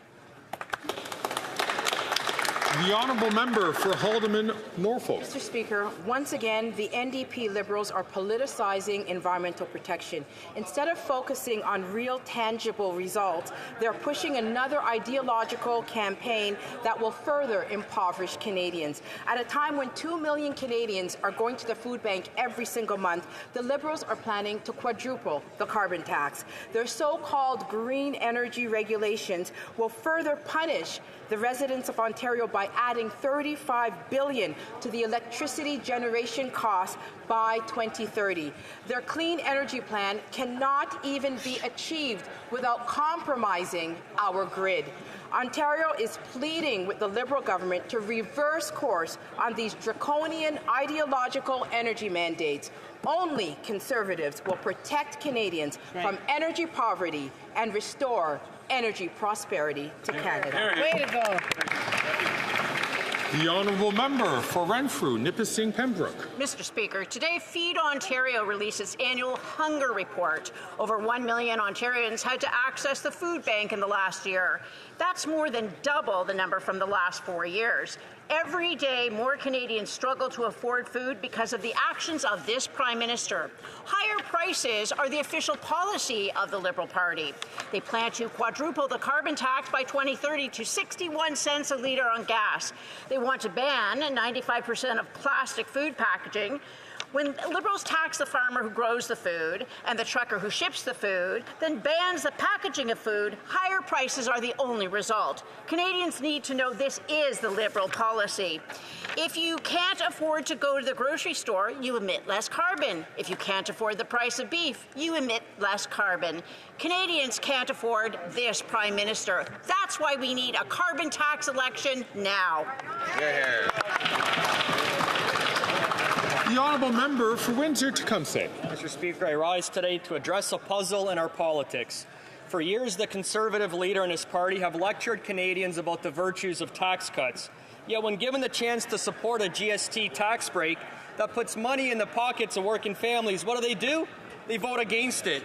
The honourable member for Haldimand, Norfolk.
Mr. Speaker, once again, the NDP Liberals are politicizing environmental protection. Instead of focusing on real, tangible results, they're pushing another ideological campaign that will further impoverish Canadians. At a time when 2 million Canadians are going to the food bank every single month, the Liberals are planning to quadruple the carbon tax. Their so-called green energy regulations will further punish the residents of Ontario by adding $35 billion to the electricity generation costs by 2030. Their clean energy plan cannot even be achieved without compromising our grid. Ontario is pleading with the Liberal government to reverse course on these draconian ideological energy mandates. Only Conservatives will protect Canadians from energy poverty and restore energy prosperity to Canada.
Way to go.
The Honourable Member for Renfrew, Nipissing Pembroke.
Mr. Speaker, today Feed Ontario released its annual hunger report. Over 1 million Ontarians had to access the food bank in the last year. That's more than double the number from the last 4 years. Every day, more Canadians struggle to afford food because of the actions of this Prime Minister. Higher prices are the official policy of the Liberal Party. They plan to quadruple the carbon tax by 2030 to 61 cents a litre on gas. They want to ban 95% of plastic food packaging. When Liberals tax the farmer who grows the food and the trucker who ships the food, then bans the packaging of food, higher prices are the only result. Canadians need to know this is the Liberal policy. If you can't afford to go to the grocery store, you emit less carbon. If you can't afford the price of beef, you emit less carbon. Canadians can't afford this Prime Minister. That's why we need a carbon tax election now.
The Honourable Member for Windsor-Tecumseh.
Mr. Speaker, I rise today to address a puzzle in our politics. For years, the Conservative leader and his party have lectured Canadians about the virtues of tax cuts. Yet when given the chance to support a GST tax break that puts money in the pockets of working families, what do? They vote against it.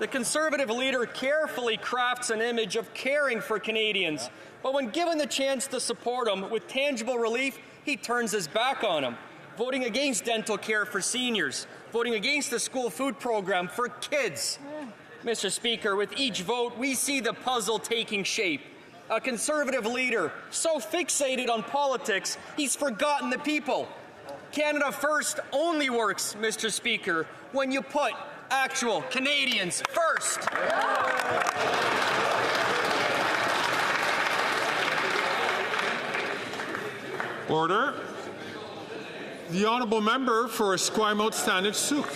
The Conservative leader carefully crafts an image of caring for Canadians, but when given the chance to support them with tangible relief, he turns his back on them. Voting against dental care for seniors, voting against the school food program for kids. Mr. Speaker, with each vote, we see the puzzle taking shape. A Conservative leader so fixated on politics, he's forgotten the people. Canada First only works, Mr. Speaker, when you put actual Canadians first.
Order. The Honourable Member for Esquimalt Saanich-Sooke.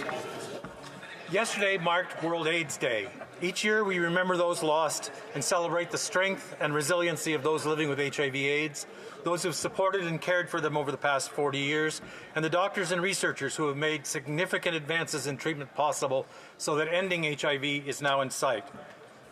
Yesterday marked World AIDS Day. Each year we remember those lost and celebrate the strength and resiliency of those living with HIV/AIDS, those who have supported and cared for them over the past 40 years, and the doctors and researchers who have made significant advances in treatment possible so that ending HIV is now in sight.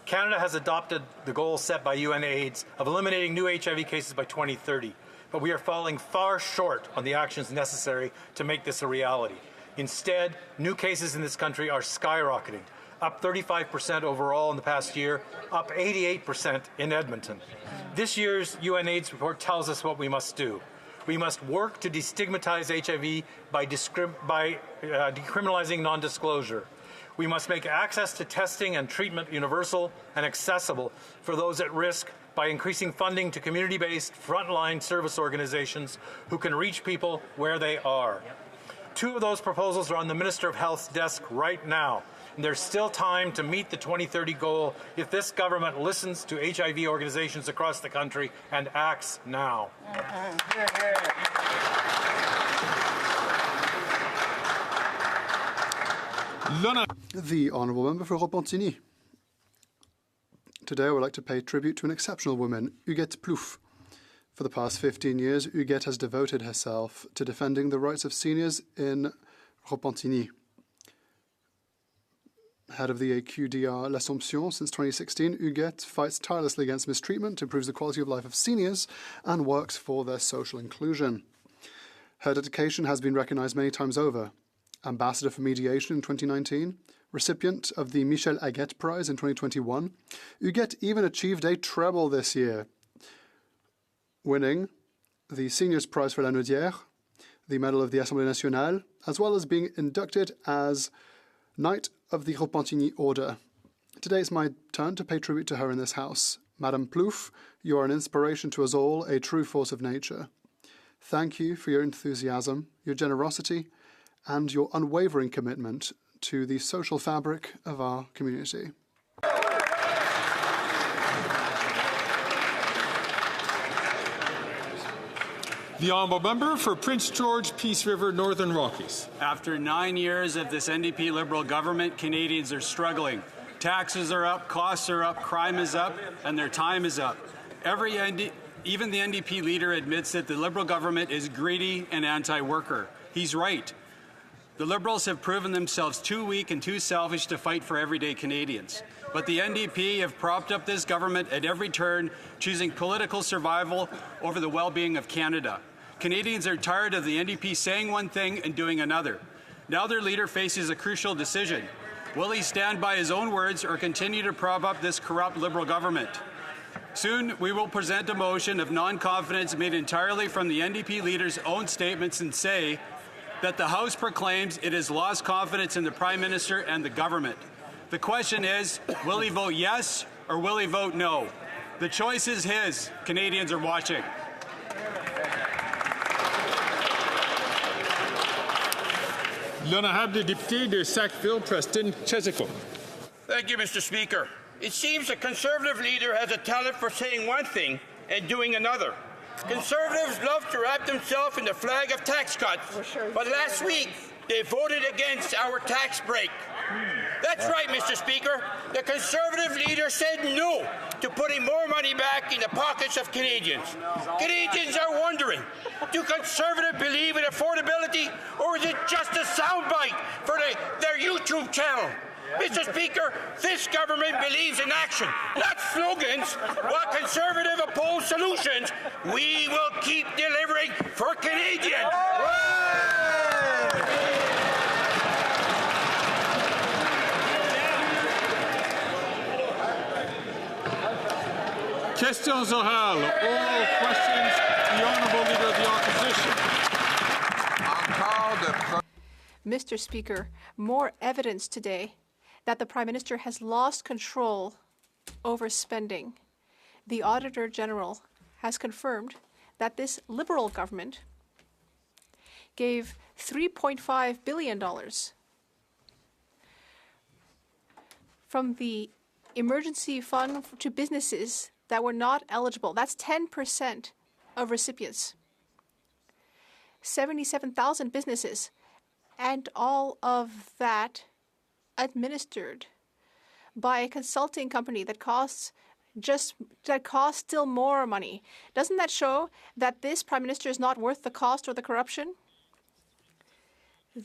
Canada has adopted the goal set by UNAIDS of eliminating new HIV cases by 2030. But we are falling far short on the actions necessary to make this a reality. Instead, new cases in this country are skyrocketing, up 35% overall in the past year, up 88% in Edmonton. This year's UNAIDS report tells us what we must do. We must work to destigmatize HIV by decriminalizing non-disclosure. We must make access to testing and treatment universal and accessible for those at risk by increasing funding to community-based frontline service organizations who can reach people where they are. Two of those proposals are on the Minister of Health's desk right now, and there's still time to meet the 2030 goal if this government listens to HIV organizations across the country and acts now.
The Honourable Member for Repentigny. Today I would like to pay tribute to an exceptional woman, Huguette Plouffe. For the past 15 years, Huguette has devoted herself to defending the rights of seniors in Repentigny. Head of the AQDR L'Assomption since 2016, Huguette fights tirelessly against mistreatment, improves the quality of life of seniors, and works for their social inclusion. Her dedication has been recognised many times over. Ambassador for Mediation in 2019, recipient of the Michel Aguette Prize in 2021, Huguette even achieved a treble this year, winning the Seniors Prize for la Naudière, the Medal of the Assemblée Nationale, as well as being inducted as Knight of the Repentigny Order. Today it's my turn to pay tribute to her in this house. Madame Plouffe, you are an inspiration to us all, a true force of nature. Thank you for your enthusiasm, your generosity, and your unwavering commitment to the social fabric of our community.
The Honourable Member for Prince George, Peace River, Northern Rockies.
After 9 years of this NDP Liberal government, Canadians are struggling. Taxes are up, costs are up, crime is up, and their time is up. Even the NDP leader admits that the Liberal government is greedy and anti-worker. He's right. The Liberals have proven themselves too weak and too selfish to fight for everyday Canadians. But the NDP have propped up this government at every turn, choosing political survival over the well-being of Canada. Canadians are tired of the NDP saying one thing and doing another. Now their leader faces a crucial decision. Will he stand by his own words or continue to prop up this corrupt Liberal government? Soon, we will present a motion of non-confidence made entirely from the NDP leader's own statements and say that the House proclaims it has lost confidence in the Prime Minister and the government. The question is, will he vote yes or will he vote no? The choice is his. Canadians are watching.
L'honorable député de Sackville, Preston Chesico.
Thank you, Mr. Speaker. It seems the Conservative leader has a talent for saying one thing and doing another. Conservatives love to wrap themselves in the flag of tax cuts, but last week they voted against our tax break. That's right, Mr. Speaker. The Conservative leader said no to putting more money back in the pockets of Canadians. Canadians are wondering, do Conservatives believe in affordability, or is it just a soundbite for their YouTube channel? Mr. Speaker, this government believes in action, not slogans. While Conservative oppose solutions, we will keep delivering for Canadians.
Questions orales. Oral questions. The Honourable Leader of the Opposition.
Mr. Speaker, more evidence today that the Prime Minister has lost control over spending. The Auditor General has confirmed that this Liberal government gave $3.5 billion from the emergency fund to businesses that were not eligible. That's 10% of recipients. 77,000 businesses, and all of that administered by a consulting company that costs still more money. Doesn't that show that this Prime Minister is not worth the cost or the corruption?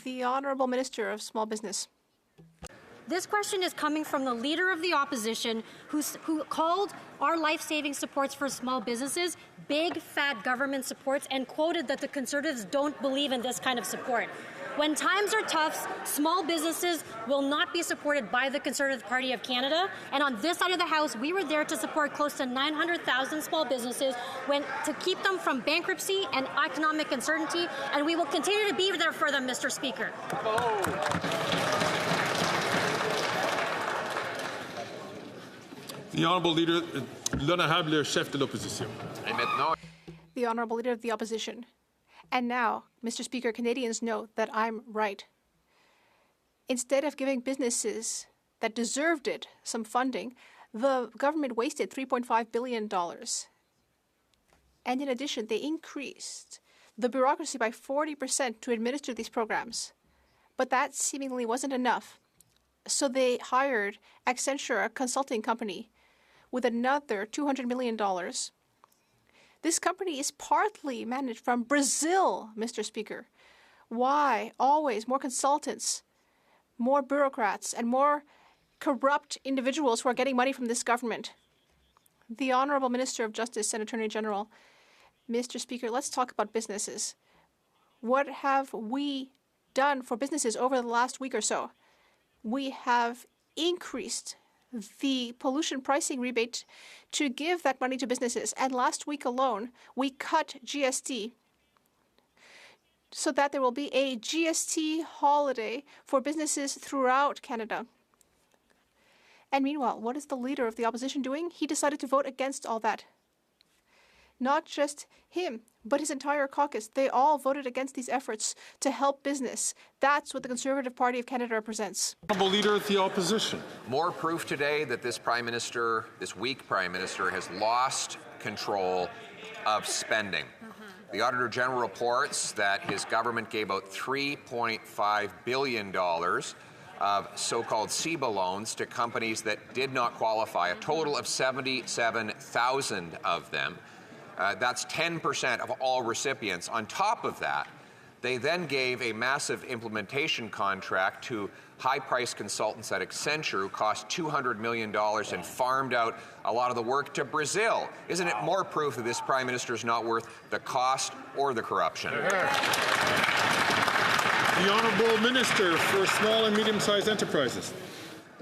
The Honourable Minister of Small Business.
This question is coming from the Leader of the Opposition who called our life-saving supports for small businesses big, fat government supports and quoted that the Conservatives don't believe in this kind of support. When times are tough, small businesses will not be supported by the Conservative Party of Canada. And on this side of the House, we were there to support close to 900,000 small businesses to keep them from bankruptcy and economic uncertainty. And we will continue to be there for them, Mr. Speaker.
The Honourable Leader, l'Honorable Chef de l'Opposition.
The Honourable Leader of the Opposition. And now, Mr. Speaker, Canadians know that I'm right. Instead of giving businesses that deserved it some funding, the government wasted $3.5 billion. And in addition, they increased the bureaucracy by 40% to administer these programs. But that seemingly wasn't enough. So they hired Accenture, a consulting company, with another $200 million. This company is partly managed from Brazil, Mr. Speaker. Why always more consultants, more bureaucrats, and more corrupt individuals who are getting money from this government? The Honourable Minister of Justice and Attorney General. Mr. Speaker, let's talk about businesses. What have we done for businesses over the last week or so? We have increased the pollution pricing rebate to give that money to businesses. And last week alone, we cut GST so that there will be a GST holiday for businesses throughout Canada. And meanwhile, what is the Leader of the Opposition doing? He decided to vote against all that. Not just him, but his entire caucus. They all voted against these efforts to help business. That's what the Conservative Party of Canada represents.
Honourable Leader of the Opposition.
More proof today that this weak Prime Minister, has lost control of spending. The Auditor General reports that his government gave out $3.5 billion of so-called CEBA loans to companies that did not qualify, a total of 77,000 of them. That's 10% of all recipients. On top of that, they then gave a massive implementation contract to high-priced consultants at Accenture who cost $200 million and farmed out a lot of the work to Brazil. Isn't it more proof that this Prime Minister is not worth the cost or the corruption?
The Honourable Minister for Small and Medium-Sized Enterprises.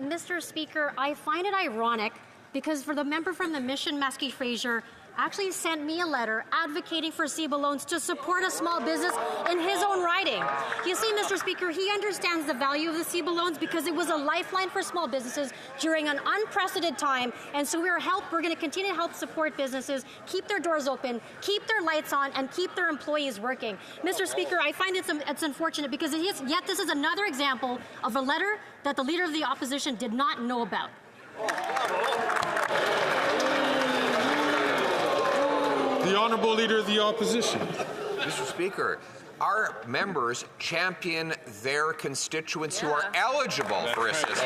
Mr. Speaker, I find it ironic because for the member from the Mission, Maskey Fraser, actually sent me a letter advocating for CEBA loans to support a small business in his own riding. You see, Mr. Speaker, he understands the value of the CEBA loans because it was a lifeline for small businesses during an unprecedented time, and so we're going to continue to help support businesses, keep their doors open, keep their lights on, and keep their employees working. Mr. Speaker, I find it's unfortunate because yet this is another example of a letter that the Leader of the Opposition did not know about.
The Honourable Leader of the Opposition.
Mr. Speaker, our members champion their constituents who are eligible for assistance.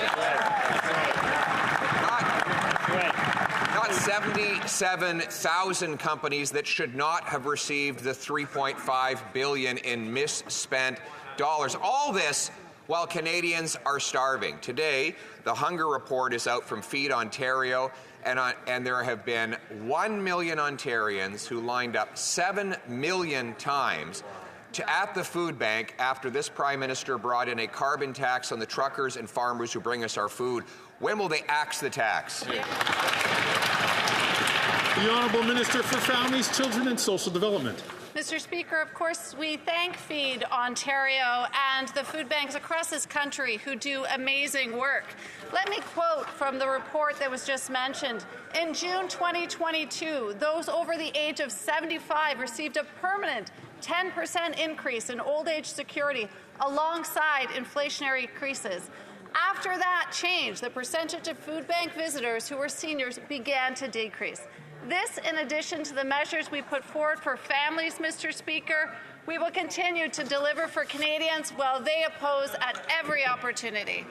Not 77,000 companies that should not have received the $3.5 billion in misspent dollars. All this while Canadians are starving. Today, the hunger report is out from Feed Ontario, and there have been 1 million Ontarians who lined up 7 million times at the food bank after this Prime Minister brought in a carbon tax on the truckers and farmers who bring us our food. When will they axe the tax?
The Honourable Minister for Families, Children and Social Development.
Mr. Speaker, of course, we thank Feed Ontario and the food banks across this country who do amazing work. Let me quote from the report that was just mentioned. In June 2022, those over the age of 75 received a permanent 10% increase in old age security alongside inflationary increases. After that change, the percentage of food bank visitors who were seniors began to decrease. This, in addition to the measures we put forward for families, Mr. Speaker, we will continue to deliver for Canadians while they oppose at every opportunity.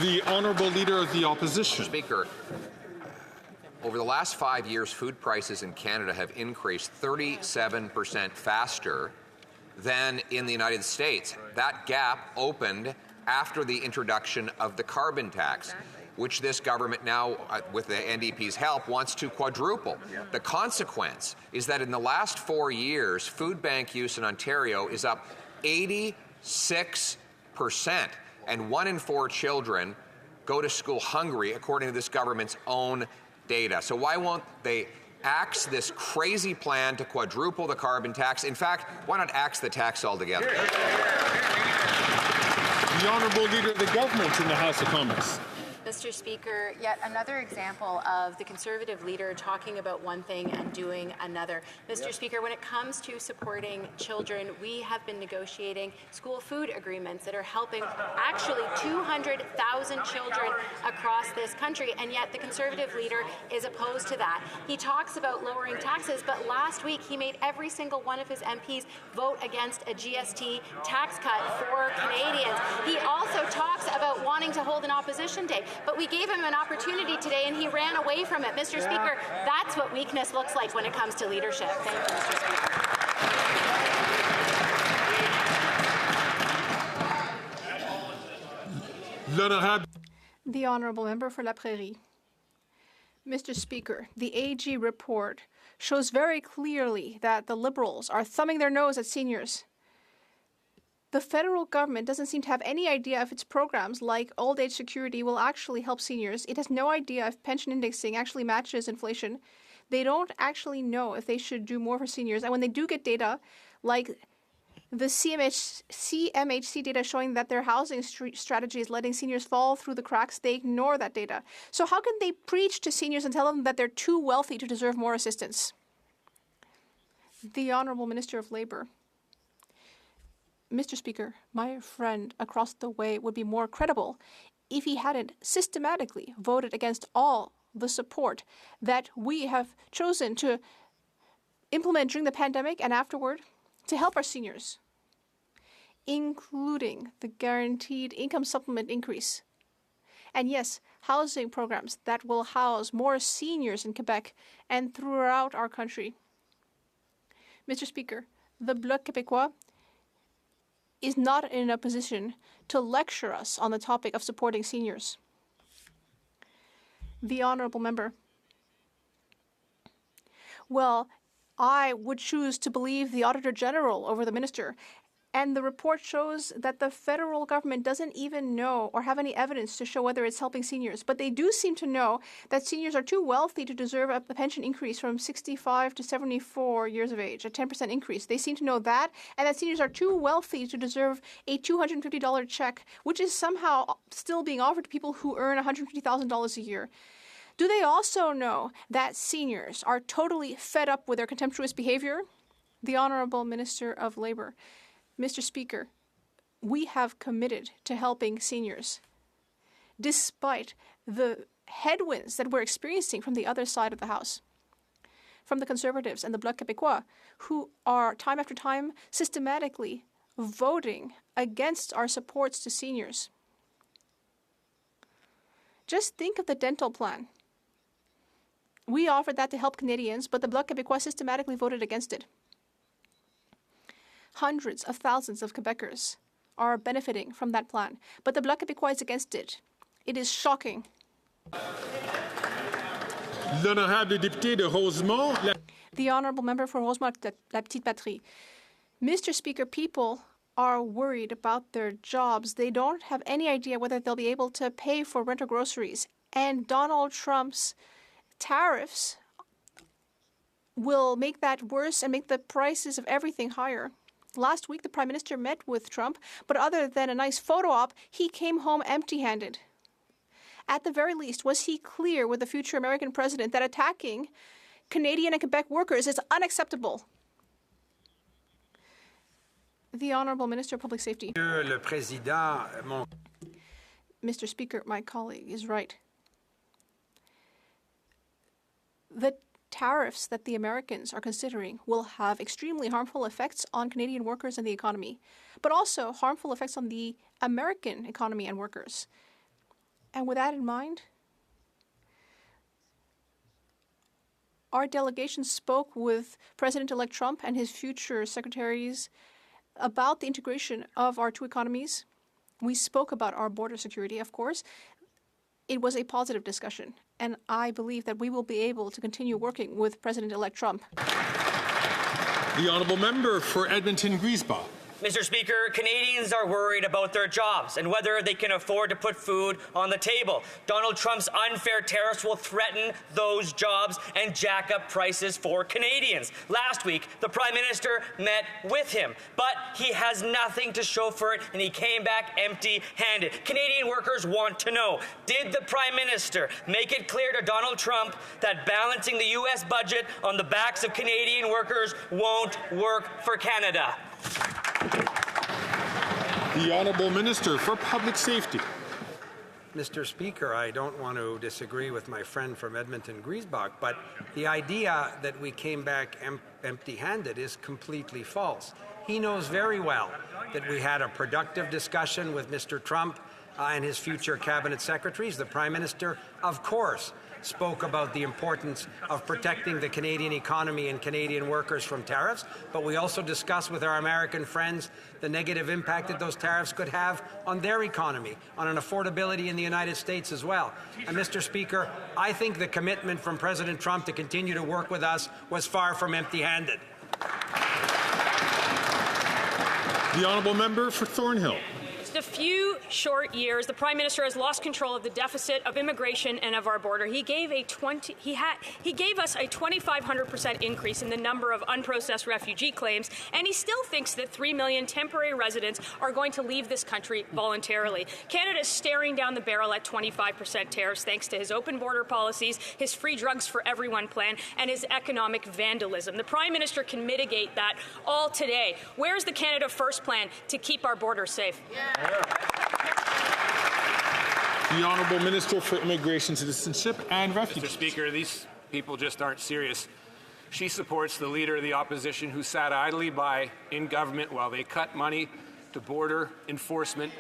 The Honourable Leader of the Opposition.
Speaker, over the last 5 years, food prices in Canada have increased 37% faster than in the United States. That gap opened after the introduction of the carbon tax, which this government now, with the NDP's help, wants to quadruple. The consequence is that in the last 4 years, food bank use in Ontario is up 86%, and 1 in 4 children go to school hungry, according to this government's own data. So why won't they axe this crazy plan to quadruple the carbon tax? In fact, why not axe the tax altogether?
The Honourable Leader of the Government in the House of Commons.
Mr. Speaker, yet another example of the Conservative leader talking about one thing and doing another. Mr. Speaker, when it comes to supporting children, we have been negotiating school food agreements that are helping actually 200,000 children across this country, and yet the Conservative leader is opposed to that. He talks about lowering taxes, but last week he made every single one of his MPs vote against a GST tax cut for Canadians. He also talks about wanting to hold an opposition day. But we gave him an opportunity today and he ran away from it. Mr. Speaker, that's what weakness looks like when it comes to leadership. Thank you, Mr.
Speaker.
The Honourable Member for La Prairie. Mr. Speaker, the AG report shows very clearly that the Liberals are thumbing their nose at seniors. The federal government doesn't seem to have any idea if its programs like old age security will actually help seniors. It has no idea if pension indexing actually matches inflation. They don't actually know if they should do more for seniors. And when they do get data, like the CMHC data showing that their housing strategy is letting seniors fall through the cracks, they ignore that data. So how can they preach to seniors and tell them that they're too wealthy to deserve more assistance? The Honourable Minister of Labour. Mr. Speaker, my friend across the way would be more credible if he hadn't systematically voted against all the support that we have chosen to implement during the pandemic and afterward to help our seniors. including the guaranteed income supplement increase. And yes, housing programs that will house more seniors in Quebec and throughout our country. Mr. Speaker, the Bloc Québécois is not in a position to lecture us on the topic of supporting seniors. The honourable member. Well, I would choose to believe the Auditor General over the minister. And the report shows that the federal government doesn't even know or have any evidence to show whether it's helping seniors. But they do seem to know that seniors are too wealthy to deserve a pension increase from 65 to 74 years of age, a 10% increase. They seem to know that, and that seniors are too wealthy to deserve a $250 check, which is somehow still being offered to people who earn $150,000 a year. Do they also know that seniors are totally fed up with their contemptuous behavior? The Honourable Minister of Labour. Mr. Speaker, we have committed to helping seniors, despite the headwinds that we're experiencing from the other side of the House, from the Conservatives and the Bloc Québécois, who are time after time systematically voting against our supports to seniors. Just think of the dental plan. We offered that to help Canadians, but the Bloc Québécois systematically voted against it. Hundreds of thousands of Quebecers are benefiting from that plan, but the Bloc Québécois is against it. It is shocking.
L'honorable député de Rosemont.
The honourable member for Rosemont-La Petite Patrie. Mr. Speaker, people are worried about their jobs. They don't have any idea whether they'll be able to pay for rent or groceries. And Donald Trump's tariffs will make that worse and make the prices of everything higher. Last week, the Prime Minister met with Trump, but other than a nice photo op, he came home empty-handed. At the very least, was he clear with the future American president that attacking Canadian and Quebec workers is unacceptable? The Honourable Minister of Public Safety. Mr. Speaker, my colleague is right. The tariffs that the Americans are considering will have extremely harmful effects on Canadian workers and the economy, but also harmful effects on the American economy and workers. And with that in mind, our delegation spoke with President-elect Trump and his future secretaries about the integration of our two economies. We spoke about our border security, of course. It was a positive discussion, and I believe that we will be able to continue working with President-elect Trump.
The honourable member for Edmonton-Griesbach.
Mr. Speaker, Canadians are worried about their jobs and whether they can afford to put food on the table. Donald Trump's unfair tariffs will threaten those jobs and jack up prices for Canadians. Last week, the Prime Minister met with him, but he has nothing to show for it, and he came back empty-handed. Canadian workers want to know, did the Prime Minister make it clear to Donald Trump that balancing the U.S. budget on the backs of Canadian workers won't work for Canada?
The Honourable Minister for Public Safety.
Mr. Speaker, I don't want to disagree with my friend from Edmonton-Griesbach, but the idea that we came back empty-handed is completely false. He knows very well that we had a productive discussion with Mr. Trump and his future cabinet secretaries. The Prime Minister, of course, spoke about the importance of protecting the Canadian economy and Canadian workers from tariffs, but we also discussed with our American friends the negative impact that those tariffs could have on their economy, on an affordability in the United States as well. And Mr. Speaker, I think the commitment from President Trump to continue to work with us was far from empty-handed.
The honourable member for Thornhill.
A few short years, the Prime Minister has lost control of the deficit of immigration and of our border. He gave us a 2,500% increase in the number of unprocessed refugee claims, and he still thinks that 3 million temporary residents are going to leave this country voluntarily. Canada is staring down the barrel at 25% tariffs thanks to his open border policies, his free drugs for everyone plan, and his economic vandalism. The Prime Minister can mitigate that all today. Where's the Canada First plan to keep our borders safe? Yeah.
The Honourable Minister for Immigration, Citizenship and Refugees.
Mr. Speaker, these people just aren't serious. She supports the Leader of the Opposition who sat idly by in government while they cut money to border enforcement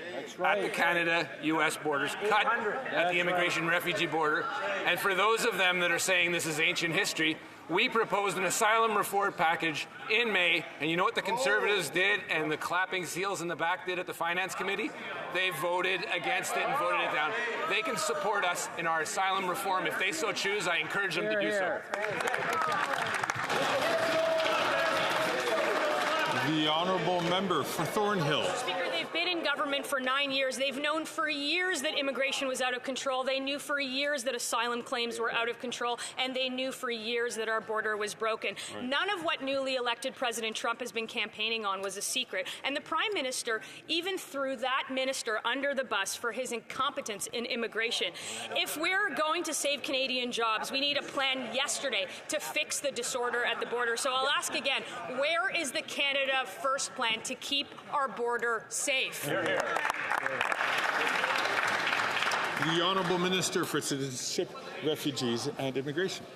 at the Canada-U.S. borders, cut at the immigration refugee border. And for those of them that are saying this is ancient history, we proposed an asylum reform package in May, and you know what the Conservatives did and the clapping seals in the back did at the Finance Committee? They voted against it and voted it down. They can support us in our asylum reform if they so choose. I encourage them to do so.
The honourable member for Thornhill.
Speaker, they've been in government for 9 years. They've known for years that immigration was out of control. They knew for years that asylum claims were out of control, and they knew for years that our border was broken. Right. None of what newly elected President Trump has been campaigning on was a secret. And the Prime Minister even threw that minister under the bus for his incompetence in immigration. If we're going to save Canadian jobs, we need a plan yesterday to fix the disorder at the border. So I'll ask again, where is the Canada First plan to keep our border safe?
Hear, hear. The Honourable Minister for Citizenship, Refugees and Immigration.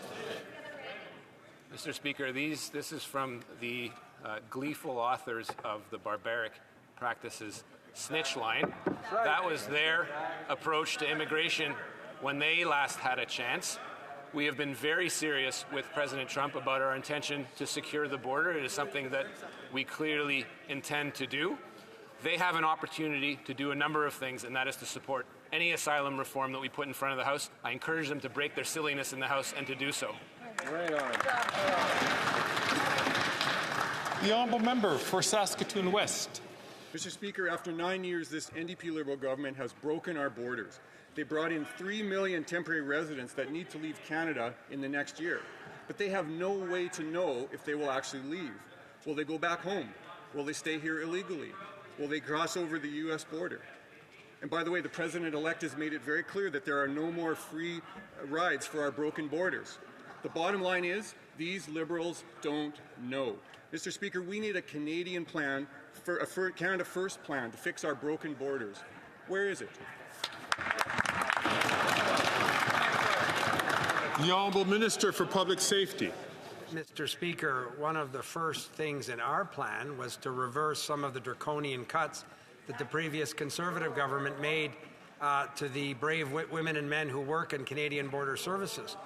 Mr. Speaker, this is from the gleeful authors of the Barbaric Practices Snitch Line. That was their approach to immigration when they last had a chance. We have been very serious with President Trump about our intention to secure the border. It is something that we clearly intend to do. They have an opportunity to do a number of things, and that is to support any asylum reform that we put in front of the House. I encourage them to break their silliness in the House and to do so.
Right on. The honourable member for Saskatoon West.
Mr. Speaker, after 9 years, this NDP Liberal government has broken our borders. They brought in 3 million temporary residents that need to leave Canada in the next year. But they have no way to know if they will actually leave. Will they go back home? Will they stay here illegally? Will they cross over the U.S. border? And by the way, the President-elect has made it very clear that there are no more free rides for our broken borders. The bottom line is, these Liberals don't know. Mr. Speaker, we need a Canadian plan, for a Canada First plan to fix our broken borders. Where is it?
The Honourable Minister for Public Safety.
Mr. Speaker, one of the first things in our plan was to reverse some of the draconian cuts that the previous Conservative government made to the brave women and men who work in Canadian Border Services.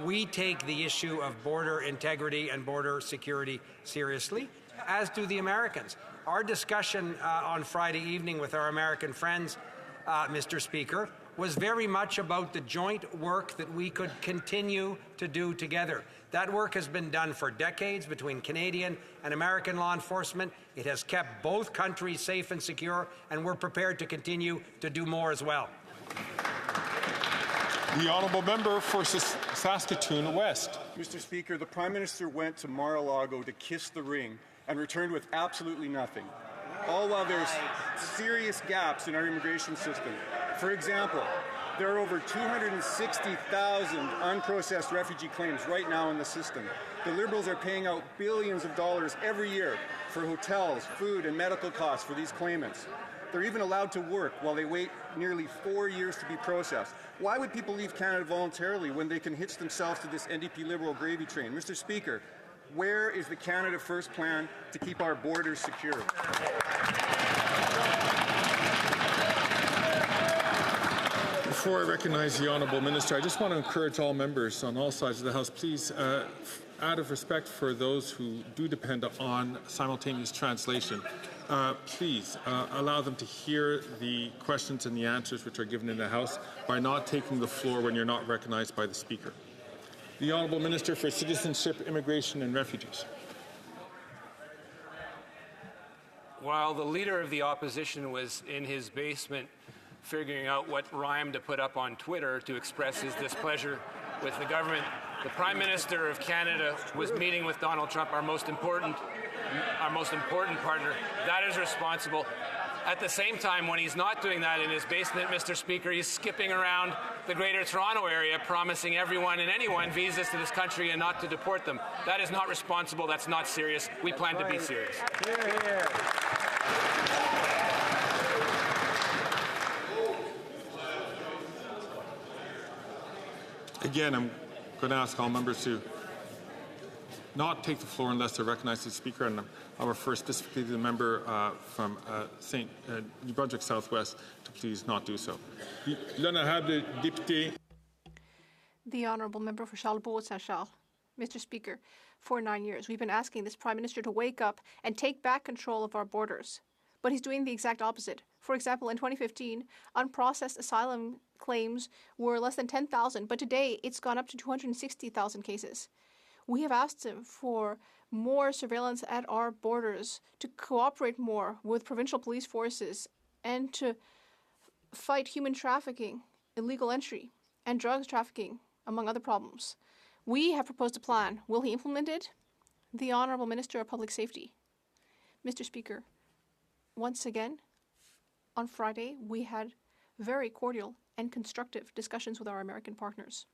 We take the issue of border integrity and border security seriously, as do the Americans. Our discussion on Friday evening with our American friends, Mr. Speaker, was very much about the joint work that we could continue to do together. That work has been done for decades between Canadian and American law enforcement. It has kept both countries safe and secure, and we're prepared to continue to do more as well.
The honourable member for Saskatoon West.
Mr. Speaker, the Prime Minister went to Mar-a-Lago to kiss the ring and returned with absolutely nothing. All while there's serious gaps in our immigration system. For example, there are over 260,000 unprocessed refugee claims right now in the system. The Liberals are paying out billions of dollars every year for hotels, food, and medical costs for these claimants. They're even allowed to work while they wait nearly 4 years to be processed. Why would people leave Canada voluntarily when they can hitch themselves to this NDP Liberal gravy train? Mr. Speaker, where is the Canada First plan to keep our borders secure?
Before I recognize the Honourable Minister, I just want to encourage all members on all sides of the House, please, out of respect for those who do depend on simultaneous translation, please allow them to hear the questions and the answers which are given in the House by not taking the floor when you're not recognized by the Speaker. The Honourable Minister for Citizenship, Immigration and Refugees.
While the Leader of the Opposition was in his basement figuring out what rhyme to put up on Twitter to express his displeasure with the government, the Prime Minister of Canada was meeting with Donald Trump, our most important partner. That is responsible. At the same time, when he's not doing that in his basement, Mr. Speaker, he's skipping around the Greater Toronto Area, promising everyone and anyone visas to this country and not to deport them. That is not responsible. That's not serious. We plan to be serious.
Hear, hear.
Again, I'm going to ask all members to not take the floor unless they're recognized as speaker, and I'll refer specifically to the member from New Brunswick Southwest to please not do so. L'honorable député.
The Honourable Member for Charlebourg-Saint-Charles. Mr. Speaker, for 9 years, we've been asking this Prime Minister to wake up and take back control of our borders. But he's doing the exact opposite. For example, in 2015, unprocessed asylum claims were less than 10,000, but today it's gone up to 260,000 cases. We have asked him for more surveillance at our borders, to cooperate more with provincial police forces, and to fight human trafficking, illegal entry, and drugs trafficking, among other problems. We have proposed a plan. Will he implement it? The Honourable Minister of Public Safety. Mr. Speaker, once again, on Friday, we had very cordial and constructive discussions with our American partners.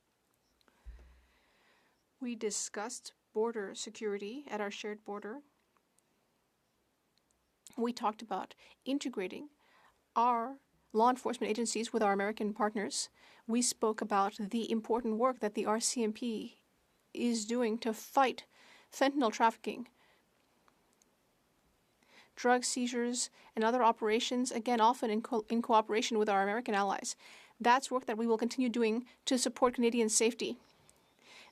We discussed border security at our shared border. We talked about integrating our law enforcement agencies with our American partners. We spoke about the important work that the RCMP is doing to fight fentanyl trafficking, drug seizures, and other operations, again, often in cooperation with our American allies. That's work that we will continue doing to support Canadian safety.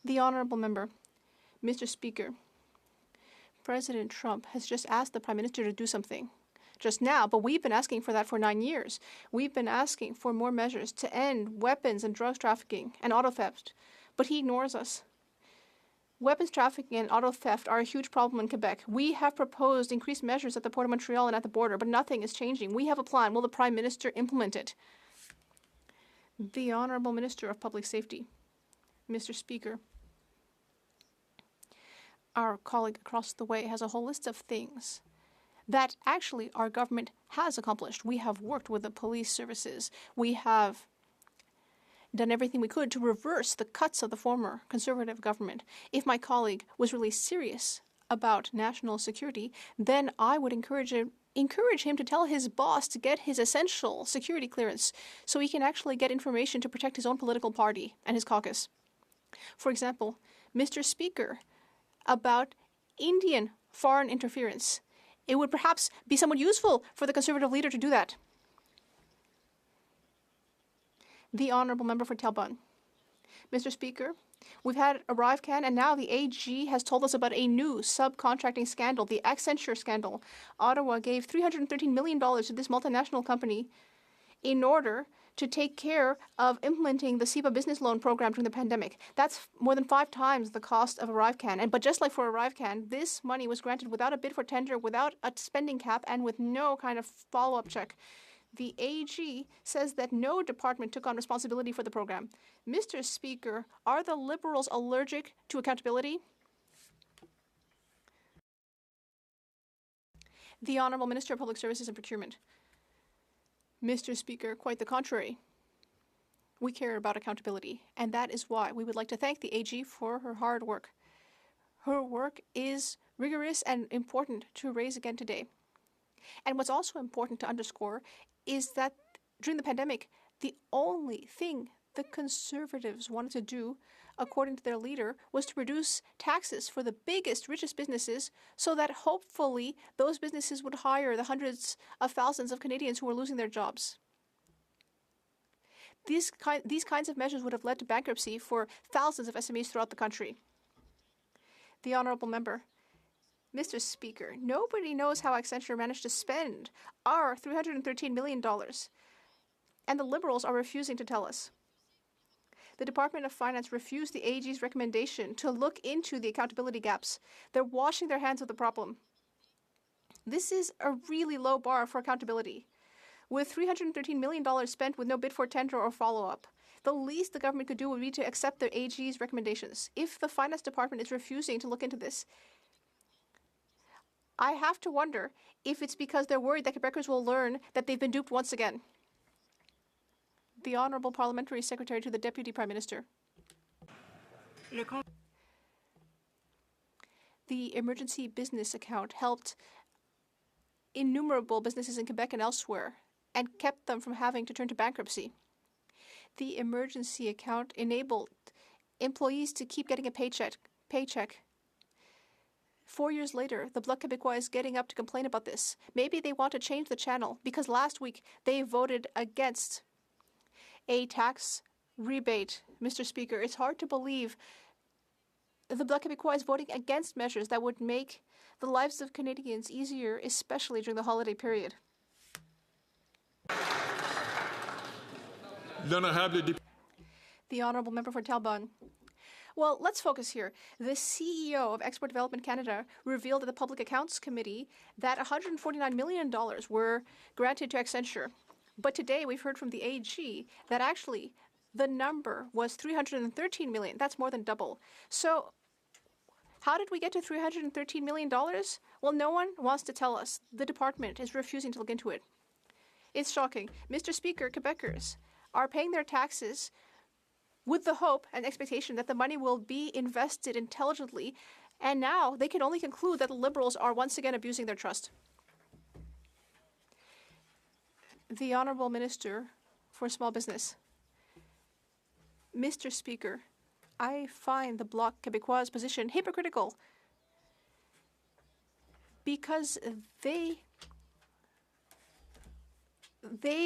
The Honourable Member, Mr. Speaker, President Trump has just asked the Prime Minister to do something just now, but we've been asking for that for 9 years. We've been asking for more measures to end weapons and drugs trafficking and auto theft, but he ignores us. Weapons trafficking and auto theft are a huge problem in Quebec. We have proposed increased measures at the Port of Montreal and at the border, but nothing is changing. We have a plan. Will the Prime Minister implement it? The Honourable Minister of Public Safety. Mr. Speaker, our colleague across the way has a whole list of things that actually our government has accomplished. We have worked with the police services. We have done everything we could to reverse the cuts of the former Conservative government. If my colleague was really serious about national security, then I would encourage him to tell his boss to get his essential security clearance so he can actually get information to protect his own political party and his caucus. For example, Mr. Speaker, about Indian foreign interference. It would perhaps be somewhat useful for the Conservative leader to do that. The Honourable Member for Terrebonne. Mr. Speaker, we've had ArriveCan, and now the AG has told us about a new subcontracting scandal, the Accenture scandal. Ottawa gave $313 million to this multinational company in order to take care of implementing the CEBA business loan program during the pandemic. That's more than 5 times the cost of ArriveCan. But just like for ArriveCan, this money was granted without a bid for tender, without a spending cap, and with no kind of follow-up check. The AG says that no department took on responsibility for the program. Mr. Speaker, are the Liberals allergic to accountability? The Honourable Minister of Public Services and Procurement. Mr. Speaker, quite the contrary. We care about accountability, and that is why we would like to thank the AG for her hard work. Her work is rigorous and important to raise again today. And what's also important to underscore is that during the pandemic, the only thing the Conservatives wanted to do, according to their leader, was to reduce taxes for the biggest, richest businesses so that hopefully those businesses would hire the hundreds of thousands of Canadians who were losing their jobs. These kinds of measures would have led to bankruptcy for thousands of SMEs throughout the country. The Honourable Member. Mr. Speaker, nobody knows how Accenture managed to spend our $313 million, and the Liberals are refusing to tell us. The Department of Finance refused the AG's recommendation to look into the accountability gaps. They're washing their hands of the problem. This is a really low bar for accountability. With $313 million spent with no bid for tender or follow-up, the least the government could do would be to accept the AG's recommendations. If the Finance Department is refusing to look into this, I have to wonder if it's because they're worried that Quebecers will learn that they've been duped once again. The Honourable Parliamentary Secretary to the Deputy Prime Minister. The emergency business account helped innumerable businesses in Quebec and elsewhere and kept them from having to turn to bankruptcy. The emergency account enabled employees to keep getting a paycheck 4 years later, the Bloc Québécois is getting up to complain about this. Maybe they want to change the channel because last week they voted against a tax rebate. Mr. Speaker, it's hard to believe the Bloc Québécois is voting against measures that would make the lives of Canadians easier, especially during the holiday period. The Honourable Member for Talbot. Well, let's focus here. The CEO of Export Development Canada revealed at the Public Accounts Committee that $149 million were granted to Accenture. But today we've heard from the AG that actually the number was $313 million. That's more than double. So how did we get to $313 million? Well, no one wants to tell us. The department is refusing to look into it. It's shocking. Mr. Speaker, Quebecers are paying their taxes with the hope and expectation that the money will be invested intelligently, and now they can only conclude that the Liberals are once again abusing their trust. The Honourable Minister for Small Business. Mr. Speaker, I find the Bloc Québécois' position hypocritical because they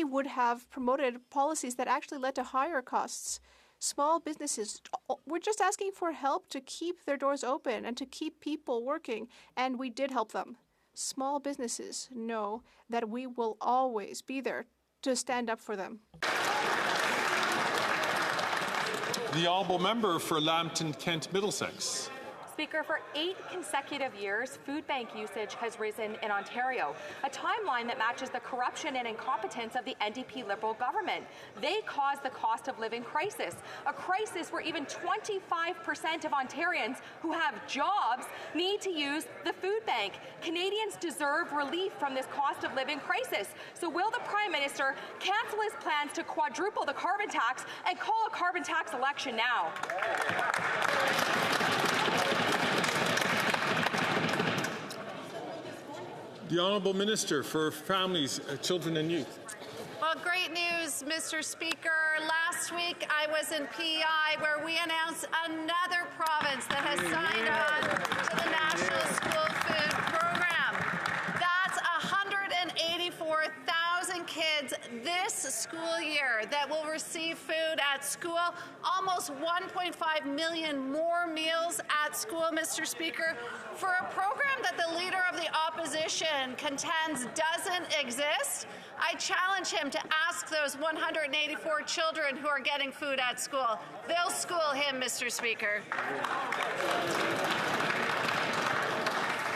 would have promoted policies that actually led to higher costs. Small businesses were just asking for help to keep their doors open and to keep people working, and we did help them. Small businesses know that we will always be there to stand up for them.
The Honourable Member for Lambton, Kent, Middlesex.
Speaker, for 8 consecutive years, food bank usage has risen in Ontario, a timeline that matches the corruption and incompetence of the NDP Liberal government. They caused the cost of living crisis, a crisis where even 25% of Ontarians who have jobs need to use the food bank. Canadians deserve relief from this cost of living crisis. So will the Prime Minister cancel his plans to quadruple the carbon tax and call a carbon tax election now?
The Honourable Minister for Families, Children and Youth.
Well, great news, Mr. Speaker. Last week I was in PEI where we announced another province that has signed on to the National School Food Program. That's 184,000 kids this school year that will receive food at school, almost 1.5 million more meals at school, Mr. Speaker, for a program that the Leader of the Opposition contends doesn't exist. I challenge him to ask those 184 children who are getting food at school. They'll school him, Mr. Speaker.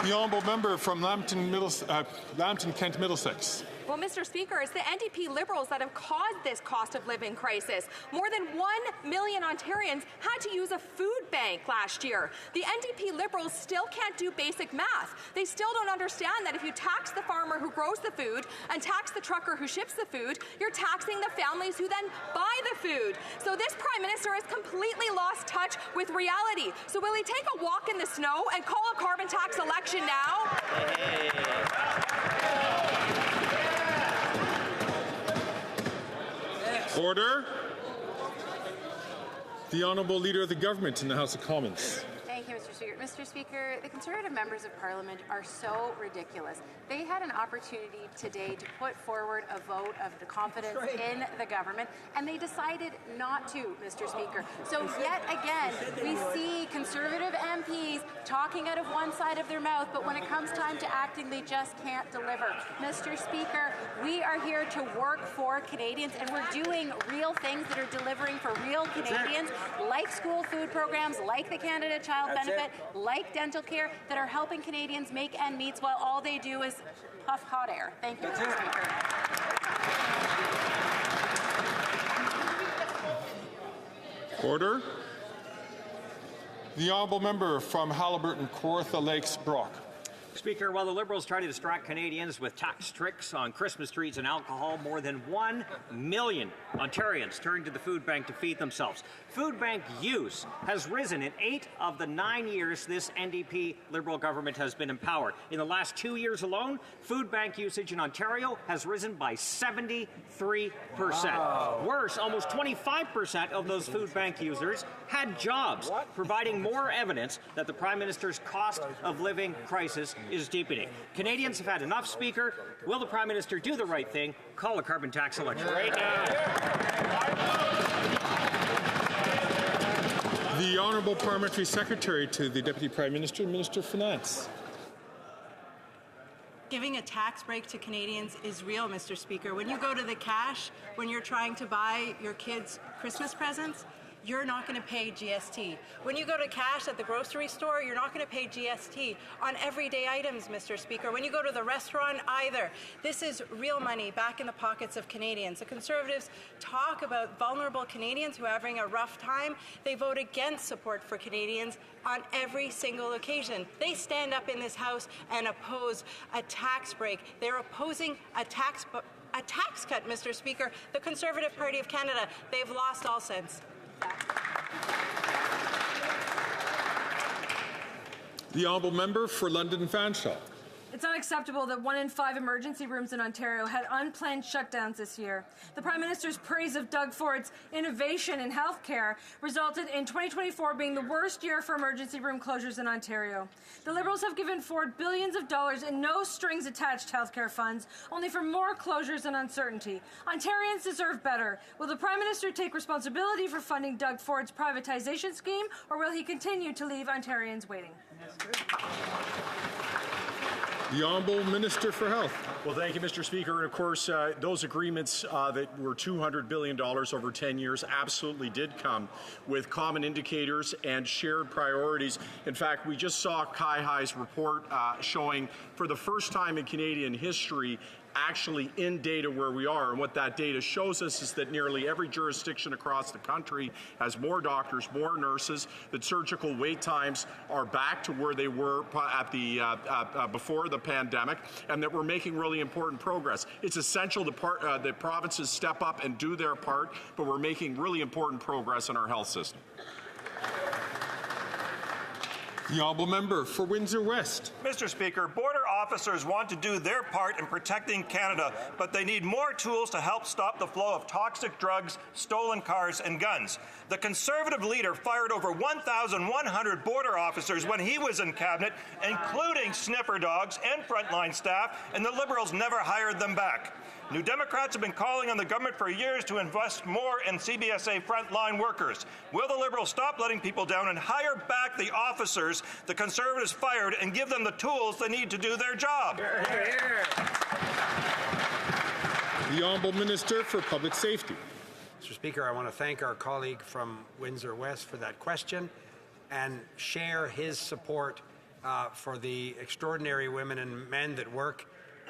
The Honourable Member from Lambton, Kent, Middlesex.
Well, Mr. Speaker, it's the NDP Liberals that have caused this cost of living crisis. More than 1 million Ontarians had to use a food bank last year. The NDP Liberals still can't do basic math. They still don't understand that if you tax the farmer who grows the food and tax the trucker who ships the food, you're taxing the families who then buy the food. So this Prime Minister has completely lost touch with reality. So will he take a walk in the snow and call a carbon tax election now?
Order. The Honourable Leader of the Government in the House of Commons.
Thank you, Mr. Speaker. Mr. Speaker, the Conservative members of Parliament are so ridiculous. They had an opportunity today to put forward a vote of the confidence in the government, and they decided not to, Mr. Speaker. So yet again, we see Conservative MPs talking out of one side of their mouth, but when it comes time to acting, they just can't deliver. Mr. Speaker, we are here to work for Canadians, and we're doing real things that are delivering for real Canadians, like school food programs, like the Canada Child Benefit, like dental care, that are helping Canadians make ends meet while all they do is puff hot air. Thank you, Mr. Speaker.
Order. The Honourable Member from Haliburton, Kawartha Lakes, Brock.
Speaker, while the Liberals try to distract Canadians with tax tricks on Christmas trees and alcohol, more than 1 million Ontarians turn to the food bank to feed themselves. Food bank use has risen in 8 of the 9 years this NDP Liberal government has been in power. In the last 2 years alone, food bank usage in Ontario has risen by 73%. Wow. Worse, almost 25% of those food bank users had jobs, providing more evidence that the Prime Minister's cost of living crisis is deepening. Canadians have had enough, Speaker. Will the Prime Minister do the right thing? Call a carbon tax election right now.
The Honourable Parliamentary Secretary to the Deputy Prime Minister, Minister of Finance.
Giving a tax break to Canadians is real, Mr. Speaker. When you go to the cash, when you're trying to buy your kids Christmas presents, you're not going to pay GST. When you go to cash at the grocery store, you're not going to pay GST on everyday items, Mr. Speaker. When you go to the restaurant, either. This is real money back in the pockets of Canadians. The Conservatives talk about vulnerable Canadians who are having a rough time. They vote against support for Canadians on every single occasion. They stand up in this House and oppose a tax break. They're opposing a tax cut, Mr. Speaker. The Conservative Party of Canada, they've lost all sense.
The Honourable Member for London Fanshawe.
It's unacceptable that 1 in 5 emergency rooms in Ontario had unplanned shutdowns this year. The Prime Minister's praise of Doug Ford's innovation in healthcare resulted in 2024 being the worst year for emergency room closures in Ontario. The Liberals have given Ford billions of dollars in no-strings-attached healthcare funds, only for more closures and uncertainty. Ontarians deserve better. Will the Prime Minister take responsibility for funding Doug Ford's privatization scheme, or will he continue to leave Ontarians waiting?
The Honourable Minister for Health.
Well, thank you, Mr. Speaker. And of course, those agreements that were $200 billion over 10 years absolutely did come with common indicators and shared priorities. In fact, we just saw Kai Hai's report showing for the first time in Canadian history actually in data where we are. And what that data shows us is that nearly every jurisdiction across the country has more doctors, more nurses, that surgical wait times are back to where they were at the before the pandemic, and that we're making really important progress. It's essential that provinces step up and do their part, but we're making really important progress in our health system.
The Honourable Member for Windsor West.
Mr. Speaker, border officers want to do their part in protecting Canada, but they need more tools to help stop the flow of toxic drugs, stolen cars, and guns. The Conservative leader fired over 1,100 border officers when he was in cabinet, including sniffer dogs and frontline staff, and the Liberals never hired them back. New Democrats have been calling on the government for years to invest more in CBSA frontline workers. Will the Liberals stop letting people down and hire back the officers the Conservatives fired and give them the tools they need to do their job?
The Honourable Minister for Public Safety.
Mr. Speaker, I want to thank our colleague from Windsor West for that question and share his support for the extraordinary women and men that work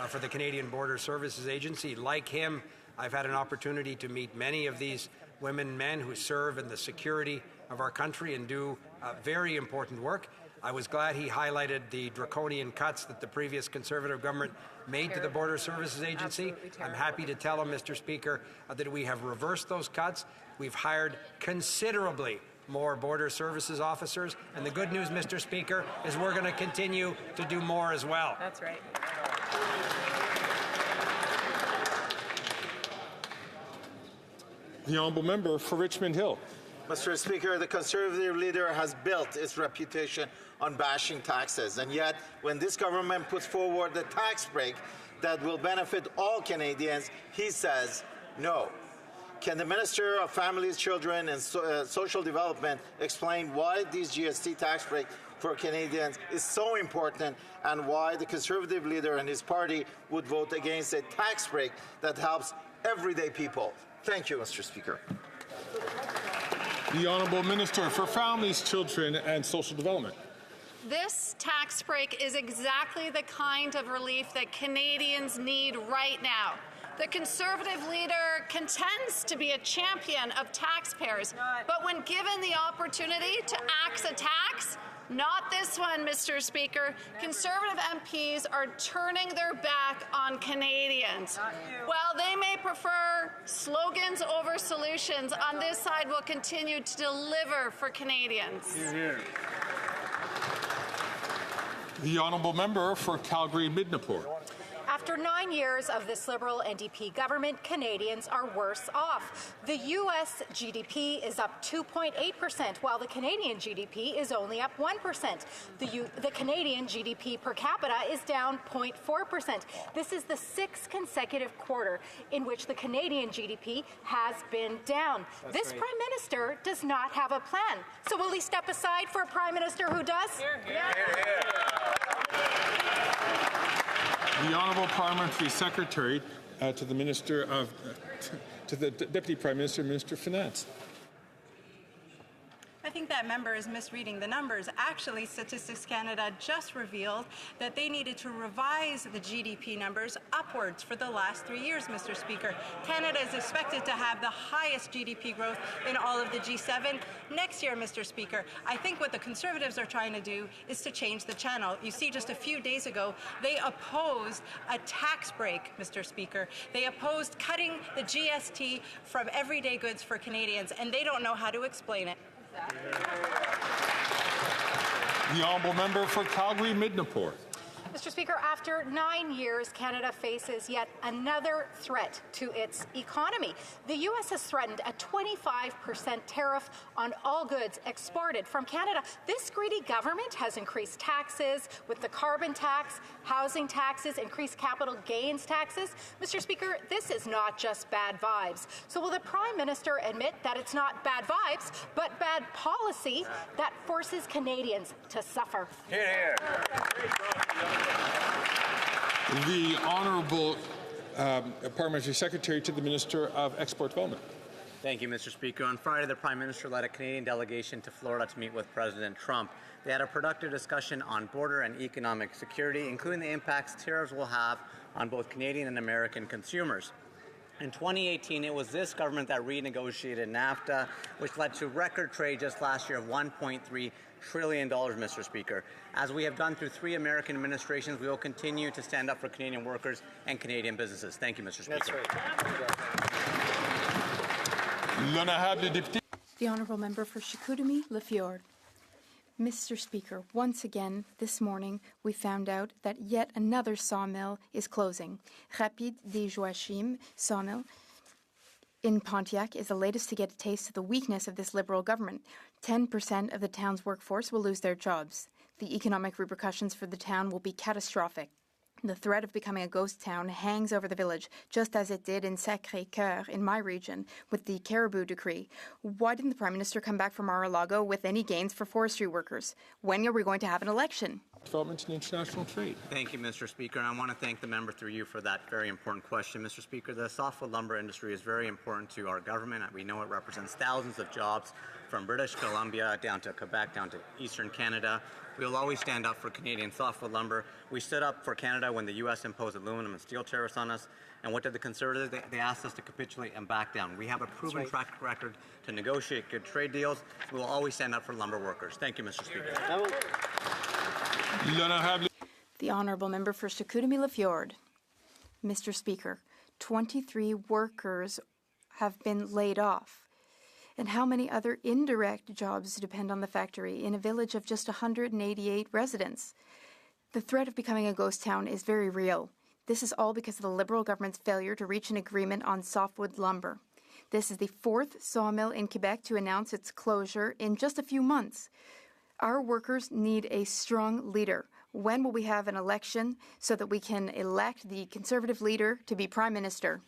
for the Canadian Border Services Agency. Like him, I've had an opportunity to meet many of these women and men who serve in the security of our country and do very important work. I was glad he highlighted the draconian cuts that the previous Conservative government made to the Border Services Agency. I'm happy to tell him, Mr. Speaker, that we have reversed those cuts. We've hired considerably more border services officers, and the good news, Mr. Speaker, is we're going to continue to do more as well.
That's right.
The Honourable Member for Richmond Hill.
Mr. Speaker, the Conservative leader has built its reputation on bashing taxes, and yet when this government puts forward a tax break that will benefit all Canadians, he says no. Can the Minister of Families, Children and Social Development explain why this GST tax break for Canadians is so important and why the Conservative leader and his party would vote against a tax break that helps everyday people? Thank you, Mr. Speaker.
The Honourable Minister for Families, Children and Social Development.
This tax break is exactly the kind of relief that Canadians need right now. The Conservative leader contends to be a champion of taxpayers, but when given the opportunity to axe a tax, Not this one, Mr. Speaker. Conservative MPs are turning their back on Canadians. While they may prefer slogans over solutions, on this side we'll continue to deliver for Canadians.
The honourable member for Calgary-Midnapore.
After 9 years of this Liberal NDP government, Canadians are worse off. The U.S. GDP is up 2.8%, while the Canadian GDP is only up 1%. The Canadian GDP per capita is down 0.4%. This is the sixth consecutive quarter in which the Canadian GDP has been down. This Prime Minister does not have a plan. So will he step aside for a Prime Minister who does?
The Honourable Parliamentary Secretary to the Minister of, to the Deputy Prime Minister, Minister of Finance.
I think that member is misreading the numbers. Actually, Statistics Canada just revealed that they needed to revise the GDP numbers upwards for the last 3 years, Mr. Speaker. Canada is expected to have the highest GDP growth in all of the G7 next year, Mr. Speaker. I think what the Conservatives are trying to do is to change the channel. You see, just a few days ago, they opposed a tax break, Mr. Speaker. They opposed cutting the GST from everyday goods for Canadians, and they don't know how to explain it.
The honourable member for Calgary-Midnapore.
Mr. Speaker, after 9 years, Canada faces yet another threat to its economy. The U.S. has threatened a 25% tariff on all goods exported from Canada. This greedy government has increased taxes with the carbon tax, housing taxes, increased capital gains taxes. Mr. Speaker, this is not just bad vibes. So will the Prime Minister admit that it's not bad vibes, but bad policy that forces Canadians to suffer?
Hear, hear.
The Honourable Parliamentary Secretary to the Minister of Export Development.
Thank you, Mr. Speaker. On Friday, the Prime Minister led a Canadian delegation to Florida to meet with President Trump. They had a productive discussion on border and economic security, including the impacts tariffs will have on both Canadian and American consumers. In 2018, it was this government that renegotiated NAFTA, which led to record trade just last year of $1.3 trillion, Mr. Speaker. As we have done through 3 American administrations, we will continue to stand up for Canadian workers and Canadian businesses. Thank you, Mr. Speaker.
The Honourable Member for Chicoutimi-Lefjord. Mr. Speaker, once again this morning we found out that yet another sawmill is closing. Rapide des Joachim sawmill in Pontiac is the latest to get a taste of the weakness of this Liberal government. 10% of the town's workforce will lose their jobs. The economic repercussions for the town will be catastrophic. The threat of becoming a ghost town hangs over the village, just as it did in Sacré-Cœur in my region with the Caribou Decree. Why didn't the Prime Minister come back from Mar-a-Lago with any gains for forestry workers? When are we going to have an election?
Development and International Trade.
Thank you, Mr. Speaker. I want to thank the member through you for that very important question. Mr. Speaker, the softwood lumber industry is very important to our government. We know it represents thousands of jobs from British Columbia down to Quebec, down to Eastern Canada. We will always stand up for Canadian softwood lumber. We stood up for Canada when the U.S. imposed aluminum and steel tariffs on us. And what did the Conservatives? They asked us to capitulate and back down. We have a proven track record to negotiate good trade deals. We will always stand up for lumber workers. Thank you, Mr. Speaker.
The Honourable Member for Chicoutimi-Lefjord. Mr. Speaker, 23 workers have been laid off. And how many other indirect jobs depend on the factory in a village of just 188 residents? The threat of becoming a ghost town is very real. This is all because of the Liberal government's failure to reach an agreement on softwood lumber. This is the 4th sawmill in Quebec to announce its closure in just a few months. Our workers need a strong leader. When will we have an election so that we can elect the Conservative leader to be Prime Minister?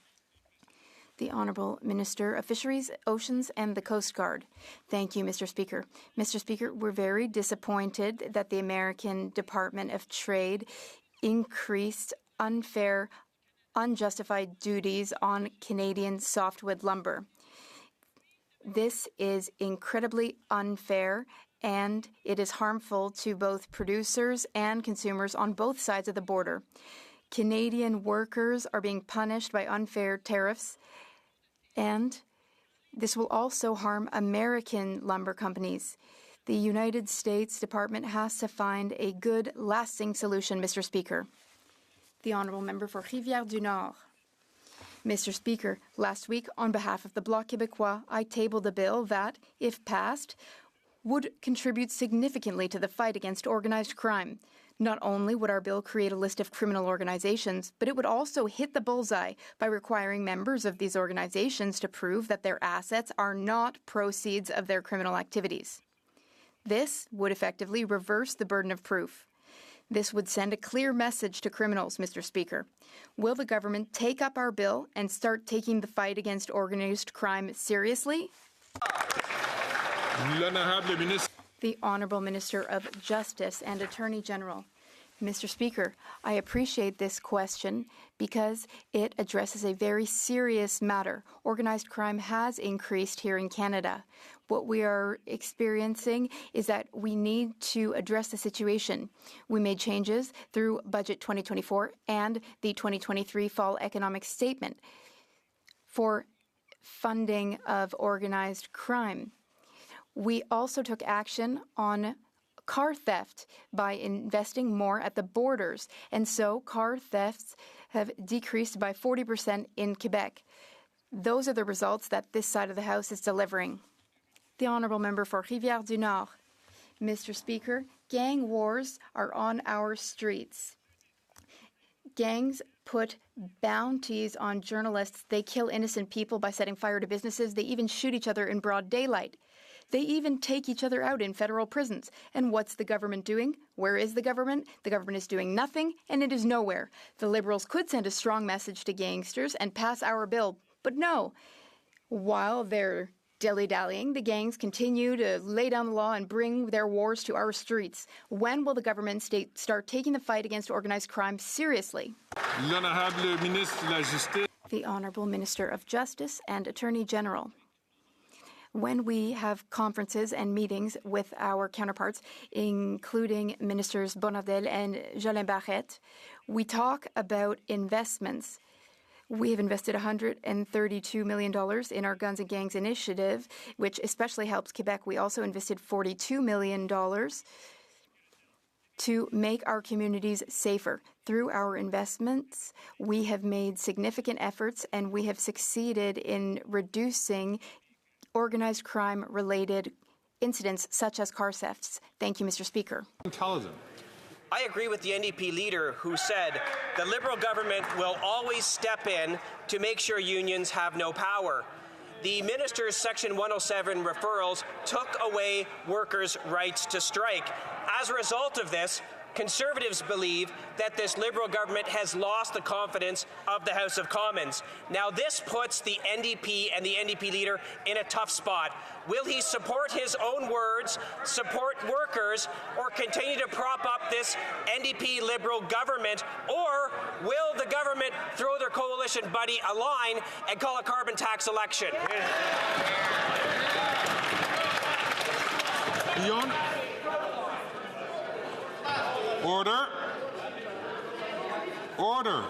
The Honourable Minister of Fisheries, Oceans and the Coast Guard. Thank you, Mr. Speaker. Mr. Speaker, we're very disappointed that the American Department of Trade increased unfair, unjustified duties on Canadian softwood lumber. This is incredibly unfair, and it is harmful to both producers and consumers on both sides of the border. Canadian workers are being punished by unfair tariffs, and this will also harm American lumber companies. The United States Department has to find a good, lasting solution, Mr. Speaker. The Honourable Member for Rivière-du-Nord. Mr. Speaker, last week, on behalf of the Bloc Québécois, I tabled a bill that, if passed, would contribute significantly to the fight against organized crime. Not only would our bill create a list of criminal organizations, but it would also hit the bullseye by requiring members of these organizations to prove that their assets are not proceeds of their criminal activities. This would effectively reverse the burden of proof. This would send a clear message to criminals, Mr. Speaker. Will the government take up our bill and start taking the fight against organized crime seriously? The Honourable Minister of Justice and Attorney General. Mr. Speaker, I appreciate this question because it addresses a very serious matter. Organized crime has increased here in Canada. What we are experiencing is that we need to address the situation. We made changes through Budget 2024 and the 2023 Fall Economic Statement for funding of organized crime. We also took action on car theft by investing more at the borders, and so car thefts have decreased by 40% in Quebec. Those are the results that this side of the House is delivering. The Honourable Member for Rivière-du-Nord. Mr. Speaker, gang wars are on our streets. Gangs put bounties on journalists. They kill innocent people by setting fire to businesses. They even shoot each other in broad daylight. They even take each other out in federal prisons. And what's the government doing? Where is the government? The government is doing nothing, and it is nowhere. The Liberals could send a strong message to gangsters and pass our bill, but no. While they're dilly-dallying, the gangs continue to lay down the law and bring their wars to our streets. When will the government start taking the fight against organized crime seriously? The Honourable Minister of Justice and Attorney General. When we have conferences and meetings with our counterparts, including Ministers Bonnardel and Jolin Barrette, we talk about investments. We have invested $132 million in our Guns and Gangs initiative, which especially helps Quebec. We also invested $42 million to make our communities safer. Through our investments, we have made significant efforts, and we have succeeded in reducing organized crime-related incidents such as car thefts. Thank you, Mr. Speaker.
I agree with the NDP leader who said the Liberal government will always step in to make sure unions have no power. The minister's Section 107 referrals took away workers' rights to strike. As a result of this, Conservatives believe that this Liberal government has lost the confidence of the House of Commons. Now, this puts the NDP and the NDP leader in a tough spot. Will he support his own words, support workers, or continue to prop up this NDP Liberal government, or will the government throw their coalition buddy a line and call a carbon tax election?
Order. Order.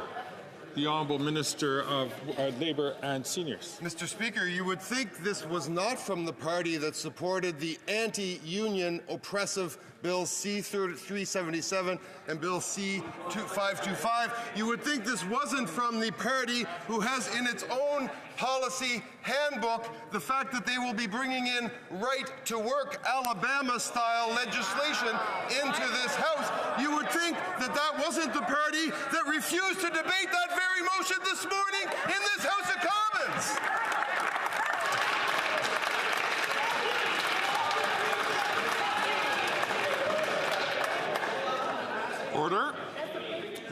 The Honourable Minister of Labour and Seniors.
Mr. Speaker, you would think this was not from the party that supported the anti-union oppressive Bill C-377 and Bill C-525. You would think this wasn't from the party who has in its own policy handbook the fact that they will be bringing in right-to-work Alabama-style legislation into this House. You would think that that wasn't the party that refused to debate that very motion this morning in this House of Commons.
Order.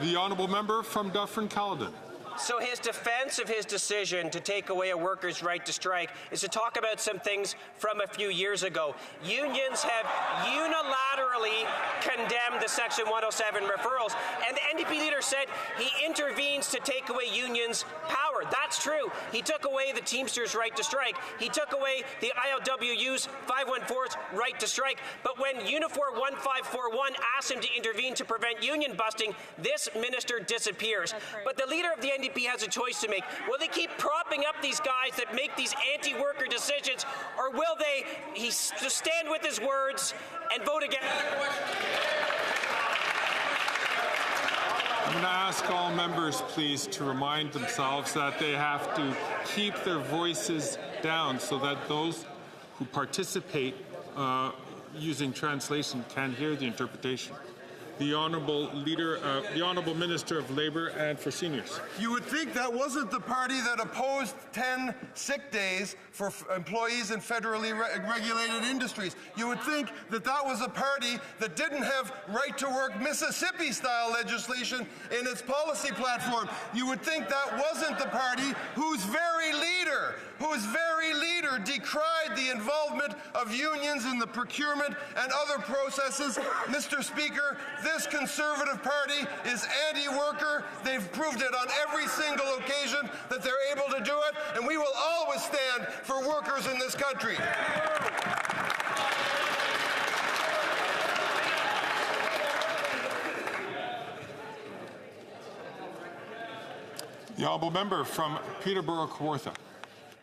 The Honourable Member from Dufferin-Caledon.
So his defense of his decision to take away a worker's right to strike is to talk about some things from a few years ago. Unions have unilaterally condemned the Section 107 referrals, and the NDP leader minister said he intervenes to take away unions' power. That's true. He took away the Teamsters' right to strike. He took away the ILWU's 514's right to strike. But when Unifor 1541 asked him to intervene to prevent union busting, this minister disappears. But the leader of the NDP has a choice to make. Will they keep propping up these guys that make these anti-worker decisions, or will they just stand with his words and vote against?
I'm going to ask all members, please, to remind themselves that they have to keep their voices down so that those who participate using translation can hear the interpretation. The Honourable Minister of Labour and for Seniors.
You would think that wasn't the party that opposed 10 sick days for employees in federally regulated industries. You would think that that was a party that didn't have right-to-work Mississippi-style legislation in its policy platform. You would think that wasn't the party whose very leader decried the involvement of unions in the procurement and other processes. Mr. Speaker, this Conservative Party is anti-worker. They've proved it on every single occasion that they're able to do it, and we will always stand for workers in this country.
The Honourable Member from Peterborough-Kawartha.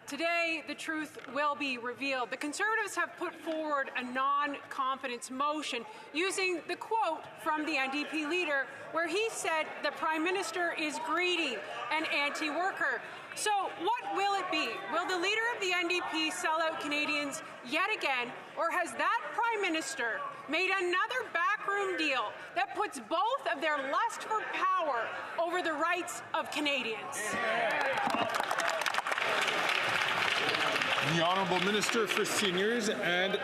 Today, the truth will be revealed. The Conservatives have put forward a non-confidence motion using the quote from the NDP leader where he said the Prime Minister is greedy and anti-worker. So what will it be? Will the leader of the NDP sell out Canadians yet again, or has that Prime Minister made another backroom deal that puts both of their lust for power over the rights of Canadians?
The Honourable Minister for Seniors and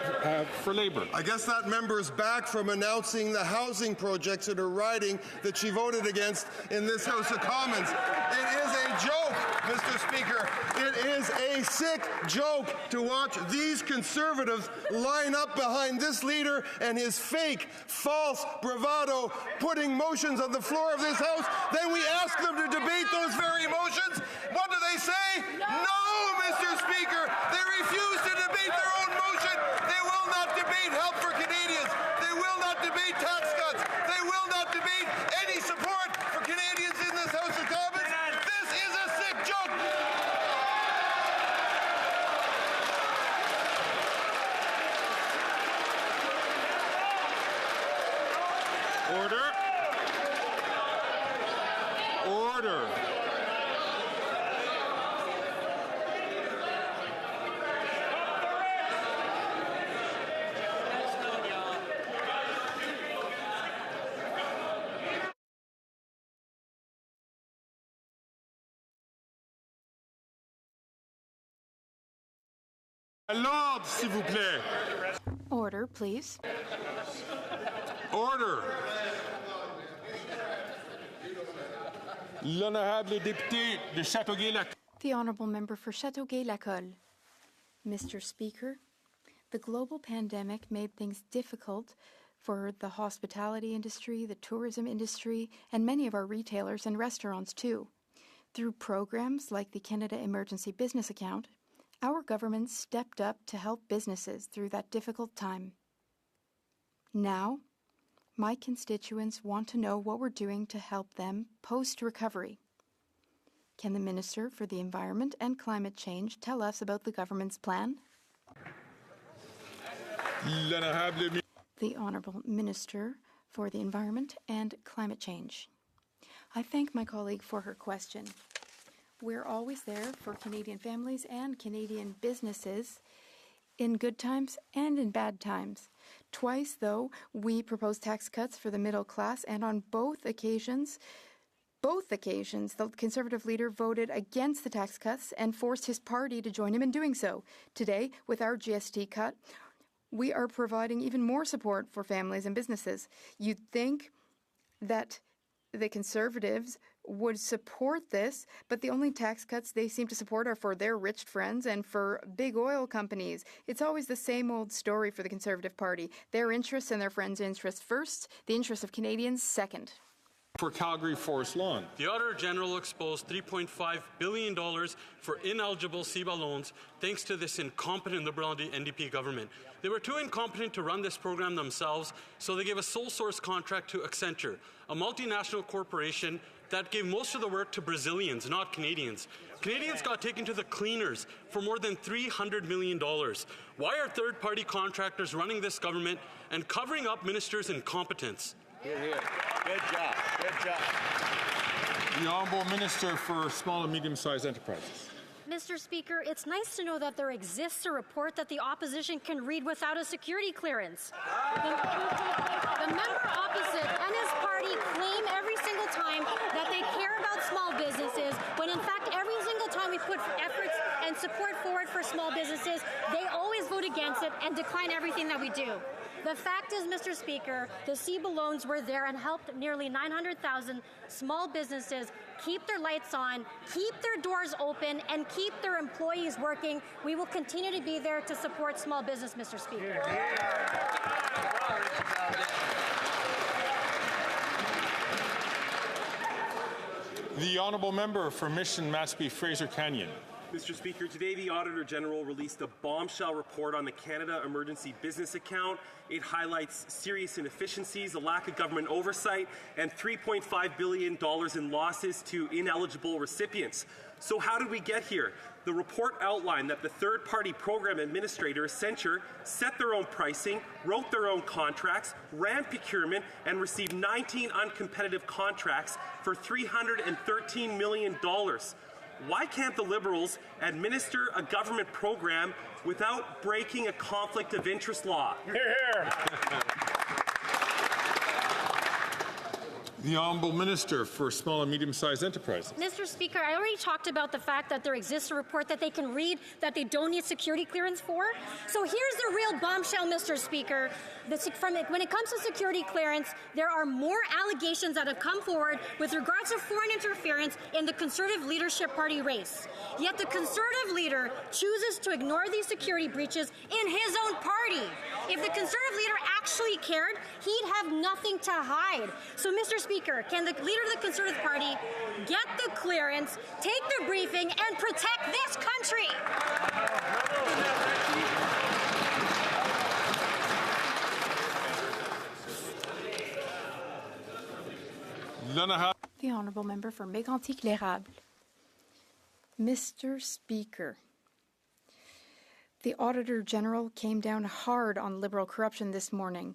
for Labour.
I guess that member is back from announcing the housing projects in her riding that she voted against in this House of Commons. It is a joke, Mr. Speaker. It is a sick joke to watch these Conservatives line up behind this leader and his fake, false bravado, putting motions on the floor of this House. Then we ask them to debate those very motions. What do they say? No, Mr. Speaker. They refuse to debate their own motion. They will not debate help for Canadians. They will not debate tax cuts. They will not debate any support for Canadians in this House of Commons. This is a sick joke.
Order. Order. L'ordre, s'il vous plaît.
Order, please.
Order. L'honorable député de Châteauguay-Lacolle.
The Honourable Member for Châteauguay-Lacolle. Mr. Speaker, the global pandemic made things difficult for the hospitality industry, the tourism industry, and many of our retailers and restaurants too. Through programs like the Canada Emergency Business Account, our government stepped up to help businesses through that difficult time. Now, my constituents want to know what we're doing to help them post-recovery. Can the Minister for the Environment and Climate Change tell us about the government's plan? The Honourable Minister for the Environment and Climate Change. I thank my colleague for her question. We're always there for Canadian families and Canadian businesses in good times and in bad times. Twice, though, we proposed tax cuts for the middle class, and on both occasions, the Conservative leader voted against the tax cuts and forced his party to join him in doing so. Today, with our GST cut, we are providing even more support for families and businesses. You'd think that the Conservatives would support this, but the only tax cuts they seem to support are for their rich friends and for big oil companies. It's always the same old story for the Conservative Party. Their interests and their friends' interests first, the interests of Canadians second.
For Calgary Forest Lawn.
The Auditor General exposed $3.5 billion for ineligible CEBA loans thanks to this incompetent Liberal NDP government. They were too incompetent to run this program themselves, so they gave a sole source contract to Accenture, a multinational corporation that gave most of the work to Brazilians, not Canadians. Canadians got taken to the cleaners for more than $300 million. Why are third-party contractors running this government and covering up ministers' incompetence?
Here, here. Good job. Good job.
The Honourable Minister for Small and Medium-Sized Enterprises.
Mr. Speaker, it's nice to know that there exists a report that the opposition can read without a security clearance. The member opposite and his party claim every single time that they care about small businesses, when in fact every single time we put efforts and support forward for small businesses, they always vote against it and decline everything that we do. The fact is, Mr. Speaker, the CEBA loans were there and helped nearly 900,000 small businesses keep their lights on, keep their doors open, and keep their employees working. We will continue to be there to support small business, Mr. Speaker.
The Honourable Member for Mission Mashpee Fraser Canyon.
Mr. Speaker, today the Auditor General released a bombshell report on the Canada Emergency Business Account. It highlights serious inefficiencies, a lack of government oversight, and $3.5 billion in losses to ineligible recipients. So how did we get here? The report outlined that the third-party program administrator, Accenture, set their own pricing, wrote their own contracts, ran procurement, and received 19 uncompetitive contracts for $313 million. Why can't the Liberals administer a government program without breaking a conflict of interest law?
Hear, hear. The Honourable Minister for Small and Medium-Sized Enterprises.
Mr. Speaker, I already talked about the fact that there exists a report that they can read that they don't need security clearance for. So here's the real bombshell, Mr. Speaker. When it comes to security clearance, there are more allegations that have come forward with regards to foreign interference in the Conservative Leadership Party race. Yet the Conservative leader chooses to ignore these security breaches in his own party. If the Conservative leader actually cared, he'd have nothing to hide. So, Mr. Speaker, can the leader of the Conservative Party get the clearance, take the briefing, and protect this country?
The Honourable Member for Mégantic-L'Érable. Mr. Speaker, the Auditor General came down hard on Liberal corruption this morning.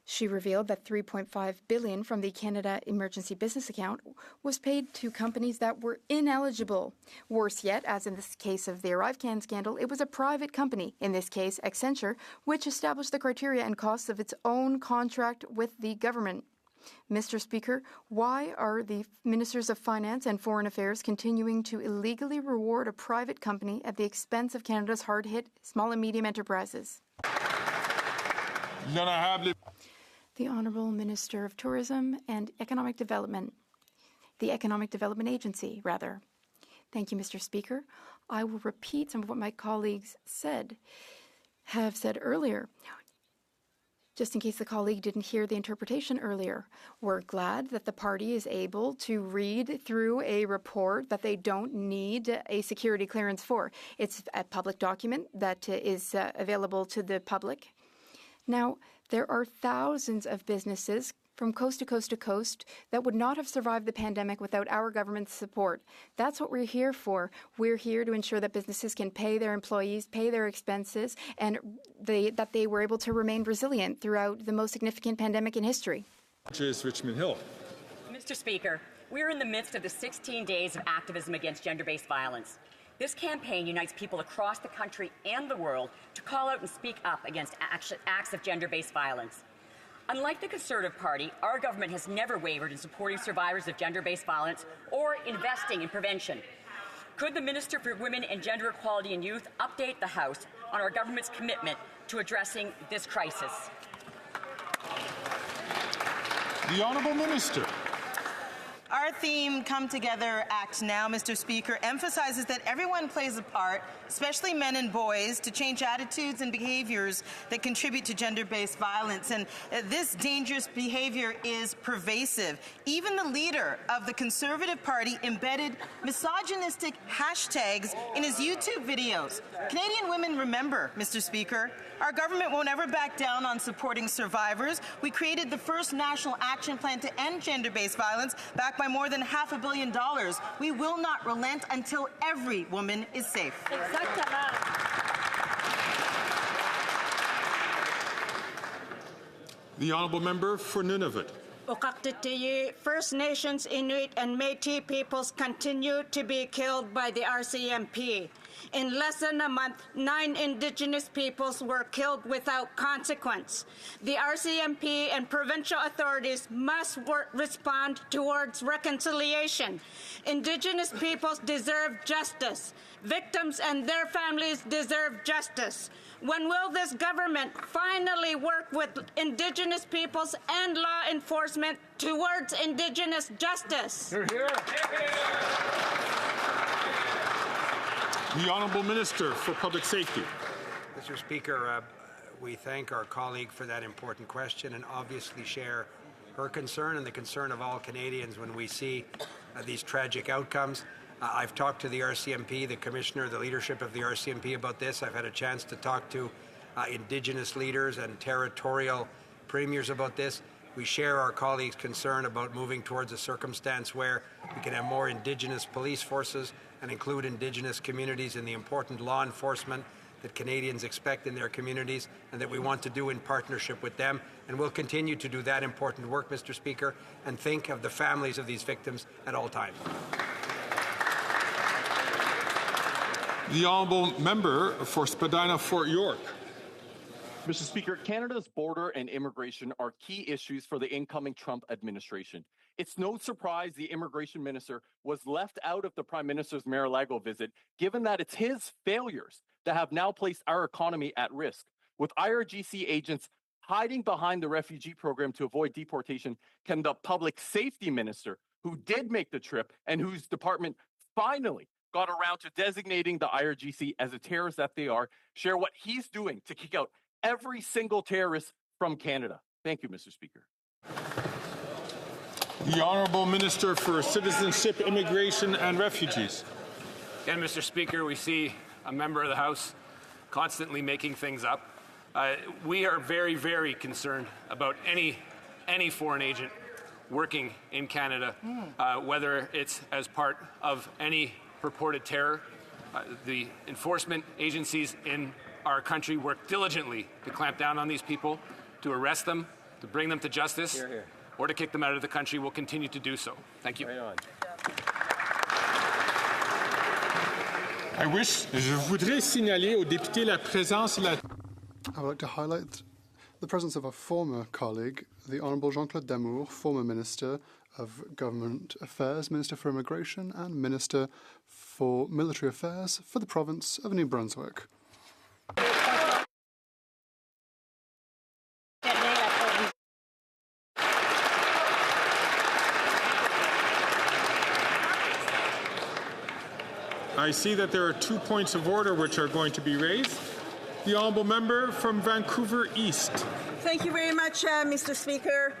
She revealed that $3.5 billion from the Canada Emergency Business Account was paid to companies that were ineligible. Worse yet, as in this case of the ArriveCan scandal, it was a private company, in this case Accenture, which established the criteria and costs of its own contract with the government. Mr. Speaker, why are the Ministers of Finance and Foreign Affairs continuing to illegally reward a private company at the expense of Canada's hard-hit small and medium enterprises? The Honourable Minister of Tourism and Economic Development. The Economic Development Agency, rather. Thank you, Mr. Speaker. I will repeat some of what my colleagues have said earlier. Just in case the colleague didn't hear the interpretation earlier, we're glad that the party is able to read through a report that they don't need a security clearance for. It's a public document that is available to the public. Now, there are thousands of businesses from coast to coast that would not have survived the pandemic without our government's support. That's what we're here for. We're here to ensure that businesses can pay their employees, pay their expenses, and that they were able to remain resilient throughout the most significant pandemic in history.
Richmond Hill.
Mr. Speaker, we're in the midst of the 16 days of activism against gender-based violence. This campaign unites people across the country and the world to call out and speak up against acts of gender-based violence. Unlike the Conservative Party, our government has never wavered in supporting survivors of gender-based violence or investing in prevention. Could the Minister for Women and Gender Equality and Youth update the House on our government's commitment to addressing this crisis?
The Honourable Minister.
Our
Our theme, Come Together, Act Now, Mr. Speaker, emphasizes that everyone plays a part, especially men and boys, to change attitudes and behaviors that contribute to gender-based violence. And this dangerous behavior is pervasive. Even the leader of the Conservative Party embedded misogynistic hashtags in his YouTube videos. Canadian women remember, Mr. Speaker. Our government won't ever back down on supporting survivors. We created the first national action plan to end gender-based violence, backed by more than $500 million. We will not relent until every woman is safe.
The honourable member for Nunavut.
First Nations, Inuit, and Métis peoples continue to be killed by the RCMP. In less than a month, 9 Indigenous peoples were killed without consequence. The RCMP and provincial authorities must respond towards reconciliation. Indigenous peoples deserve justice. Victims and their families deserve justice. When will this government finally work with Indigenous peoples and law enforcement towards Indigenous justice?
Hear, hear. The Honourable Minister for Public Safety.
Mr. Speaker, we thank our colleague for that important question and obviously share her concern and the concern of all Canadians when we see these tragic outcomes. I've talked to the RCMP, the Commissioner, the leadership of the RCMP about this. I've had a chance to talk to Indigenous leaders and territorial premiers about this. We share our colleagues' concern about moving towards a circumstance where we can have more Indigenous police forces and include Indigenous communities in the important law enforcement that Canadians expect in their communities and that we want to do in partnership with them. And we'll continue to do that important work, Mr. Speaker, and think of the families of these victims at all times.
The honourable member for Spadina Fort York.
Mr. Speaker, Canada's border and immigration are key issues for the incoming Trump administration. It's no surprise the immigration minister was left out of the Prime Minister's Mar-a-Lago visit, given that it's his failures that have now placed our economy at risk. With IRGC agents hiding behind the refugee program to avoid deportation, can the public safety minister, who did make the trip and whose department finally got around to designating the IRGC as a terrorist that they are, share what he's doing to kick out every single terrorist from Canada? Thank you, Mr. Speaker.
The Honourable Minister for Citizenship, Immigration and Refugees.
Again, Mr. Speaker, we see a member of the House constantly making things up. We are very, very concerned about any foreign agent working in Canada, whether it's as part of any purported terror. The enforcement agencies in our country work diligently to clamp down on these people, to arrest them, to bring them to justice, Hear, hear. or to kick them out of the country. We'll continue to do so. Thank you.
Je voudrais signaler aux députés la présence
I would like to highlight the presence of a former colleague, the Honourable Jean-Claude Damour, former Minister of Government Affairs, Minister for Immigration and Minister for Military Affairs for the province of New Brunswick.
I see that there are 2 points of order which are going to be raised. The honourable member from Vancouver East.
Thank you very much, Mr. Speaker.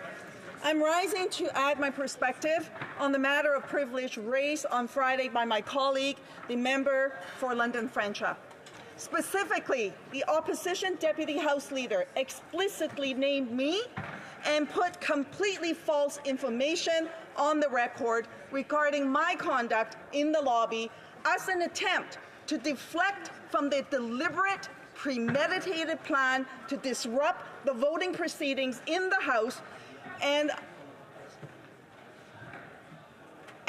I'm rising to add my perspective on the matter of privilege raised on Friday by my colleague, the member for London Franchot. Specifically, the opposition Deputy House Leader explicitly named me and put completely false information on the record regarding my conduct in the lobby as an attempt to deflect from the deliberate, premeditated plan to disrupt the voting proceedings in the House. And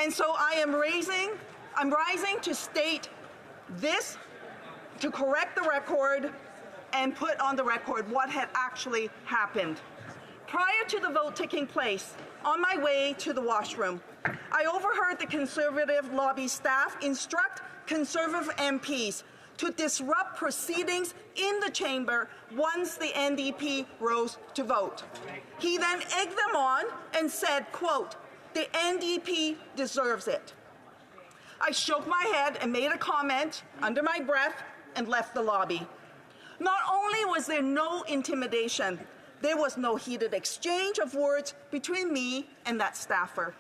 so I'm rising to state this, to correct the record and put on the record what had actually happened. Prior to the vote taking place, on my way to the washroom, I overheard the Conservative lobby staff instruct Conservative MPs to disrupt proceedings in the chamber once the NDP rose to vote. He then egged them on and said, quote, The NDP deserves it. I shook my head and made a comment under my breath and left the lobby. Not only was there no intimidation, there was no heated exchange of words between me and that staffer.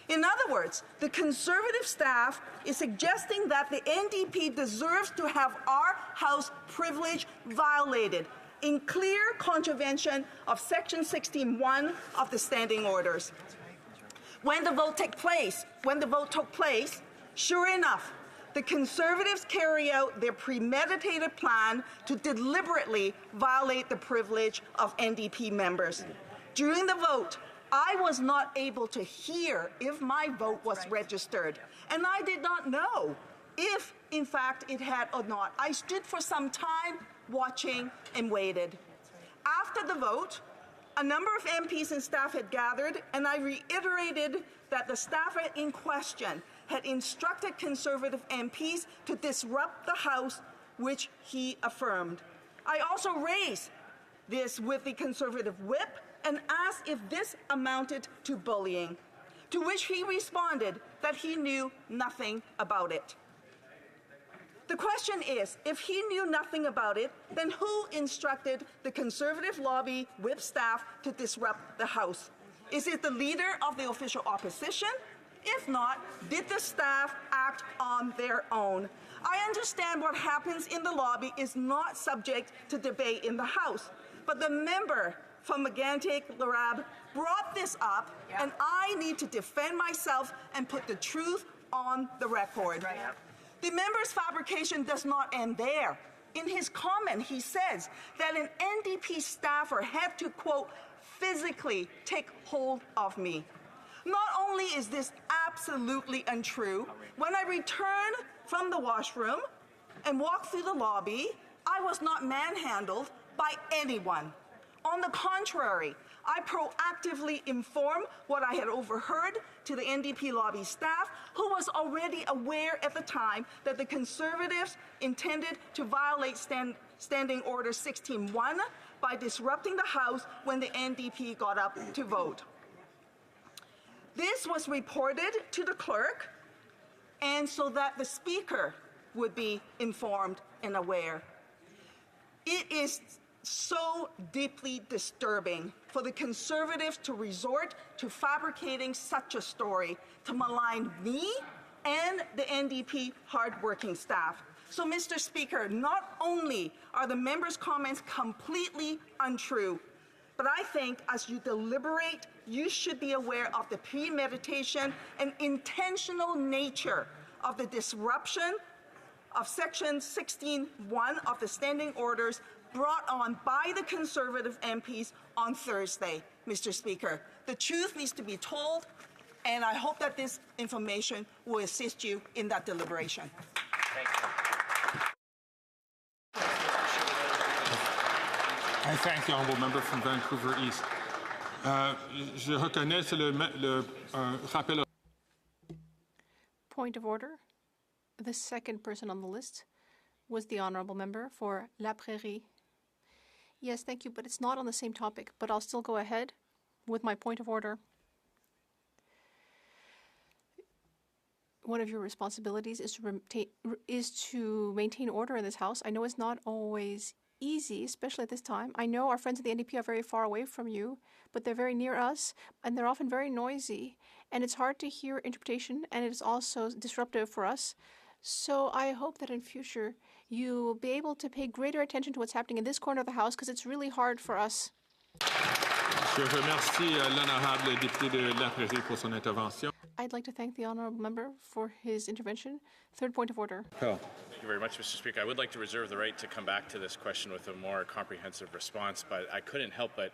In other words, the Conservative staff is suggesting that the NDP deserves to have our House privilege violated in clear contravention of Section 16(1) of the Standing Orders. When the vote took place, sure enough, the Conservatives carry out their premeditated plan to deliberately violate the privilege of NDP members. During the vote, I was not able to hear if my vote was registered, and I did not know if, in fact, it had or not. I stood for some time watching and waited. After the vote, a number of MPs and staff had gathered, and I reiterated that the staffer in question had instructed Conservative MPs to disrupt the House, which he affirmed. I also raised this with the Conservative whip and asked if this amounted to bullying, to which he responded that he knew nothing about it. The question is, if he knew nothing about it, then who instructed the Conservative lobby whip staff to disrupt the House? Is it the leader of the official opposition? If not, did the staff act on their own? I understand what happens in the lobby is not subject to debate in the House, but the member from Megantic-Larab brought this up, and I need to defend myself and put the truth on the record. Right. The member's fabrication does not end there. In his comment, he says that an NDP staffer had to, quote, physically take hold of me. Not only is this absolutely untrue, when I returned from the washroom and walked through the lobby, I was not manhandled by anyone. On the contrary, I proactively informed what I had overheard to the NDP lobby staff, who was already aware at the time that the Conservatives intended to violate Standing Order 16(1) by disrupting the House when the NDP got up to vote. This was reported to the clerk, and so that the Speaker would be informed and aware. It is so deeply disturbing for the Conservatives to resort to fabricating such a story to malign me and the NDP hardworking staff. So, Mr. Speaker, not only are the members' comments completely untrue, but I think as you deliberate, you should be aware of the premeditation and intentional nature of the disruption of Section 16(1) of the Standing Orders brought on by the Conservative MPs on Thursday, Mr. Speaker. The truth needs to be told, and I hope that this information will assist you in that deliberation.
Thank you.
I thank the honourable member from Vancouver East. Je reconnais le rappel.
Point of order. The second person on the list was the honourable member for La Prairie. Yes, thank you, but it's not on the same topic, but I'll still go ahead with my point of order. One of your responsibilities is to maintain order in this House. I know it's not always easy, especially at this time. I know our friends at the NDP are very far away from you, but they're very near us, and they're often very noisy, and it's hard to hear interpretation, and it is also disruptive for us. So I hope that in future you will be able to pay greater attention to what's happening in this corner of the House, because it's really hard for us.
Je remercie l'honorable député de La Prairie pour son intervention.
I'd like to thank the honourable member for his intervention. Third point of order.
Thank you very much, Mr. Speaker. I would like to reserve the right to come back to this question with a more comprehensive response, but I couldn't help but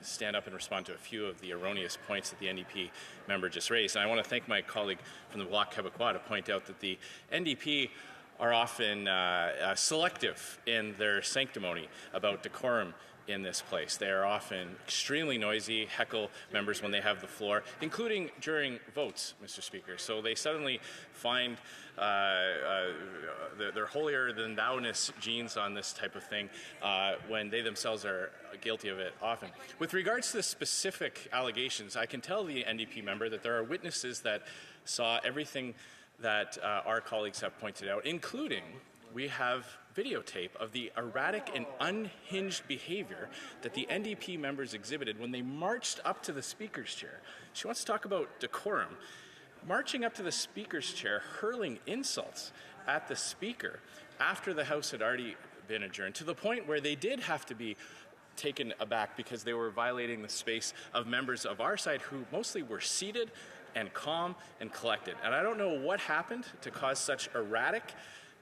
stand up and respond to a few of the erroneous points that the NDP member just raised. And I want to thank my colleague from the Bloc Québécois to point out that the NDP are often selective in their sanctimony about decorum in this place. They are often extremely noisy, heckle members when they have the floor, including during votes, Mr. Speaker. So they suddenly find their holier-than-thou-ness genes on this type of thing when they themselves are guilty of it often. With regards to the specific allegations, I can tell the NDP member that there are witnesses that saw everything that our colleagues have pointed out, including we have videotape of the erratic and unhinged behavior that the NDP members exhibited when they marched up to the Speaker's chair. She wants to talk about decorum. Marching up to the Speaker's chair, hurling insults at the Speaker after the House had already been adjourned, to the point where they did have to be taken aback because they were violating the space of members of our side who mostly were seated and calm and collected. And I don't know what happened to cause such erratic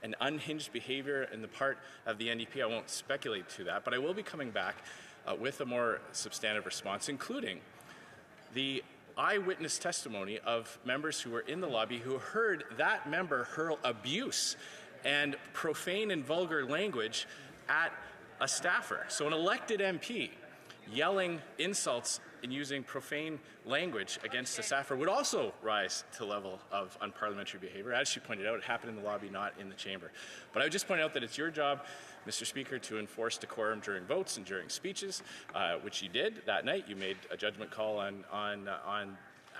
and unhinged behavior in the part of the NDP. I won't speculate to that, but I will be coming back with a more substantive response, including the eyewitness testimony of members who were in the lobby who heard that member hurl abuse and profane and vulgar language at a staffer. So an elected MP yelling insults and using profane language against a staffer would also rise to the level of unparliamentary behavior. As she pointed out, it happened in the lobby, not in the chamber. But I would just point out that it's your job, Mr. Speaker, to enforce decorum during votes and during speeches, which you did that night. You made a judgment call on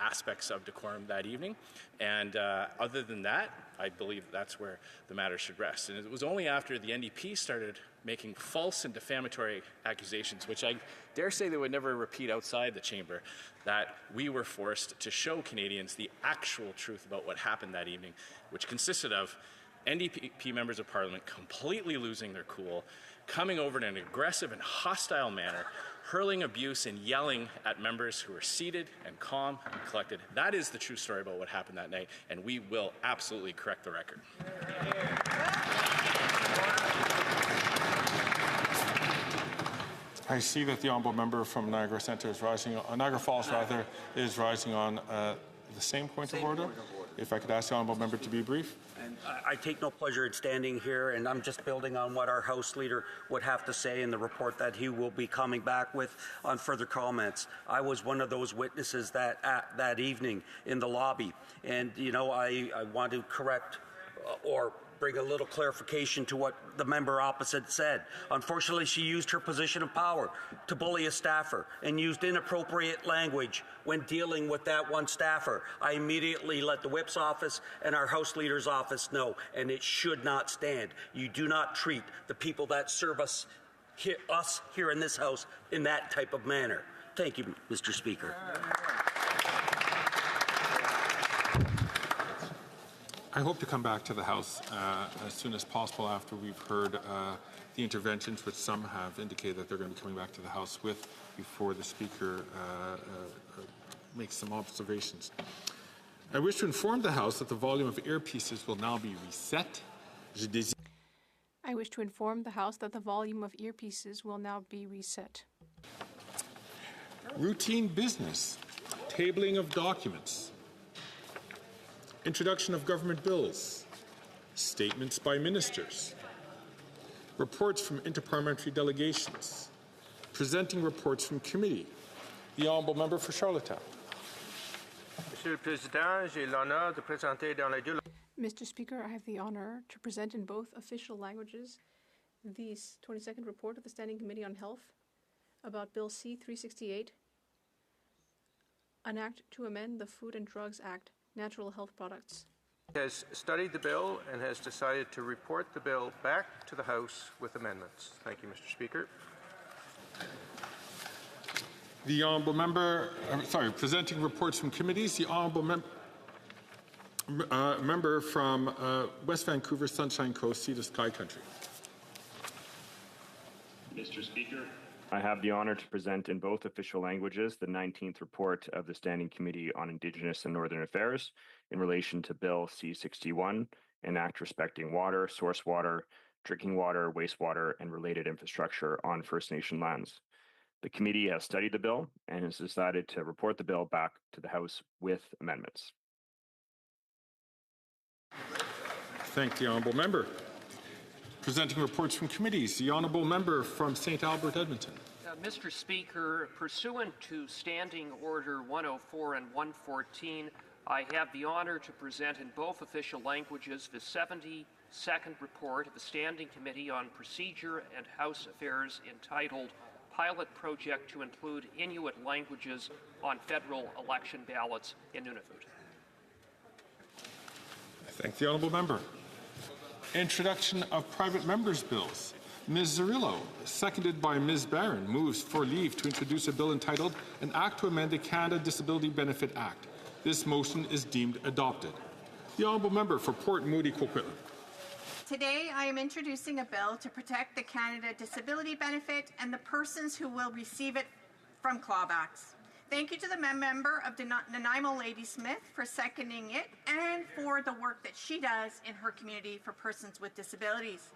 aspects of decorum that evening. And other than that, I believe that's where the matter should rest. And it was only after the NDP started making false and defamatory accusations, which I dare say they would never repeat outside the chamber, that we were forced to show Canadians the actual truth about what happened that evening, which consisted of NDP members of Parliament completely losing their cool, coming over in an aggressive and hostile manner, hurling abuse and yelling at members who were seated and calm and collected. That is the true story about what happened that night, and we will absolutely correct the record.
I see that the honourable member from Niagara Centre is rising, Niagara Falls rather, is rising on the same point of order. If I could ask the honourable member to be brief.
And I take no pleasure in standing here, and I'm just building on what our House Leader would have to say in the report that he will be coming back with on further comments. I was one of those witnesses that evening in the lobby, and you know I want to correct or bring a little clarification to what the member opposite said. Unfortunately, she used her position of power to bully a staffer and used inappropriate language when dealing with that one staffer. I immediately let the whip's office and our House Leader's office know, and it should not stand. You do not treat the people that serve us here in this House in that type of manner. Thank you, Mr. Speaker.
I hope to come back to the House as soon as possible after we've heard the interventions, which some have indicated that they're going to be coming back to the House with before the Speaker makes some observations. I wish to inform the House that the volume of earpieces will now be reset.
I wish to inform the House that the volume of earpieces will now be reset.
Routine business, tabling of documents, introduction of government bills, statements by ministers, reports from interparliamentary delegations, presenting reports from committee. The honourable member for Charlottetown.
Monsieur le Président, j'ai l'honneur de présenter dans les deux.
Mr. Speaker, I have the honor to present in both official languages the 22nd report of the Standing Committee on Health about Bill C-368, an act to amend the Food and Drugs Act, Natural Health Products.
Has studied the bill and has decided to report the bill back to the House with amendments. Thank you, Mr. Speaker.
The honourable member, presenting reports from committees, the honourable member from West Vancouver, Sunshine Coast, Sea to Sky Country.
Mr. Speaker, I have the honour to present in both official languages the 19th report of the Standing Committee on Indigenous and Northern Affairs in relation to Bill C-61, an act respecting water, source water, drinking water, wastewater, and related infrastructure on First Nation lands. The committee has studied the bill and has decided to report the bill back to the House with amendments.
Thank the honourable member. Presenting reports from committees, the honourable member from St. Albert, Edmonton.
Mr. Speaker, pursuant to Standing Order 104 and 114, I have the honor to present in both official languages the 72nd report of the Standing Committee on Procedure and House Affairs entitled Pilot Project to Include Inuit Languages on Federal Election Ballots in Nunavut.
I thank the honourable member. Introduction of private members' bills. Ms. Zerillo, seconded by Ms. Barron, moves for leave to introduce a bill entitled An Act to Amend the Canada Disability Benefit Act. This motion is deemed adopted. The honourable member for Port Moody Coquitlam.
Today, I am introducing a bill to protect the Canada Disability Benefit and the persons who will receive it from clawbacks. Thank you to the member of Nanaimo Ladysmith for seconding it and for the work that she does in her community for persons with disabilities.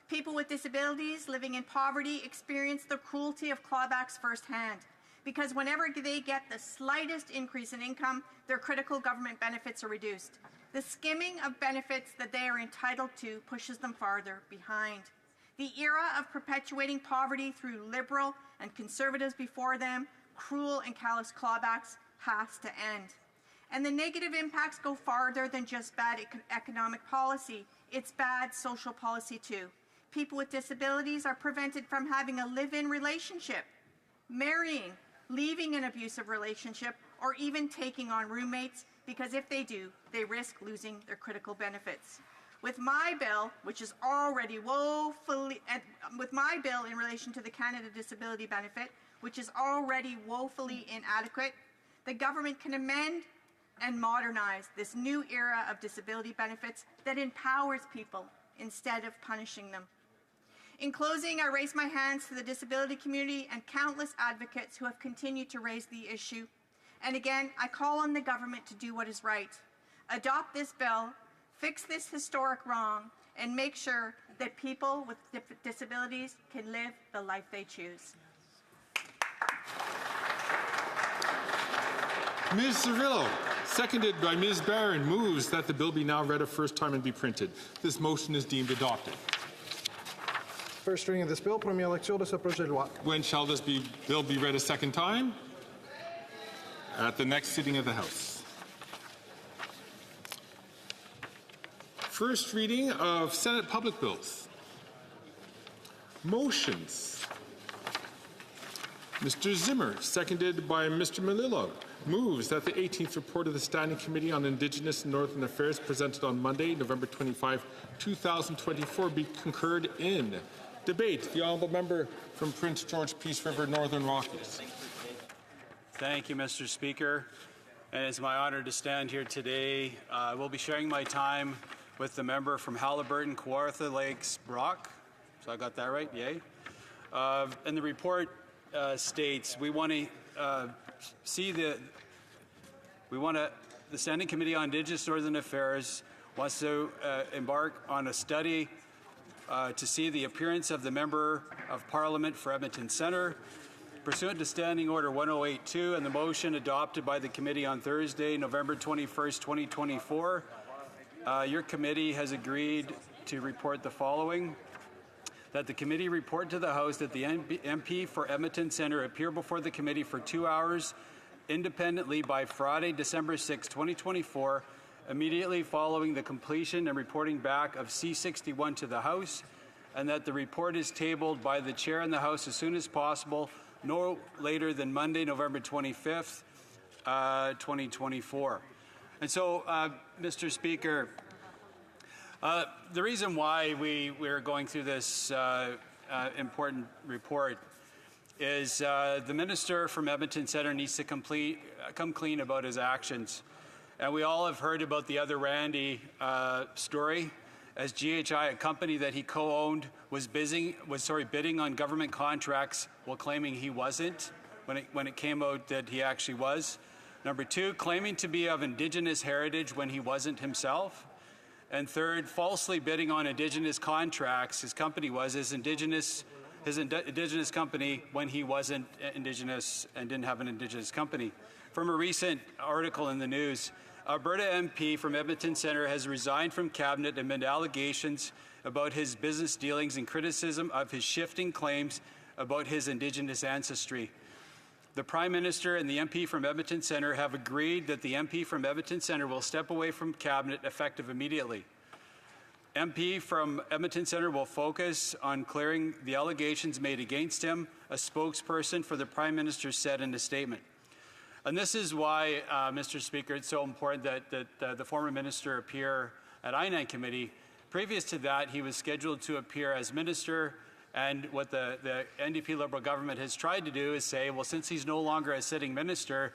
People with disabilities living in poverty experience the cruelty of clawbacks firsthand, because whenever they get the slightest increase in income, their critical government benefits are reduced. The skimming of benefits that they are entitled to pushes them farther behind. The era of perpetuating poverty through Liberal and Conservatives before them, cruel and callous clawbacks, has to end. And the negative impacts go farther than just bad economic policy. It's bad social policy too. People with disabilities are prevented from having a live-in relationship, marrying, leaving an abusive relationship, or even taking on roommates, because if they do, they risk losing their critical benefits. With my bill, which is already with my bill in relation to the Canada Disability Benefit, which is already woefully inadequate, the government can amend and modernize this new era of disability benefits that empowers people instead of punishing them. In closing, I raise my hands to the disability community and countless advocates who have continued to raise the issue. And again, I call on the government to do what is right. Adopt this bill, fix this historic wrong, and make sure that people with disabilities can live the life they choose.
Ms. Zerillo, seconded by Ms. Barron, moves that the bill be now read a first time and be printed. This motion is deemed adopted.
First reading of this bill, première lecture de ce projet de loi.
When shall this bill be read a second time? At the next sitting of the House. First reading of Senate public bills. Motions. Mr. Zimmer, seconded by Mr. Melillo, moves that the 18th report of the Standing Committee on Indigenous and Northern Affairs presented on Monday, November 25, 2024 be concurred in. Debate. The honourable member from Prince George Peace River, Northern Rockies.
Thank you, Mr. Speaker. And it's my honor to stand here today. I will be sharing my time with the member from Halliburton, Kawartha Lakes, Brock. So I got that right? Yay. And the report states we want to the Standing Committee on Indigenous Northern Affairs wants to embark on a study to see the appearance of the Member of Parliament for Edmonton Centre, pursuant to Standing Order 1082 and the motion adopted by the committee on Thursday, November 21st, 2024. Your committee has agreed to report the following: that the committee report to the House that the MP for Edmonton Centre appear before the committee for 2 hours independently by Friday, December 6, 2024, immediately following the completion and reporting back of C61 to the House, and that the report is tabled by the Chair in the House as soon as possible, no later than Monday, November 25th, 2024. And so, Mr. Speaker, the reason why we're going through this important report is the Minister from Edmonton Centre needs to come clean about his actions. And we all have heard about the other Randy story, as GHI, a company that he co-owned, was bidding on government contracts while claiming he wasn't, when it came out that he actually was. Number two, claiming to be of Indigenous heritage when he wasn't himself. And third, falsely bidding on Indigenous contracts. His company was his Indigenous company when he wasn't Indigenous and didn't have an Indigenous company. From a recent article in the news, Alberta MP from Edmonton Centre has resigned from cabinet amid allegations about his business dealings and criticism of his shifting claims about his Indigenous ancestry. The Prime Minister and the MP from Edmonton Centre have agreed that the MP from Edmonton Centre will step away from Cabinet effective immediately. MP from Edmonton Centre will focus on clearing the allegations made against him, a spokesperson for the Prime Minister said in a statement. And this is why, Mr. Speaker, it's so important that the former minister appear at INAN Committee. Previous to that, he was scheduled to appear as minister, and what the NDP Liberal government has tried to do is say, well, since he's no longer a sitting minister,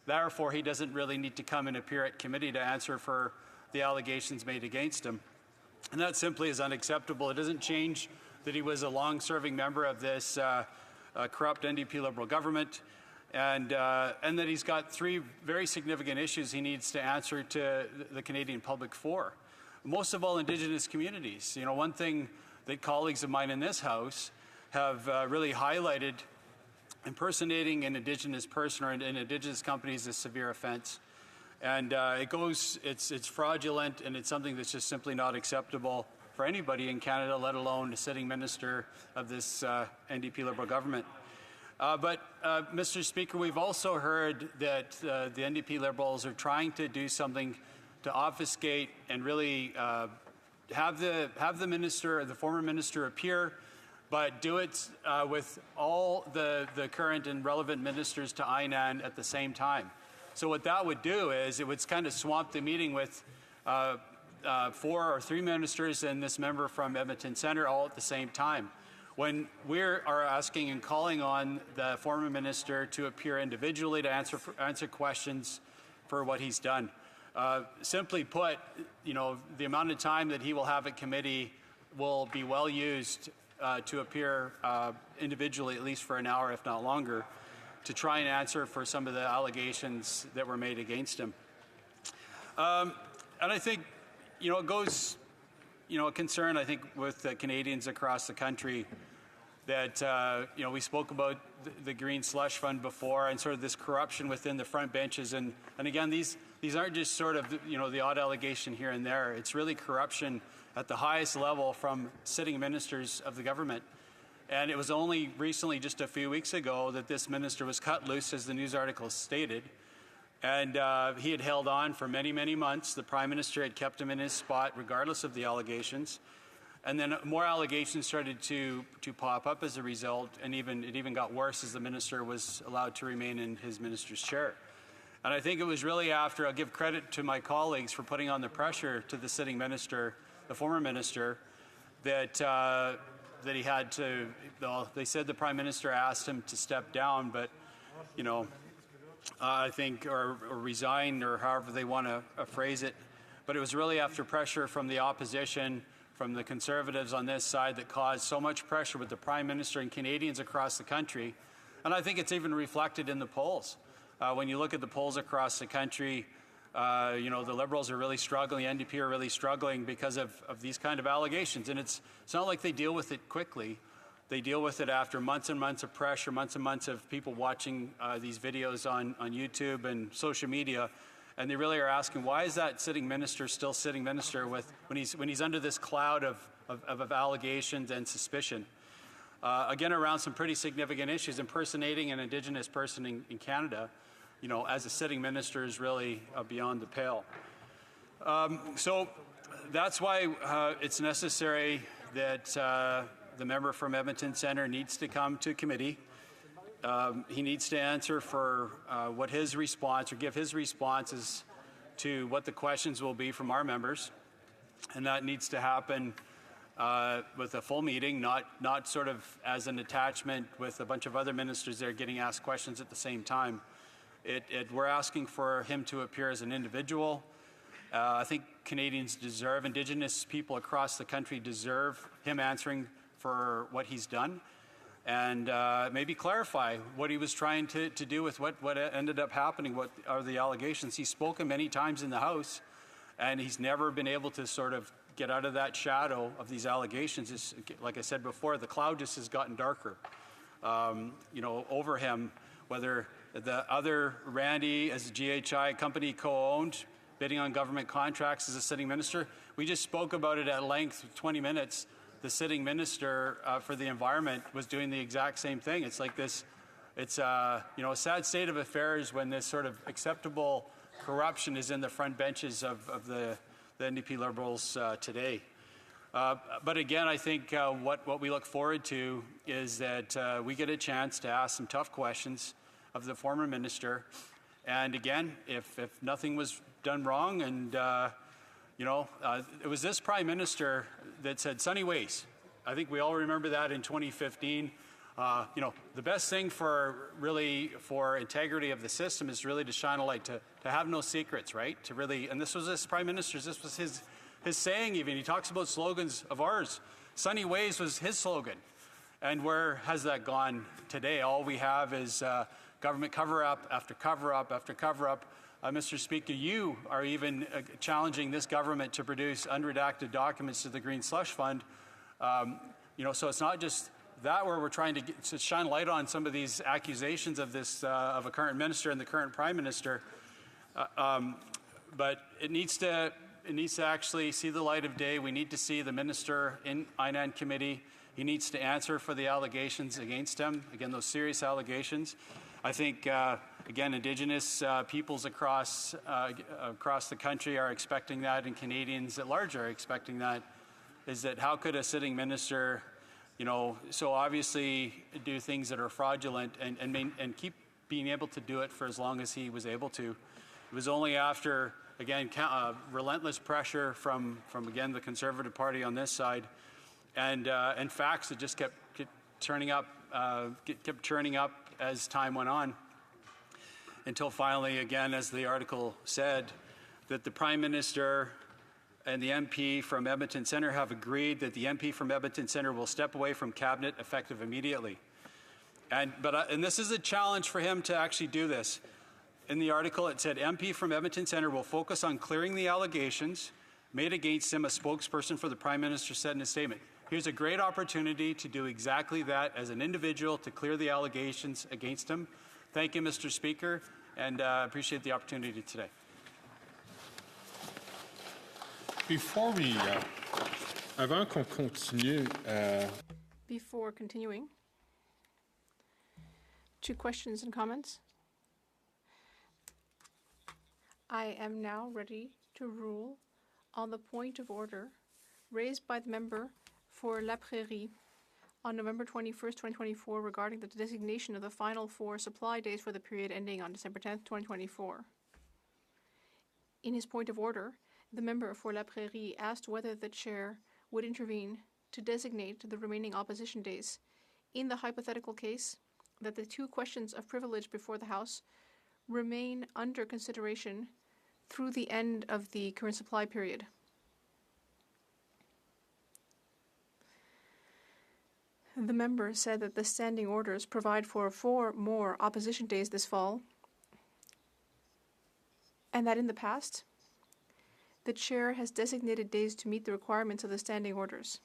therefore he doesn't really need to come and appear at committee to answer for the allegations made against him. And that simply is unacceptable. It doesn't change that he was a long-serving member of this corrupt NDP Liberal government, and that he's got 3 very significant issues he needs to answer to the Canadian public for. Most of all, Indigenous communities. You know, one thing that colleagues of mine in this House have really highlighted, impersonating an Indigenous person or an Indigenous company is a severe offence. And it's fraudulent, and it's something that's just simply not acceptable for anybody in Canada, let alone a sitting minister of this NDP Liberal government. But, Mr. Speaker, we've also heard that the NDP Liberals are trying to do something to obfuscate and really have the minister, the former minister, appear, but do it with all the current and relevant ministers to INAN at the same time. So what that would do is it would kind of swamp the meeting with 4 or 3 ministers and this member from Edmonton Centre all at the same time. When we are asking and calling on the former minister to appear individually to answer questions for what he's done. Simply put, you know, the amount of time that he will have at committee will be well used to appear individually, at least for an hour, if not longer, to try and answer for some of the allegations that were made against him. And I think, you know, it goes, you know, a concern, I think, with Canadians across the country that, you know, we spoke about the Green Slush Fund before and sort of this corruption within the front benches. And again, these aren't just sort of, you know, the odd allegation here and there. It's really corruption at the highest level from sitting ministers of the government. And it was only recently, just a few weeks ago, that this minister was cut loose, as the news article stated. And he had held on for many, many months. The Prime Minister had kept him in his spot, regardless of the allegations. And then more allegations started to pop up as a result, and it even got worse as the minister was allowed to remain in his minister's chair. And I think it was really after, I'll give credit to my colleagues for putting on the pressure to the sitting minister, the former minister, that he had to, well, they said the Prime Minister asked him to step down, but, you know, I think, or resign, or however they want to phrase it. But it was really after pressure from the opposition, from the Conservatives on this side, that caused so much pressure with the Prime Minister and Canadians across the country. And I think it's even reflected in the polls. When you look at the polls across the country, you know, the Liberals are really struggling, the NDP are really struggling because of these kind of allegations. And it's not like they deal with it quickly. They deal with it after months and months of pressure, months and months of people watching these videos on YouTube and social media. And they really are asking, why is that sitting minister still sitting minister when he's under this cloud of allegations and suspicion? Again, around some pretty significant issues. Impersonating an Indigenous person in Canada, you know, as a sitting minister is really beyond the pale. So that's why it's necessary that the member from Edmonton Centre needs to come to committee. He needs to answer for what his response, or give his responses to what the questions will be from our members. And that needs to happen with a full meeting, not sort of as an attachment with a bunch of other ministers there getting asked questions at the same time. We're asking for him to appear as an individual. I think Canadians deserve, Indigenous people across the country deserve him answering for what he's done, and maybe clarify what he was trying to do with what ended up happening, what are the allegations. He's spoken many times in the House, and he's never been able to sort of get out of that shadow of these allegations. It's, like I said before, the cloud just has gotten darker, you know, over him, whether the other Randy, as a GHI company co-owned, bidding on government contracts as a sitting minister. We just spoke about it at length, 20 minutes, the sitting minister for the environment was doing the exact same thing. It's like this, it's a sad state of affairs when this sort of acceptable corruption is in the front benches of the NDP Liberals today. But again, I think what we look forward to is that we get a chance to ask some tough questions of the former minister. And again, if nothing was done wrong, and it was this prime minister that said sunny ways. I think we all remember that in 2015. The best thing for integrity of the system is really to shine a light, to have no secrets, right? To really, and this was this prime minister's, this was his saying even. He talks about slogans of ours. Sunny ways was his slogan. And where has that gone today? All we have is government cover-up after cover-up after cover-up. Mr. Speaker, you are even challenging this government to produce unredacted documents to the Green Slush Fund. So it's not just that where we're trying to shine light on some of these accusations of this of a current minister and the current prime minister, but it needs to actually see the light of day. We need to see the minister in INAN committee. He needs to answer for the allegations against him. Again, those serious allegations. I think, again, Indigenous peoples across the country are expecting that, and Canadians at large are expecting that. Is that how could a sitting minister, so obviously do things that are fraudulent and keep being able to do it for as long as he was able to? It was only after, again, relentless pressure from again the Conservative Party on this side, and facts that just kept turning up as time went on, until finally, again, as the article said, that the Prime Minister and the MP from Edmonton Centre have agreed that the MP from Edmonton Centre will step away from Cabinet effective immediately. And this is a challenge for him to actually do this. In the article, it said, MP from Edmonton Centre will focus on clearing the allegations made against him, a spokesperson for the Prime Minister said in a statement. Here's a great opportunity to do exactly that as an individual, to clear the allegations against him. Thank you, Mr. Speaker, and appreciate the opportunity today.
Before we, avant qu'on continue,
Before continuing, 2 questions and comments. I am now ready to rule on the point of order raised by the member for La Prairie on November 21st, 2024, regarding the designation of the final 4 supply days for the period ending on December 10th, 2024. In his point of order, the member for La Prairie asked whether the chair would intervene to designate the remaining opposition days in the hypothetical case that the 2 questions of privilege before the House remain under consideration through the end of the current supply period. The member said that the standing orders provide for 4 more opposition days this fall, and that in the past, the chair has designated days to meet the requirements of the standing orders.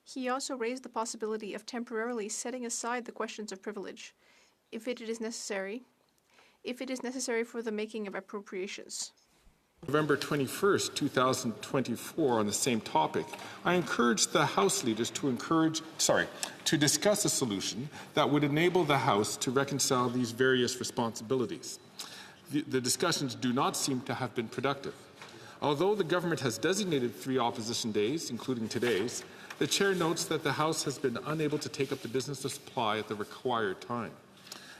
He also raised the possibility of temporarily setting aside the questions of privilege if it is necessary for the making of appropriations.
November 21st, 2024, on the same topic, I encouraged the House leaders to discuss a solution that would enable the House to reconcile these various responsibilities. The discussions do not seem to have been productive. Although the government has designated 3 opposition days, including today's, the chair notes that the House has been unable to take up the business of supply at the required time.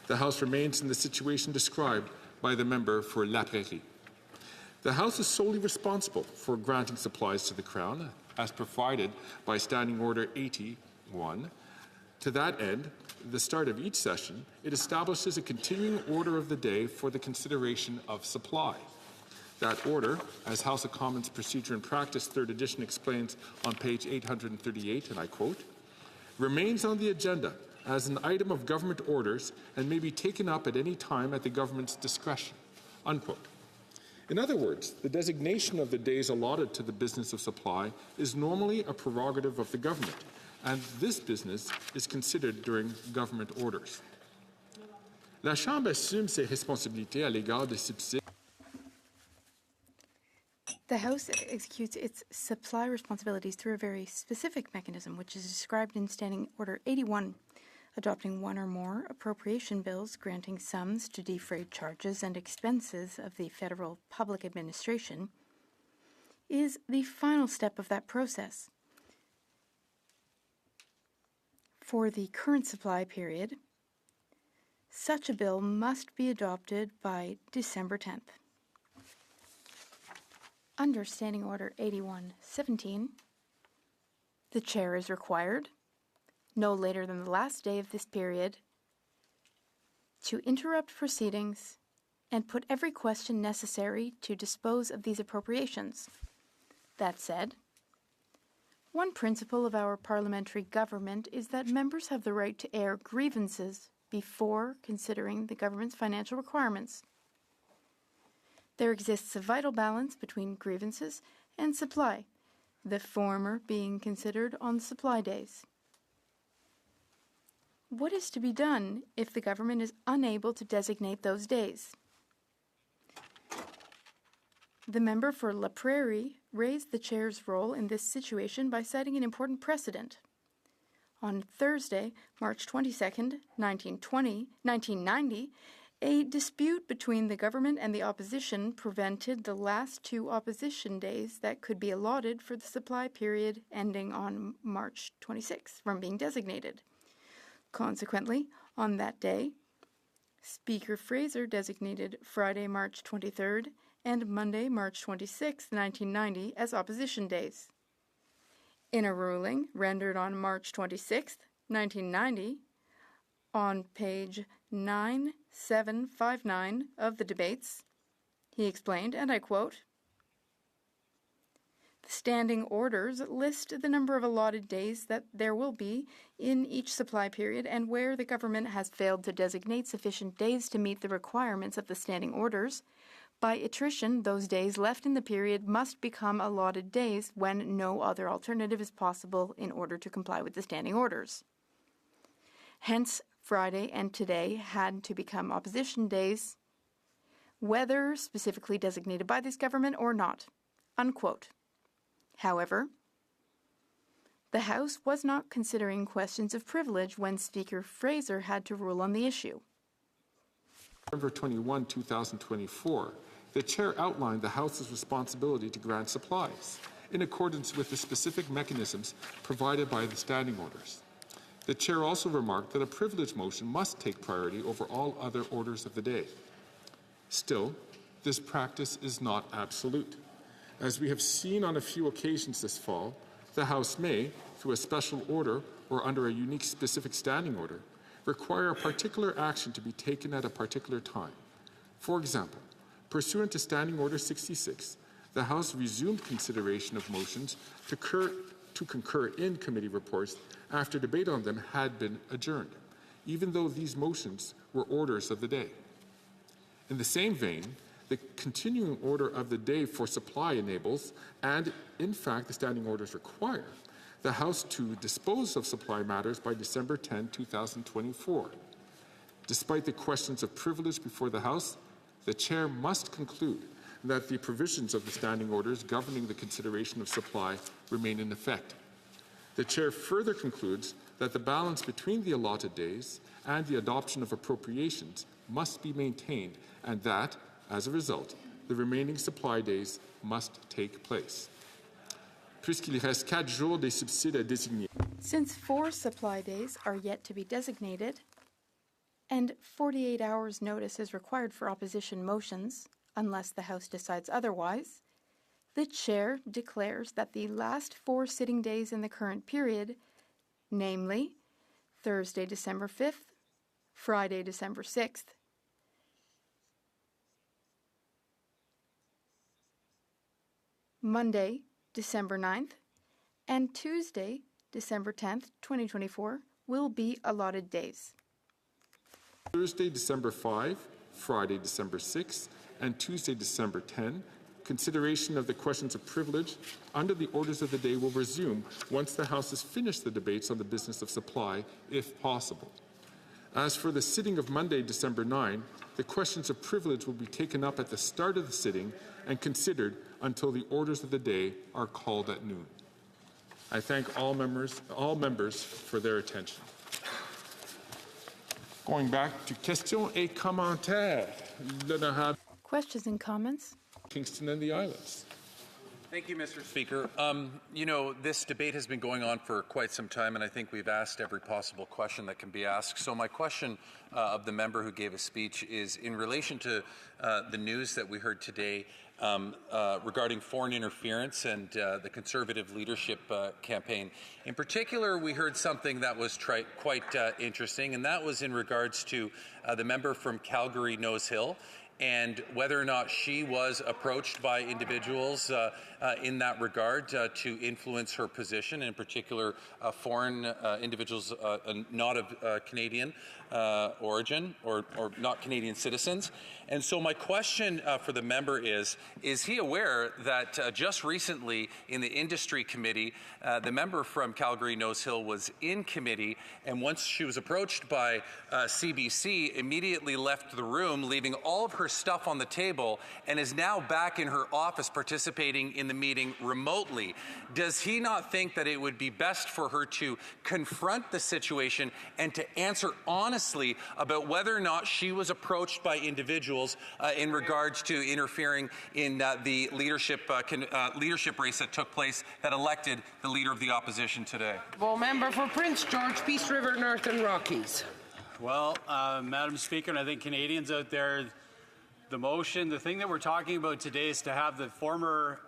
The House remains in the situation described by the member for La Prairie. The House is solely responsible for granting supplies to the Crown, as provided by Standing Order 81. To that end, at the start of each session, it establishes a continuing order of the day for the consideration of supply. That order, as House of Commons Procedure and Practice 3rd edition explains on page 838, and I quote, remains on the agenda as an item of government orders and may be taken up at any time at the government's discretion, unquote. In other words, the designation of the days allotted to the business of supply is normally a prerogative of the government, and this business is considered during government orders. La Chambre assume ses responsabilités à l'égard des subsides.
The House executes its supply responsibilities through a very specific mechanism, which is described in Standing Order 81. Adopting one or more appropriation bills granting sums to defray charges and expenses of the federal public administration is the final step of that process. For the current supply period, such a bill must be adopted by December 10th. Under Standing Order 81-17, the Chair is required, no later than the last day of this period, to interrupt proceedings and put every question necessary to dispose of these appropriations. That said, one principle of our parliamentary government is that members have the right to air grievances before considering the government's financial requirements. There exists a vital balance between grievances and supply, the former being considered on supply days. What is to be done if the government is unable to designate those days? The member for La Prairie raised the Chair's role in this situation by citing an important precedent. On Thursday, March 22, 1990, a dispute between the government and the opposition prevented the last 2 opposition days that could be allotted for the supply period ending on March 26 from being designated. Consequently, on that day, Speaker Fraser designated Friday, March 23rd and Monday, March 26, 1990 as opposition days. In a ruling rendered on March 26, 1990, on page 9759 of the debates, he explained, and I quote, "The standing orders list the number of allotted days that there will be in each supply period, and where the government has failed to designate sufficient days to meet the requirements of the standing orders, by attrition, those days left in the period must become allotted days when no other alternative is possible in order to comply with the standing orders. Hence, Friday and today had to become opposition days, whether specifically designated by this government or not." Unquote. However, the House was not considering questions of privilege when Speaker Fraser had to rule on the issue.
November 21, 2024, the Chair outlined the House's responsibility to grant supplies in accordance with the specific mechanisms provided by the standing orders. The Chair also remarked that a privilege motion must take priority over all other orders of the day. Still, this practice is not absolute. As we have seen on a few occasions this fall, the House may, through a special order or under a unique specific standing order, require a particular action to be taken at a particular time. For example, pursuant to Standing Order 66, the House resumed consideration of motions to concur in committee reports after debate on them had been adjourned, even though these motions were orders of the day. In the same vein, the continuing order of the day for supply enables, and in fact the standing orders require, the House to dispose of supply matters by December 10, 2024. Despite the questions of privilege before the House, the Chair must conclude that the provisions of the standing orders governing the consideration of supply remain in effect. The Chair further concludes that the balance between the allotted days and the adoption of appropriations must be maintained, and that, as a result, the remaining supply days must take place. Puisqu'il reste 4 jours des subsides à désigner.
Since 4 supply days are yet to be designated, and 48 hours notice is required for opposition motions, unless the House decides otherwise, the Chair declares that the last 4 sitting days in the current period, namely Thursday, December 5th, Friday, December 6th, Monday, December 9th, and Tuesday, December 10th, 2024, will be allotted days.
Thursday, December 5, Friday, December 6, and Tuesday, December 10, consideration of the questions of privilege under the orders of the day will resume once the House has finished the debates on the business of supply, if possible. As for the sitting of Monday, December 9, the questions of privilege will be taken up at the start of the sitting and considered until the orders of the day are called at noon. I thank all members for their attention. Going back to questions et commentaires. L'honorable
Questions and comments?
Kingston and the Islands.
Thank you, Mr. Speaker. You know, this debate has been going on for quite some time, and I think we've asked every possible question that can be asked. So my question of the member who gave a speech is in relation to the news that we heard today regarding foreign interference and the Conservative leadership campaign. In particular, we heard something that was quite interesting, and that was in regards to the member from Calgary Nose Hill, and whether or not she was approached by individuals in that regard to influence her position, in particular foreign individuals not of Canadian origin or not Canadian citizens. And so my question for the member is he aware that just recently in the Industry Committee, the member from Calgary Nose Hill was in committee, and once she was approached by CBC, immediately left the room, leaving all of her stuff on the table, and is now back in her office participating in the meeting remotely. Does he not think that it would be best for her to confront the situation and to answer honestly about whether or not she was approached by individuals in regards to interfering in the leadership race that took place that elected the leader of the opposition today?
Well, member for Prince George, Peace River, Northern Rockies.
Well, Madam Speaker, and I think Canadians out there, the thing that we're talking about today is to have the former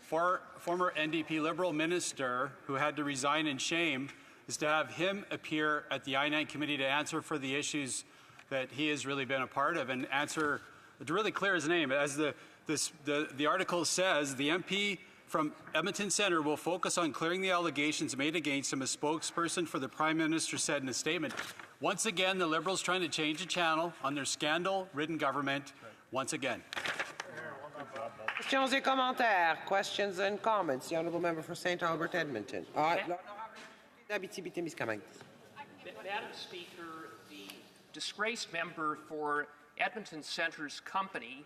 former NDP Liberal minister who had to resign in shame, is to have him appear at the I-9 committee to answer for the issues that he has really been a part of and answer, to really clear his name. As the article says, the MP from Edmonton Centre will focus on clearing the allegations made against him, a spokesperson for the Prime Minister said in a statement. Once again, the Liberals trying to change the channel on their scandal-ridden government once again.
Questions et commentaires. Questions and comments. The Honourable Member for St. Albert, Edmonton.
Madam Speaker, the disgraced member for Edmonton Centre's company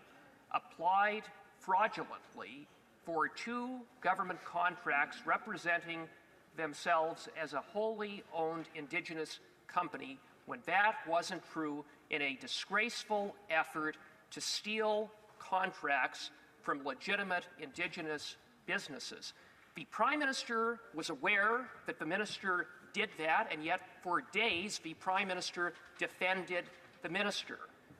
applied fraudulently for 2 government contracts representing themselves as a wholly owned Indigenous company when that wasn't true, in a disgraceful effort to steal contracts from legitimate Indigenous businesses. The Prime Minister was aware that the minister did that, and yet for days the Prime Minister defended the minister.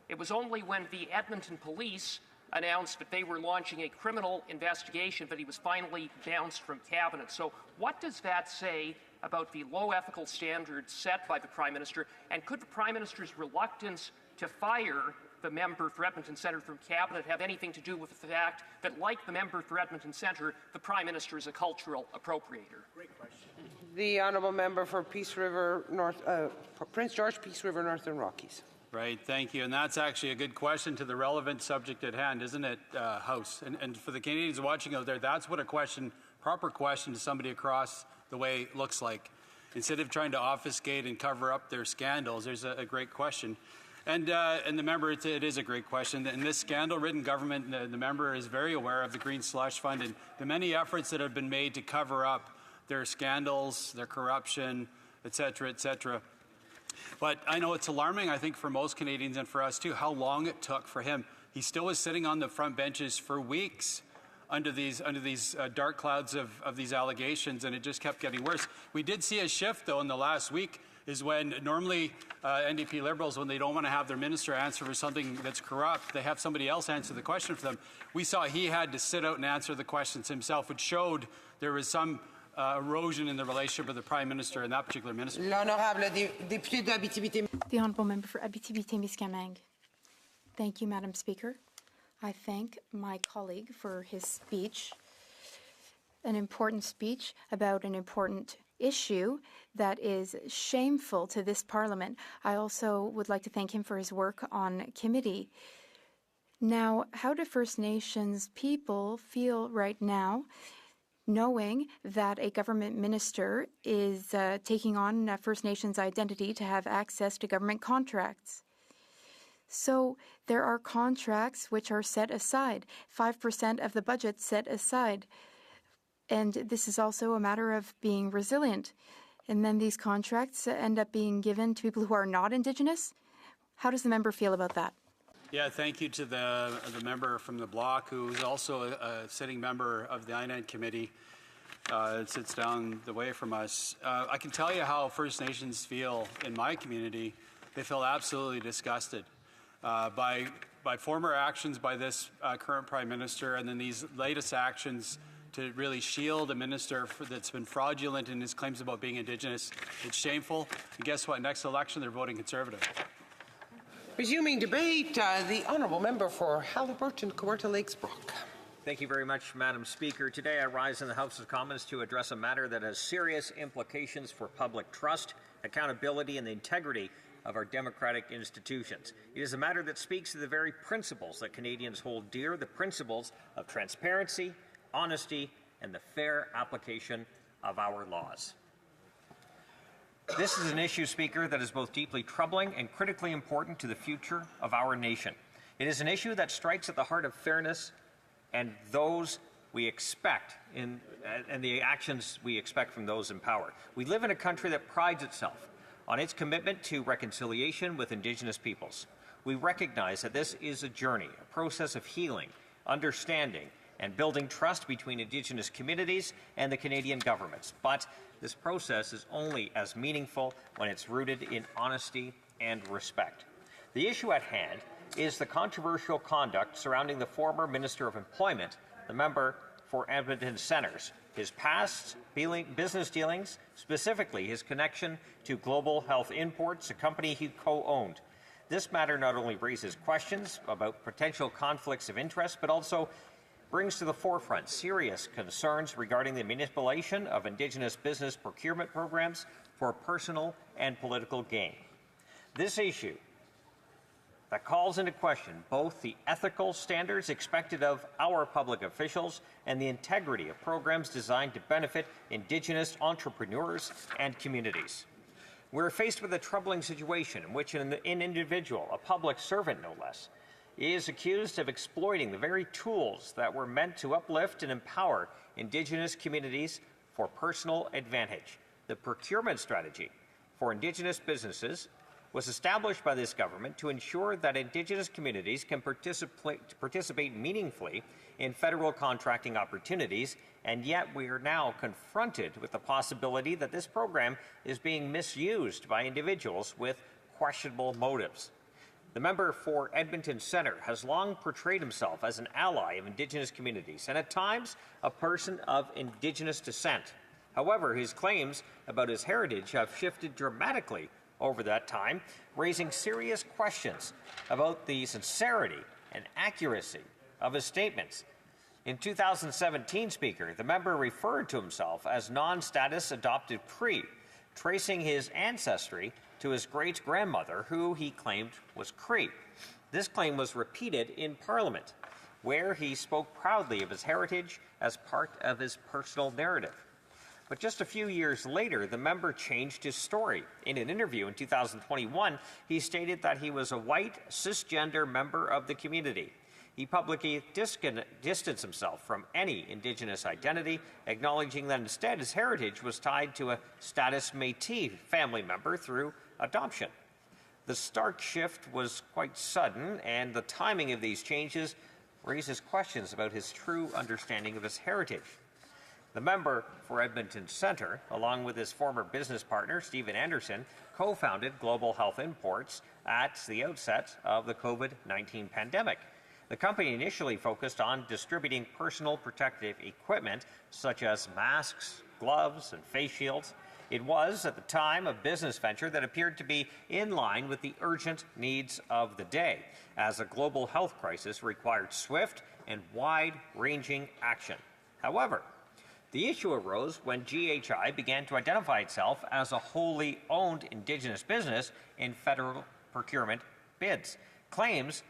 It was only when the Edmonton police announced that they were launching a criminal investigation that he was finally bounced from cabinet. So what does that say about the low ethical standards set by the Prime Minister, and could the Prime Minister's reluctance to fire the member for Edmonton Centre from cabinet have anything to do with the fact that, like the member for Edmonton Centre, the Prime Minister is a cultural appropriator? Great question.
The Honourable Member for Peace River, Prince George, Peace River, Northern Rockies.
Right, thank you. And that's actually a good question to the relevant subject at hand, isn't it, House? And for the Canadians watching out there, that's what proper question to somebody across the way looks like. Instead of trying to obfuscate and cover up their scandals, there's a great question. And the member, it is a great question. In this scandal-ridden government, the member is very aware of the Green Slush Fund and the many efforts that have been made to cover up their scandals, their corruption, et cetera, et cetera. But I know it's alarming, I think, for most Canadians and for us too, how long it took for him. He still was sitting on the front benches for weeks under these dark clouds of these allegations, and it just kept getting worse. We did see a shift, though, in the last week, is when normally NDP Liberals, when they don't want to have their minister answer for something that's corrupt, they have somebody else answer the question for them. We saw he had to sit out and answer the questions himself, which showed there was some erosion in the relationship with the Prime Minister and that particular minister.
The Honourable Member for Abitibi-Témiscamingue. Thank you, Madam Speaker. I thank my colleague for his speech, an important speech about an important issue that is shameful to this Parliament. I also would like to thank him for his work on committee. Now, how do First Nations people feel right now, knowing that a government minister is taking on First Nations identity to have access to government contracts? So there are contracts which are set aside, 5% of the budget set aside. And this is also a matter of being resilient. And then these contracts end up being given to people who are not Indigenous. How does the member feel about that?
Yeah, thank you to the member from the bloc, who is also a sitting member of the INED committee. It sits down the way from us. I can tell you how First Nations feel in my community. They feel absolutely disgusted by former actions by this current Prime Minister, and then these latest actions to really shield a minister that's been fraudulent in his claims about being Indigenous. It's shameful. And guess what? Next election, they're voting Conservative.
Resuming debate, the honourable member for Haliburton, Kawartha Lakes Brock.
Thank you very much, Madam Speaker. Today I rise in the House of Commons to address a matter that has serious implications for public trust, accountability, and the integrity of our democratic institutions. It is a matter that speaks to the very principles that Canadians hold dear, the principles of transparency, honesty, and the fair application of our laws. This is an issue, Speaker, that is both deeply troubling and critically important to the future of our nation. It is an issue that strikes at the heart of fairness and those we expect and the actions we expect from those in power. We live in a country that prides itself on its commitment to reconciliation with Indigenous peoples. We recognize that this is a journey, a process of healing, understanding, and building trust between Indigenous communities and the Canadian governments. But this process is only as meaningful when it's rooted in honesty and respect. The issue at hand is the controversial conduct surrounding the former Minister of Employment, the member for Edmonton Centres, his past business dealings, specifically his connection to Global Health Imports, a company he co-owned. This matter not only raises questions about potential conflicts of interest, but also brings to the forefront serious concerns regarding the manipulation of Indigenous business procurement programs for personal and political gain. This issue that calls into question both the ethical standards expected of our public officials and the integrity of programs designed to benefit Indigenous entrepreneurs and communities. We're faced with a troubling situation in which an individual, a public servant no less, is accused of exploiting the very tools that were meant to uplift and empower Indigenous communities for personal advantage. The procurement strategy for Indigenous businesses was established by this government to ensure that Indigenous communities can participate meaningfully in federal contracting opportunities, and yet we are now confronted with the possibility that this program is being misused by individuals with questionable motives. The member for Edmonton Centre has long portrayed himself as an ally of Indigenous communities and at times a person of Indigenous descent. However, his claims about his heritage have shifted dramatically over that time, raising serious questions about the sincerity and accuracy of his statements. In 2017, Speaker, the member referred to himself as non-status adopted Cree, tracing his ancestry to his great-grandmother, who he claimed was Cree. This claim was repeated in Parliament, where he spoke proudly of his heritage as part of his personal narrative. But just a few years later, the member changed his story. In an interview in 2021, he stated that he was a white, cisgender member of the community. He publicly distanced himself from any Indigenous identity, acknowledging that instead his heritage was tied to a status Métis family member through adoption. The stark shift was quite sudden, and the timing of these changes raises questions about his true understanding of his heritage. The member for Edmonton Centre, along with his former business partner, Stephen Anderson, co-founded Global Health Imports at the outset of the COVID-19 pandemic. The company initially focused on distributing personal protective equipment such as masks, gloves, and face shields. It was, at the time, a business venture that appeared to be in line with the urgent needs of the day, as a global health crisis required swift and wide-ranging action. However, the issue arose when GHI began to identify itself as a wholly owned Indigenous business in federal procurement bids. Claims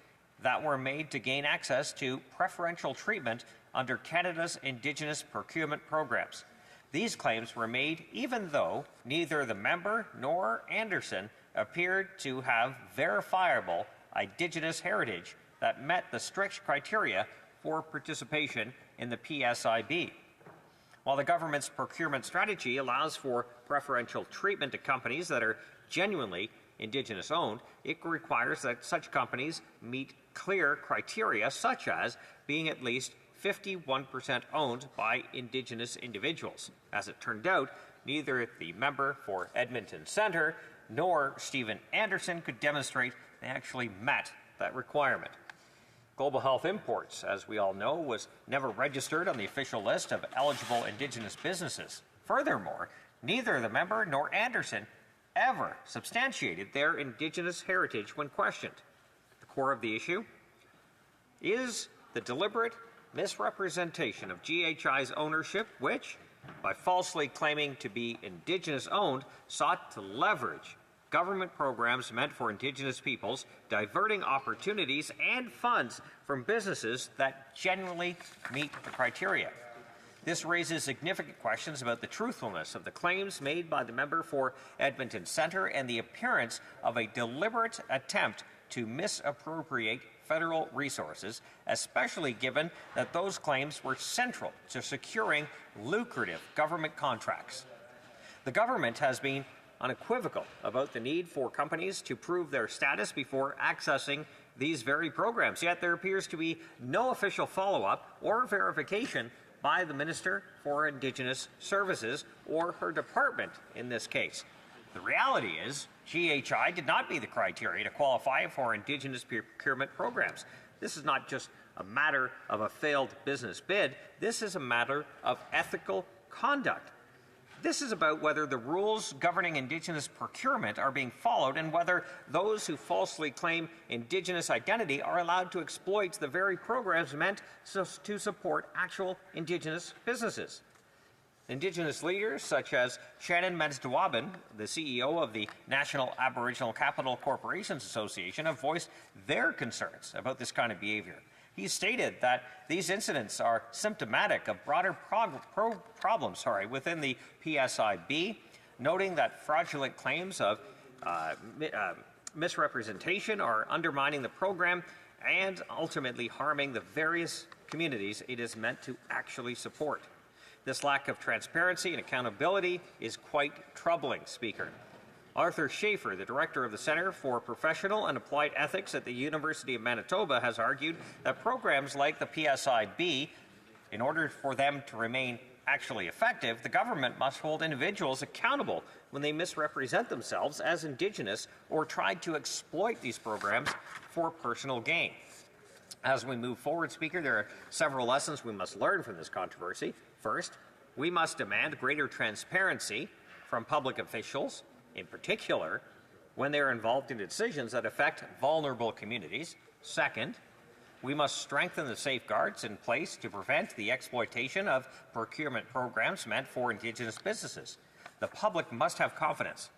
that were made to gain access to preferential treatment under Canada's Indigenous procurement programs. These claims were made even though neither the member nor Anderson appeared to have verifiable Indigenous heritage that met the strict criteria for participation in the PSIB. While the government's procurement strategy allows for preferential treatment to companies that are genuinely Indigenous owned, it requires that such companies meet clear criteria such as being at least 51% owned by Indigenous individuals. As it turned out, neither the member for Edmonton Centre nor Stephen Anderson could demonstrate they actually met that requirement. Global Health Imports, as we all know, was never registered on the official list of eligible Indigenous businesses. Furthermore, neither the member nor Anderson ever substantiated their Indigenous heritage when questioned. The core of the issue is the deliberate misrepresentation of GHI's ownership, which, by falsely claiming to be Indigenous owned, sought to leverage government programs meant for Indigenous peoples, diverting opportunities and funds from businesses that genuinely meet the criteria. This raises significant questions about the truthfulness of the claims made by the member for Edmonton Centre and the appearance of a deliberate attempt to misappropriate federal resources, especially given that those claims were central to securing lucrative government contracts. The government has been unequivocal about the need for companies to prove their status before accessing these very programs, yet there appears to be no official follow-up or verification by the Minister for Indigenous Services or her department in this case. The reality is, GHI did not meet the criteria to qualify for Indigenous procurement programs. This is not just a matter of a failed business bid, this is a matter of ethical conduct. This is about whether the rules governing Indigenous procurement are being followed and whether those who falsely claim Indigenous identity are allowed to exploit the very programs meant to support actual Indigenous businesses. Indigenous leaders such as Shannon Mensdawabin, the CEO of the National Aboriginal Capital Corporations Association, have voiced their concerns about this kind of behavior. He stated that these incidents are symptomatic of broader problems within the PSIB, noting that fraudulent claims of misrepresentation are undermining the program and ultimately harming the various communities it is meant to actually support. This lack of transparency and accountability is quite troubling, Speaker. Arthur Schaefer, the director of the Centre for Professional and Applied Ethics at the University of Manitoba, has argued that programs like the PSIB, in order for them to remain actually effective, the government must hold individuals accountable when they misrepresent themselves as Indigenous or try to exploit these programs for personal gain. As we move forward, Speaker, there are several lessons we must learn from this controversy. First, we must demand greater transparency from public officials, in particular, when they are involved in decisions that affect vulnerable communities. Second, we must strengthen the safeguards in place to prevent the exploitation of procurement programs meant for Indigenous businesses. The public must have confidence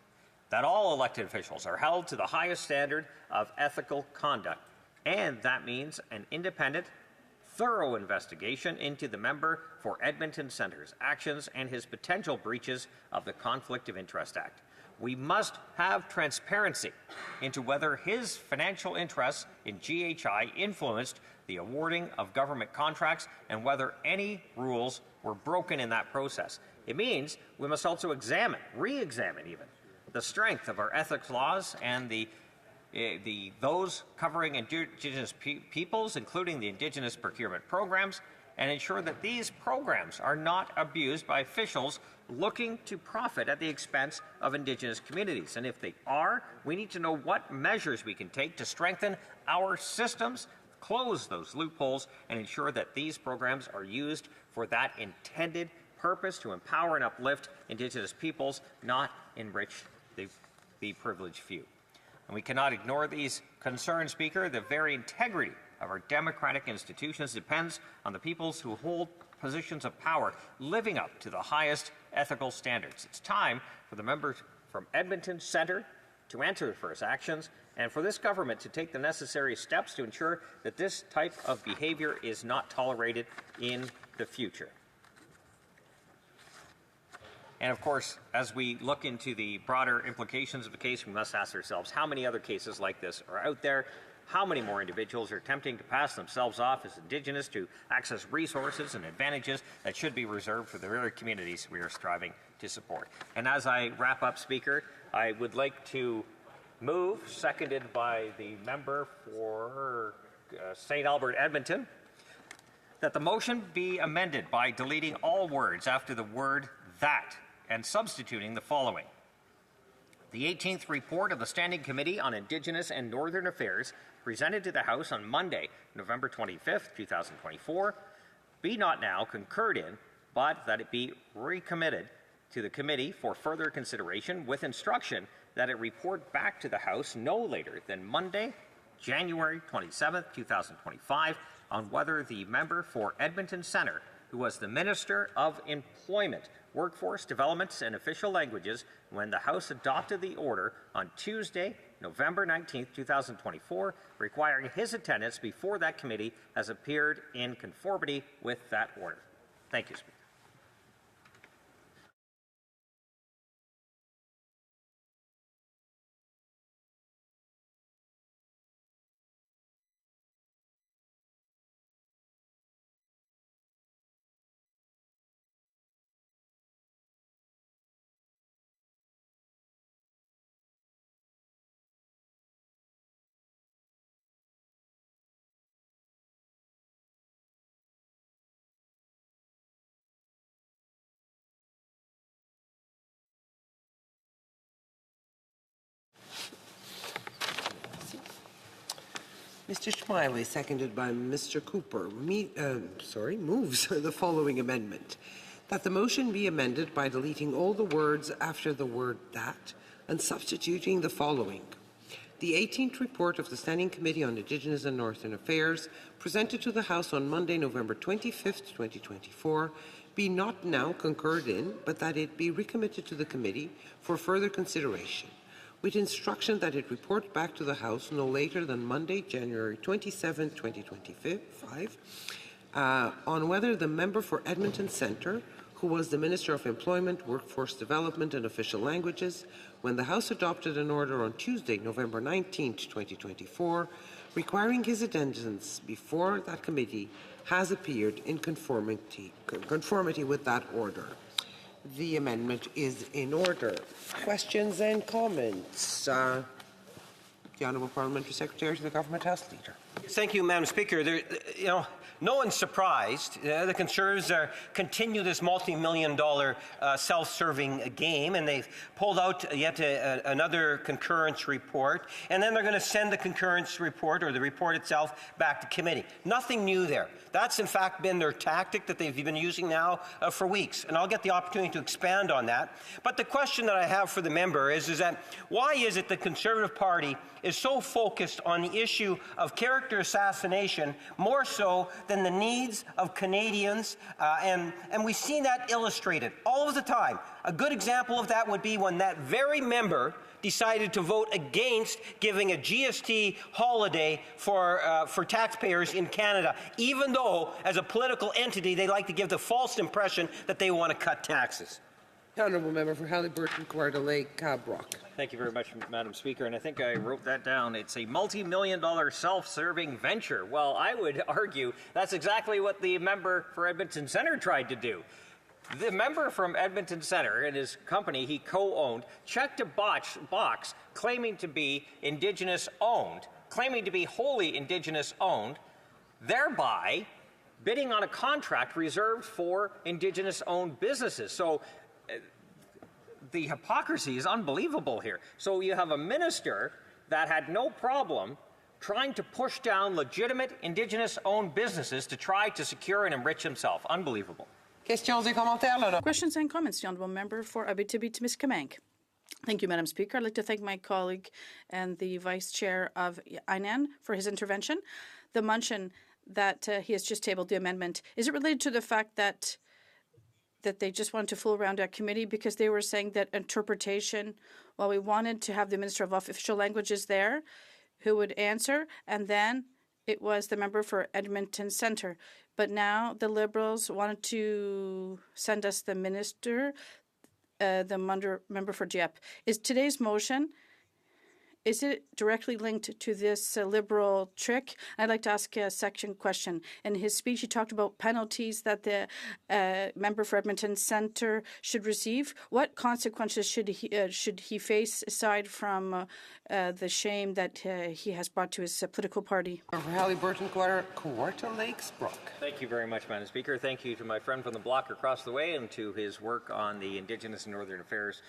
that all elected officials are held to the highest standard of ethical conduct, and that means an independent, thorough investigation into the member for Edmonton Centre's actions and his potential breaches of the Conflict of Interest Act. We must have transparency into whether his financial interests in GHI influenced the awarding of government contracts and whether any rules were broken in that process. It means we must also re-examine even, the strength of our ethics laws and those covering Indigenous peoples, including the Indigenous procurement programs, and ensure that these programs are not abused by officials looking to profit at the expense of Indigenous communities. And if they are, we need to know what measures we can take to strengthen our systems, close those loopholes, and ensure that these programs are used for that intended purpose to empower and uplift Indigenous peoples, not enrich the privileged few. And we cannot ignore these concerns, Speaker. The very integrity of our democratic institutions depends on the peoples who hold positions of power living up to the highest ethical standards. It's time for the members from Edmonton Centre to answer for its actions and for this government to take the necessary steps to ensure that this type of behavior is not tolerated in the future. And of course, as we look into the broader implications of the case, we must ask ourselves how many other cases like this are out there. how many more individuals are attempting to pass themselves off as Indigenous to access resources and advantages that should be reserved for the very communities we are striving to support. And as I wrap up, Speaker, I would like to move, seconded by the member for St. Albert Edmonton, that the motion be amended by deleting all words after the word that and substituting the following. The 18th report of the Standing Committee on Indigenous and Northern Affairs, presented to the House on Monday, November 25th, 2024, be not now concurred in, but that it be recommitted to the committee for further consideration with instruction that it report back to the House no later than Monday, January 27th, 2025, on whether the member for Edmonton Centre, who was the Minister of Employment, Workforce Development and Official Languages when the House adopted the order on Tuesday, November 19th, 2024, requiring his attendance before that committee, has appeared in conformity with that order. Thank you, Speaker.
Mr. Smiley, seconded by Mr. Cooper, moves the following amendment. That the motion be amended by deleting all the words after the word that and substituting the following. The 18th report of the Standing Committee on Indigenous and Northern Affairs, presented to the House on Monday, November 25th, 2024, be not now concurred in, but that it be recommitted to the committee for further consideration, with instruction that it report back to the House no later than Monday, January 27, 2025, on whether the member for Edmonton Centre, who was the Minister of Employment, Workforce Development and Official Languages, when the House adopted an order on Tuesday, November 19, 2024, requiring his attendance before that committee, has appeared in conformity with that order. The amendment is in order. Questions and comments? The Honourable Parliamentary Secretary to the Government House Leader.
Thank you, Madam Speaker. No one's surprised. The Conservatives continue this multi-million-dollar self-serving game, and they've pulled out yet another concurrence report, and then they're going to send the concurrence report, or the report itself, back to committee. Nothing new there. That's, in fact, been their tactic that they've been using now for weeks, and I'll get the opportunity to expand on that. But the question that I have for the member is that why is it the Conservative Party is so focused on the issue of character assassination more so than the needs of Canadians, and we've seen that illustrated all of the time. A good example of that would be when that very member decided to vote against giving a GST holiday for taxpayers in Canada, even though, as a political entity, they like to give the false impression that they want to cut taxes.
The Honourable Member for Haliburton, Coeur d'Alene, Brock.
Thank you very much, Madam Speaker, and I think I wrote that down. It's a multi-million-dollar self-serving venture. Well, I would argue that's exactly what the member for Edmonton Centre tried to do. The member from Edmonton Centre and his company he co-owned checked a box claiming to be Indigenous-owned, claiming to be wholly Indigenous-owned, thereby bidding on a contract reserved for Indigenous-owned businesses. So the hypocrisy is unbelievable here. So you have a minister that had no problem trying to push down legitimate Indigenous-owned businesses to try to secure and enrich himself. Unbelievable.
Questions et commentaires,
Questions and comments, the Honourable Member for Abitibi-Témiscamingue. Thank you, Madam Speaker. I'd like to thank my colleague and the Vice Chair of INAN for his intervention. The motion that he has just tabled, the amendment, is it related to the fact that they just wanted to fool around our committee because they were saying that interpretation, well, we wanted to have the Minister of Official Languages there who would answer, and then it was the member for Edmonton Centre. But now the Liberals wanted to send us the minister, the member for Dieppe. Is today's motion Is it directly linked to this Liberal trick? I'd like to ask a section question. In his speech, he talked about penalties that the member for Edmonton Centre should receive. What consequences should he face aside from the shame that he has brought to his political party?
Halliburton, Kawartha Lakes Brook.
Thank you very much, Madam Speaker. Thank you to my friend from the block across the way and to his work on the Indigenous and Northern Affairs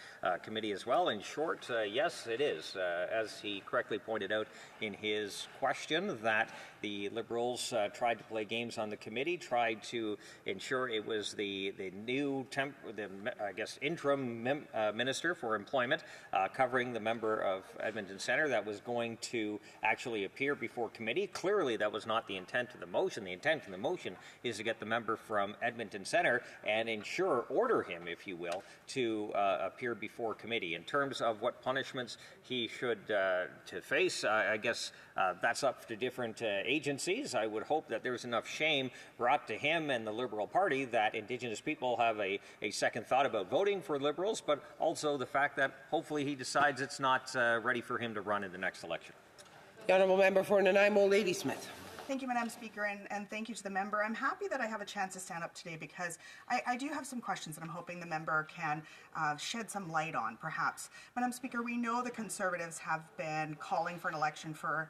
Committee as well. In short, yes, it is. As he correctly pointed out in his question, that the Liberals tried to play games on the committee, tried to ensure it was the new interim minister for employment covering the member of Edmonton Centre that was going to actually appear before committee. Clearly, that was not the intent of the motion. The intent of the motion is to get the member from Edmonton Centre and order him, if you will, to appear before committee. In terms of what punishments he should to face, I guess that's up to different agencies. I would hope that there's enough shame brought to him and the Liberal Party that Indigenous people have a second thought about voting for Liberals, but also the fact that hopefully he decides it's not ready for him to run in the next election.
The Honourable Member for Nanaimo, Ladysmith.
Thank you, Madam Speaker, and thank you to the member. I'm happy that I have a chance to stand up today because I do have some questions that I'm hoping the member can shed some light on, perhaps. Madam Speaker, we know the Conservatives have been calling for an election for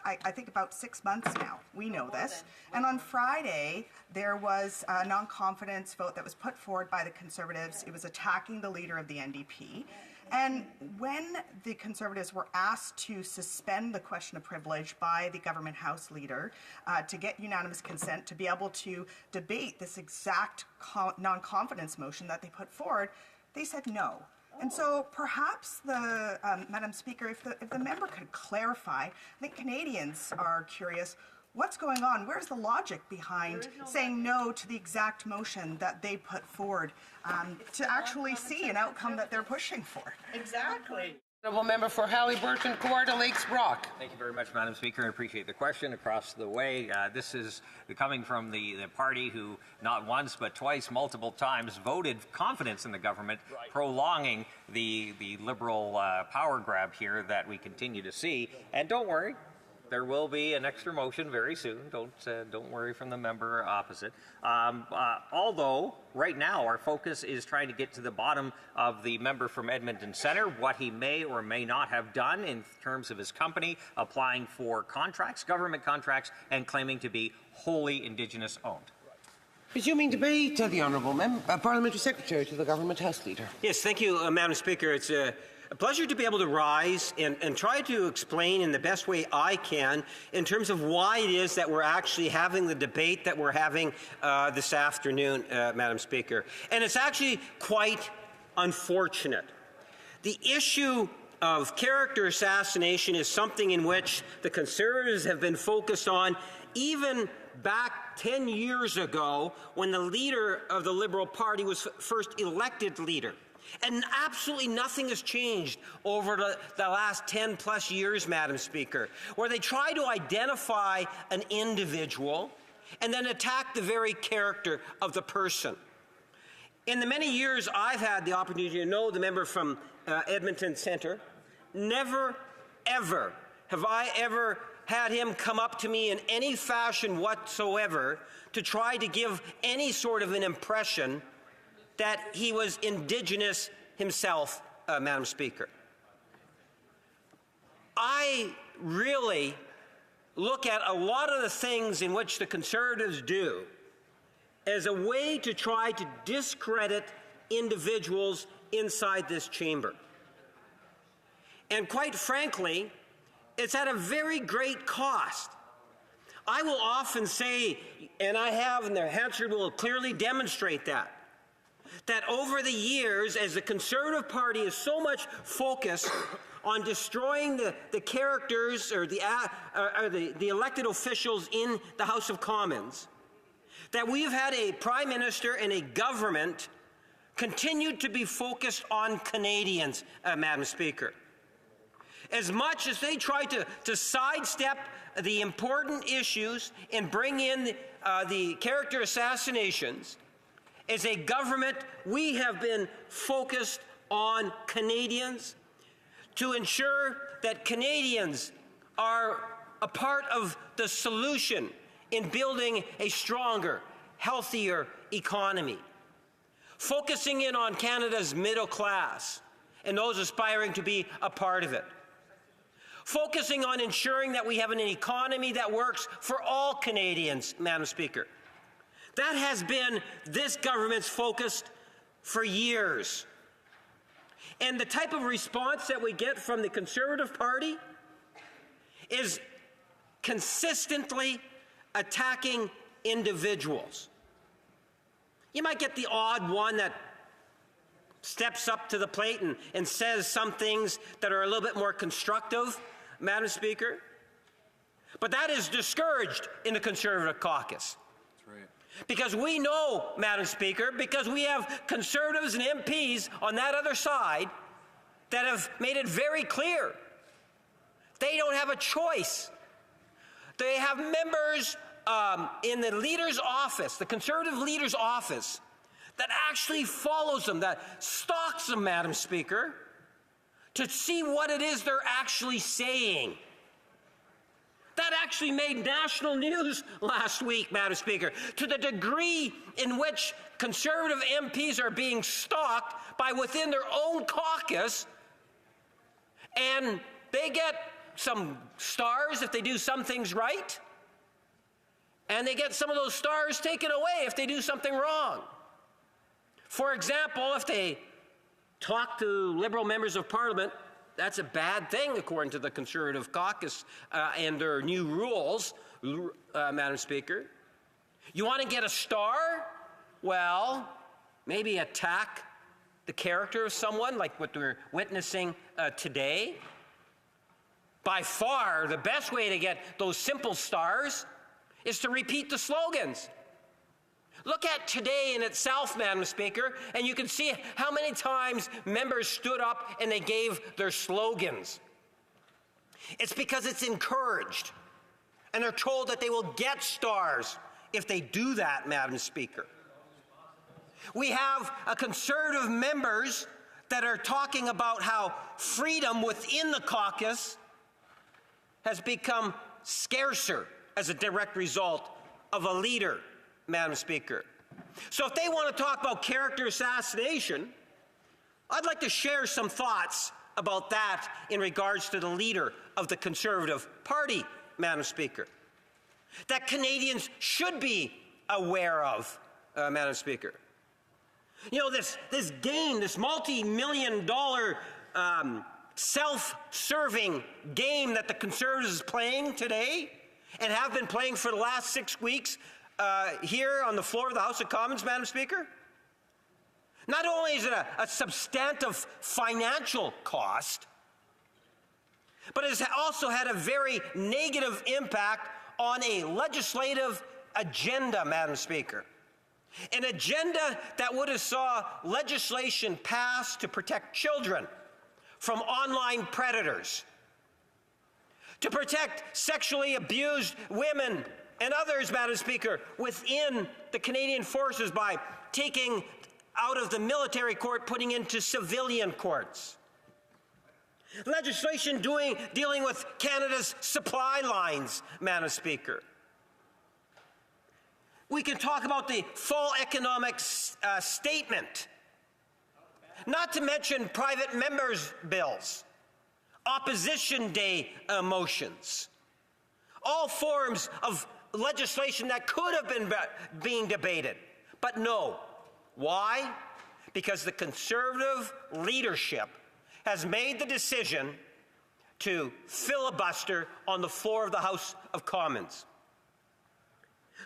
I think about 6 months now. We know this. And on Friday, there was a non-confidence vote that was put forward by the Conservatives. It was attacking the leader of the NDP. And when the Conservatives were asked to suspend the question of privilege by the government House leader to get unanimous consent to be able to debate this exact non-confidence motion that they put forward, they said no. And so perhaps Madam Speaker, if the member could clarify, I think Canadians are curious, what's going on? Where's the logic behind saying no to the exact motion that they put forward to actually see an outcome that they're pushing for? Exactly.
Honourable Member for Halliburton, Kawartha Lakes Brock.
Thank you very much, Madam Speaker. I appreciate the question across the way. This is coming from the party who not once but twice, multiple times, voted confidence in the government, prolonging the Liberal power grab here that we continue to see. And don't worry, there will be an extra motion very soon. Don't worry from the member opposite. Although right now our focus is trying to get to the bottom of the member from Edmonton Centre, what he may or may not have done in terms of his company applying for contracts, government contracts, and claiming to be wholly Indigenous owned.
Resuming debate, the Honourable Parliamentary Secretary to the Government House Leader.
Yes, thank you, Madam Speaker. It's a pleasure to be able to rise and try to explain in the best way I can in terms of why it is that we're actually having the debate that we're having this afternoon, Madam Speaker. And it's actually quite unfortunate. The issue of character assassination is something in which the Conservatives have been focused on even back 10 years ago when the leader of the Liberal Party was first elected leader. And absolutely nothing has changed over the last 10 plus years, Madam Speaker, where they try to identify an individual and then attack the very character of the person. In the many years I've had the opportunity to know the member from Edmonton Centre, never, ever have I ever had him come up to me in any fashion whatsoever to try to give any sort of an impression that he was Indigenous himself, Madam Speaker. I really look at a lot of the things in which the Conservatives do as a way to try to discredit individuals inside this chamber. And quite frankly, it's at a very great cost. I will often say, and I have, and the Hansard will clearly demonstrate that over the years, as the Conservative Party is so much focused on destroying the characters or the elected officials in the House of Commons, that we've had a Prime Minister and a government continue to be focused on Canadians, Madam Speaker. As much as they try to sidestep the important issues and bring in the character assassinations, as a government, we have been focused on Canadians to ensure that Canadians are a part of the solution in building a stronger, healthier economy. Focusing in on Canada's middle class and those aspiring to be a part of it. Focusing on ensuring that we have an economy that works for all Canadians, Madam Speaker. That has been this government's focus for years. And the type of response that we get from the Conservative Party is consistently attacking individuals. You might get the odd one that steps up to the plate and says some things that are a little bit more constructive, Madam Speaker. But that is discouraged in the Conservative caucus.
That's right.
Because we know, Madam Speaker, because we have Conservatives and MPs on that other side that have made it very clear they don't have a choice. They have members in the leader's office, the Conservative leader's office, that actually follows them, that stalks them, Madam Speaker, to see what it is they're actually saying. That actually made national news last week, Madam Speaker, to the degree in which Conservative MPs are being stalked by within their own caucus, and they get some stars if they do some things right, and they get some of those stars taken away if they do something wrong. For example, if they talk to Liberal members of Parliament, that's a bad thing according to the Conservative caucus and their new rules, Madam Speaker. You want to get a star? Well, maybe attack the character of someone like what we're witnessing today. By far, the best way to get those simple stars is to repeat the slogans. Look at today in itself, Madam Speaker, and you can see how many times members stood up and they gave their slogans. It's because it's encouraged, and they're told that they will get stars if they do that, Madam Speaker. We have Conservative members that are talking about how freedom within the caucus has become scarcer as a direct result of a leader, Madam Speaker. So if they want to talk about character assassination, I'd like to share some thoughts about that in regards to the leader of the Conservative Party, Madam Speaker, that Canadians should be aware of, Madam Speaker. You know, this game, this multi-million-dollar self-serving game that the Conservatives is playing today and have been playing for the last 6 weeks here on the floor of the House of Commons, Madam Speaker. Not only is it a substantive financial cost, but it has also had a very negative impact on a legislative agenda, Madam Speaker. An agenda that would have saw legislation passed to protect children from online predators, to protect sexually abused women and others, Madam Speaker, within the Canadian Forces by taking out of the military court, putting into civilian courts. Legislation dealing with Canada's supply lines, Madam Speaker. We can talk about the full economic statement, not to mention private members' bills, opposition day motions, all forms of legislation that could have been being debated. But no. Why? Because the Conservative leadership has made the decision to filibuster on the floor of the House of Commons.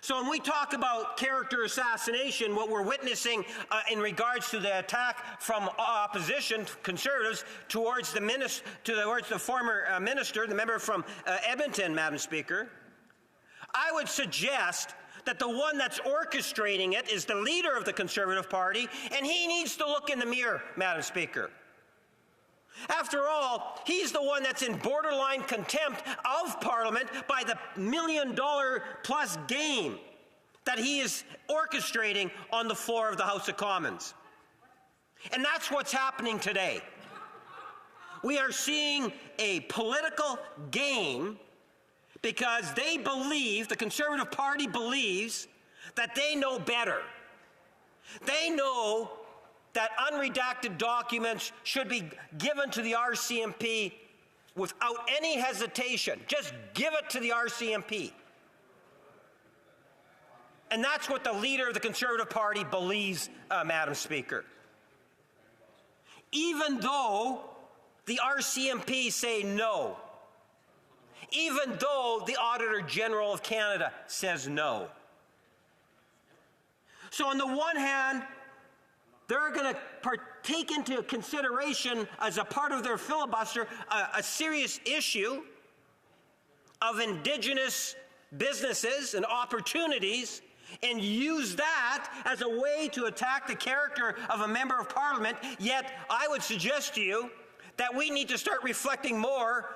So when we talk about character assassination, what we're witnessing in regards to the attack from opposition Conservatives towards the former minister, the member from Edmonton, Madam Speaker, I would suggest that the one that's orchestrating it is the leader of the Conservative Party, and he needs to look in the mirror, Madam Speaker. After all, he's the one that's in borderline contempt of Parliament by the $1 million-plus game that he is orchestrating on the floor of the House of Commons. And that's what's happening today. we are seeing a political game because they believe, the Conservative Party believes, that they know better. They know that unredacted documents should be given to the RCMP without any hesitation. Just give it to the RCMP. And that's what the leader of the Conservative Party believes, Madam Speaker. Even though the RCMP say no, even though the Auditor General of Canada says no. So on the one hand, they're going to take into consideration as a part of their filibuster a serious issue of Indigenous businesses and opportunities and use that as a way to attack the character of a member of Parliament. Yet I would suggest to you that we need to start reflecting more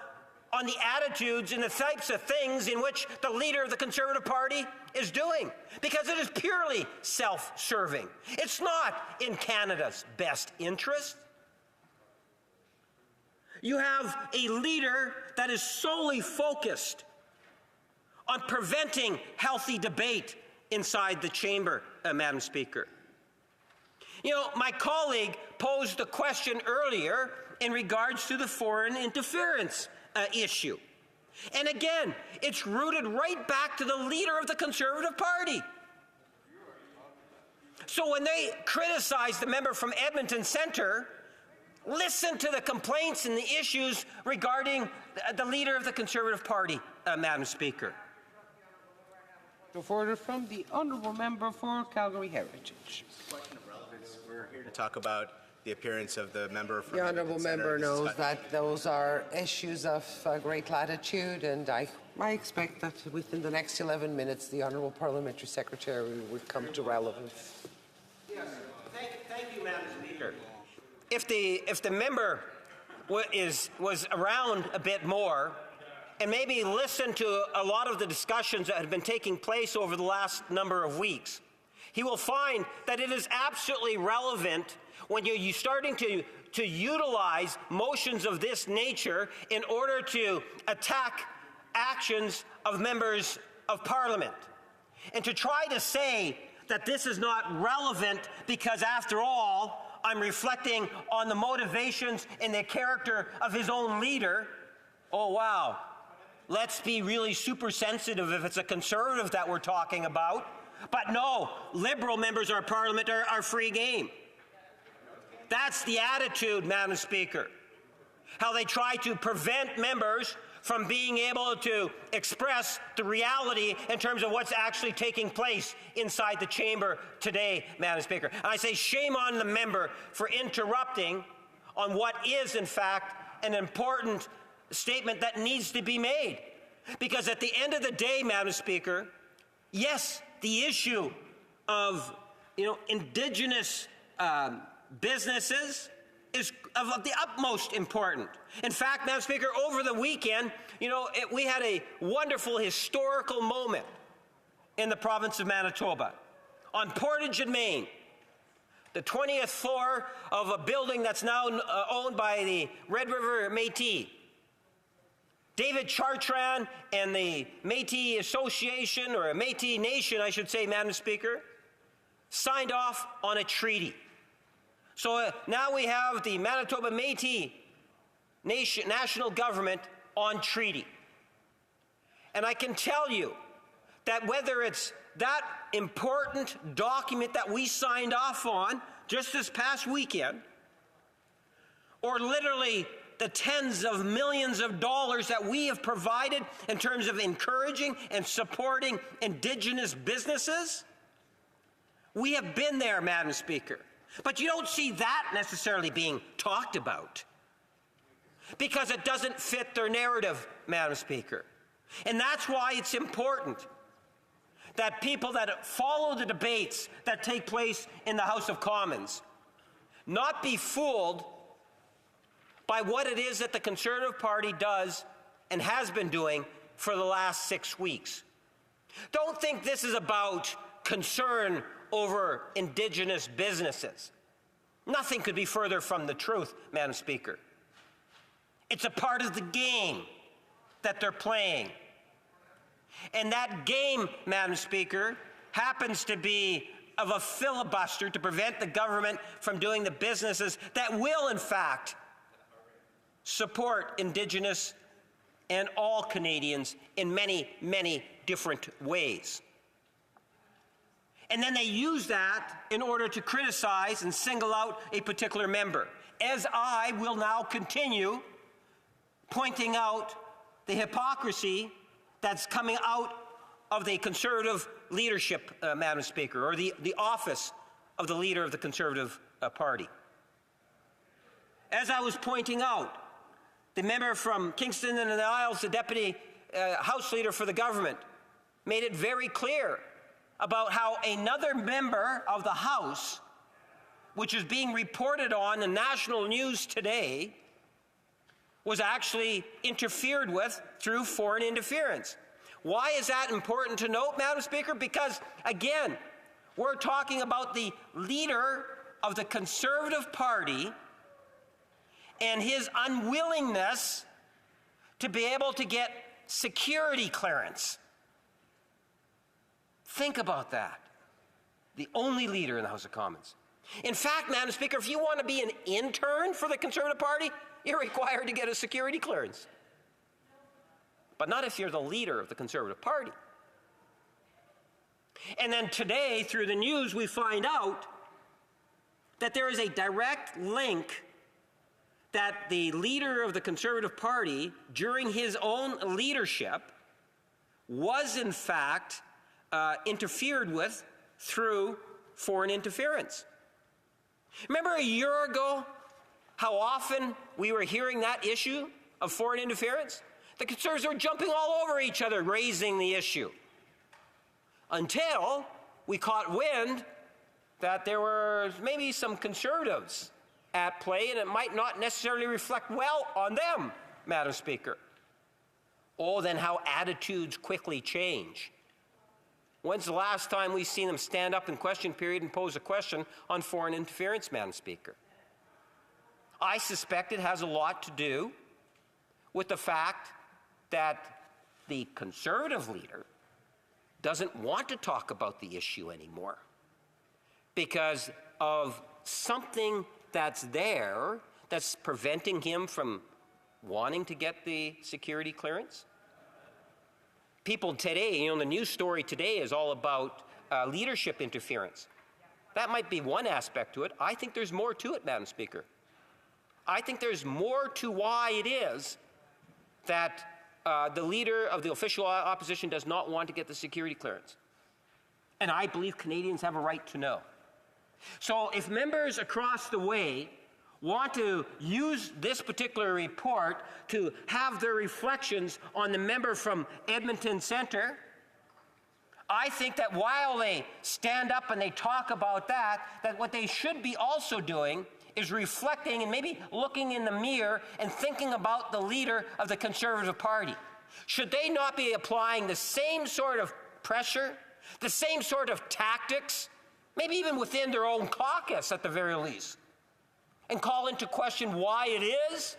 on the attitudes and the types of things in which the leader of the Conservative Party is doing, because it is purely self-serving. It's not in Canada's best interest. You have a leader that is solely focused on preventing healthy debate inside the chamber, Madam Speaker. You know, my colleague posed a question earlier in regards to the foreign interference issue. And again, it's rooted right back to the leader of the Conservative Party. So when they criticize the member from Edmonton Centre, listen to the complaints and the issues regarding the leader of the Conservative Party, Madam Speaker.
Of order from the Honourable Member for Calgary Heritage.
Question of relevance. We're here to talk about the appearance of the member from
The Honourable Member
Senator
knows that those are issues of great latitude, and I expect that within the next 11 minutes the Honourable Parliamentary Secretary will come to relevance.
Yes, thank you, Madam Speaker. If the member was around a bit more, and maybe listened to a lot of the discussions that have been taking place over the last number of weeks, he will find that it is absolutely relevant when you're starting to utilize motions of this nature in order to attack actions of members of Parliament. And to try to say that this is not relevant because, after all, I'm reflecting on the motivations and the character of his own leader, oh wow. Let's be really super sensitive if it's a Conservative that we're talking about. But no, Liberal members of our Parliament are free game. That's the attitude, Madam Speaker. How they try to prevent members from being able to express the reality in terms of what's actually taking place inside the chamber today, Madam Speaker. And I say shame on the member for interrupting on what is, in fact, an important statement that needs to be made. Because at the end of the day, Madam Speaker, yes, the issue of Indigenous businesses is of the utmost importance. In fact, Madam Speaker, over the weekend, we had a wonderful historical moment in the province of Manitoba. On Portage and Main, the 20th floor of a building that's now owned by the Red River Métis. David Chartrand and the Métis Association, or Métis Nation, I should say, Madam Speaker, signed off on a treaty. So now we have the Manitoba Métis Nation, national government on treaty. And I can tell you that whether it's that important document that we signed off on just this past weekend, or literally the tens of millions of dollars that we have provided in terms of encouraging and supporting Indigenous businesses, we have been there, Madam Speaker. But you don't see that necessarily being talked about because it doesn't fit their narrative, Madam Speaker. And that's why it's important that people that follow the debates that take place in the House of Commons not be fooled by what it is that the Conservative Party does and has been doing for the last 6 weeks. Don't think this is about concern over Indigenous businesses. Nothing could be further from the truth, Madam Speaker. It's a part of the game that they're playing. And that game, Madam Speaker, happens to be of a filibuster to prevent the government from doing the businesses that will, in fact, support Indigenous and all Canadians in many, many different ways. And then they use that in order to criticize and single out a particular member, as I will now continue pointing out the hypocrisy that's coming out of the Conservative leadership, Madam Speaker, or the office of the leader of the Conservative Party. As I was pointing out, the member from Kingston and the Isles, the Deputy House Leader for the government, made it very clear about how another member of the House, which is being reported on in national news today, was actually interfered with through foreign interference. Why is that important to note, Madam Speaker? Because, again, we're talking about the leader of the Conservative Party and his unwillingness to be able to get security clearance. Think about that. The only leader in the House of Commons. In fact, Madam Speaker, if you want to be an intern for the Conservative Party, you're required to get a security clearance. But not if you're the leader of the Conservative Party. And then today, through the news, we find out that there is a direct link that the leader of the Conservative Party, during his own leadership, was in fact interfered with through foreign interference. Remember a year ago how often we were hearing that issue of foreign interference? The Conservatives were jumping all over each other, raising the issue. Until we caught wind that there were maybe some Conservatives at play, and it might not necessarily reflect well on them, Madam Speaker. Oh, then how attitudes quickly change. When's the last time we've seen them stand up in question period and pose a question on foreign interference, Madam Speaker? I suspect it has a lot to do with the fact that the Conservative leader doesn't want to talk about the issue anymore because of something that's there that's preventing him from wanting to get the security clearance. People today, the news story today is all about leadership interference. That might be one aspect to it. I think there's more to it, Madam Speaker. I think there's more to why it is that the leader of the official opposition does not want to get the security clearance. And I believe Canadians have a right to know. So if members across the way want to use this particular report to have their reflections on the member from Edmonton Centre, I think that while they stand up and they talk about that what they should be also doing is reflecting and maybe looking in the mirror and thinking about the leader of the Conservative Party. Should they not be applying the same sort of pressure, the same sort of tactics, maybe even within their own caucus at the very least, and call into question why it is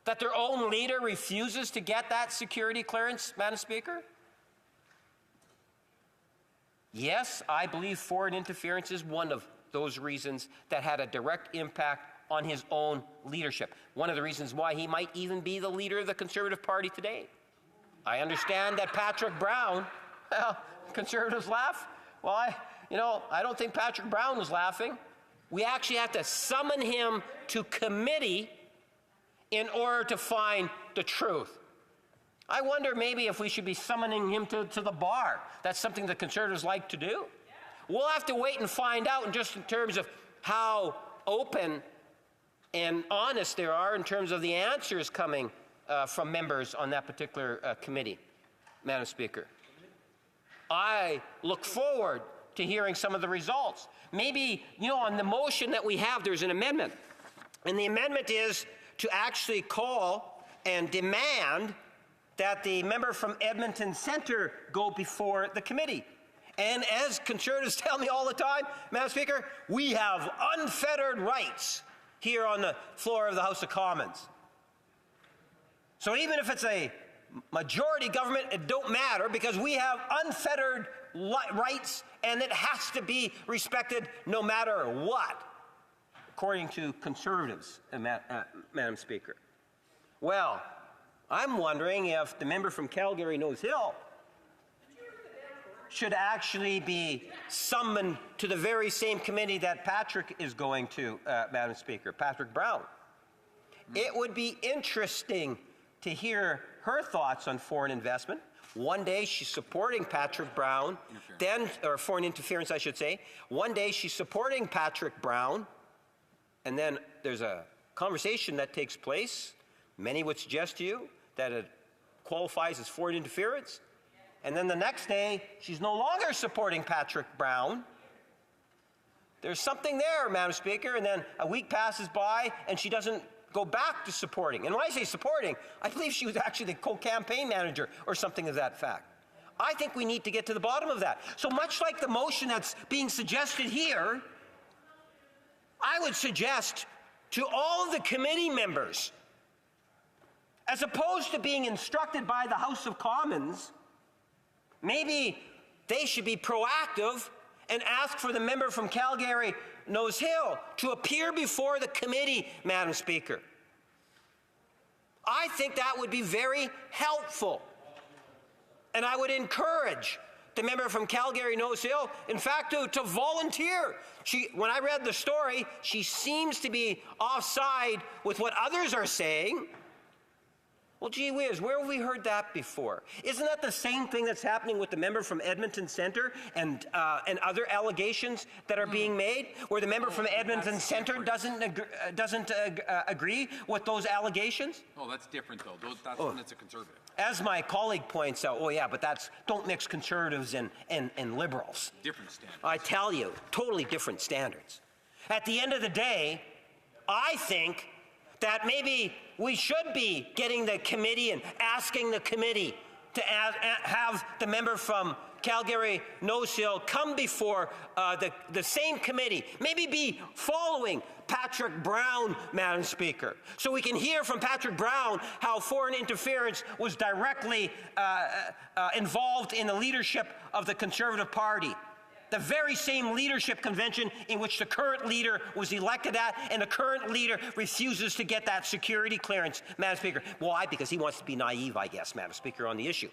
that their own leader refuses to get that security clearance, Madam Speaker? Yes, I believe foreign interference is one of those reasons that had a direct impact on his own leadership. One of the reasons why he might even be the leader of the Conservative Party today. I understand that Patrick Brown, well, Conservatives laugh. Well, I don't think Patrick Brown was laughing. We actually have to summon him to committee in order to find the truth. I wonder maybe if we should be summoning him to the bar. That's something the Conservatives like to do. We'll have to wait and find out just in terms of how open and honest they are in terms of the answers coming from members on that particular committee, Madam Speaker. I look forward to hearing some of the results. Maybe, on the motion that we have, there's an amendment. And the amendment is to actually call and demand that the member from Edmonton Centre go before the committee. And as Conservatives tell me all the time, Madam Speaker, we have unfettered rights here on the floor of the House of Commons. So even if it's a majority government, it don't matter because we have unfettered rights and it has to be respected no matter what, according to Conservatives, Madam Speaker. Well, I'm wondering if the member from Calgary-Nose Hill should actually be summoned to the very same committee that Patrick is going to, Madam Speaker, Patrick Brown. It would be interesting to hear her thoughts on foreign investment. One day she's supporting Patrick Brown, or foreign interference, I should say. One day she's supporting Patrick Brown, and then there's a conversation that takes place. Many would suggest to you that it qualifies as foreign interference. And then the next day, she's no longer supporting Patrick Brown. There's something there, Madam Speaker, and then a week passes by and she doesn't go back to supporting. And when I say supporting, I believe she was actually the co-campaign manager or something of that fact. I think we need to get to the bottom of that. So much like the motion that's being suggested here, I would suggest to all of the committee members, as opposed to being instructed by the House of Commons, maybe they should be proactive and ask for the member from Calgary-Nose Hill to appear before the committee, Madam Speaker. I think that would be very helpful. And I would encourage the member from Calgary-Nose Hill, in fact, to volunteer. When I read the story, she seems to be offside with what others are saying. Well, gee whiz, where have we heard that before? Isn't that the same thing that's happening with the member from Edmonton Centre and other allegations that are being made, where the member from Edmonton Centre doesn't agree with those allegations?
Oh, that's different, though. That's when it's a Conservative.
As my colleague points out, oh yeah, but don't mix Conservatives and Liberals.
Different standards.
I tell you, totally different standards. At the end of the day, I think that maybe we should be getting the committee and asking the committee to have the member from Calgary-Nose Hill come before the same committee, maybe be following Patrick Brown, Madam Speaker, so we can hear from Patrick Brown how foreign interference was directly involved in the leadership of the Conservative Party. The very same leadership convention in which the current leader was elected at, and the current leader refuses to get that security clearance, Madam Speaker. Why? Because he wants to be naive, I guess, Madam Speaker, on the issue.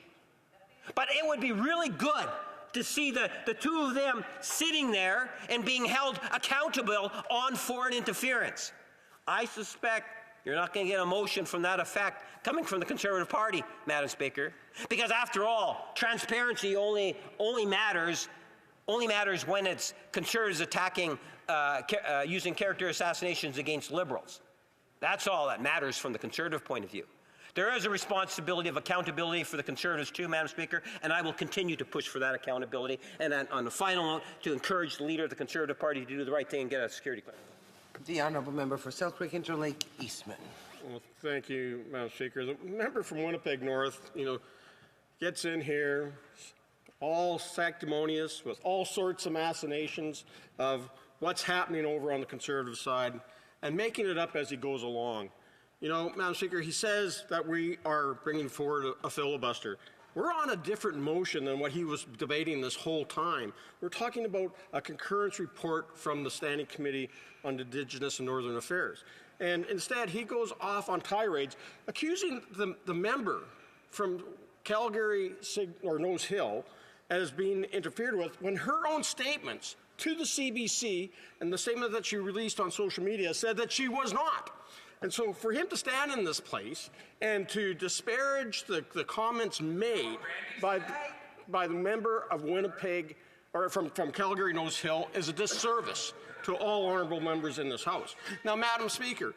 But it would be really good to see the two of them sitting there and being held accountable on foreign interference. I suspect you're not going to get a motion from that effect coming from the Conservative Party, Madam Speaker, because after all, transparency only matters when it's Conservatives attacking, using character assassinations against Liberals. That's all that matters from the Conservative point of view. There is a responsibility of accountability for the Conservatives too, Madam Speaker, and I will continue to push for that accountability. And then on the final note, to encourage the leader of the Conservative Party to do the right thing and get a security clearance.
The honourable member for Selkirk Interlake Eastman.
Well, thank you, Madam Speaker. The member from Winnipeg North, gets in here, all sanctimonious, with all sorts of machinations of what's happening over on the Conservative side, and making it up as he goes along. Madam Speaker, he says that we are bringing forward a filibuster. We're on a different motion than what he was debating this whole time. We're talking about a concurrence report from the Standing Committee on Indigenous and Northern Affairs. And instead, he goes off on tirades, accusing the member from Calgary-Nose Hill as being interfered with, when her own statements to the CBC and the statement that she released on social media said that she was not. And so for him to stand in this place and to disparage the comments made by the member of Winnipeg, or from Calgary-Nose Hill, is a disservice to all honourable members in this House. Now, Madam Speaker,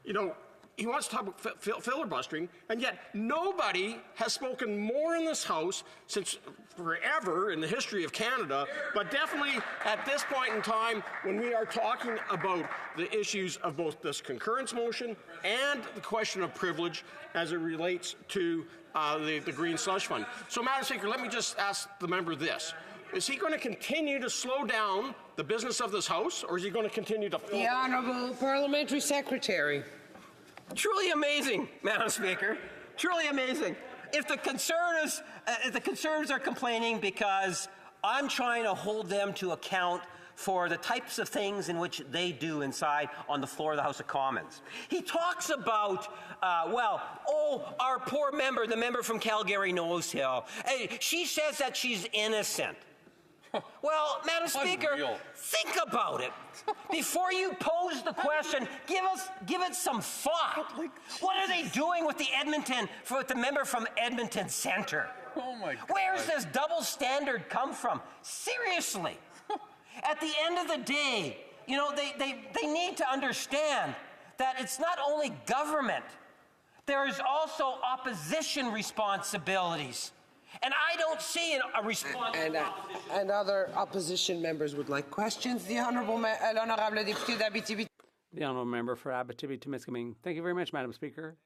he wants to talk about filibustering, and yet nobody has spoken more in this House since forever in the history of Canada, but definitely at this point in time when we are talking about the issues of both this concurrence motion and the question of privilege as it relates to the Green Slush Fund. So, Madam Speaker, let me just ask the member this. Is he going to continue to slow down the business of this House, or is he going to continue to...
The Honourable Parliamentary Secretary.
Truly amazing, Madam Speaker. Truly amazing. If the Conservatives are complaining because I'm trying to hold them to account for the types of things in which they do inside on the floor of the House of Commons. He talks about, our poor member, the member from Calgary Nose Hill. She says that she's innocent. Well, Madam Speaker, think about it. Before you pose the question, give it some thought. What are they doing with the member from Edmonton Centre?
Oh my God.
Where's this double standard come from? Seriously. At the end of the day, they need to understand that it's not only government, there is also opposition responsibilities. And I don't see a response.
And other opposition members would like questions. The Honourable Député d'Abitibi.
The Honourable Member for Abitibi-Témiscamingue. Thank you very much, Madam Speaker.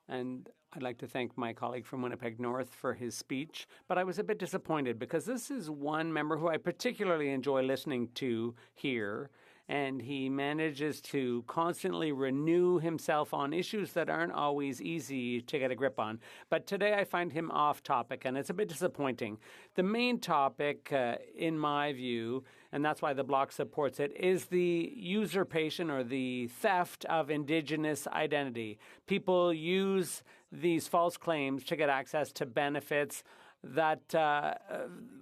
And I'd like to thank my colleague from Winnipeg North for his speech, but I was a bit disappointed because this is one member who I particularly enjoy listening to here, and he manages to constantly renew himself on issues that aren't always easy to get a grip on. But today I find him off topic, and it's a bit disappointing. The main topic, in my view, and that's why the Bloc supports it, is the usurpation or the theft of Indigenous identity. People use these false claims to get access to benefits that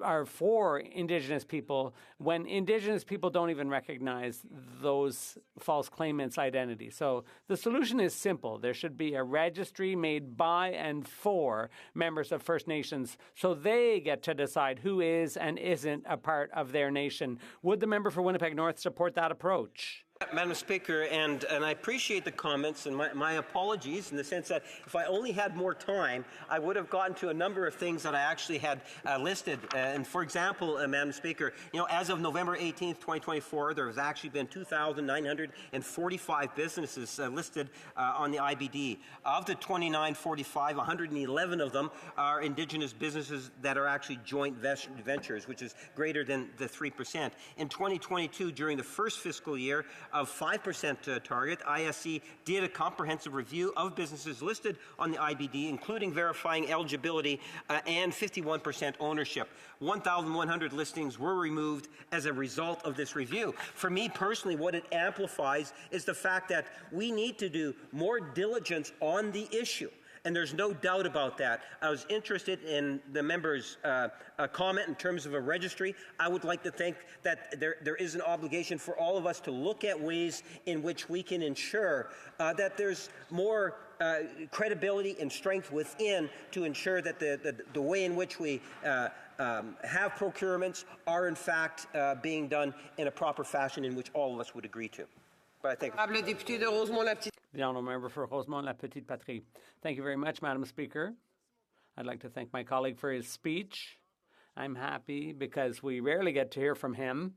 are for Indigenous people when Indigenous people don't even recognize those false claimants' identity. So the solution is simple. There should be a registry made by and for members of First Nations so they get to decide who is and isn't a part of their nation. Would the member for Winnipeg North support that approach?
Madam Speaker, and I appreciate the comments and my apologies in the sense that if I only had more time, I would have gotten to a number of things that I actually had listed. And for example, Madam Speaker, as of November 18th, 2024, there has actually been 2,945 businesses listed on the IBD. Of the 2,945, 111 of them are Indigenous businesses that are actually joint ventures, which is greater than the 3%. In 2022, during the first fiscal year, of 5% target, ISC did a comprehensive review of businesses listed on the IBD, including verifying eligibility and 51% ownership. 1,100 listings were removed as a result of this review. For me personally, what it amplifies is the fact that we need to do more diligence on the issue. And there's no doubt about that. I was interested in the member's comment in terms of a registry. I would like to think that there is an obligation for all of us to look at ways in which we can ensure that there's more credibility and strength within to ensure that the way in which we have procurements are in fact being done in a proper fashion in which all of us would agree to. But I think
the Honourable Member for Rosemont-la-Petite-Patrie. Thank you very much, Madam Speaker. I'd like to thank my colleague for his speech. I'm happy because we rarely get to hear from him.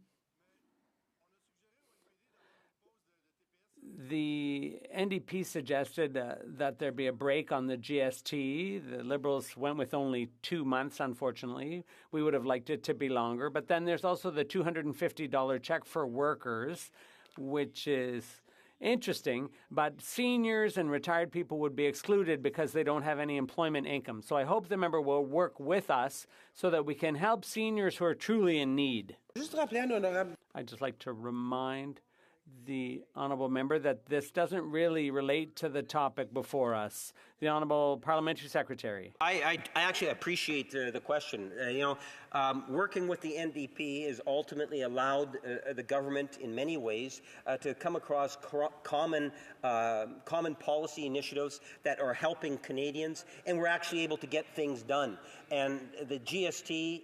The NDP suggested that there be a break on the GST. The Liberals went with only 2 months, unfortunately. We would have liked it to be longer. But then there's also the $250 check for workers, which is interesting, but seniors and retired people would be excluded because they don't have any employment income. So I hope the member will work with us so that we can help seniors who are truly in need. I'd just like to remind the Honourable Member that this doesn't really relate to the topic before us. The Honourable Parliamentary Secretary.
I actually appreciate the question. Working with the NDP has ultimately allowed the government in many ways to come across common policy initiatives that are helping Canadians, and we're actually able to get things done. And the GST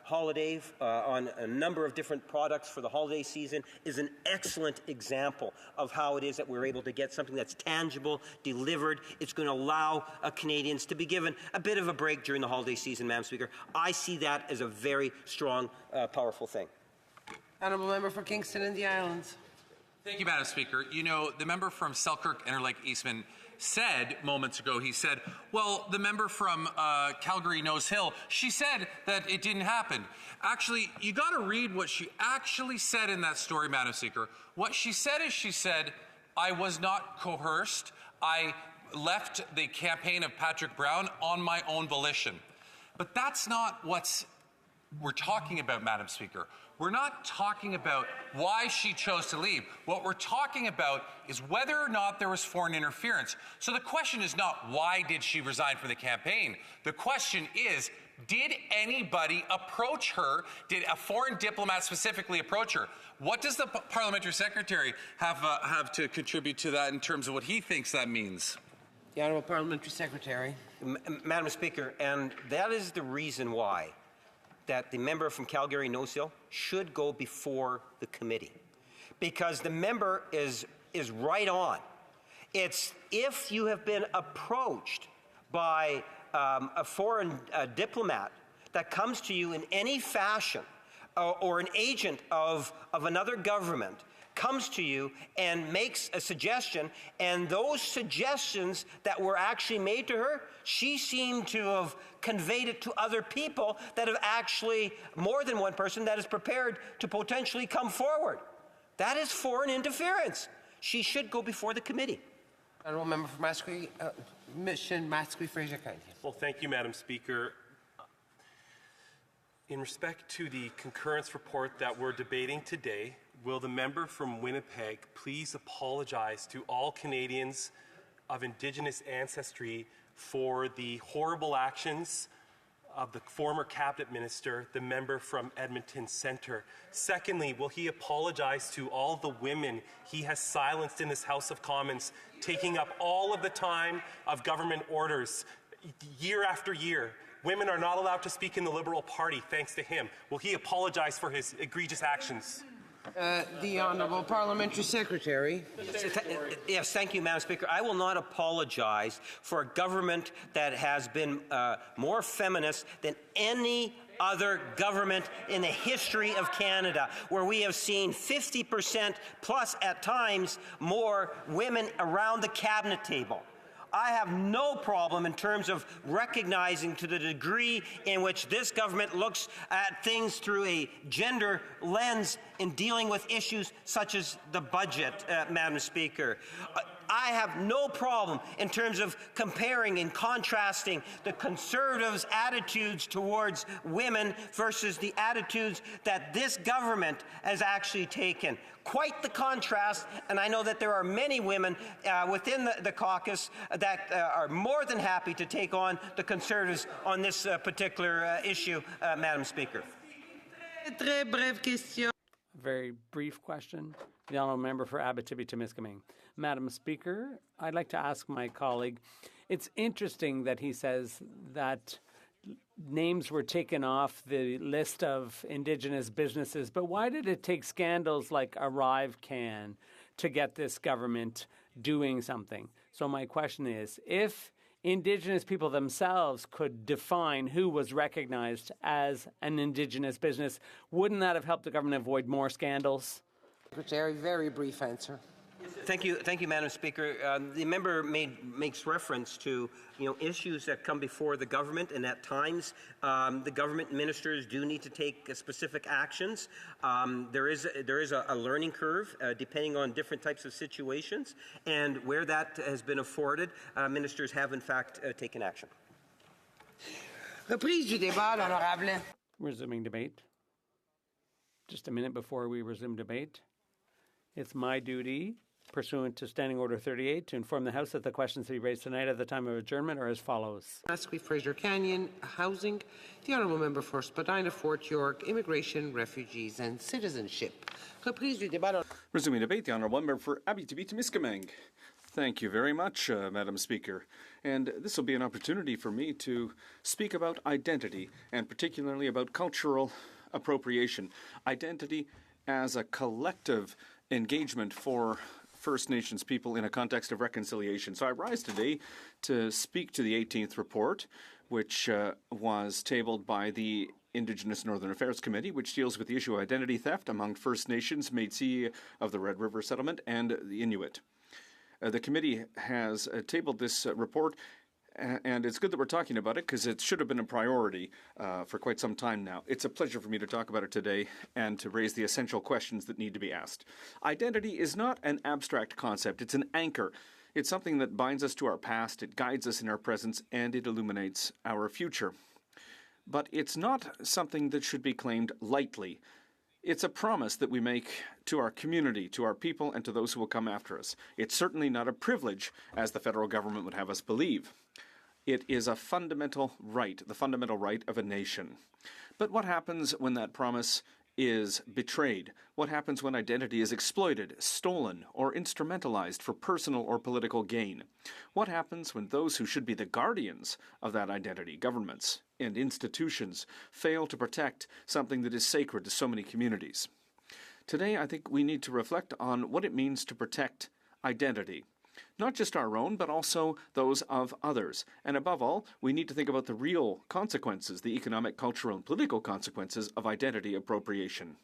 holiday on a number of different products for the holiday season is an excellent example of how it is that we're able to get something that's tangible, delivered. It's going to allow Canadians to be given a bit of a break during the holiday season, Madam Speaker. I see that as a very strong, powerful thing.
Honourable Member for Kingston and the Islands.
Thank you, Madam Speaker. The member from Selkirk, Interlake, Eastman said moments ago, he said, well, the member from Calgary Nose Hill, she said that it didn't happen. Actually, you got to read what she actually said in that story, Madam Speaker. What she said is she said, I was not coerced. left the campaign of Patrick Brown on my own volition. But that's not what we're talking about, Madam Speaker. We're not talking about why she chose to leave. What we're talking about is whether or not there was foreign interference. So the question is not why did she resign from the campaign? The question is, did anybody approach her? Did a foreign diplomat specifically approach her? What does the parliamentary secretary have to contribute to that in terms of what he thinks that means?
The Honourable Parliamentary Secretary.
Madam Speaker, and that is the reason why that the member from Calgary Nose Hill should go before the committee, because the member is right on. It's if you have been approached by a foreign diplomat that comes to you in any fashion, or an agent of another government comes to you and makes a suggestion, and those suggestions that were actually made to her, she seemed to have conveyed it to other people that have actually, more than one person, that is prepared to potentially come forward. That is foreign interference. She should go before the committee.
Honourable Member for Mission Matsqui Fraser County.
Well, thank you, Madam Speaker. In respect to the concurrence report that we're debating today, will the member from Winnipeg please apologize to all Canadians of Indigenous ancestry for the horrible actions of the former cabinet minister, the member from Edmonton Centre? Secondly, will he apologize to all the women he has silenced in this House of Commons, taking up all of the time of government orders year after year? Women are not allowed to speak in the Liberal Party thanks to him. Will he apologize for his egregious actions?
The Honourable Parliamentary Secretary.
Yes, thank you, Madam Speaker. I will not apologize for a government that has been more feminist than any other government in the history of Canada, where we have seen 50% plus at times more women around the cabinet table. I have no problem in terms of recognizing to the degree in which this government looks at things through a gender lens in dealing with issues such as the budget, Madam Speaker. I have no problem in terms of comparing and contrasting the Conservatives' attitudes towards women versus the attitudes that this government has actually taken. Quite the contrast, and I know that there are many women within the caucus that are more than happy to take on the Conservatives on this particular issue, Madam Speaker.
Very brief question. The honourable member for Abitibi-Temiskaming. Madam Speaker, I'd like to ask my colleague, it's interesting that he says that names were taken off the list of Indigenous businesses, but why did it take scandals like ArriveCan to get this government doing something? So my question is, if Indigenous people themselves could define who was recognized as an Indigenous business, wouldn't that have helped the government avoid more scandals?
Secretary, very brief answer.
Thank you, Madam Speaker. The member makes reference to issues that come before the government, and at times the government ministers do need to take specific actions. There is a learning curve depending on different types of situations, and where that has been afforded, ministers have in fact taken action.
Reprise du débat, l'honorable.
Resuming debate. Just a minute before we resume debate. It's my duty, pursuant to Standing Order 38, to inform the House that the questions to be raised tonight at the time of adjournment are as follows.
Matsqui Fraser Canyon, Housing, the Honourable Member for Spadina, Fort York, Immigration, Refugees and Citizenship. Reprise du débat.
Resuming debate, the Honourable Member for Abitibi-Temiskaming. Thank you very much, Madam Speaker. And this will be an opportunity for me to speak about identity, and particularly about cultural appropriation. Identity as a collective engagement for First Nations people in a context of reconciliation. So I rise today to speak to the 18th report, which was tabled by the Indigenous Northern Affairs Committee, which deals with the issue of identity theft among First Nations, Métis of the Red River Settlement, and the Inuit. The committee has tabled this report, and it's good that we're talking about it because it should have been a priority for quite some time now. It's a pleasure for me to talk about it today and to raise the essential questions that need to be asked. Identity is not an abstract concept. It's an anchor It's something that binds us to our past, it guides us in our presence, and it illuminates our future. But it's not something that should be claimed lightly. It's a promise that we make to our community, to our people, and to those who will come after us. It's certainly not a privilege, as the federal government would have us believe. It is a fundamental right, the fundamental right of a nation. But what happens when that promise is betrayed? What happens when identity is exploited, stolen, or instrumentalized for personal or political gain? What happens when those who should be the guardians of that identity, governments and institutions, fail to protect something that is sacred to so many communities? Today, I think we need to reflect on what it means to protect identity. Not just our own, but also those of others. And above all, we need to think about the real consequences, the economic, cultural, and political consequences of identity appropriation.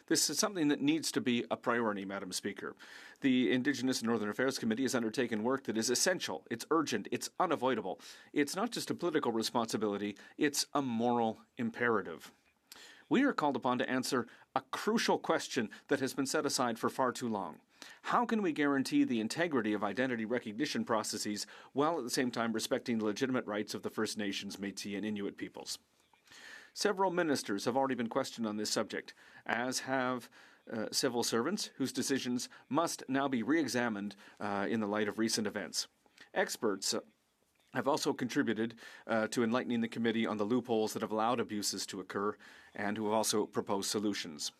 This is something that needs to be a priority, Madam Speaker. The Indigenous and Northern Affairs Committee has undertaken work that is essential, it's urgent, it's unavoidable. It's not just a political responsibility, it's a moral imperative. We are called upon to answer a crucial question that has been set aside for far too long. How can we guarantee the integrity of identity recognition processes while at the same time respecting the legitimate rights of the First Nations, Métis, and Inuit peoples? Several ministers have already been questioned on this subject, as have civil servants whose decisions must now be re-examined in the light of recent events. Experts have also contributed to enlightening the committee on the loopholes that have allowed abuses to occur and who have also proposed solutions.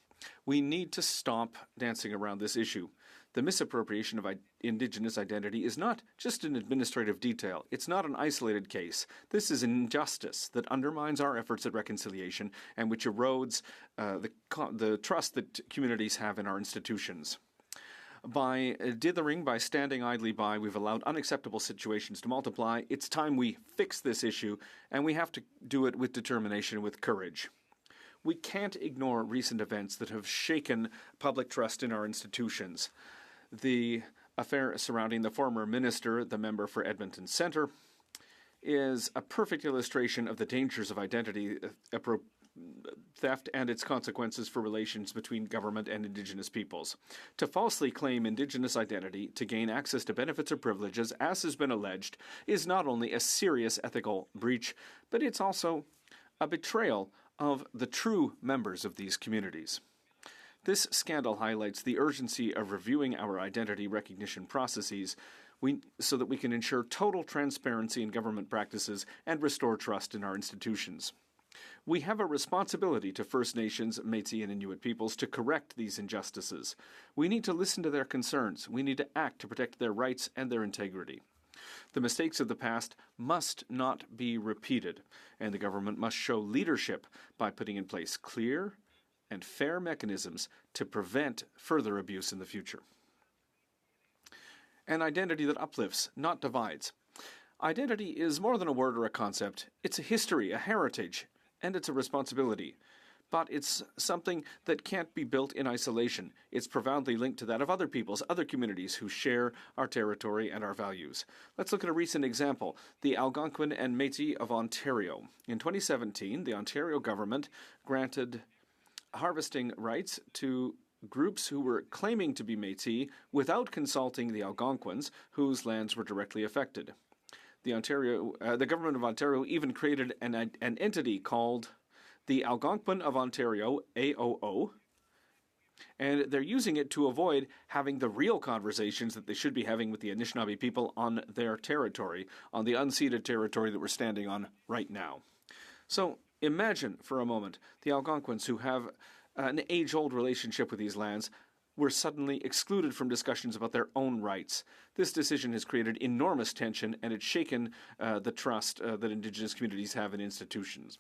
We need to stop dancing around this issue. The misappropriation of Indigenous identity is not just an administrative detail. It's not an isolated case. This is an injustice that undermines our efforts at reconciliation and which erodes the trust that communities have in our institutions. By dithering, by standing idly by, we've allowed unacceptable situations to multiply. It's time we fix this issue, and we have to do it with determination, with courage. We can't ignore recent events that have shaken public trust in our institutions. The affair surrounding the former minister, the member for Edmonton Centre, is a perfect illustration of the dangers of identity theft and its consequences for relations between government and Indigenous peoples. To falsely claim Indigenous identity to gain access to benefits or privileges, as has been alleged, is not only a serious ethical breach, but it's also a betrayal of the true members of these communities. This scandal highlights the urgency of reviewing our identity recognition processes so that we can ensure total transparency in government practices and restore trust in our institutions. We have a responsibility to First Nations, Métis, and Inuit peoples to correct these injustices. We need to listen to their concerns. We need to act to protect their rights and their integrity. The mistakes of the past must not be repeated, and the government must show leadership by putting in place clear and fair mechanisms to prevent further abuse in the future. An identity that uplifts, not divides. Identity is more than a word or a concept. It's a history, a heritage, and it's a responsibility. But it's something that can't be built in isolation. It's profoundly linked to that of other peoples, other communities who share our territory and our values. Let's look at a recent example, the Algonquin and Métis of Ontario. In 2017, the Ontario government granted harvesting rights to groups who were claiming to be Métis without consulting the Algonquins, whose lands were directly affected. The government of Ontario even created an entity called the Algonquin of Ontario, AOO, and they're using it to avoid having the real conversations that they should be having with the Anishinaabe people on their territory, on the unceded territory that we're standing on right now. So imagine for a moment the Algonquins, who have an age-old relationship with these lands, were suddenly excluded from discussions about their own rights. This decision has created enormous tension, and it's shaken the trust that Indigenous communities have in institutions.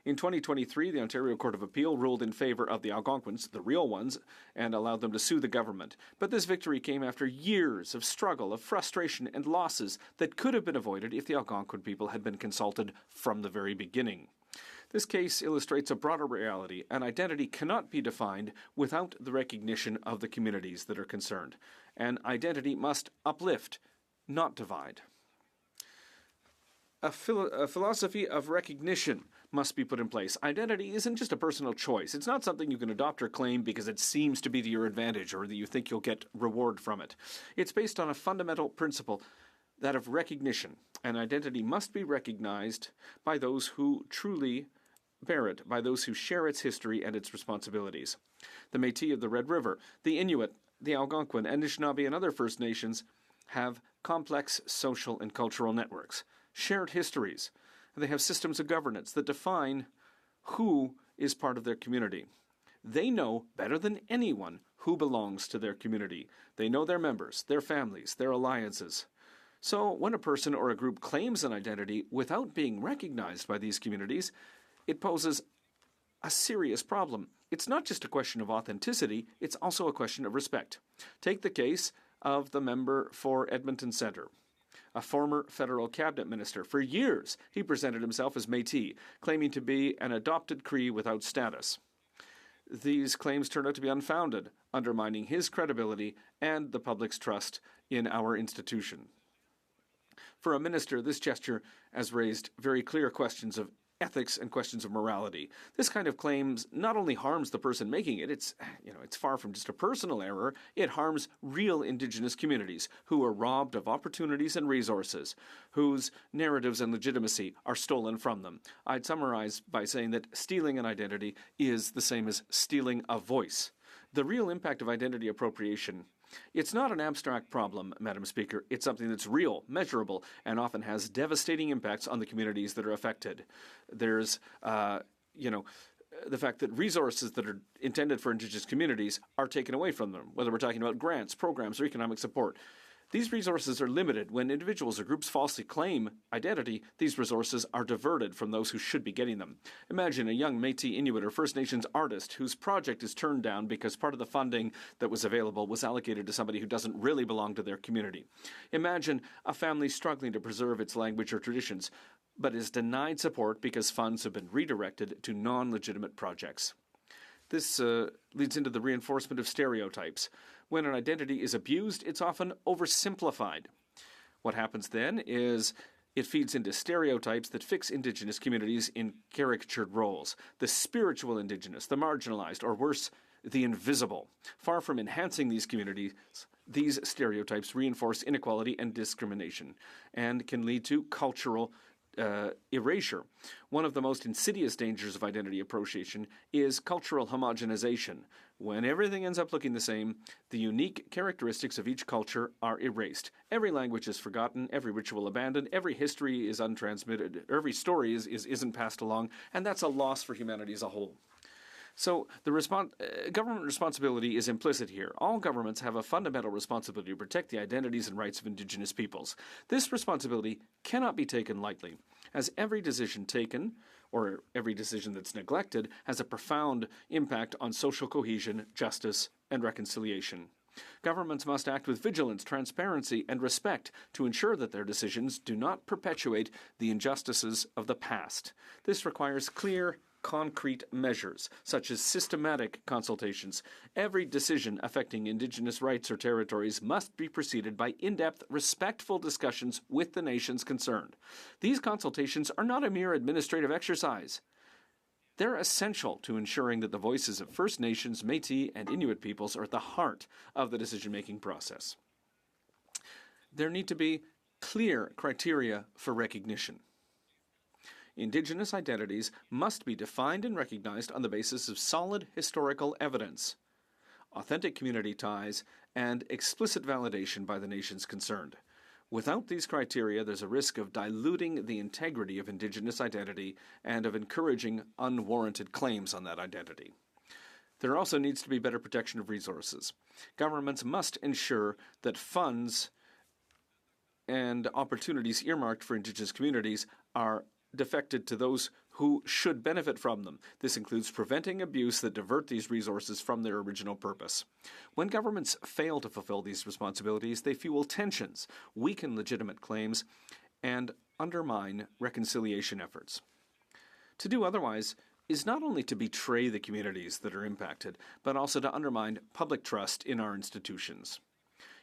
In 2023, the Ontario Court of Appeal ruled in favour of the Algonquins, the real ones, and allowed them to sue the government. But this victory came after years of struggle, of frustration and losses that could have been avoided if the Algonquin people had been consulted from the very beginning. This case illustrates a broader reality. An identity cannot be defined without the recognition of the communities that are concerned. An identity must uplift, not divide. A philosophy of recognition must be put in place. Identity isn't just a personal choice. It's not something you can adopt or claim because it seems to be to your advantage or that you think you'll get reward from it. It's based on a fundamental principle, that of recognition. An identity must be recognized by those who truly bear it, by those who share its history and its responsibilities. The Métis of the Red River, the Inuit, the Algonquin, Anishinaabe, and other First Nations have complex social and cultural networks, shared histories, and they have systems of governance that define who is part of their community. They know better than anyone who belongs to their community. They know their members, their families, their alliances. So when a person or a group claims an identity without being recognized by these communities, it poses a serious problem. It's not just a question of authenticity, it's also a question of respect. Take the case of the member for Edmonton Centre, a former federal cabinet minister. For years, he presented himself as Métis, claiming to be an adopted Cree without status. These claims turned out to be unfounded, undermining his credibility and the public's trust in our institution. For a minister, this gesture has raised very clear questions of ethics and questions of morality. This kind of claims not only harms the person making it, it's far from just a personal error, it harms real Indigenous communities who are robbed of opportunities and resources, whose narratives and legitimacy are stolen from them. I'd summarize by saying that stealing an identity is the same as stealing a voice. The real impact of identity appropriation, it's not an abstract problem, Madam Speaker. It's something that's real, measurable, and often has devastating impacts on the communities that are affected. There's, the fact that resources that are intended for Indigenous communities are taken away from them, whether we're talking about grants, programs, or economic support. These resources are limited. When individuals or groups falsely claim identity, these resources are diverted from those who should be getting them. Imagine a young Métis, Inuit, or First Nations artist whose project is turned down because part of the funding that was available was allocated to somebody who doesn't really belong to their community. Imagine a family struggling to preserve its language or traditions, but is denied support because funds have been redirected to non-legitimate projects. This leads into the reinforcement of stereotypes. When an identity is abused, it's often oversimplified. What happens then is it feeds into stereotypes that fix Indigenous communities in caricatured roles. The spiritual Indigenous, the marginalized, or worse, the invisible. Far from enhancing these communities, these stereotypes reinforce inequality and discrimination and can lead to cultural erasure. One of the most insidious dangers of identity appropriation is cultural homogenization. When everything ends up looking the same, the unique characteristics of each culture are erased. Every language is forgotten, every ritual abandoned, every history is untransmitted, every story isn't passed along, and that's a loss for humanity as a whole. So the government responsibility is implicit here. All governments have a fundamental responsibility to protect the identities and rights of Indigenous peoples. This responsibility cannot be taken lightly, as every decision taken, or every decision that's neglected, has a profound impact on social cohesion, justice, and reconciliation. Governments must act with vigilance, transparency, and respect to ensure that their decisions do not perpetuate the injustices of the past. This requires clear, concrete measures, such as systematic consultations. Every decision affecting Indigenous rights or territories must be preceded by in-depth, respectful discussions with the nations concerned. These consultations are not a mere administrative exercise. They're essential to ensuring that the voices of First Nations, Métis, and Inuit peoples are at the heart of the decision-making process. There need to be clear criteria for recognition. Indigenous identities must be defined and recognized on the basis of solid historical evidence, authentic community ties, and explicit validation by the nations concerned. Without these criteria, there's a risk of diluting the integrity of Indigenous identity and of encouraging unwarranted claims on that identity. There also needs to be better protection of resources. Governments must ensure that funds and opportunities earmarked for Indigenous communities are defected to those who should benefit from them. This includes preventing abuse that divert these resources from their original purpose. When governments fail to fulfill these responsibilities, they fuel tensions, weaken legitimate claims, and undermine reconciliation efforts. To do otherwise is not only to betray the communities that are impacted, but also to undermine public trust in our institutions.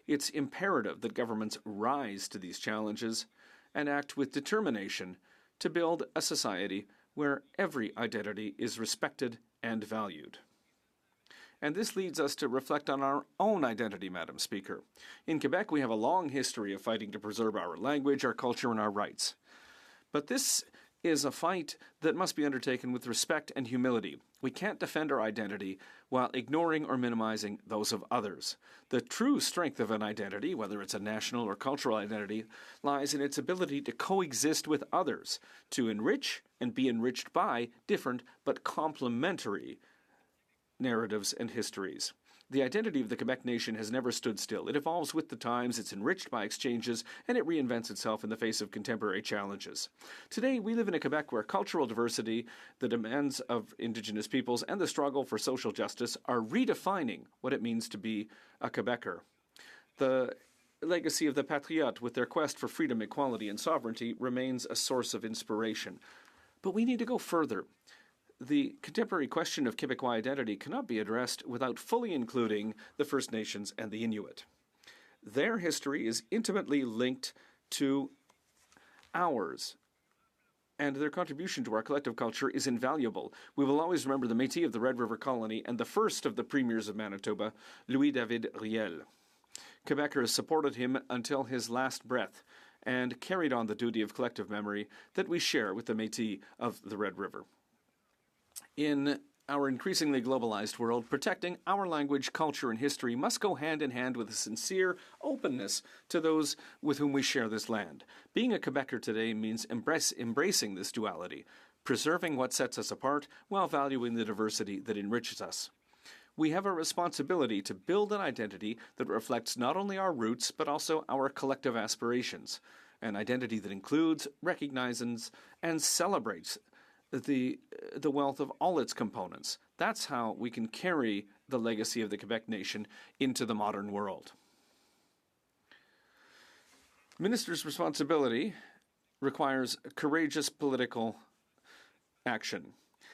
It's imperative that governments rise to these challenges and act with determination to build a society where every identity is respected and valued. And this leads us to reflect on our own identity, Madam Speaker. In Quebec, we have a long history of fighting to preserve our language, our culture, and our rights. But this is a fight that must be undertaken with respect and humility. We can't defend our identity while ignoring or minimizing those of others. The true strength of an identity, whether it's a national or cultural identity, lies in its ability to coexist with others, to enrich and be enriched by different but complementary narratives and histories. The identity of the Quebec nation has never stood still. It evolves with the times, it's enriched by exchanges, and it reinvents itself in the face of contemporary challenges. Today, we live in a Quebec where cultural diversity, the demands of Indigenous peoples, and the struggle for social justice are redefining what it means to be a Quebecer. The legacy of the Patriotes, with their quest for freedom, equality, and sovereignty, remains a source of inspiration. But we need to go further. The contemporary question of Quebecois identity cannot be addressed without fully including the First Nations and the Inuit. Their history is intimately linked to ours, and their contribution to our collective culture is invaluable. We will always remember the Métis of the Red River Colony and the first of the premiers of Manitoba, Louis-David Riel. Quebecers supported him until his last breath and carried on the duty of collective memory that we share with the Métis of the Red River. In our increasingly globalized world, protecting our language, culture, and history must go hand in hand with a sincere openness to those with whom we share this land. Being a Quebecer today means embracing this duality, preserving what sets us apart while valuing the diversity that enriches us. We have a responsibility to build an identity that reflects not only our roots, but also our collective aspirations, an identity that includes, recognizes, and celebrates the wealth of all its components. That's how we can carry the legacy of the Quebec nation into the modern world. Ministers' responsibility requires courageous political action.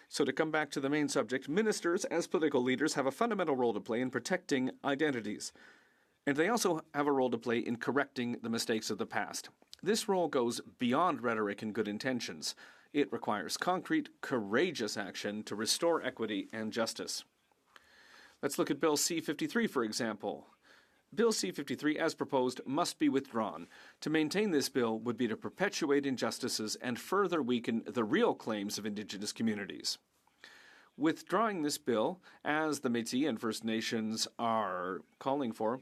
So to come back to the main subject, ministers, as political leaders, have a fundamental role to play in protecting identities. And they also have a role to play in correcting the mistakes of the past. This role goes beyond rhetoric and good intentions. It requires concrete, courageous action to restore equity and justice. Let's look at Bill C-53, for example. Bill C-53, as proposed, must be withdrawn. To maintain this bill would be to perpetuate injustices and further weaken the real claims of Indigenous communities. Withdrawing this bill, as the Métis and First Nations are calling for,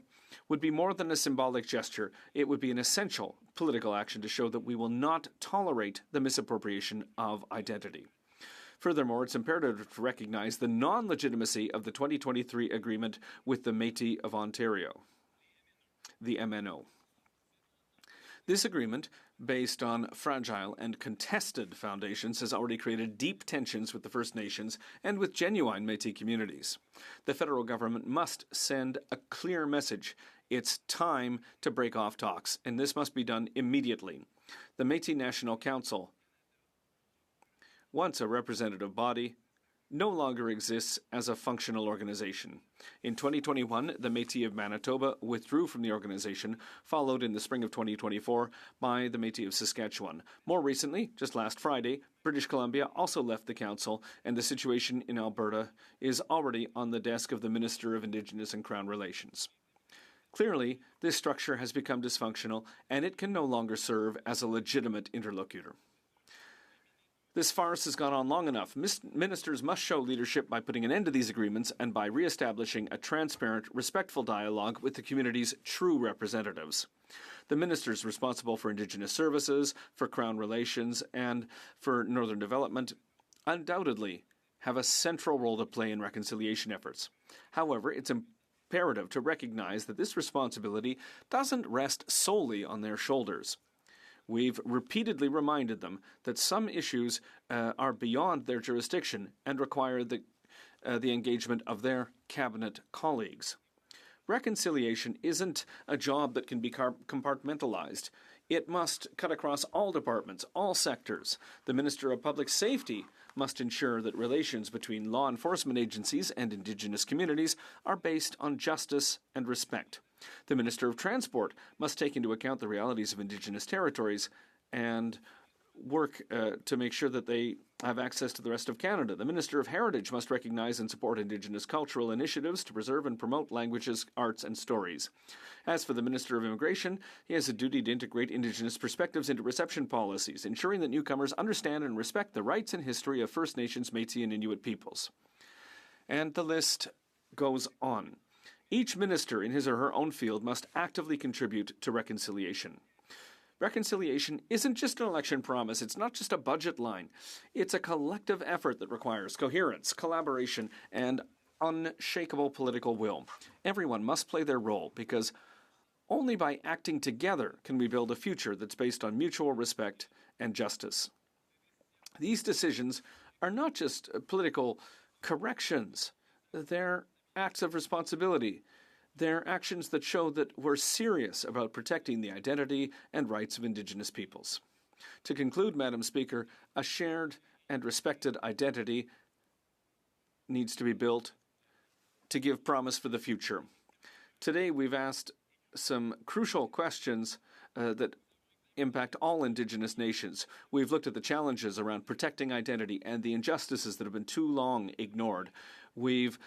would be more than a symbolic gesture. It would be an essential political action to show that we will not tolerate the misappropriation of identity. Furthermore, it's imperative to recognize the non-legitimacy of the 2023 agreement with the Métis of Ontario, the MNO. This agreement, based on fragile and contested foundations, has already created deep tensions with the First Nations and with genuine Métis communities. The federal government must send a clear message. It's time to break off talks, and this must be done immediately. The Métis National Council, once a representative body, no longer exists as a functional organization. In 2021, the Métis of Manitoba withdrew from the organization, followed in the spring of 2024 by the Métis of Saskatchewan. More recently, just last Friday, British Columbia also left the council, and the situation in Alberta is already on the desk of the Minister of Indigenous and Crown Relations. Clearly, this structure has become dysfunctional, and it can no longer serve as a legitimate interlocutor. This farce has gone on long enough. Ministers must show leadership by putting an end to these agreements and by re-establishing a transparent, respectful dialogue with the community's true representatives. The ministers responsible for Indigenous services, for Crown Relations, and for Northern Development undoubtedly have a central role to play in reconciliation efforts. However, it's imperative to recognize that this responsibility doesn't rest solely on their shoulders. We've repeatedly reminded them that some issues are beyond their jurisdiction and require the engagement of their cabinet colleagues. Reconciliation isn't a job that can be compartmentalized. It must cut across all departments, all sectors. The Minister of Public Safety must ensure that relations between law enforcement agencies and Indigenous communities are based on justice and respect. The Minister of Transport must take into account the realities of Indigenous territories and work to make sure that they have access to the rest of Canada. The Minister of Heritage must recognize and support Indigenous cultural initiatives to preserve and promote languages, arts, and stories. As for the Minister of Immigration, he has a duty to integrate Indigenous perspectives into reception policies, ensuring that newcomers understand and respect the rights and history of First Nations, Métis, and Inuit peoples. And the list goes on. Each minister in his or her own field must actively contribute to reconciliation. Reconciliation isn't just an election promise. It's not just a budget line. It's a collective effort that requires coherence, collaboration, and unshakable political will. Everyone must play their role because only by acting together can we build a future that's based on mutual respect and justice. These decisions are not just political corrections. They're acts of responsibility. They're actions that show that we're serious about protecting the identity and rights of Indigenous peoples. To conclude, Madam Speaker, a shared and respected identity needs to be built to give promise for the future. Today, we've asked some crucial questions that impact all Indigenous nations. We've looked at the challenges around protecting identity and the injustices that have been too long ignored. We've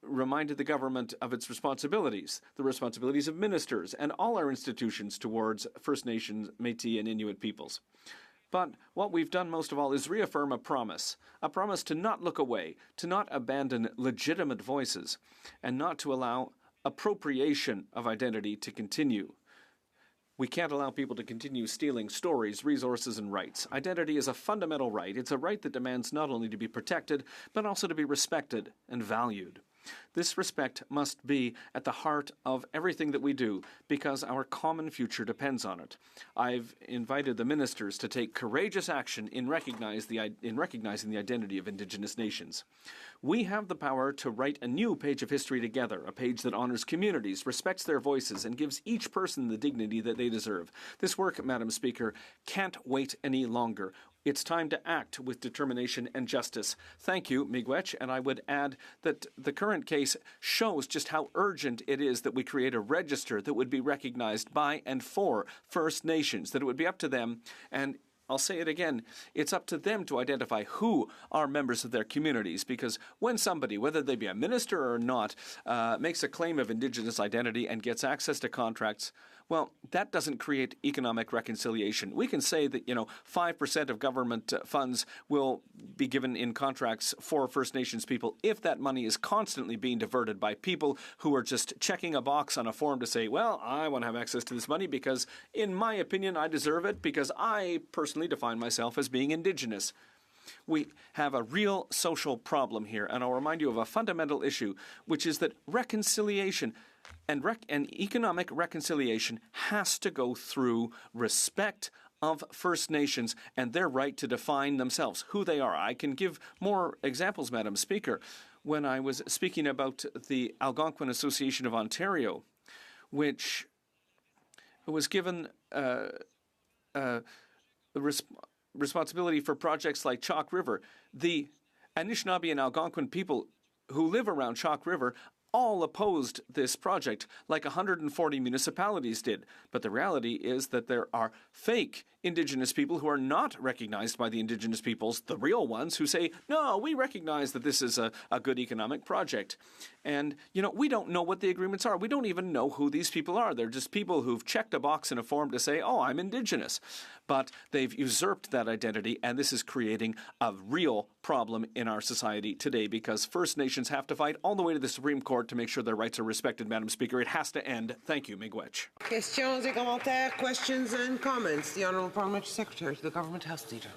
reminded the government of its responsibilities, the responsibilities of ministers and all our institutions towards First Nations, Métis, and Inuit peoples. But what we've done most of all is reaffirm a promise to not look away, to not abandon legitimate voices, and not to allow appropriation of identity to continue. We can't allow people to continue stealing stories, resources, and rights. Identity is a fundamental right. It's a right that demands not only to be protected, but also to be respected and valued. This respect must be at the heart of everything that we do because our common future depends on it. I've invited the ministers to take courageous action in recognizing the identity of Indigenous nations. We have the power to write a new page of history together, a page that honors communities, respects their voices, and gives each person the dignity that they deserve. This work, Madam Speaker, can't wait any longer. It's time to act with determination and justice. Thank you, Miigwech, and I would add that the current case shows just how urgent it is that we create a register that would be recognized by and for First Nations, that it would be up to them, and I'll say it again, it's up to them to identify who are members of their communities, because when somebody, whether they be a minister or not, makes a claim of Indigenous identity and gets access to contracts, well, that doesn't create economic reconciliation. We can say that, 5% of government funds will be given in contracts for First Nations people if that money is constantly being diverted by people who are just checking a box on a form to say, well, I want to have access to this money because, in my opinion, I deserve it because I personally define myself as being Indigenous. We have a real social problem here, and I'll remind you of a fundamental issue, which is that reconciliation and economic reconciliation has to go through respect of First Nations and their right to define themselves, who they are. I can give more examples, Madam Speaker. When I was speaking about the Algonquin Association of Ontario, which was given the responsibility for projects like Chalk River, the Anishinaabe and Algonquin people who live around Chalk River all opposed this project like 140 municipalities did. But the reality is that there are fake Indigenous people who are not recognized by the Indigenous peoples, the real ones, who say, no, we recognize that this is a good economic project. And, we don't know what the agreements are. We don't even know who these people are. They're just people who've checked a box in a form to say, oh, I'm Indigenous. But they've usurped that identity, and this is creating a real problem in our society today because First Nations have to fight all the way to the Supreme Court to make sure their rights are respected, Madam Speaker. It has to end. Thank you, Miigwech.
Questions et commentaires, questions and comments. The Honourable Parliamentary Secretary to the Government House Leader.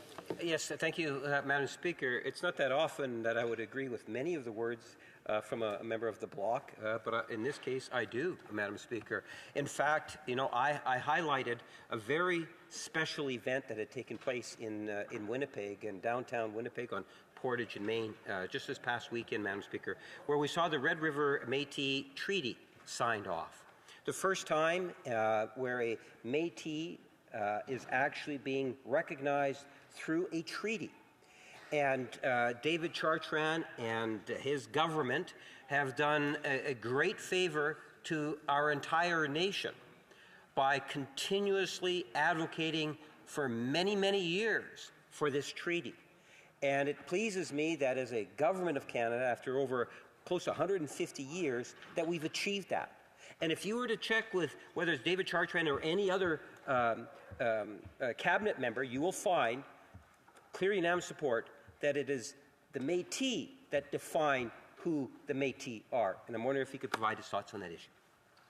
Yes, thank you, Madam Speaker. It's not that often that I would agree with many of the words from a member of the bloc, but in this case, I do, Madam Speaker. In fact, I highlighted a very special event that had taken place in Winnipeg, in downtown Winnipeg on Portage in Maine, just this past weekend, Madam Speaker, where we saw the Red River Métis Treaty signed off. The first time where a Métis is actually being recognized through a treaty. And David Chartrand and his government have done a great favor to our entire nation by continuously advocating for many, many years for this treaty. And it pleases me that as a government of Canada, after over close to 150 years, that we've achieved that. And if you were to check with whether it's David Chartrand or any other cabinet member, you will find clear unanimous support that it is the Métis that define who the Métis are. And I'm wondering if he could provide his thoughts on that issue.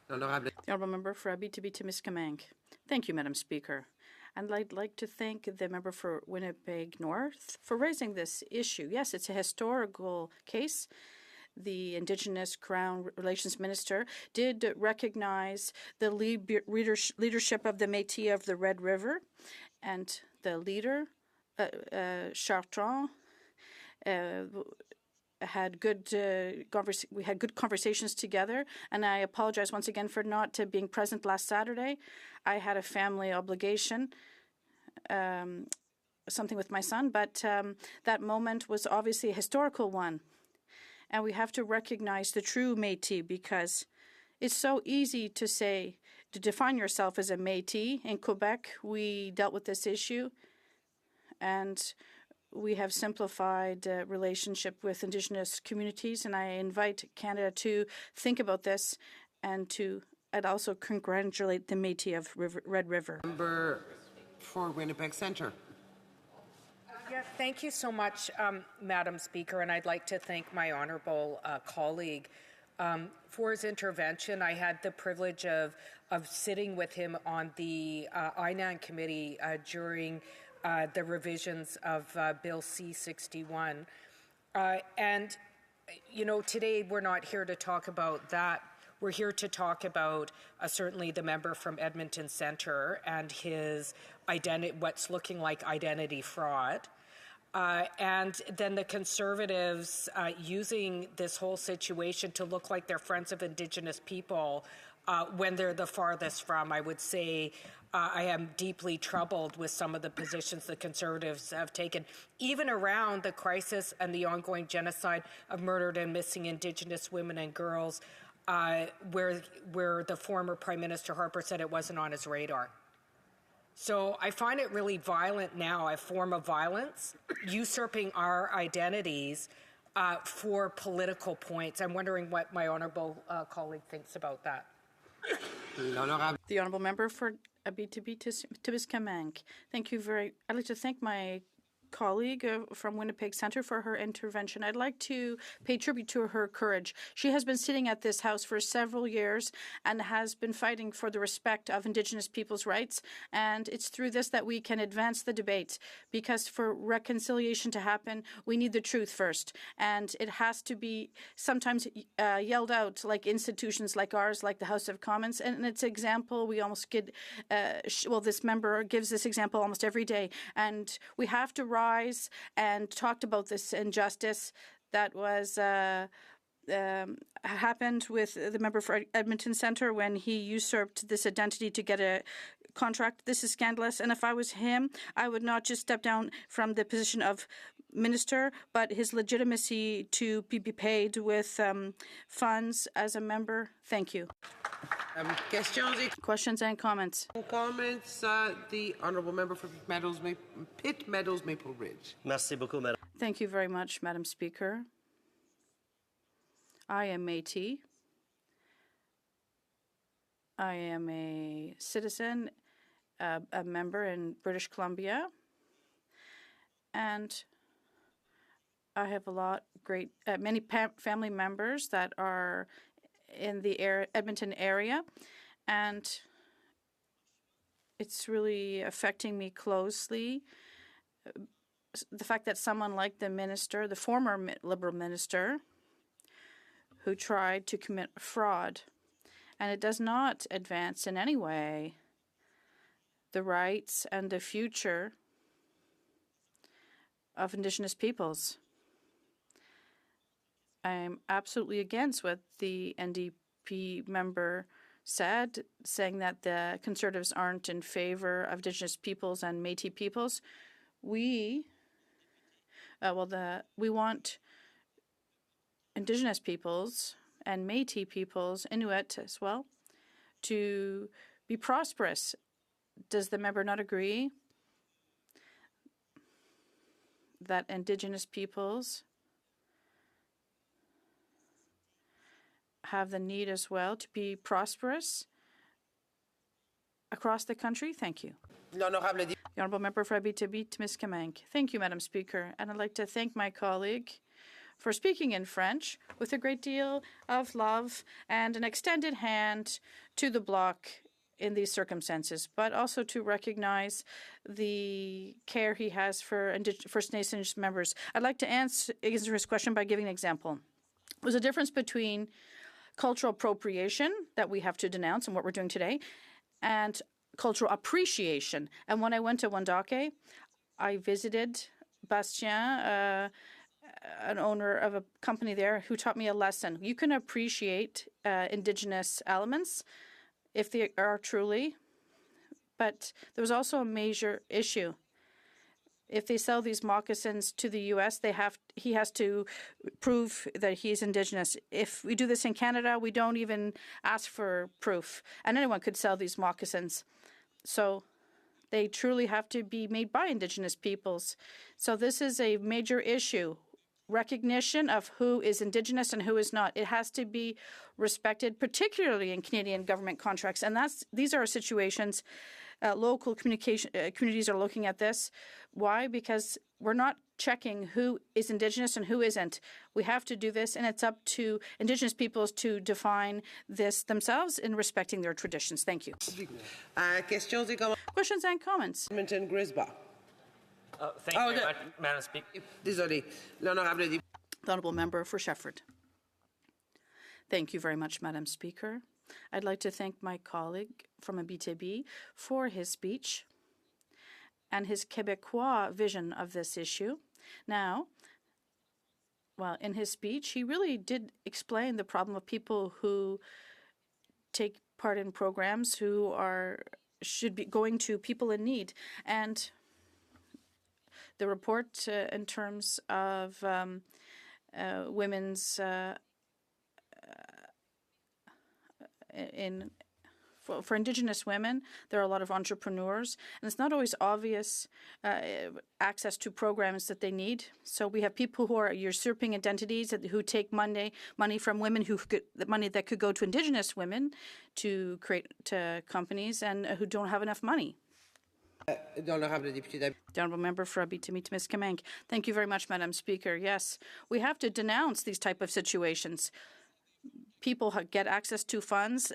The Honourable Member for Abitibi-Témiscamingue. Thank you, Madam Speaker. And I'd like to thank the member for Winnipeg North for raising this issue. Yes, it's a historical case. The Indigenous Crown Relations Minister did recognize the leadership of the Métis of the Red River, and the leader, Chartrand, had good we had good conversations together, and I apologize once again for not being present last Saturday. I had a family obligation, something with my son, but that moment was obviously a historical one. And we have to recognize the true Métis, because it's so easy to say, to define yourself as a Métis. In Quebec, we dealt with this issue, and we have simplified relationship with Indigenous communities, and I invite Canada to think about this and I'd also congratulate the Métis of Red River.
Member for Winnipeg Centre.
Yes, thank you so much, Madam Speaker, and I'd like to thank my honourable colleague for his intervention. I had the privilege of sitting with him on the INAN committee during the revisions of Bill C-61. And, you know, today we're not here to talk about that. We're here to talk about certainly the member from Edmonton Centre and his what's looking like identity fraud. And then the Conservatives using this whole situation to look like they're friends of Indigenous people when they're the farthest from. I would say I am deeply troubled with some of the positions the Conservatives have taken, even around the crisis and the ongoing genocide of murdered and missing Indigenous women and girls, where the former Prime Minister Harper said it wasn't on his radar. So I find it really violent now, a form of violence, usurping our identities for political points. I'm wondering what my honourable colleague thinks about that.
The Honourable Member for Abitibi-Témiscamingue. Thank you I'd like to thank my colleague from Winnipeg Centre for her intervention. I'd like to pay tribute to her courage. She has been sitting at this House for several years and has been fighting for the respect of Indigenous people's rights, and it's through this that we can advance the debate, because for reconciliation to happen, we need the truth first, and it has to be sometimes yelled out, like institutions like ours, like the House of Commons, and it's an example we almost get, this member gives this example almost every day, and we have to rise and talked about this injustice that was happened with the member for Edmonton Centre when he usurped this identity to get a contract. This is scandalous, and if I was him, I would not just step down from the position of minister, but his legitimacy to be paid with funds as a member. Thank you. Questions and comments?
The Honourable Member for Pitt Meadows, Maple Ridge.
Merci beaucoup, Madame.
Thank you very much, Madam Speaker. I am Métis. I am a citizen, a member in British Columbia, and I have many family members that are in the Edmonton area, and it's really affecting me closely. The fact that someone like the minister, the former Liberal minister, who tried to commit fraud, and it does not advance in any way the rights and the future of Indigenous peoples. I'm absolutely against what the NDP member said, saying that the Conservatives aren't in favor of Indigenous peoples and Métis peoples. We want Indigenous peoples and Métis peoples, Inuit as well, to be prosperous. Does the member not agree that Indigenous peoples have the need as well to be prosperous across the country. Thank you. The Honourable Member for Abitibi-Témiscamingue. Thank you, Madam Speaker. And I'd like to thank my colleague for speaking in French with a great deal of love and an extended hand to the Bloc in these circumstances, but also to recognize the care he has for First Nations members. I'd like to answer his question by giving an example. There's a difference between cultural appropriation that we have to denounce and what we're doing today, and cultural appreciation. And when I went to Wendake, I visited Bastien, an owner of a company there, who taught me a lesson. You can appreciate Indigenous elements if they are truly, but there was also a major issue. If they sell these moccasins to the U.S., he has to prove that he's Indigenous. If we do this in Canada, we don't even ask for proof, and anyone could sell these moccasins. So they truly have to be made by Indigenous peoples. So this is a major issue. Recognition of who is Indigenous and who is not. It has to be respected, particularly in Canadian government contracts. And these are situations, local communities are looking at this. Why? Because we're not checking who is Indigenous and who isn't. We have to do this, and it's up to Indigenous peoples to define this themselves in respecting their traditions. Thank you. Questions and comments?
Thank you very much, Madam Speaker.
The Honourable Member for Shefford. Thank you very much, Madam Speaker. I'd like to thank my colleague from Abitibi for his speech and his Québécois vision of this issue. Now, well, in his speech, he really did explain the problem of people who take part in programs who should be going to people in need. And the report in terms of women's for Indigenous women, there are a lot of entrepreneurs, and it's not always obvious access to programs that they need. So we have people who are usurping identities, who take money from women money that could go to Indigenous women to create companies, and who don't have enough money. The Honourable Member for Abitibi-Témiscamingue. Thank you very much, Madam Speaker. Yes, we have to denounce these type of situations. People get access to funds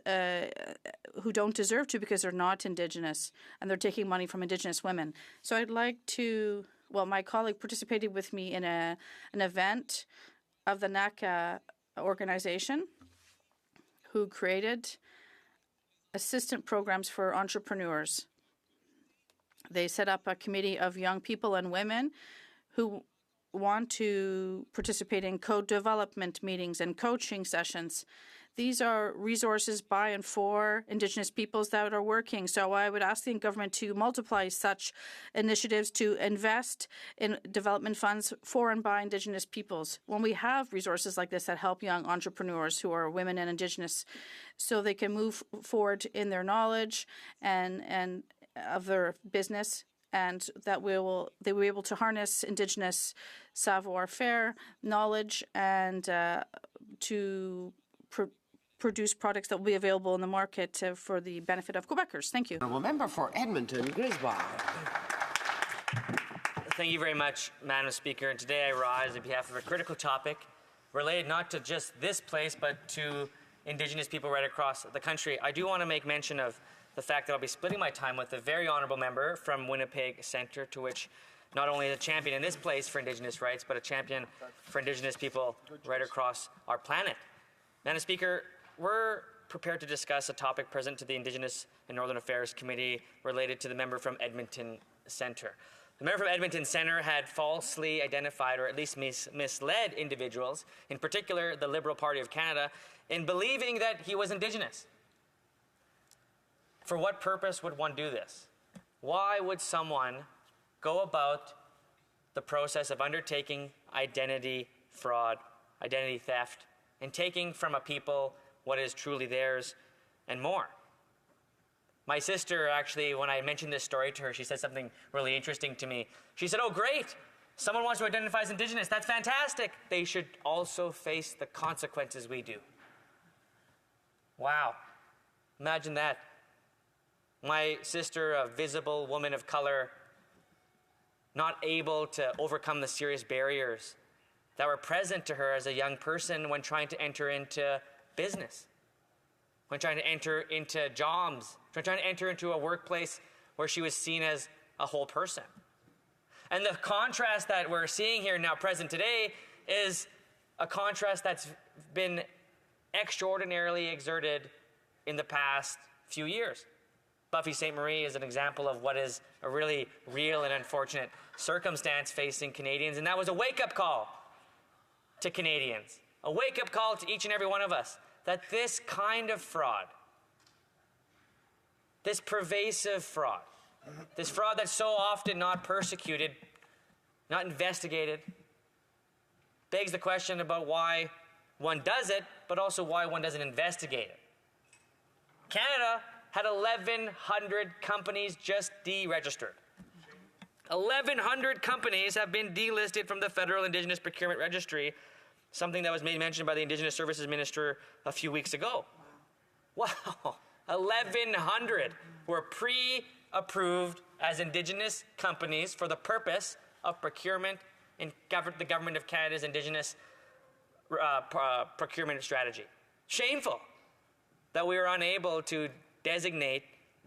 who don't deserve to because they're not Indigenous, and they're taking money from Indigenous women. So I'd like to, my colleague participated with me in an event of the NACA organization, who created assistant programs for entrepreneurs. They set up a committee of young people and women who want to participate in co-development meetings and coaching sessions. These are resources by and for Indigenous peoples that are working. So I would ask the government to multiply such initiatives to invest in development funds for and by Indigenous peoples. When we have resources like this that help young entrepreneurs who are women and Indigenous, so they can move forward in their knowledge and of their business, and that they will be able to harness Indigenous savoir-faire, knowledge, and to produce products that will be available in the market for the benefit of Quebecers. Thank you.
Honourable Member for Edmonton, Griswold.
Thank you very much, Madam Speaker. And today I rise on behalf of a critical topic related not to just this place, but to Indigenous people right across the country. I do want to make mention of the fact that I'll be splitting my time with a very honourable member from Winnipeg Centre, to which not only is a champion in this place for Indigenous rights, but a champion for Indigenous people right across our planet. Madam Speaker, we're prepared to discuss a topic present to the Indigenous and Northern Affairs Committee related to the member from Edmonton Centre. The member from Edmonton Centre had falsely identified, or at least misled individuals, in particular the Liberal Party of Canada, in believing that he was Indigenous. For what purpose would one do this? Why would someone go about the process of undertaking identity fraud, identity theft, and taking from a people what is truly theirs and more? My sister, actually, when I mentioned this story to her, she said something really interesting to me. She said, "Oh, great. Someone wants to identify as Indigenous. That's fantastic. They should also face the consequences we do. Wow. Imagine that. My sister, a visible woman of color, not able to overcome the serious barriers that were present to her as a young person when trying to enter into business, when trying to enter into jobs, when trying to enter into a workplace where she was seen as a whole person. And the contrast that we're seeing here now present today is a contrast that's been extraordinarily exerted in the past few years. Buffy St. Marie is an example of what is a really real and unfortunate circumstance facing Canadians, and that was a wake-up call to Canadians, a wake-up call to each and every one of us, that this kind of fraud, this pervasive fraud, this fraud that's so often not persecuted, not investigated, begs the question about why one does it, but also why one doesn't investigate it. Canada had 1,100 companies just deregistered. 1,100 companies have been delisted from the Federal Indigenous Procurement Registry, something that was made mention by the Indigenous Services Minister a few weeks ago. Wow, 1,100 were pre-approved as Indigenous companies for the purpose of procurement in the Government of Canada's Indigenous procurement strategy. Shameful that we were unable to designate,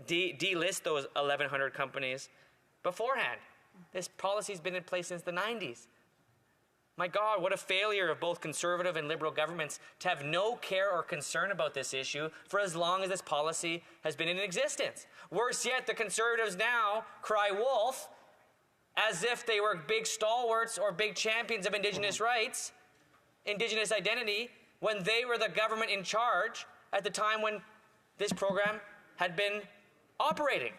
delist those 1,100 companies beforehand. This policy's been in place since the 90s. My God, what a failure of both Conservative and Liberal governments to have no care or concern about this issue for as long as this policy has been in existence. Worse yet, the Conservatives now cry wolf as if they were big stalwarts or big champions of Indigenous rights, Indigenous identity, when they were the government in charge at the time when this program had been operating.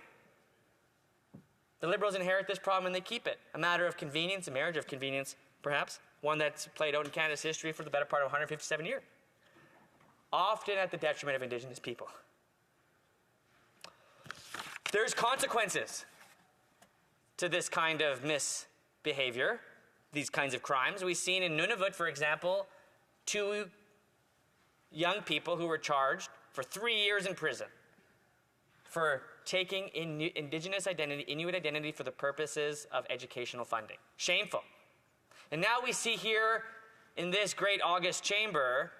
The Liberals inherit this problem and they keep it. A matter of convenience, a marriage of convenience, perhaps, one that's played out in Canada's history for the better part of 157 years, often at the detriment of Indigenous people. There's consequences to this kind of misbehavior, these kinds of crimes. We've seen in Nunavut, for example, 2 young people who were charged for 3 years in prison for taking Indigenous identity, Inuit identity for the purposes of educational funding. Shameful. And now we see here in this great August chamber,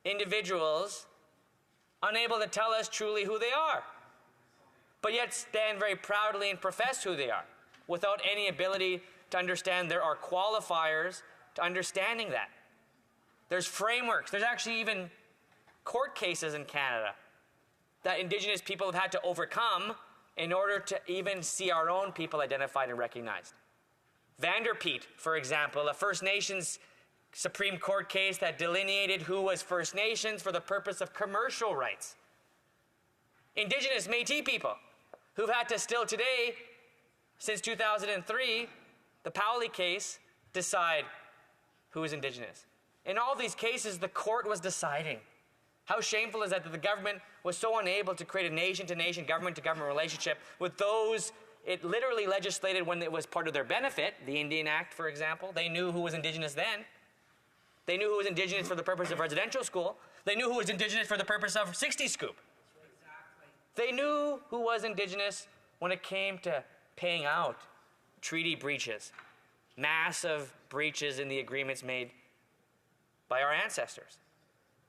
individuals unable to tell us truly who they are, but yet stand very proudly and profess who they are, without any ability to understand there are qualifiers to understanding that. There's frameworks. There's actually even court cases in Canada that Indigenous people have had to overcome in order to even see our own people identified and recognized. Vanderpeet, for example, a First Nations Supreme Court case that delineated who was First Nations for the purpose of commercial rights. Indigenous Métis people who've had to still today, since 2003, the Powley case, decide who is Indigenous. In all these cases, the court was deciding. How shameful is that the government was so unable to create a nation-to-nation, government-to-government relationship with those it literally legislated when it was part of their benefit, the Indian Act, for example. They knew who was Indigenous then. They knew who was Indigenous for the purpose of residential school. They knew who was Indigenous for the purpose of 60 Scoop. They knew who was Indigenous when it came to paying out treaty breaches, massive breaches in the agreements made by our ancestors.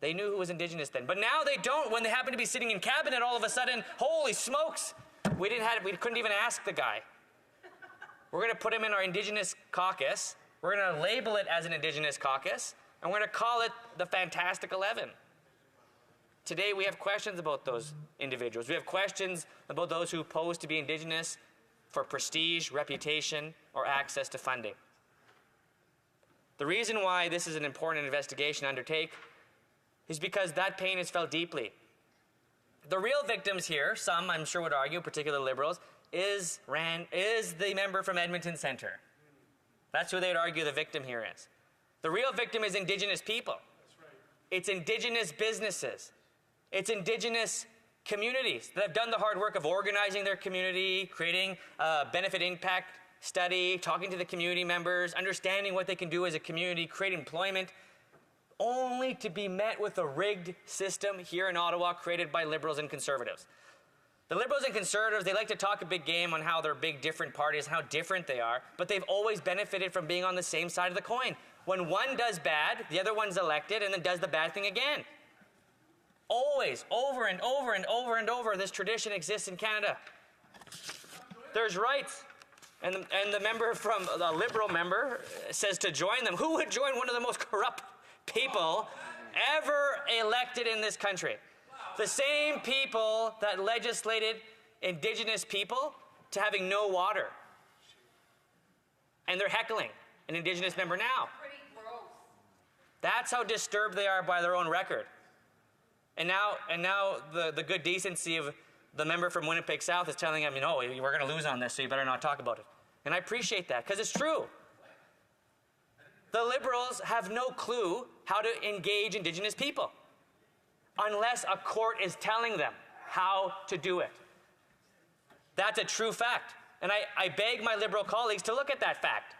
They knew who was Indigenous then. But now they don't. When they happen to be sitting in cabinet, all of a sudden, holy smokes, we couldn't even ask the guy. We're going to put him in our Indigenous caucus. We're going to label it as an Indigenous caucus, and we're going to call it the Fantastic 11. Today we have questions about those individuals. We have questions about those who pose to be Indigenous for prestige, reputation, or access to funding. The reason why this is an important investigation to undertake is because that pain is felt deeply. The real victims here, some I'm sure would argue, particularly Liberals, is the member from Edmonton Centre. That's who they would argue the victim here is. The real victim is Indigenous people. It's Indigenous businesses. It's Indigenous communities that have done the hard work of organizing their community, creating benefit impact study, talking to the community members, understanding what they can do as a community, create employment, only to be met with a rigged system here in Ottawa created by Liberals and Conservatives. The Liberals and Conservatives, they like to talk a big game on how they're big different parties, how different they are, but they've always benefited from being on the same side of the coin. When one does bad, the other one's elected and then does the bad thing again. Always, over and over and over and over, this tradition exists in Canada. There's rights. And the member from, the Liberal member says to join them. Who would join one of the most corrupt people ever elected in this country? The same people that legislated Indigenous people to having no water. And they're heckling an Indigenous member now. That's how disturbed they are by their own record. And now the good decency of the member from Winnipeg South is telling him, we're going to lose on this, so you better not talk about it. And I appreciate that, because it's true. The Liberals have no clue how to engage Indigenous people unless a court is telling them how to do it. That's a true fact. And I beg my Liberal colleagues to look at that fact.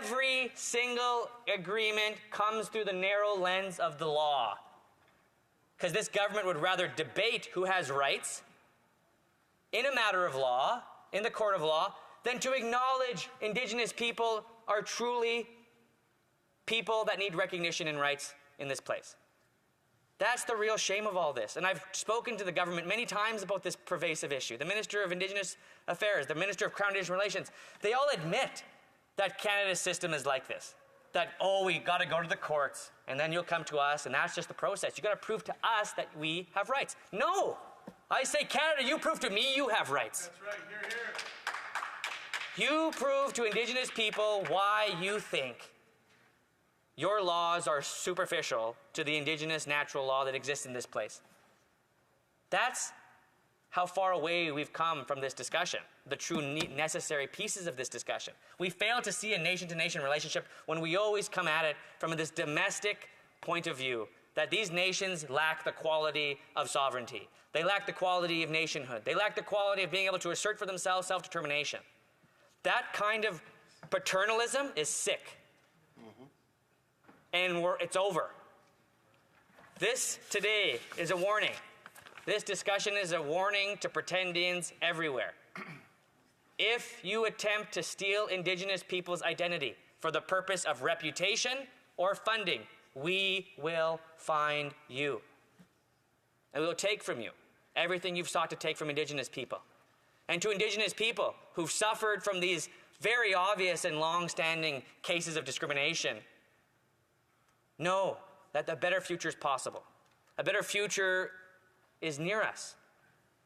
Every single agreement comes through the narrow lens of the law. Because this government would rather debate who has rights in a matter of law, in the court of law, than to acknowledge Indigenous people are truly people that need recognition and rights in this place. That's the real shame of all this. And I've spoken to the government many times about this pervasive issue. The Minister of Indigenous Affairs, the Minister of Crown Indian Relations, they all admit that Canada's system is like this. That, we got to go to the courts, and then you'll come to us, and that's just the process. You got to prove to us that we have rights. No! I say, Canada, you prove to me you have rights.
That's right. Hear, hear.
You prove to Indigenous people why you think your laws are superficial to the Indigenous natural law that exists in this place. That's how far away we've come from this discussion, the true necessary pieces of this discussion. We fail to see a nation-to-nation relationship when we always come at it from this domestic point of view, that these nations lack the quality of sovereignty. They lack the quality of nationhood. They lack the quality of being able to assert for themselves self-determination. That kind of paternalism is sick. And it's over. This today is a warning. This discussion is a warning to pretendians everywhere. If you attempt to steal Indigenous people's identity for the purpose of reputation or funding, we will find you. And we will take from you everything you've sought to take from Indigenous people. And to Indigenous people who've suffered from these very obvious and long-standing cases of discrimination, know that a better future is possible. A better future is near us.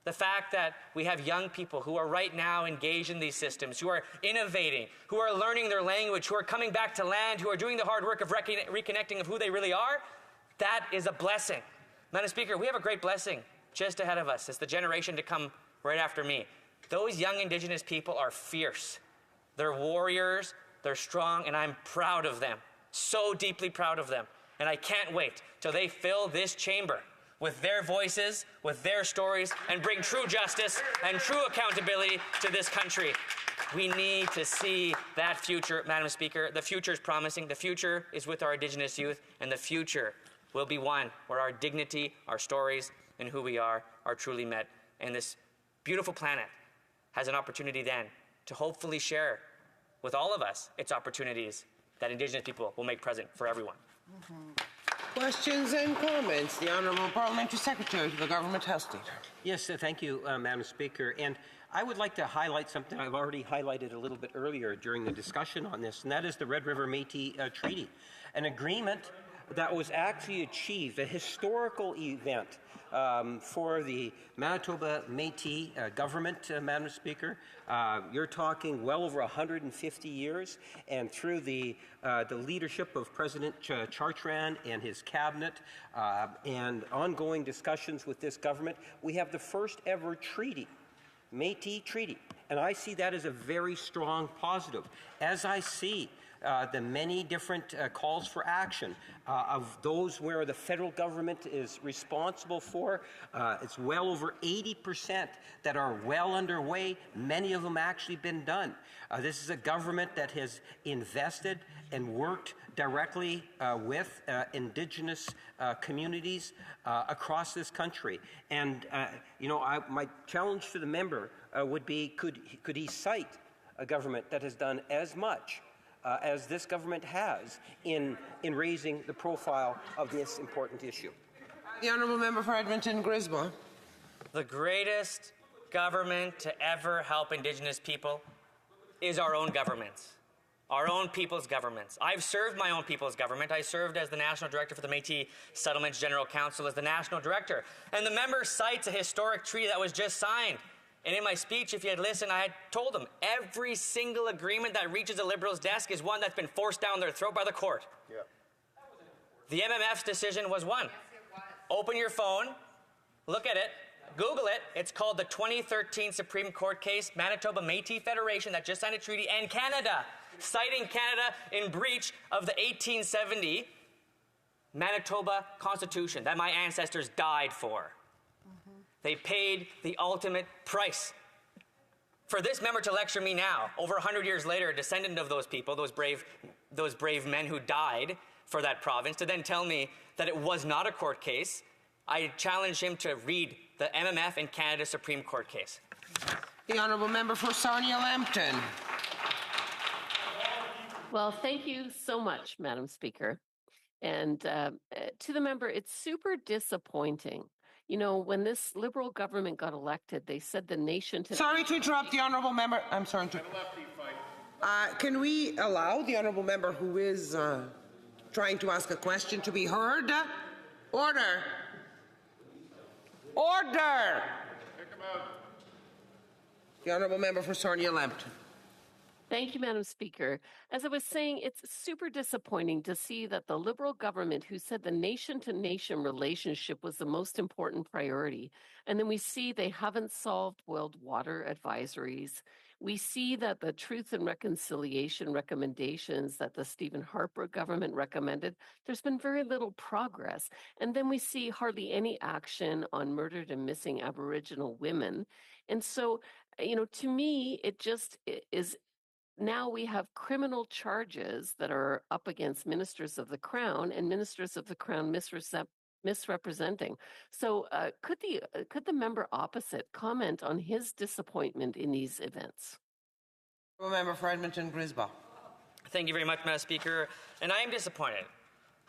The fact that we have young people who are right now engaged in these systems, who are innovating, who are learning their language, who are coming back to land, who are doing the hard work of reconnecting of who they really are, that is a blessing. Madam Speaker, we have a great blessing just ahead of us. It's the generation to come right after me. Those young Indigenous people are fierce. They're warriors, they're strong, and I'm proud of them. So deeply proud of them. And I can't wait till they fill this chamber with their voices, with their stories, and bring true justice and true accountability to this country. We need to see that future, Madam Speaker. The future is promising. The future is with our Indigenous youth, and the future will be one where our dignity, our stories, and who we are truly met. And this beautiful planet has an opportunity then to hopefully share with all of us its opportunities that Indigenous people will make present for everyone.
Questions and comments. The Honourable Parliamentary Secretary to the Government House Leader.
Yes, thank you, Madam Speaker. And I would like to highlight something I've already highlighted a little bit earlier during the discussion on this, and that is the Red River Métis Treaty, an agreement that was actually achieved, a historical event for the Manitoba Métis government, Madam Speaker. You're talking well over 150 years, and through the leadership of President Chartrand and his cabinet and ongoing discussions with this government, we have the first ever treaty, Métis Treaty. And I see that as a very strong positive. As I see the many different calls for action of those where the federal government is responsible for. It's well over 80% that are well underway, many of them actually been done. This is a government that has invested and worked directly with Indigenous communities across this country. And, my challenge to the member would be, could he cite a government that has done as much as this government has in raising the profile of this important issue?
The honourable member for Edmonton Griswold.
The greatest government to ever help Indigenous people is our own governments, our own people's governments. I've served my own people's government. I served as the National Director for the Métis Settlements General Council as the National Director. And the member cites a historic treaty that was just signed. And in my speech, if you had listened, I had told them every single agreement that reaches a Liberal's desk is one that's been forced down their throat by the court. Yeah. The MMF's decision was one. Yes, it was. Open your phone, look at it, Google it. It's called the 2013 Supreme Court case, Manitoba Métis Federation, that just signed a treaty, and Canada, citing Canada in breach of the 1870 Manitoba Constitution that my ancestors died for. They paid the ultimate price. For this member to lecture me now, over 100 years later, a descendant of those people, those brave men who died for that province, to then tell me that it was not a court case, I challenge him to read the MMF and Canada Supreme Court case.
The honourable member for Sarnia-Lambton.
Well, thank you so much, Madam Speaker. And to the member, it's super disappointing. You know, when this Liberal government got elected, they said the nation to...
Sorry to interrupt the honourable member. I'm sorry to... can we allow the honourable member who is trying to ask a question to be heard? Order. Order. The honourable member for Sarnia-Lambton.
Thank you, Madam Speaker. As I was saying, it's super disappointing to see that the Liberal government, who said the nation-to-nation relationship was the most important priority, and then we see they haven't solved boiled water advisories. We see that the Truth and Reconciliation recommendations that the Stephen Harper government recommended, there's been very little progress. And then we see hardly any action on murdered and missing Aboriginal women. And so, to me, it just is... Now we have criminal charges that are up against ministers of the Crown, and ministers of the Crown misrepresenting. So could the member opposite comment on his disappointment in these events?
Member for Edmonton Griswold.
Thank you very much, Madam Speaker. And I am disappointed.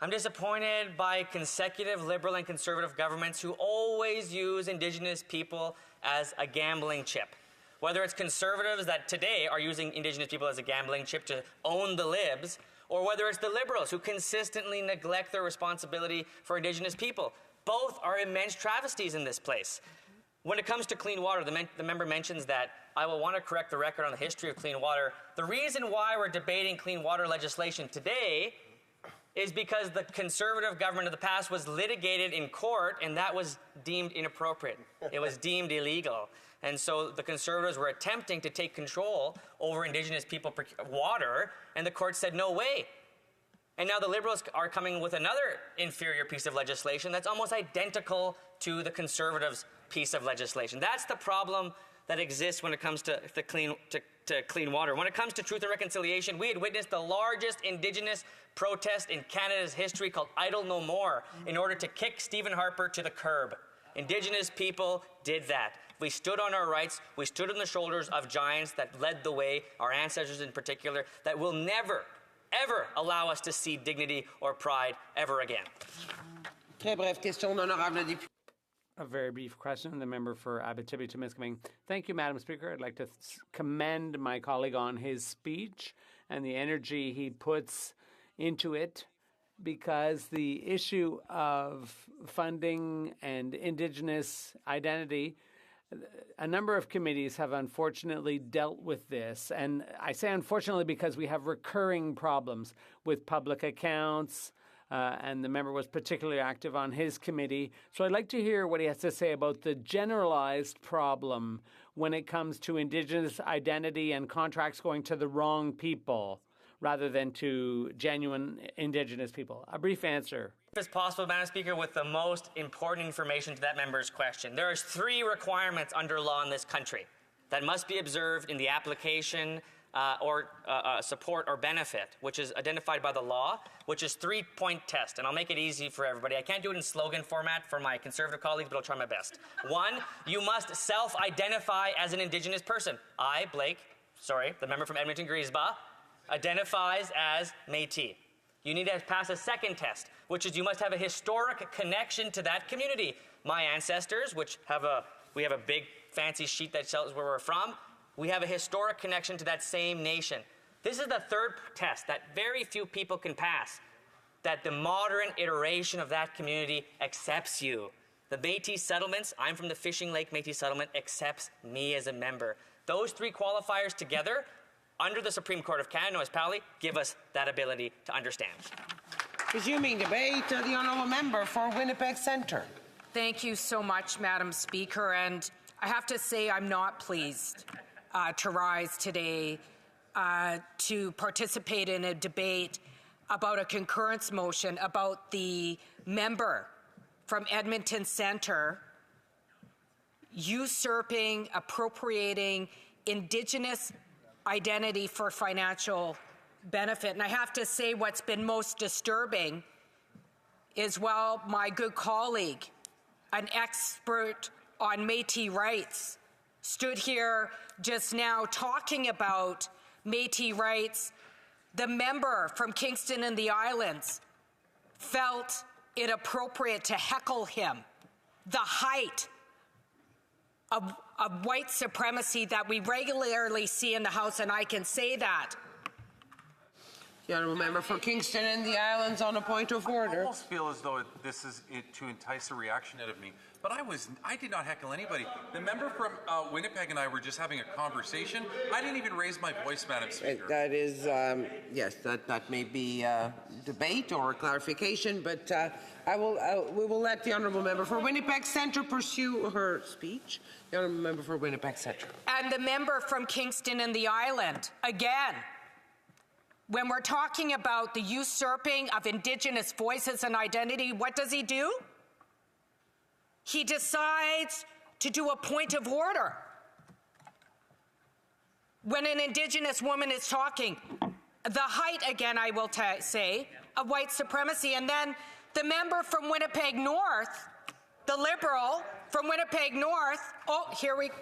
I'm disappointed by consecutive Liberal and Conservative governments who always use Indigenous people as a gambling chip. Whether it's Conservatives that today are using Indigenous people as a gambling chip to own the Libs, or whether it's the Liberals who consistently neglect their responsibility for Indigenous people. Both are immense travesties in this place. When it comes to clean water, the member mentions that I will want to correct the record on the history of clean water. The reason why we're debating clean water legislation today is because the Conservative government of the past was litigated in court, and that was deemed inappropriate. It was deemed illegal. And so the Conservatives were attempting to take control over Indigenous people water, and the court said, no way. And now the Liberals are coming with another inferior piece of legislation that's almost identical to the Conservatives' piece of legislation. That's the problem that exists when it comes to clean water. When it comes to Truth and Reconciliation, we had witnessed the largest Indigenous protest in Canada's history called Idle No More in order to kick Stephen Harper to the curb. Indigenous people did that. We stood on our rights. We stood on the shoulders of giants that led the way, our ancestors in particular, that will never, ever allow us to see dignity or pride ever again.
A very brief question. The member for Abitibi-Temiskaming. Thank you, Madam Speaker. I'd like to commend my colleague on his speech and the energy he puts into it, because the issue of funding and Indigenous identity, a number of committees have unfortunately dealt with this. And I say unfortunately because we have recurring problems with public accounts, and the member was particularly active on his committee. So I'd like to hear what he has to say about the generalized problem when it comes to Indigenous identity and contracts going to the wrong people, rather than to genuine Indigenous people? A brief answer.
If it's possible, Madam Speaker, with the most important information to that member's question. There are 3 requirements under law in this country that must be observed in the application or support or benefit, which is identified by the law, which is 3-point test. And I'll make it easy for everybody. I can't do it in slogan format for my Conservative colleagues, but I'll try my best. 1, you must self-identify as an Indigenous person. I, Blake, the member from Edmonton-Griesbach, identifies as Métis. You need to pass a second test, which is you must have a historic connection to that community. My ancestors, we have a big fancy sheet that tells where we're from, we have a historic connection to that same nation. This is the 3rd test that very few people can pass, that the modern iteration of that community accepts you. The Métis settlements, I'm from the Fishing Lake Métis settlement, accepts me as a member. Those 3 qualifiers together, under the Supreme Court of Canada, Noise Pally, give us that ability to understand.
Resuming debate, the honourable member for Winnipeg Centre.
Thank you so much, Madam Speaker. And I have to say I'm not pleased to rise today to participate in a debate about a concurrence motion about the member from Edmonton Centre usurping, appropriating Indigenous identity for financial benefit. And I have to say what's been most disturbing is while my good colleague, an expert on Métis rights, stood here just now talking about Métis rights, the member from Kingston and the Islands felt it appropriate to heckle him. The height of white supremacy that we regularly see in the House, and I can say that.
The honourable member for Kingston and the Islands on a point of order.
I almost feel as though this is to entice a reaction out of me. But I did not heckle anybody. The member from Winnipeg and I were just having a conversation. I didn't even raise my voice, Madam Speaker.
That is, yes, that may be debate or clarification, but we will let the honourable member for Winnipeg Centre pursue her speech. The honourable member for Winnipeg Centre.
And the member from Kingston and the Island, again, when we're talking about the usurping of Indigenous voices and identity, what does he do? He decides to do a point of order. When an Indigenous woman is talking, the height, again, I will say, of white supremacy. And then the member from Winnipeg North, the Liberal from Winnipeg North, here we go.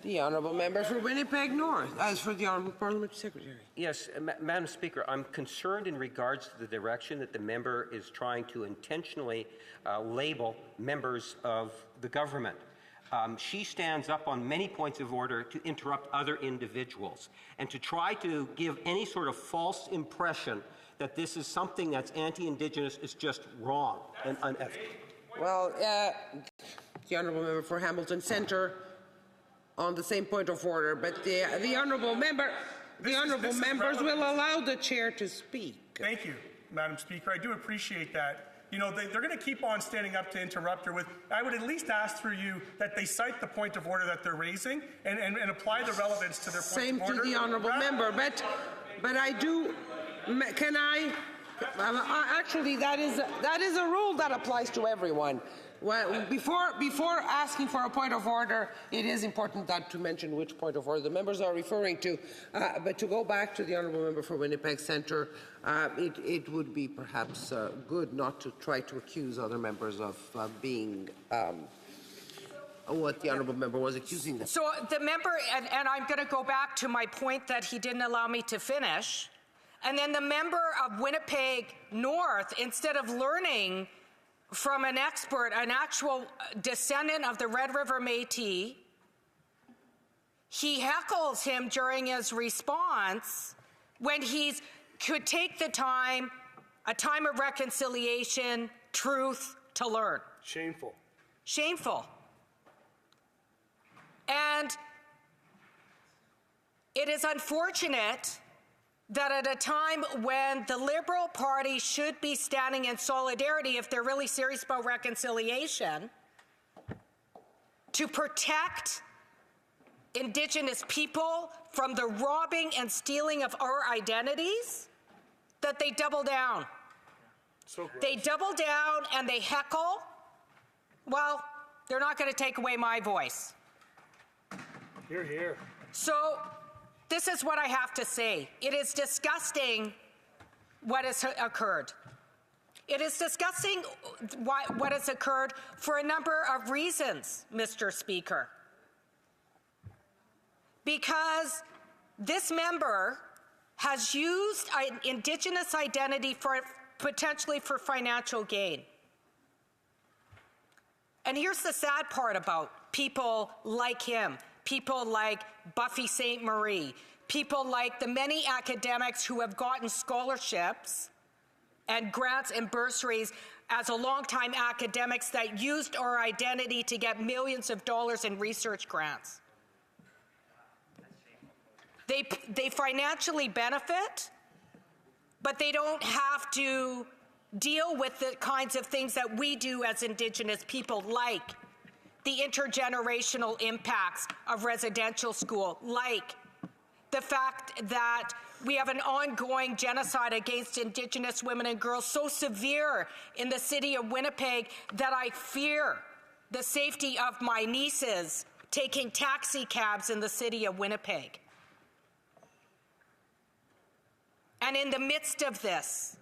The honourable member for Winnipeg North. As for the honourable parliamentary secretary.
Yes, Madam Speaker, I'm concerned in regards to the direction that the member is trying to intentionally label members of the government. She stands up on many points of order to interrupt other individuals and to try to give any sort of false impression that this is something that's anti-Indigenous is just wrong and unethical.
Well, the honourable member for Hamilton Centre on the same point of order, but the honourable member, members will allow the chair to speak.
Thank you, Madam Speaker. I do appreciate that. You know, they're going to keep on standing up to interrupt her with, I would at least ask through you that they cite the point of order that they're raising and apply the relevance to their point of order.
Same to the honourable member, but I do, can I, actually that is a rule that applies to everyone. Well, before asking for a point of order, it is important that to mention which point of order the members are referring to. But to go back to the honourable member for Winnipeg Centre, it would be perhaps good not to try to accuse other members of being what the honourable member was accusing them.
So the member, and I'm going to go back to my point that he didn't allow me to finish, and then the member of Winnipeg North, instead of learning from an expert, an actual descendant of the Red River Métis, he heckles him during his response when he could take the time, a time of reconciliation, truth, to learn.
Shameful.
Shameful. And it is unfortunate that at a time when the Liberal Party should be standing in solidarity, if they're really serious about reconciliation, to protect Indigenous people from the robbing and stealing of our identities, that they double down. They double down and they heckle. Well, they're not going to take away my voice.
Hear, hear.
So this is what I have to say. It is disgusting what has occurred. It is disgusting what has occurred for a number of reasons, Mr. Speaker. Because this member has used Indigenous identity for potentially for financial gain. And here's the sad part about people like him, people like Buffy St. Marie, people like the many academics who have gotten scholarships and grants and bursaries as a longtime academics that used our identity to get millions of dollars in research grants. They financially benefit, but they don't have to deal with the kinds of things that we do as Indigenous people, like the intergenerational impacts of residential school, like the fact that we have an ongoing genocide against Indigenous women and girls so severe in the city of Winnipeg that I fear the safety of my nieces taking taxi cabs in the city of Winnipeg. And in the midst of this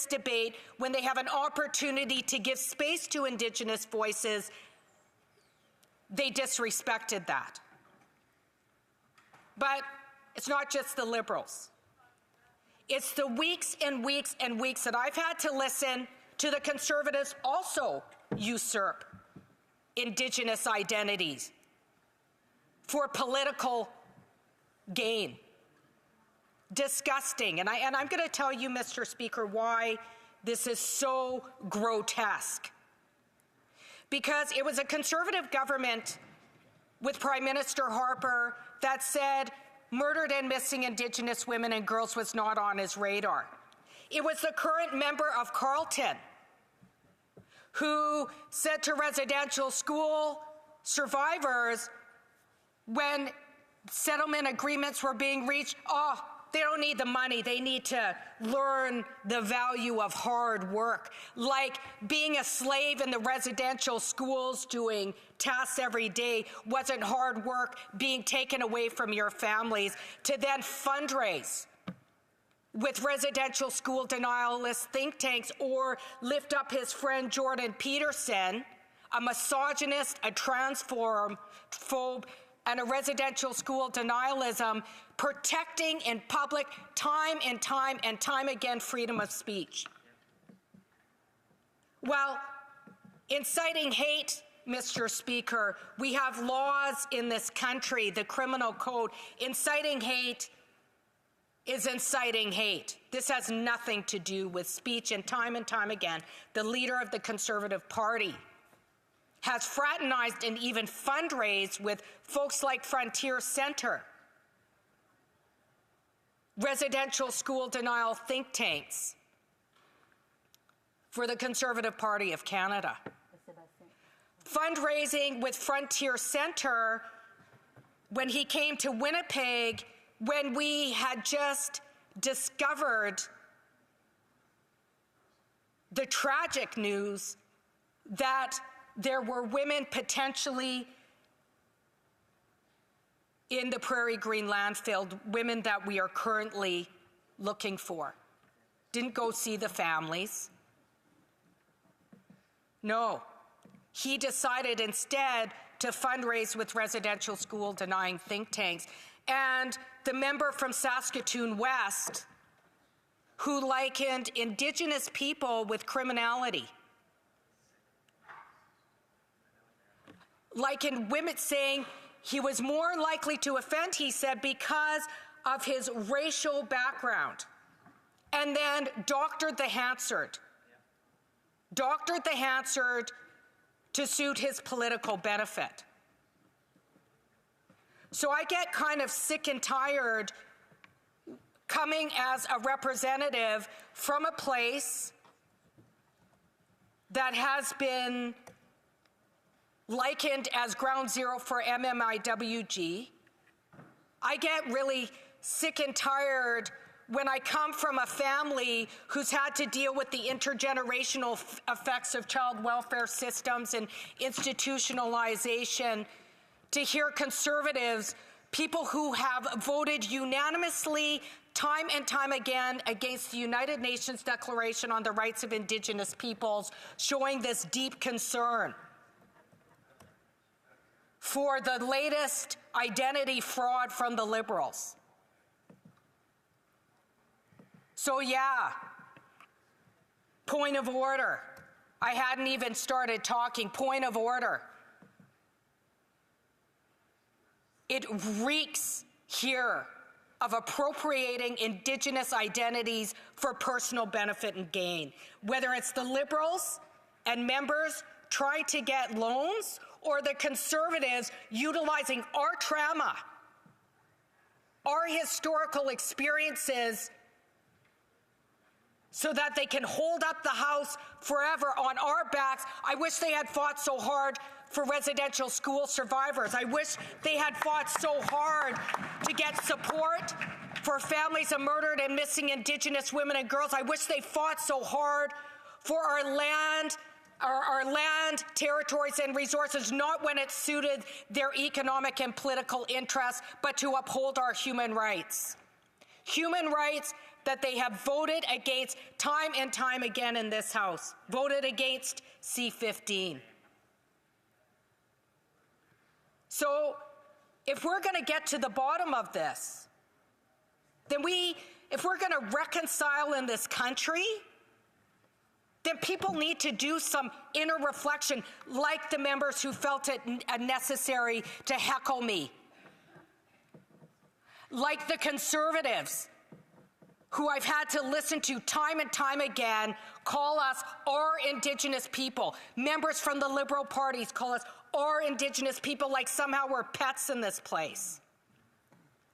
debate, when they have an opportunity to give space to Indigenous voices, they disrespected that. But it's not just the Liberals. It's the weeks and weeks and weeks that I've had to listen to the Conservatives also usurp Indigenous identities for political gain. Disgusting. And I'm going to tell you, Mr. Speaker, why this is so grotesque. Because it was a Conservative government with Prime Minister Harper that said murdered and missing Indigenous women and girls was not on his radar. It was the current member of Carleton who said to residential school survivors when settlement agreements were being reached, they don't need the money, they need to learn the value of hard work. Like being a slave in the residential schools doing tasks every day wasn't hard work, being taken away from your families, to then fundraise with residential school denialist think tanks or lift up his friend Jordan Peterson, a misogynist, a transphobe, and a residential school denialism, protecting in public time and time again freedom of speech. Well, inciting hate, Mr. Speaker, we have laws in this country, the criminal code. Inciting hate is inciting hate. This has nothing to do with speech, and time again, the leader of the Conservative Party has fraternized and even fundraised with folks like Frontier Centre, residential school denial think tanks for the Conservative Party of Canada. Fundraising with Frontier Centre when he came to Winnipeg, when we had just discovered the tragic news that there were women potentially in the Prairie Green landfill, women that we are currently looking for. Didn't go see the families. No. He decided instead to fundraise with residential school denying think tanks. And the member from Saskatoon West, who likened Indigenous people with criminality, likened women, saying he was more likely to offend, he said, because of his racial background. And then doctored the Hansard. Doctored the Hansard to suit his political benefit. So I get kind of sick and tired coming as a representative from a place that has been likened as ground zero for MMIWG. I get really sick and tired when I come from a family who's had to deal with the intergenerational effects of child welfare systems and institutionalization, to hear Conservatives, people who have voted unanimously time and time again against the United Nations Declaration on the Rights of Indigenous Peoples, showing this deep concern for the latest identity fraud from the Liberals. So yeah, point of order. I hadn't even started talking. Point of order. It reeks here of appropriating Indigenous identities for personal benefit and gain. Whether it's the Liberals and members trying to get loans, or the Conservatives utilizing our trauma, our historical experiences, so that they can hold up the House forever on our backs. I wish they had fought so hard for residential school survivors. I wish they had fought so hard to get support for families of murdered and missing Indigenous women and girls. I wish they fought so hard for our land, territories, and resources, not when it suited their economic and political interests, but to uphold our human rights. Human rights that they have voted against time and time again in this House, voted against C-15. So if we're going to get to the bottom of this, then if we're going to reconcile in this country, then people need to do some inner reflection, like the members who felt it necessary to heckle me, like the Conservatives who I've had to listen to time and time again call us our Indigenous people. Members from the Liberal parties call us our Indigenous people, like somehow we're pets in this place.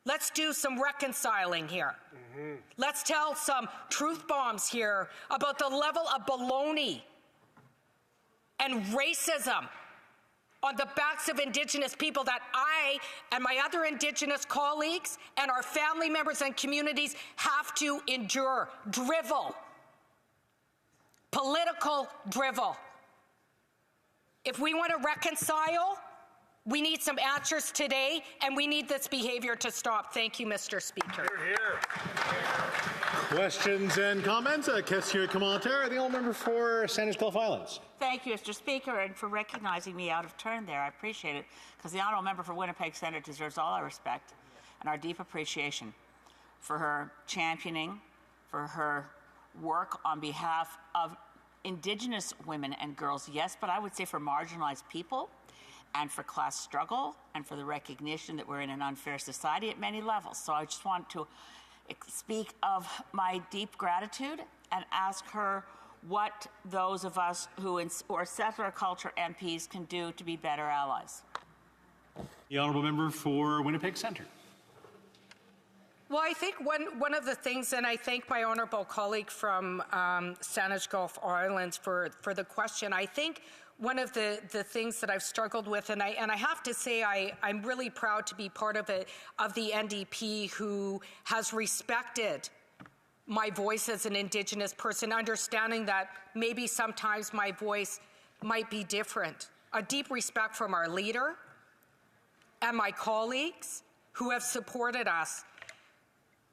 Let's do some reconciling here. Let's tell some truth bombs here about the level of baloney and racism on the backs of Indigenous people that I and my other Indigenous colleagues and our family members and communities have to endure. Drivel. Political drivel. If we want to reconcile, we need some answers today, and we need this behavior to stop. Thank you, Mr. Speaker.
Here. Questions and comments? Question commentaire. The honourable member for Sandwich Gulf Islands.
Thank you, Mr. Speaker, and for recognizing me out of turn there. I appreciate it, because the honourable member for Winnipeg Centre deserves all our respect and our deep appreciation for her championing, for her work on behalf of Indigenous women and girls, yes, but I would say for marginalized people, and for class struggle, and for the recognition that we're in an unfair society at many levels. So I just want to speak of my deep gratitude and ask her what those of us who are settler culture MPs can do to be better allies.
The honourable member for Winnipeg Centre.
Well, I think one of the things, and I thank my honourable colleague from Saanich Gulf Islands for the question, I think one of the things that I've struggled with, and I have to say I'm really proud to be part of the NDP who has respected my voice as an Indigenous person, understanding that maybe sometimes my voice might be different. A deep respect from our leader and my colleagues who have supported us,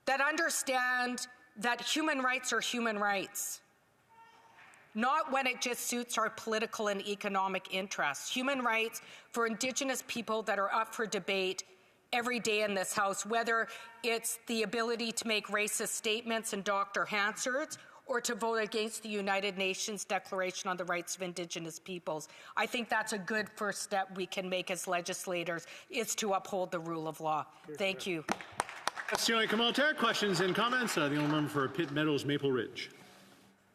that understand that human rights are human rights. Not when it just suits our political and economic interests. Human rights for Indigenous people that are up for debate every day in this House, whether it's the ability to make racist statements in Dr. Hansard's or to vote against the United Nations Declaration on the Rights of Indigenous Peoples. I think that's a good first step we can make as legislators, is to uphold the rule of law. Thank you.
Question commentaire. Questions and comments. The honourable member for Pitt Meadows, Maple Ridge.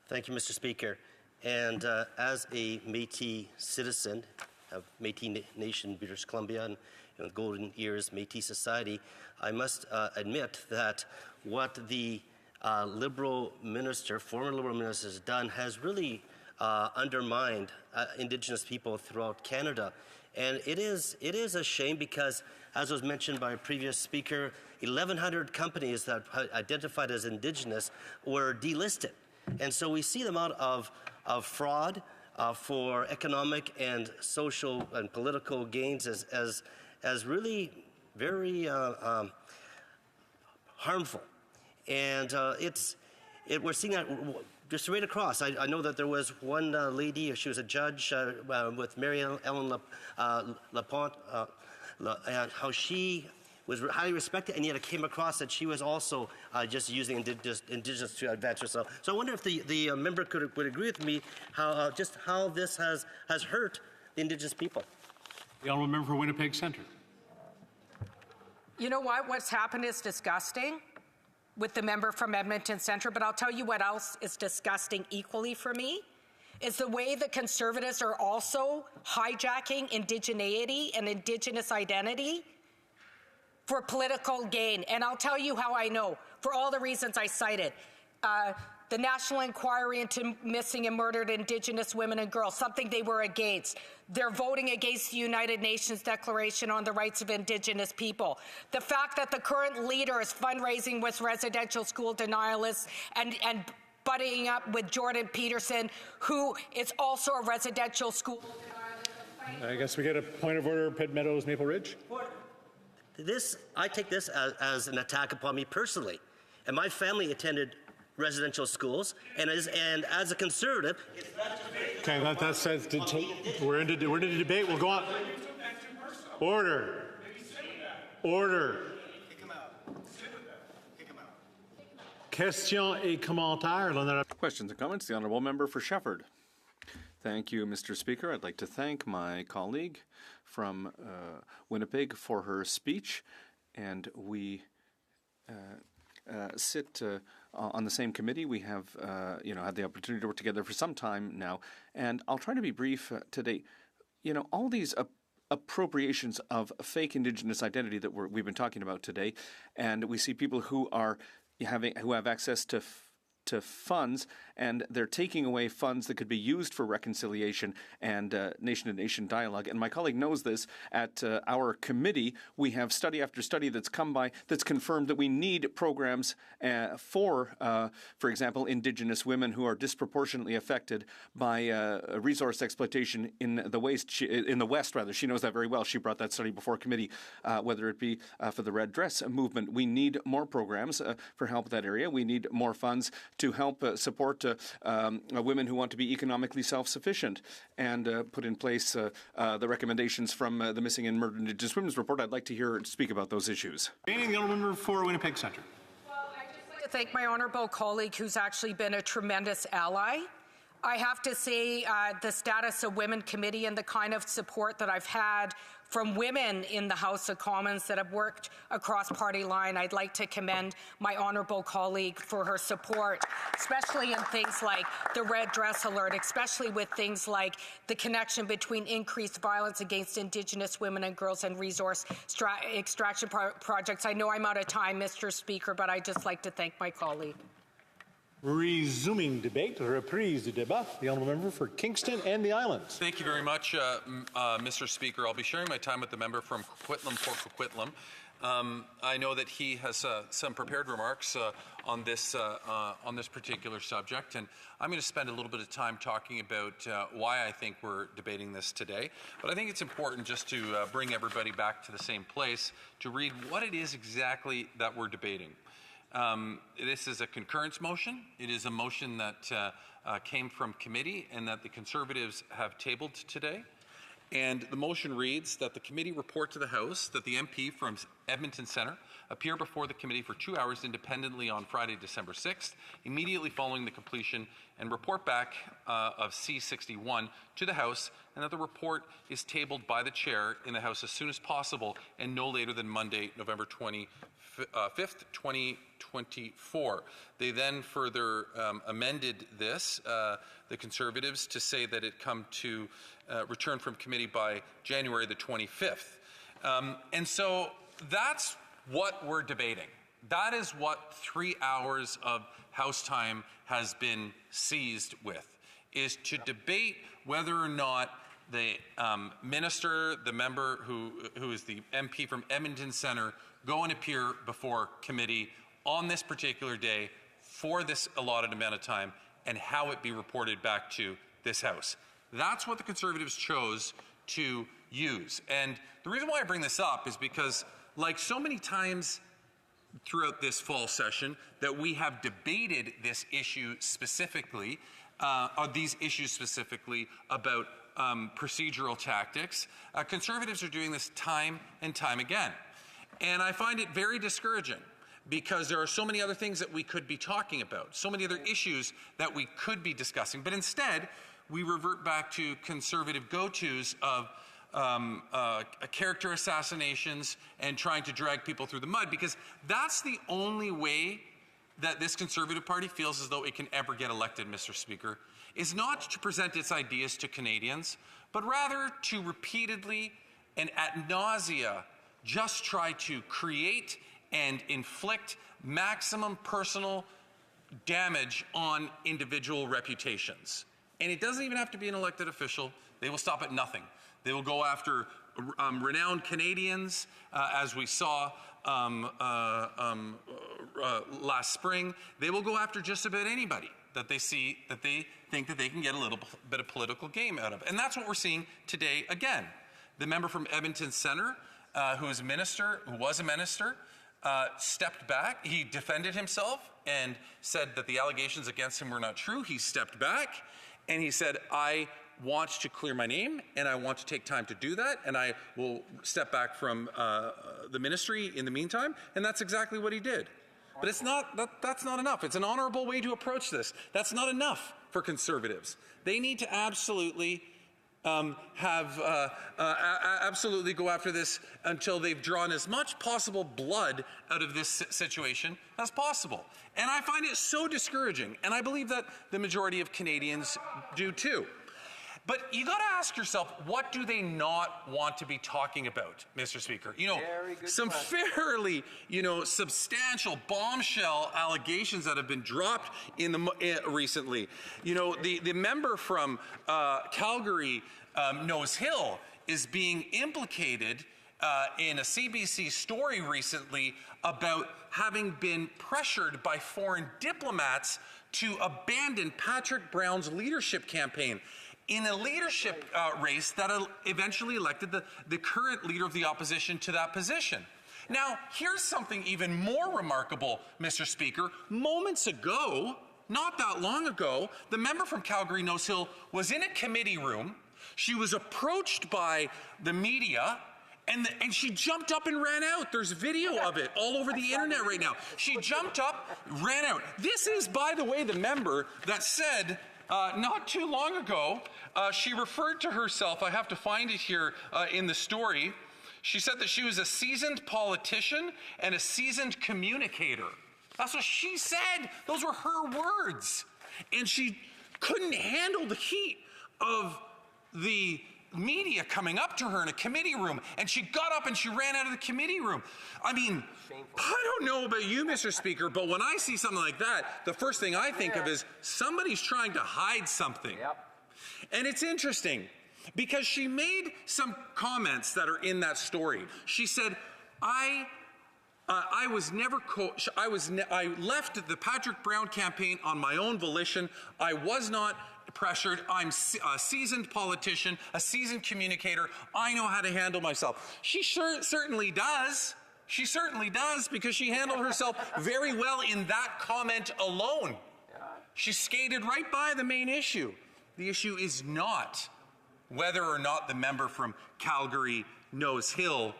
Thank you, Mr. Speaker. And as a Métis citizen of Métis Nation, British Columbia, and the Golden Ears Métis Society, I must admit that what the Liberal minister, former Liberal minister, has done has really undermined Indigenous people throughout Canada. And it is a shame because, as was mentioned by a previous speaker, 1,100 companies that identified as Indigenous were delisted. And so we see the amount of fraud for economic and social and political gains as really very harmful. And we're seeing that just right across. I know that there was one lady, she was a judge with Mary Ellen Lapointe, and how she was highly respected, and yet it came across that she was also just using Indigenous to advance herself. So I wonder if the member would agree with me how this has hurt the Indigenous people.
The honourable member for Winnipeg Centre.
You know what? What's happened is disgusting with the member from Edmonton Centre, but I'll tell you what else is disgusting equally for me is the way the Conservatives are also hijacking indigeneity and Indigenous identity for political gain. And I'll tell you how I know, for all the reasons I cited. The National Inquiry into Missing and Murdered Indigenous Women and Girls, something they were against. They're voting against the United Nations Declaration on the Rights of Indigenous People. The fact that the current leader is fundraising with residential school denialists and buddying up with Jordan Peterson, who is also a residential school denialist.
I guess we get a point of order, Pitt Meadows, Maple Ridge.
I take this as an attack upon me personally. And my family attended residential schools, and as a Conservative, it's not just
okay. That says we're into debate. We'll go on. Order. Questions et commentaires.
Questions and comments. The honourable member for Shefford. Thank you, Mr. Speaker. I'd like to thank my colleague from Winnipeg for her speech, and we sit on the same committee. We have, had the opportunity to work together for some time now, and I'll try to be brief today. All these appropriations of fake Indigenous identity that we've been talking about today, and we see people who have access to funds, and they're taking away funds that could be used for reconciliation and nation-to-nation dialogue. And my colleague knows this. At our committee, we have study after study that's come by that's confirmed that we need programs for example, Indigenous women who are disproportionately affected by resource exploitation in the West. She knows that very well. She brought that study before committee, whether it be for the Red Dress movement. We need more programs for help that area. We need more funds to help support women who want to be economically self-sufficient and put in place the recommendations from the Missing and Murdered Indigenous Women's Report. I'd like to hear her speak about those issues.
The honourable member for Winnipeg Centre.
Well, I'd just like to thank my honourable colleague who's actually been a tremendous ally. I have to say the Status of Women Committee and the kind of support that I've had from women in the House of Commons that have worked across party line. I'd like to commend my honourable colleague for her support, especially in things like the Red Dress Alert, especially with things like the connection between increased violence against Indigenous women and girls and resource extraction projects. I know I'm out of time, Mr. Speaker, but I'd just like to thank my colleague.
Resuming debate, reprise du débat. The honourable member for Kingston and the Islands.
Thank you very much, Mr. Speaker. I'll be sharing my time with the member from Coquitlam for Coquitlam. I know that he has some prepared remarks on this particular subject, and I'm going to spend a little bit of time talking about why I think we're debating this today. But I think it's important just to bring everybody back to the same place to read what it is exactly that we're debating. This is a concurrence motion. It is a motion that came from committee and that the Conservatives have tabled today. And the motion reads that the committee report to the House that the MP from Edmonton Centre appear before the committee for 2 hours independently on Friday, December 6th, immediately following the completion, and report back of C61 to the House, and that the report is tabled by the Chair in the House as soon as possible and no later than Monday, November 25th, 2024. They then further amended this, the Conservatives, to say that it come to return from committee by January the 25th. And so that's what we're debating. That is what 3 hours of House time has been seized with, is to debate whether or not the minister, the member who is the MP from Edmonton Centre, go and appear before committee on this particular day for this allotted amount of time, and how it be reported back to this House. That's what the Conservatives chose to use. And the reason why I bring this up is because, like so many times throughout this fall session that we have debated this issue specifically, these issues specifically about procedural tactics, Conservatives are doing this time and time again. And I find it very discouraging, because there are so many other things that we could be talking about, so many other issues that we could be discussing. But instead, we revert back to Conservative go-tos of character assassinations and trying to drag people through the mud, because that's the only way that this Conservative Party feels as though it can ever get elected, Mr. Speaker, is not to present its ideas to Canadians, but rather to repeatedly and ad nausea just try to create and inflict maximum personal damage on individual reputations. And it doesn't even have to be an elected official. They will stop at nothing. They will go after renowned Canadians, as we saw last spring. They will go after just about anybody that they see, that they think that they can get a little bit of political game out of. And that's what we're seeing today again. The member from Edmonton Centre, who was a minister, stepped back. He defended himself and said that the allegations against him were not true. He stepped back and he said, I want to clear my name and I want to take time to do that, and I will step back from the ministry in the meantime. And that's exactly what he did. But it's not, that's not enough. It's an honorable way to approach this. That's not enough for Conservatives. They need to absolutely absolutely go after this until they've drawn as much possible blood out of this situation as possible. And I find it so discouraging, and I believe that the majority of Canadians do too. But you got to ask yourself, what do they not want to be talking about, Mr. Speaker? You know, some fairly, substantial bombshell allegations that have been dropped in the recently. You know, the member from Calgary, Nose Hill, is being implicated in a CBC story recently about having been pressured by foreign diplomats to abandon Patrick Brown's leadership campaign in a leadership race that eventually elected the current leader of the opposition to that position. Now, here's something even more remarkable, Mr. Speaker. Moments ago, not that long ago, the member from Calgary Nose Hill was in a committee room. She was approached by the media, and she jumped up and ran out. There's video of it all over the internet right now. She jumped up, ran out. This is, by the way, the member that said not too long ago, she referred to herself, I have to find it here in the story, she said that she was a seasoned politician and a seasoned communicator. That's what she said. Those were her words. And she couldn't handle the heat of the media coming up to her in a committee room, and she got up and she ran out of the committee room. I mean, I don't know about you, Mr. Speaker, but when I see something like that, the first thing I think of is somebody's trying to hide something. And it's interesting because she made some comments that are in that story. She said, I left the Patrick Brown campaign on my own volition. I was not pressured. I'm a seasoned politician, a seasoned communicator. I know how to handle myself. She certainly does. She certainly does, because she handled herself very well in that comment alone. She skated right by the main issue. The issue is not whether or not the member from Calgary Nose Hill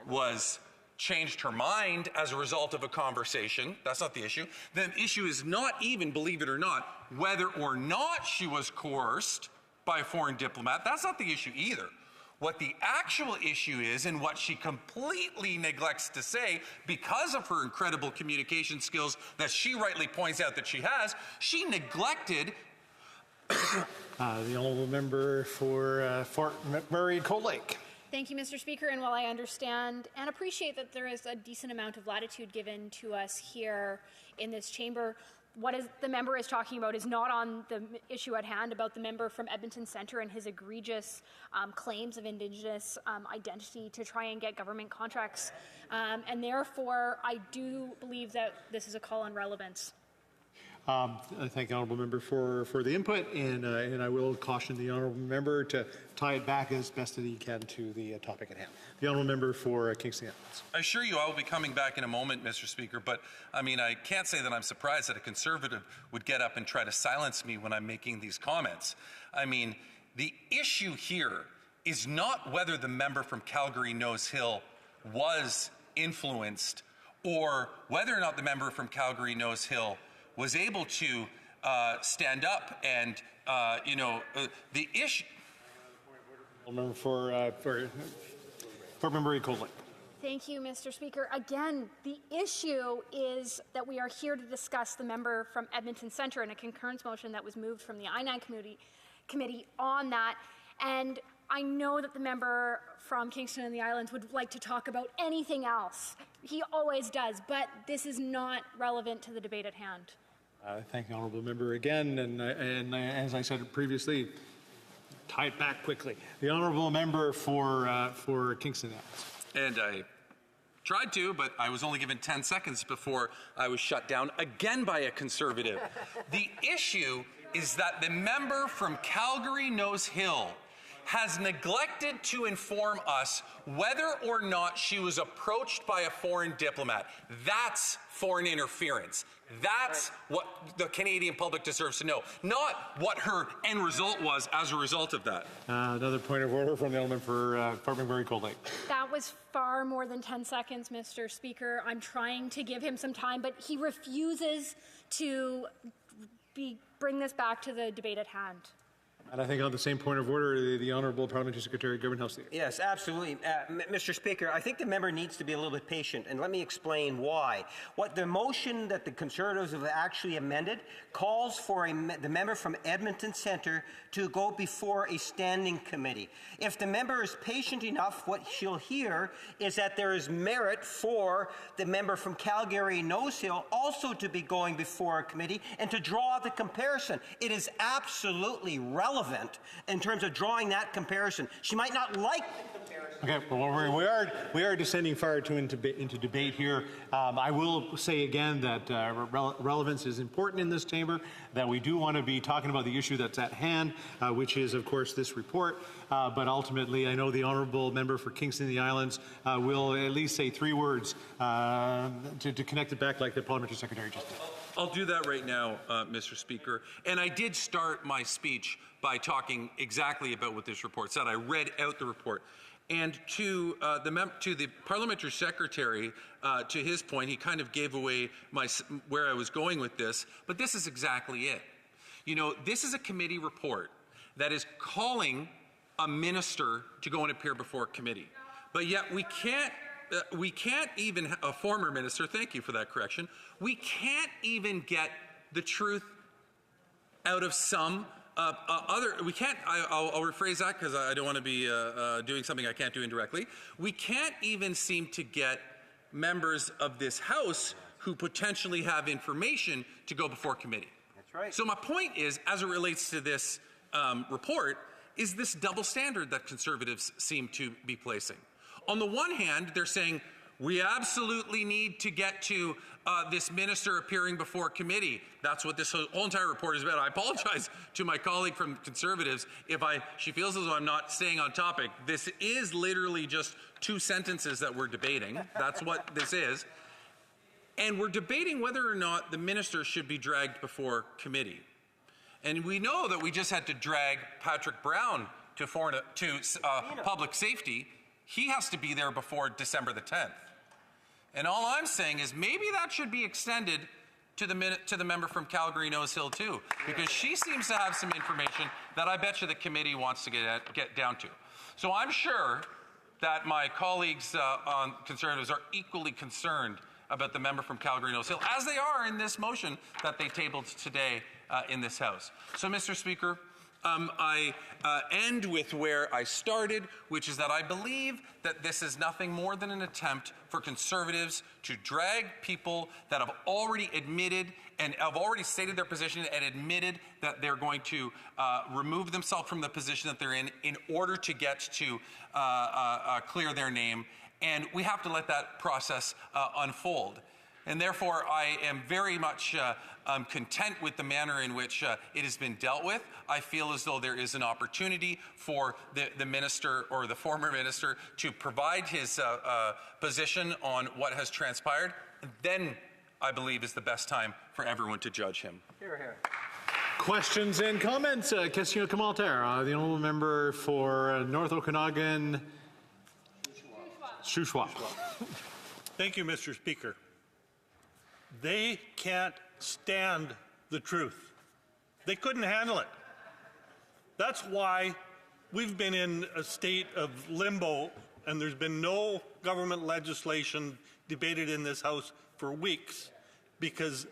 was changed her mind as a result of a conversation. That's not the issue. The issue is not even, believe it or not, whether or not she was coerced by a foreign diplomat. That's not the issue either. What the actual issue is, and what she completely neglects to say because of her incredible communication skills that she rightly points out that she has, she neglected
the honourable member for Fort McMurray Cold Lake.
Thank you, Mr. Speaker. And while I understand and appreciate that there is a decent amount of latitude given to us here in this chamber, the member is talking about is not on the issue at hand about the member from Edmonton Centre and his egregious claims of Indigenous identity to try and get government contracts. And therefore, I do believe that this is a call on relevance.
I thank the honourable member for the input, and I will caution the honourable member to tie it back as best as he can to the topic at hand. The honourable member for Kingston Islands.
I assure you I will be coming back in a moment, Mr. Speaker, but I mean, I can't say that I'm surprised that a Conservative would get up and try to silence me when I'm making these comments. I mean, the issue here is not whether the member from Calgary Nose Hill was influenced or whether or not the member from Calgary Nose Hill was able to stand up and, the issue.
Member for Member Coldlake.
Thank you, Mr. Speaker. Again, the issue is that we are here to discuss the member from Edmonton Centre and a concurrence motion that was moved from the I-9 committee on that. And I know that the member from Kingston and the Islands would like to talk about anything else. He always does, but this is not relevant to the debate at hand.
Thank the honourable member again, and as I said previously, tie it back quickly. The honourable member for Kingston Islands.
And I tried to, but I was only given 10 seconds before I was shut down again by a Conservative. The issue is that the member from Calgary Nose Hill has neglected to inform us whether or not she was approached by a foreign diplomat. That's foreign interference. That's what the Canadian public deserves to know, not what her end result was as a result of that.
Another point of order from the element for Fort McMurray Cold Lake.
That was far more than 10 seconds, Mr. Speaker. I'm trying to give him some time, but he refuses to bring this back to the debate at hand.
And I think on the same point of order, the Honourable Parliamentary Secretary, Government House Leader.
Yes, absolutely. Mr. Speaker, I think the member needs to be a little bit patient, and let me explain why. What the motion that the Conservatives have actually amended calls for the member from Edmonton Centre to go before a standing committee. If the member is patient enough, what she'll hear is that there is merit for the member from Calgary Nose Hill also to be going before a committee and to draw the comparison. It is absolutely relevant in terms of drawing that comparison. She might not like the comparison.
Okay, well, we are descending far into debate here. I will say again that relevance is important in this chamber, that we do want to be talking about the issue that's at hand, which is, of course, this report. But ultimately, I know the honourable member for Kingston and the Islands will at least say 3 words to connect it back like the Parliamentary Secretary just did.
I'll do that right now, Mr. Speaker. And I did start my speech by talking exactly about what this report said. I read out the report. And to the Parliamentary Secretary, to his point, he kind of gave away where I was going with this, but this is exactly it. You know, this is a committee report that is calling a minister to go and appear before a committee. But yet we can't even, a former minister, thank you for that correction, we can't even get the truth out of some we can't, I'll rephrase that because I don't want to be doing something I can't do indirectly. We can't even seem to get members of this House who potentially have information to go before committee.
That's right.
So my point is, as it relates to this report, is this double standard that Conservatives seem to be placing. On the one hand, they're saying, we absolutely need to get to this minister appearing before committee. That's what this whole entire report is about. I apologize to my colleague from Conservatives if she feels as though I'm not staying on topic. This is literally just 2 sentences that we're debating. That's what this is. And we're debating whether or not the minister should be dragged before committee. And we know that we just had to drag Patrick Brown to public safety. He has to be there before December the 10th. And all I'm saying is maybe that should be extended to the member from Calgary Nose Hill too, because she seems to have some information that I bet you the committee wants to get down to. So I'm sure that my colleagues on Conservatives are equally concerned about the member from Calgary Nose Hill, as they are in this motion that they tabled today in this House. So, Mr. Speaker, I end with where I started, which is that I believe that this is nothing more than an attempt for Conservatives to drag people that have already admitted and have already stated their position and admitted that they're going to remove themselves from the position that they're in order to get to clear their name. And we have to let that process unfold. And therefore, I am very much content with the manner in which it has been dealt with. I feel as though there is an opportunity for the minister or the former minister to provide his position on what has transpired. Then, I believe, is the best time for everyone to judge him.
Hear, hear.
Questions and comments? Question commentaire. The honourable member for North Okanagan, Shuswap.
Thank you, Mr. Speaker. They can't stand the truth. They couldn't handle it. That's why we've been in a state of limbo, and there's been no government legislation debated in this House for weeks, because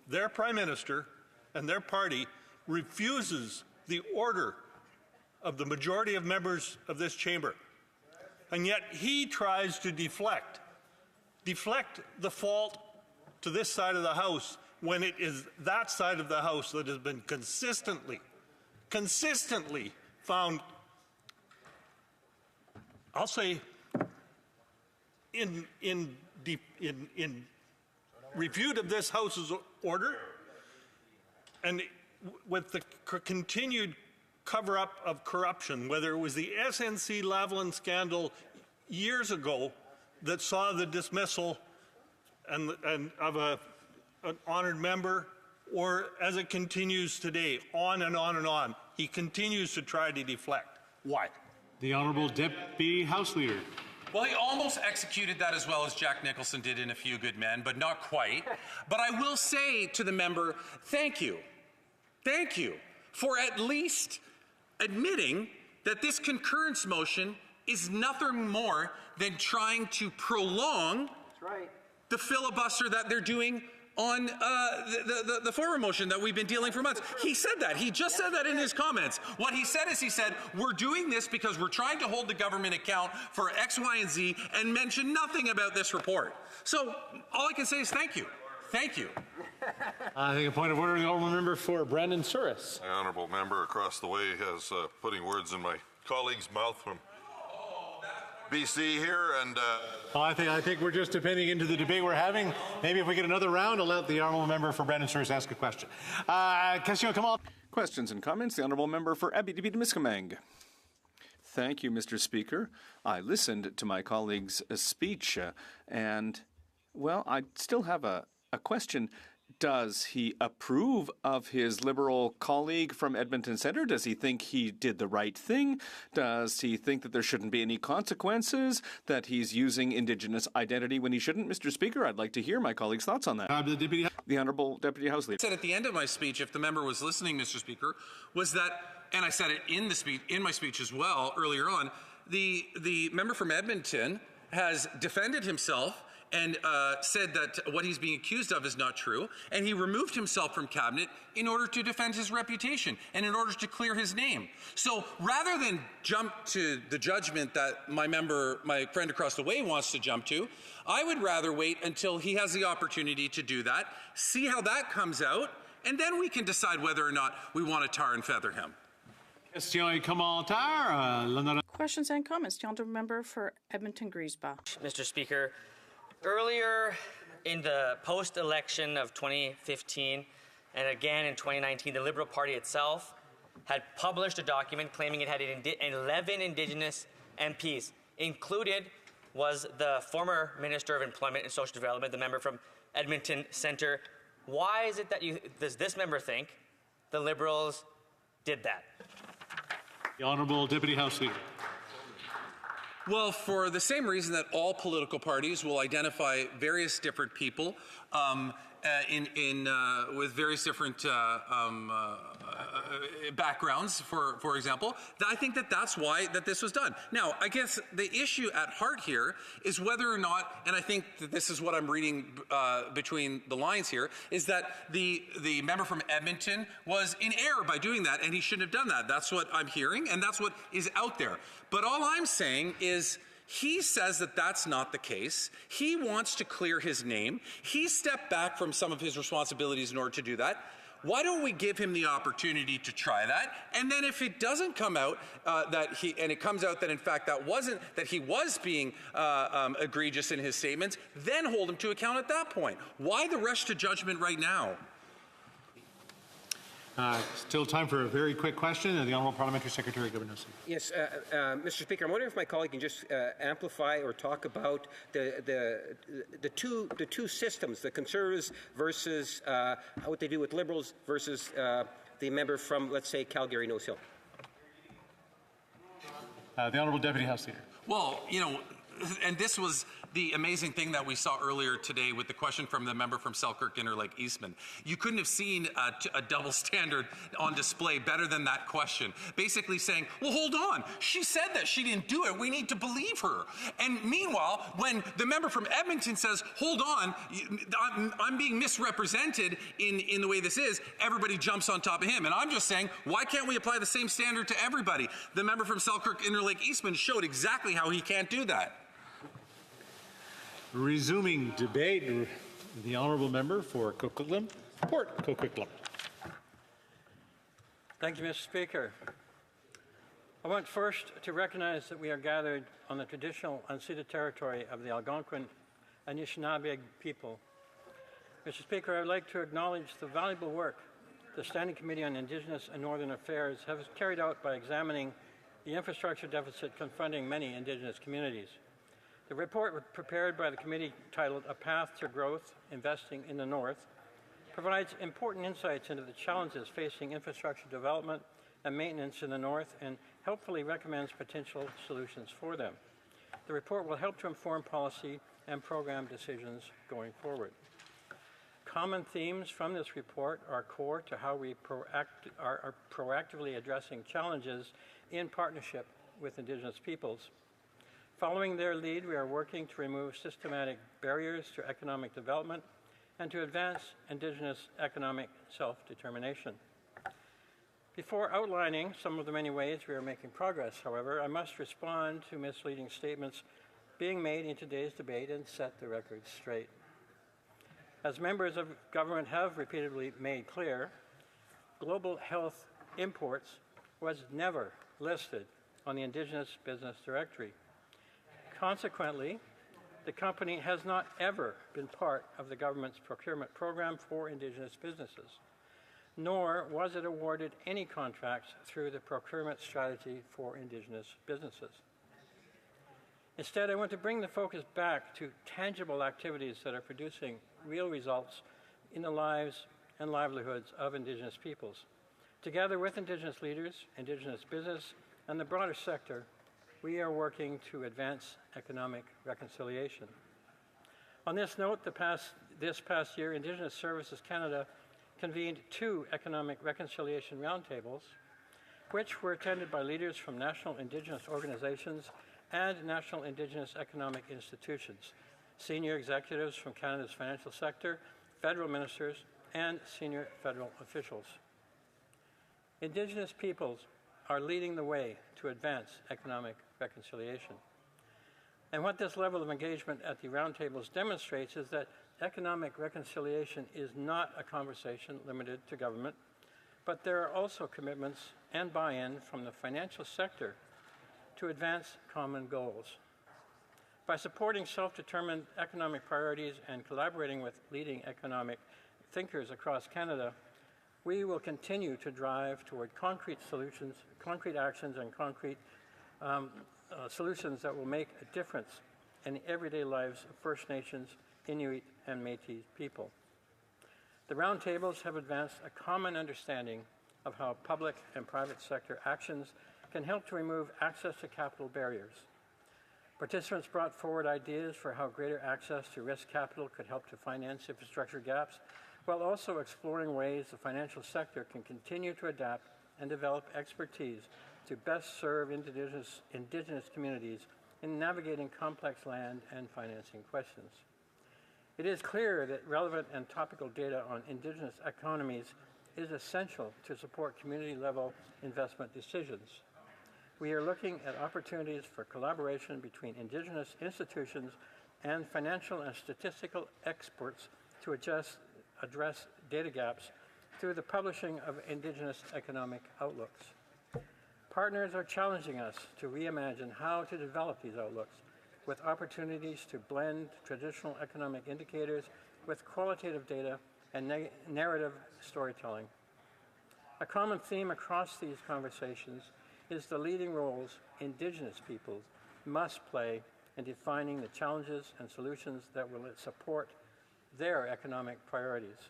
their Prime Minister and their party refuses the order of the majority of members of this chamber. And yet he tries to deflect the fault to this side of the House when it is that side of the House that has been consistently found, I'll say, in refute of this House's order, and with the continued cover-up of corruption, whether it was the SNC-Lavalin scandal years ago that saw the dismissal and of an honored member, or as it continues today, on and on and on. He continues to try to deflect. Why?
The Honourable Deputy House Leader.
Well, he almost executed that as well as Jack Nicholson did in A Few Good Men, but not quite. But I will say to the member, thank you for at least admitting that this concurrence motion is nothing more than trying to prolong the filibuster that they're doing on the former motion that we've been dealing for months. He said that. He just said that in his comments. What he said is, he said, we're doing this because we're trying to hold the government account for X, Y, and Z, and mention nothing about this report. So all I can say is thank you. Thank you.
I think a point of order, the honourable member for Brandon Souris.
The honourable member across the way has putting words in my colleague's mouth from BC here, and
I think we're just depending into the debate we're having. Maybe if we get another round, I'll let the honourable member for Brandon Souris ask a question. Question, come on.
Questions and comments. The honourable member for Abitibi-Témiscamingue. Thank you, Mr. Speaker. I listened to my colleague's speech, and well, I still have a question. Does he approve of his Liberal colleague from Edmonton Centre? Does he think he did the right thing? Does he think that there shouldn't be any consequences, that he's using Indigenous identity when he shouldn't? Mr. Speaker, I'd like to hear my colleague's thoughts on that. The Honourable Deputy House Leader.
I said at the end of my speech, if the member was listening, Mr. Speaker, was that, and I said it in my speech as well earlier on, the member from Edmonton has defended himself and said that what he's being accused of is not true, and he removed himself from cabinet in order to defend his reputation and in order to clear his name. So rather than jump to the judgment that my friend across the way wants to jump to, I would rather wait until he has the opportunity to do that, see how that comes out, and then we can decide whether or not we want to tar and feather him.
Questions and comments. The honourable member for Edmonton-Griesbach.
Mr. Speaker, earlier in the post-election of 2015 and again in 2019, the Liberal Party itself had published a document claiming it had 11 Indigenous MPs. Included was the former Minister of Employment and Social Development, the member from Edmonton Centre. Why is it that does this member think the Liberals did that?
The Honourable Deputy House Leader.
Well, for the same reason that all political parties will identify various different people with various different backgrounds, for example, I think that's why this was done. Now, I guess the issue at heart here is whether or not, and I think that this is what I'm reading between the lines here, is that the member from Edmonton was in error by doing that, and he shouldn't have done that. That's what I'm hearing, and that's what is out there. But all I'm saying is, He says that that's not the case. He wants to clear his name. He stepped back from some of his responsibilities in order to do that. Why don't we give him the opportunity to try that? And then if it doesn't come out and it comes out that in fact that he was being egregious in his statements, then hold him to account at that point. Why the rush to judgment right now?
Still time for a very quick question. The Honourable Parliamentary Secretary Gibbons.
Yes, Mr. Speaker, I'm wondering if my colleague can just amplify or talk about the two systems, the Conservatives versus what they do with Liberals versus the member from, let's say, Calgary Nose Hill.
The Honourable Deputy House Leader.
Well, and this was the amazing thing that we saw earlier today with the question from the member from Selkirk Interlake Eastman. You couldn't have seen a double standard on display better than that question. Basically saying, well, hold on. She said that she didn't do it. We need to believe her. And meanwhile, when the member from Edmonton says, hold on, I'm being misrepresented in the way this is, everybody jumps on top of him. And I'm just saying, why can't we apply the same standard to everybody? The member from Selkirk Interlake Eastman showed exactly how he can't do that.
Resuming debate, the Honourable Member for Coquitlam, Port Coquitlam.
Thank you, Mr. Speaker. I want first to recognize that we are gathered on the traditional unceded territory of the Algonquin Anishinaabe people. Mr. Speaker, I would like to acknowledge the valuable work the Standing Committee on Indigenous and Northern Affairs has carried out by examining the infrastructure deficit confronting many Indigenous communities. The report prepared by the committee, titled A Path to Growth, Investing in the North, provides important insights into the challenges facing infrastructure development and maintenance in the North and helpfully recommends potential solutions for them. The report will help to inform policy and program decisions going forward. Common themes from this report are core to how we are proactively addressing challenges in partnership with Indigenous peoples. Following their lead, we are working to remove systematic barriers to economic development and to advance Indigenous economic self-determination. Before outlining some of the many ways we are making progress, however, I must respond to misleading statements being made in today's debate and set the record straight. As members of government have repeatedly made clear, Global Health Imports was never listed on the Indigenous Business Directory. Consequently, the company has not ever been part of the government's procurement program for Indigenous businesses, nor was it awarded any contracts through the procurement strategy for Indigenous businesses. Instead, I want to bring the focus back to tangible activities that are producing real results in the lives and livelihoods of Indigenous peoples. Together with Indigenous leaders, Indigenous business, and the broader sector, we are working to advance economic reconciliation. On this note, this past year, Indigenous Services Canada convened 2 economic reconciliation roundtables, which were attended by leaders from national Indigenous organizations and national Indigenous economic institutions, senior executives from Canada's financial sector, federal ministers, and senior federal officials. Indigenous peoples are leading the way to advance economic reconciliation. And what this level of engagement at the roundtables demonstrates is that economic reconciliation is not a conversation limited to government, but there are also commitments and buy-in from the financial sector to advance common goals. By supporting self-determined economic priorities and collaborating with leading economic thinkers across Canada, we will continue to drive toward concrete solutions, concrete actions, and concrete solutions that will make a difference in the everyday lives of First Nations, Inuit, and Métis people. The roundtables have advanced a common understanding of how public and private sector actions can help to remove access to capital barriers. Participants brought forward ideas for how greater access to risk capital could help to finance infrastructure gaps, while also exploring ways the financial sector can continue to adapt and develop expertise to best serve Indigenous communities in navigating complex land and financing questions. It is clear that relevant and topical data on Indigenous economies is essential to support community-level investment decisions. we are looking at opportunities for collaboration between Indigenous institutions and financial and statistical experts to address data gaps through the publishing of Indigenous economic outlooks. Partners are challenging us to reimagine how to develop these outlooks, with opportunities to blend traditional economic indicators with qualitative data and narrative storytelling. A common theme across these conversations is the leading roles Indigenous peoples must play in defining the challenges and solutions that will support their economic priorities.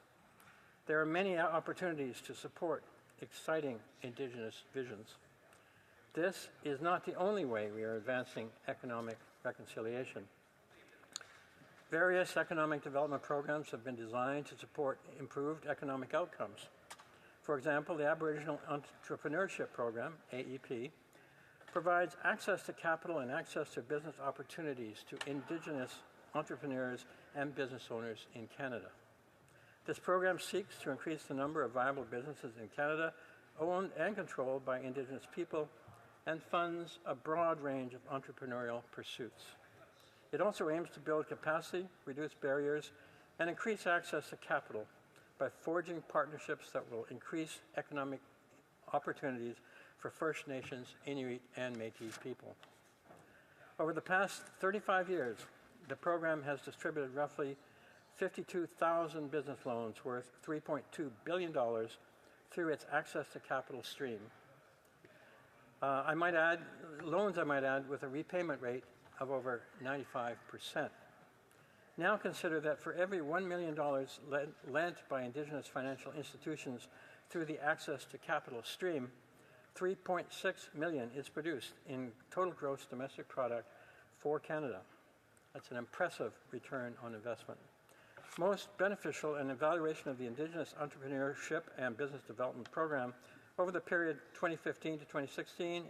There are many opportunities to support exciting Indigenous visions. This is not the only way we are advancing economic reconciliation. Various economic development programs have been designed to support improved economic outcomes. For example, the Aboriginal Entrepreneurship Program, AEP, provides access to capital and access to business opportunities to Indigenous entrepreneurs and business owners in Canada. This program seeks to increase the number of viable businesses in Canada owned and controlled by Indigenous people and funds a broad range of entrepreneurial pursuits. It also aims to build capacity, reduce barriers, and increase access to capital by forging partnerships that will increase economic opportunities for First Nations, Inuit, and Métis people. Over the past 35 years, the program has distributed roughly 52,000 business loans worth $3.2 billion through its access to capital stream. Loans, with a repayment rate of over 95%. Now consider that for every $1 million lent by Indigenous financial institutions through the access to capital stream, 3.6 million is produced in total gross domestic product for Canada. That's an impressive return on investment. Most beneficial an evaluation of the Indigenous Entrepreneurship and Business Development Program over the period 2015 to 2016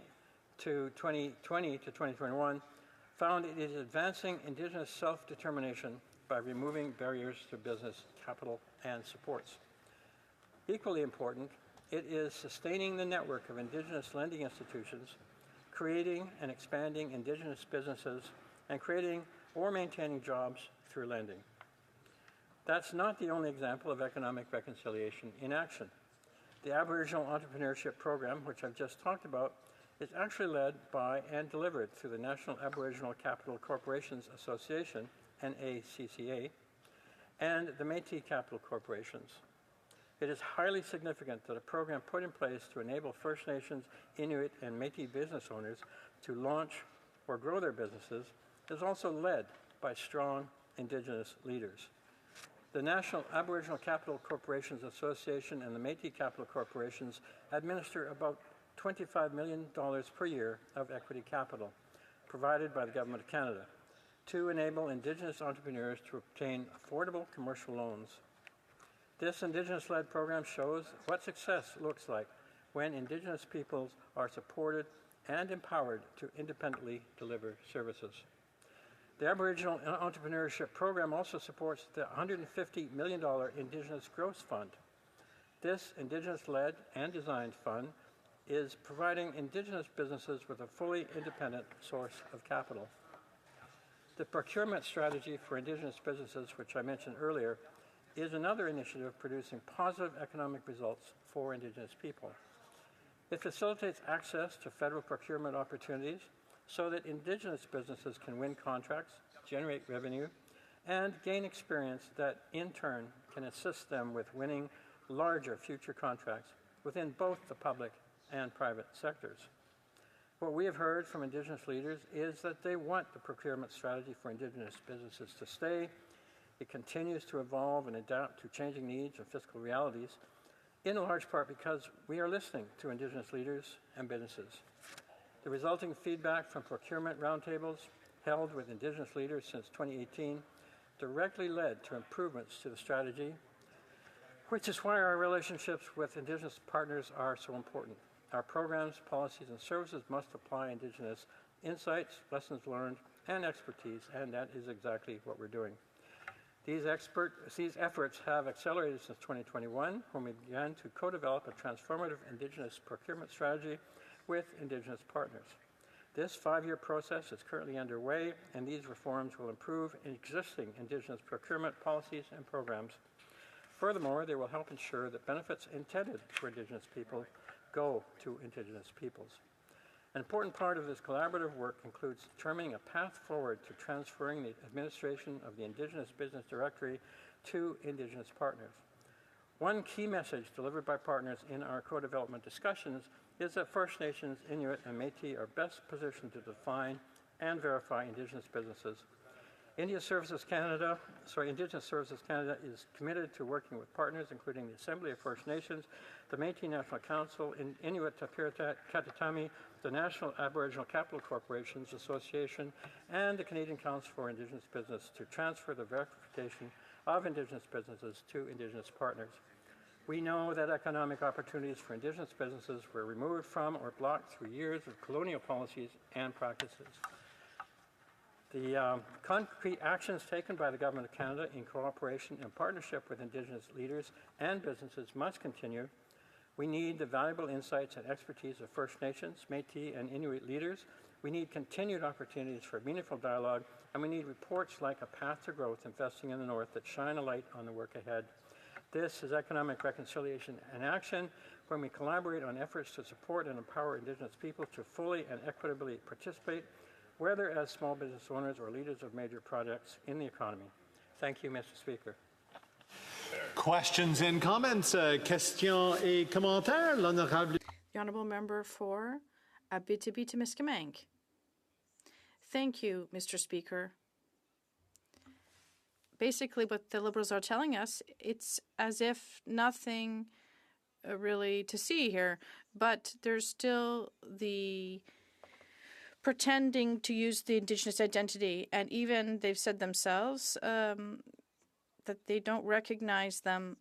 to 2020 to 2021 found it is advancing Indigenous self-determination by removing barriers to business capital and supports. Equally important, it is sustaining the network of Indigenous lending institutions, creating and expanding Indigenous businesses, and creating or maintaining jobs through lending. That's not the only example of economic reconciliation in action. The Aboriginal Entrepreneurship Program, which I've just talked about, is actually led by and delivered through the National Aboriginal Capital Corporations Association, NACCA, and the Métis Capital Corporations. It is highly significant that a program put in place to enable First Nations, Inuit, and Métis business owners to launch or grow their businesses is also led by strong Indigenous leaders. The National Aboriginal Capital Corporations Association and the Métis Capital Corporations administer about $25 million per year of equity capital provided by the Government of Canada to enable Indigenous entrepreneurs to obtain affordable commercial loans. This Indigenous-led program shows what success looks like when Indigenous peoples are supported and empowered to independently deliver services. The Aboriginal Entrepreneurship Program also supports the $150 million Indigenous Growth Fund. This Indigenous-led and designed fund is providing Indigenous businesses with a fully independent source of capital. The procurement strategy for Indigenous businesses, which I mentioned earlier, is another initiative producing positive economic results for Indigenous people. It facilitates access to federal procurement opportunities so that Indigenous businesses can win contracts, generate revenue, and gain experience that in turn can assist them with winning larger future contracts within both the public and private sectors. What we have heard from Indigenous leaders is that they want the procurement strategy for Indigenous businesses to stay. It continues to evolve and adapt to changing needs and fiscal realities, in large part because we are listening to Indigenous leaders and businesses. The resulting feedback from procurement roundtables held with Indigenous leaders since 2018 directly led to improvements to the strategy, which is why our relationships with Indigenous partners are so important. Our programs, policies, and services must apply Indigenous insights, lessons learned, and expertise, and that is exactly what we're doing. These efforts have accelerated since 2021, when we began to co-develop a transformative Indigenous procurement strategy with Indigenous partners. This 5-year process is currently underway, and these reforms will improve existing Indigenous procurement policies and programs. Furthermore, they will help ensure that benefits intended for Indigenous people go to Indigenous peoples. An important part of this collaborative work includes determining a path forward to transferring the administration of the Indigenous Business Directory to Indigenous partners. One key message delivered by partners in our co-development discussions is that First Nations, Inuit, and Métis are best positioned to define and verify Indigenous businesses. Indigenous Services Canada is committed to working with partners, including the Assembly of First Nations, the Métis National Council, Inuit Tapirita Katatami, the National Aboriginal Capital Corporations Association, and the Canadian Council for Indigenous Business to transfer the verification of Indigenous businesses to Indigenous partners. We know that economic opportunities for Indigenous businesses were removed from or blocked through years of colonial policies and practices. The concrete actions taken by the Government of Canada in cooperation and partnership with Indigenous leaders and businesses must continue. We need the valuable insights and expertise of First Nations, Métis, and Inuit leaders. We need continued opportunities for meaningful dialogue, and we need reports like A Path to Growth, Investing in the North, that shine a light on the work ahead. This is economic reconciliation and action, when we collaborate on efforts to support and empower Indigenous people to fully and equitably participate, whether as small business owners or leaders of major projects in the economy. Thank you, Mr. Speaker.
Questions and comments? Questions et commentaires? L'honorable.
The Honourable Member for Abitibi-Témiscamingue. Thank you, Mr. Speaker. Basically, what the Liberals are telling us, it's as if nothing really to see here, but there's still the pretending to use the Indigenous identity, and even they've said themselves that they don't recognize them.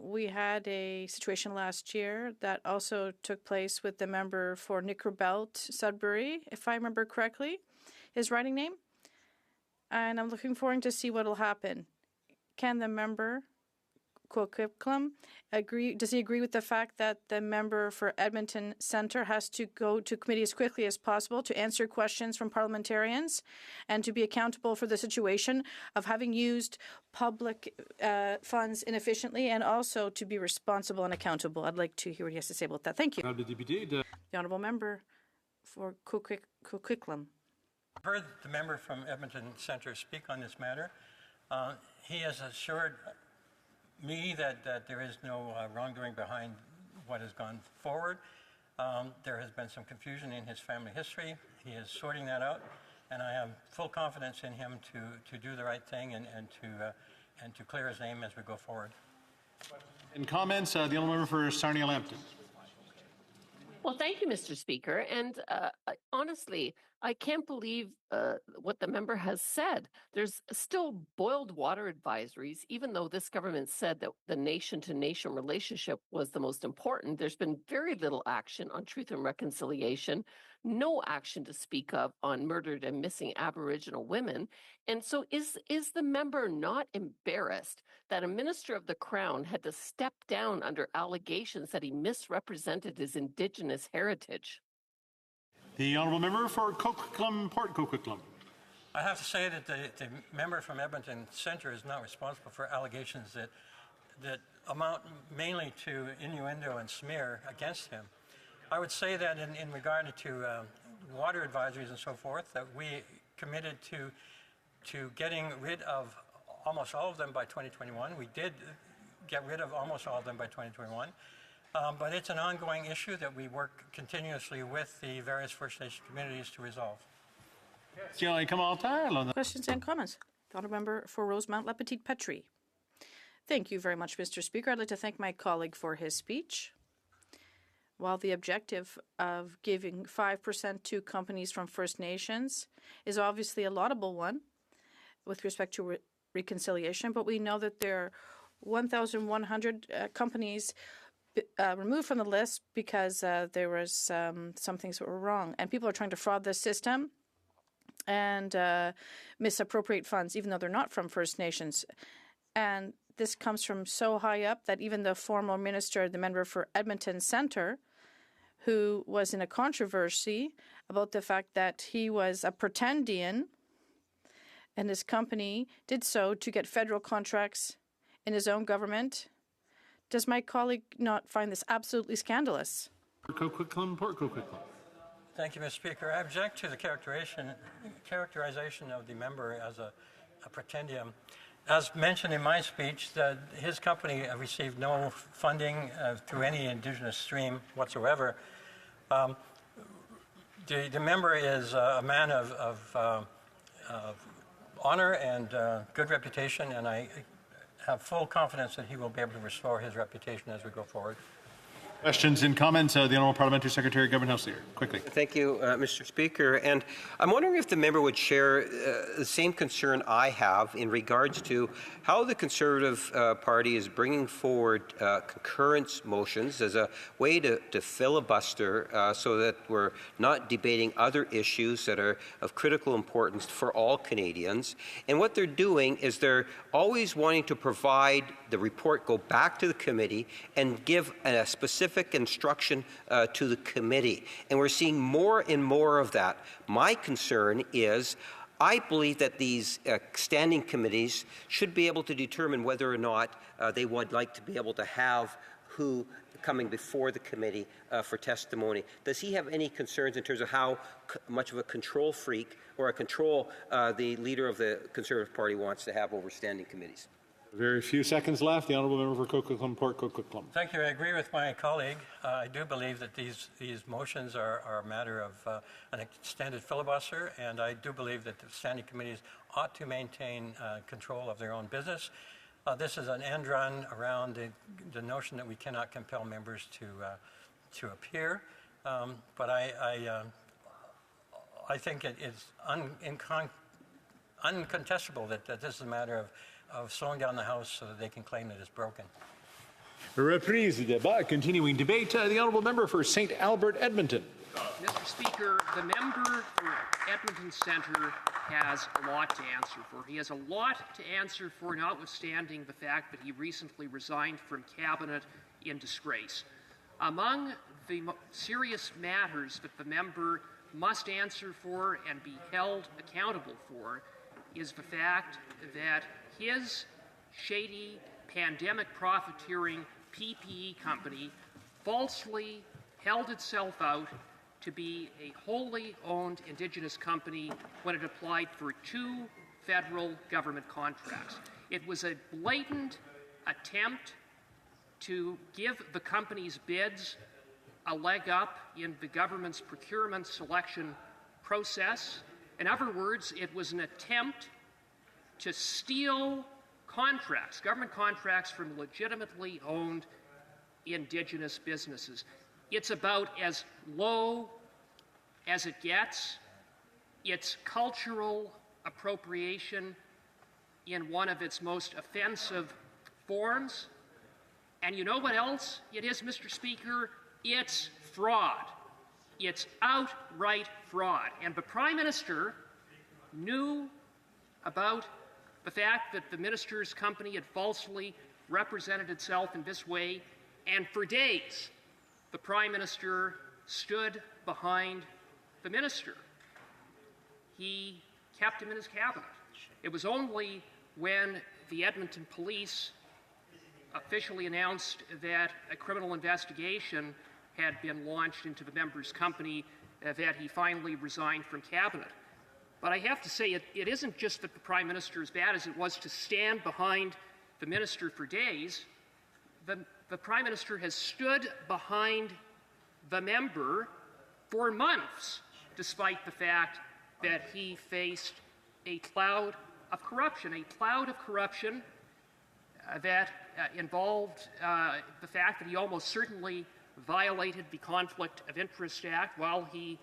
We had a situation last year that also took place with the member for Nickerbelt Sudbury, if I remember correctly, his writing name. And I'm looking forward to see what will happen. Can the member, Coquitlam, agree? Does he agree with the fact that the member for Edmonton Centre has to go to committee as quickly as possible to answer questions from parliamentarians and to be accountable for the situation of having used public funds inefficiently, and also to be responsible and accountable? I'd like to hear what he has to say about that. Thank you. The honourable member for Coquitlam.
I've heard the member from Edmonton Centre speak on this matter. He has assured me that there is no wrongdoing behind what has gone forward. There has been some confusion in his family history. He is sorting that out, and I have full confidence in him to do the right thing and to clear his name as we go forward.
In comments, the honourable member for Sarnia-Lambton.
Well, thank you, Mr. Speaker. And honestly, I can't believe what the member has said. There's still boiled water advisories, even though this government said that the nation-to-nation relationship was the most important. There's been very little action on truth and reconciliation, no action to speak of on murdered and missing Aboriginal women. And so is the member not embarrassed that a minister of the Crown had to step down under allegations that he misrepresented his Indigenous heritage?
The honourable member for Coquitlam, Port Coquitlam.
I have to say that the member from Edmonton Centre is not responsible for allegations that amount mainly to innuendo and smear against him. I would say that in regard to water advisories and so forth, that we committed to getting rid of almost all of them by 2021. We did get rid of almost all of them by 2021. But it's an ongoing issue that we work continuously with the various First Nation communities to resolve.
Questions and comments. The honourable member for Rosemount La Petite Patrie. Thank you very much, Mr. Speaker. I'd like to thank my colleague for his speech. While the objective of giving 5% to companies from First Nations is obviously a laudable one with respect to reconciliation, but we know that there are 1,100 companies removed from the list because there was some things that were wrong. And people are trying to fraud the system and misappropriate funds, even though they're not from First Nations. And this comes from so high up that even the former minister, the member for Edmonton Centre, who was in a controversy about the fact that he was a pretendian and his company did so to get federal contracts in his own government. Does my colleague not find this absolutely scandalous?
Thank you, Mr. Speaker. I object to the characterization of the member as a pretendium. As mentioned in my speech, his company received no funding through any Indigenous stream whatsoever. The member is a man of honor and good reputation, and I have full confidence that he will be able to restore his reputation as we go forward.
Questions and comments? The Honourable Parliamentary Secretary, Government House Leader. Quickly.
Thank you, Mr. Speaker. And I'm wondering if the member would share the same concern I have in regards to how the Conservative Party is bringing forward concurrence motions as a way to filibuster so that we're not debating other issues that are of critical importance for all Canadians. And what they're doing is they're always wanting to provide the report, go back to the committee, and give a specific instruction to the committee. And we're seeing more and more of that. My concern is I believe that these standing committees should be able to determine whether or not they would like to be able to have who coming before the committee for testimony. Does he have any concerns in terms of how much of a control freak or a control the leader of the Conservative Party wants to have over standing committees?
Very few seconds left. The Honourable Member for Coquitlam Port Coquitlam.
Thank you. I agree with my colleague. I do believe that these motions are a matter of an extended filibuster, and I do believe that the standing committees ought to maintain control of their own business. This is an end run around the notion that we cannot compel members to appear, but I think it is uncontestable that this is a matter of slowing down the House so that they can claim that it's broken.
Reprise du débat. Continuing debate. The Honourable Member for St. Albert, Edmonton.
Mr. Speaker, the member for Edmonton Centre has a lot to answer for. He has a lot to answer for, notwithstanding the fact that he recently resigned from Cabinet in disgrace. Among the serious matters that the member must answer for and be held accountable for is the fact that his shady, pandemic profiteering PPE company falsely held itself out to be a wholly owned Indigenous company when it applied for 2 federal government contracts. It was a blatant attempt to give the company's bids a leg up in the government's procurement selection process. In other words, it was an attempt to steal contracts, government contracts from legitimately owned Indigenous businesses. It's about as low as it gets. It's cultural appropriation in one of its most offensive forms. And you know what else it is, Mr. Speaker? It's fraud. It's outright fraud. And the Prime Minister knew about the fact that the minister's company had falsely represented itself in this way, and for days the Prime Minister stood behind the minister. He kept him in his cabinet. It was only when the Edmonton police officially announced that a criminal investigation had been launched into the member's company that he finally resigned from cabinet. But I have to say, it isn't just that the Prime Minister, as bad as it was to stand behind the minister for days, the Prime Minister has stood behind the member for months, despite the fact that he faced a cloud of corruption that involved the fact that he almost certainly violated the Conflict of Interest Act while he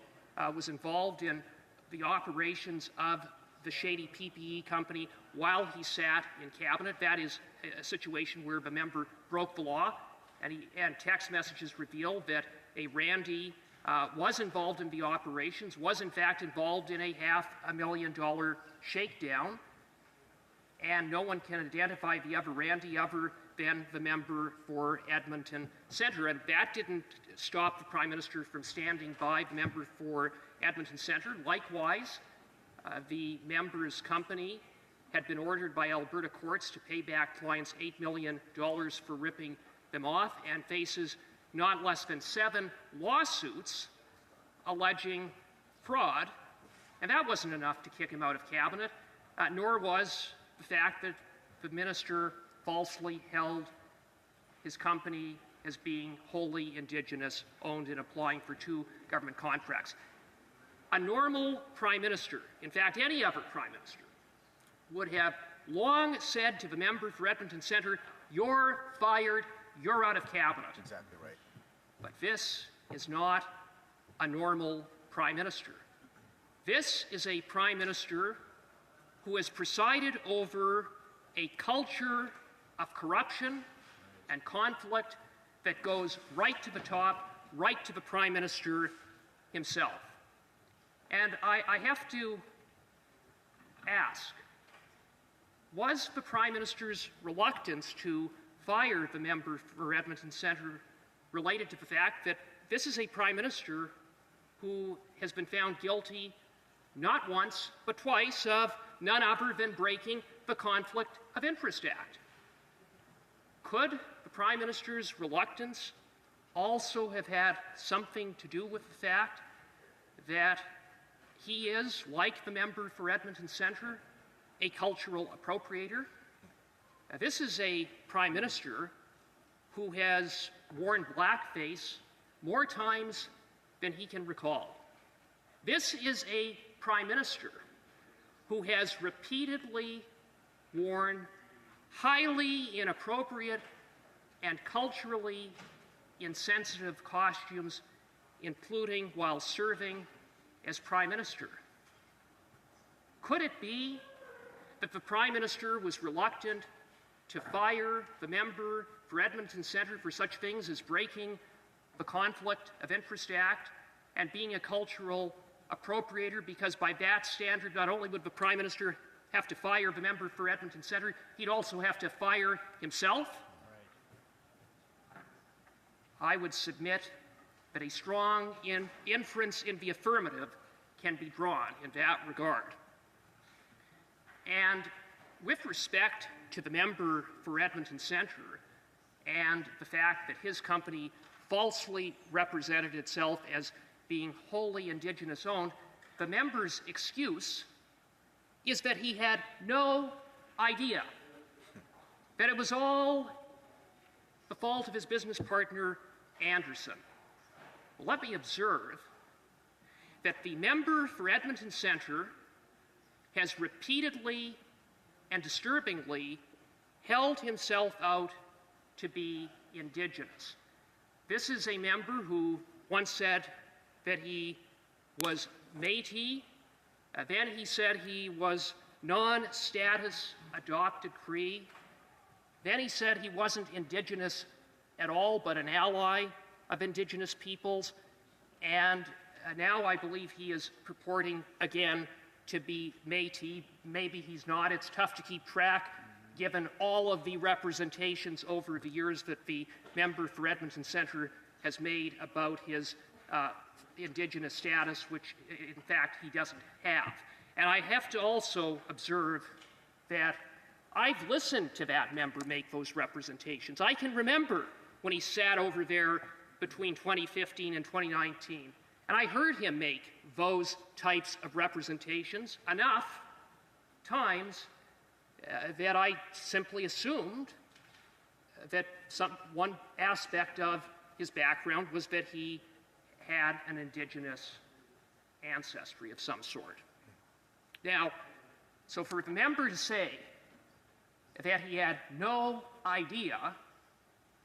was involved in the operations of the shady PPE company while he sat in cabinet. That is a situation where the member broke the law, and text messages revealed that a Randy was involved in the operations, was in fact involved in a $500,000 shakedown, and no one can identify the other Randy other than the member for Edmonton Centre. And that didn't stop the Prime Minister from standing by the member for Edmonton Centre. Likewise, the member's company had been ordered by Alberta courts to pay back clients $8 million for ripping them off and faces not less than 7 lawsuits alleging fraud. And that wasn't enough to kick him out of cabinet, nor was the fact that the minister falsely held his company as being wholly Indigenous owned and applying for 2 government contracts. A normal Prime Minister, in fact any other Prime Minister, would have long said to the member for Edmonton Centre, "You're fired, you're out of cabinet."
Exactly right.
But this is not a normal Prime Minister. This is a Prime Minister who has presided over a culture of corruption and conflict that goes right to the top, right to the Prime Minister himself. And I have to ask, was the Prime Minister's reluctance to fire the member for Edmonton Centre related to the fact that this is a Prime Minister who has been found guilty not once but twice of none other than breaking the Conflict of Interest Act? Could the Prime Minister's reluctance also have had something to do with the fact that he is, like the member for Edmonton Centre, a cultural appropriator? This is a Prime Minister who has worn blackface more times than he can recall. This is a Prime Minister who has repeatedly worn highly inappropriate and culturally insensitive costumes, including while serving as Prime Minister. Could it be that the Prime Minister was reluctant to fire the member for Edmonton Centre for such things as breaking the Conflict of Interest Act and being a cultural appropriator, because by that standard, not only would the Prime Minister have to fire the member for Edmonton Centre, he'd also have to fire himself? I would submit that a strong inference in the affirmative can be drawn in that regard. And with respect to the member for Edmonton Centre and the fact that his company falsely represented itself as being wholly Indigenous owned, the member's excuse is that he had no idea, that it was all the fault of his business partner, Anderson. Well, let me observe that the member for Edmonton Centre has repeatedly and disturbingly held himself out to be Indigenous. This is a member who once said that he was Métis, then he said he was non-status adopted Cree, then he said he wasn't Indigenous at all but an ally of Indigenous peoples, and now I believe he is purporting again to be Métis. Maybe he's not. It's tough to keep track given all of the representations over the years that the member for Edmonton Centre has made about his Indigenous status, which in fact he doesn't have. And I have to also observe that I've listened to that member make those representations. I can remember when he sat over there between 2015 and 2019, and I heard him make those types of representations enough times that I simply assumed that one aspect of his background was that he had an Indigenous ancestry of some sort. Now, so for the member to say that he had no idea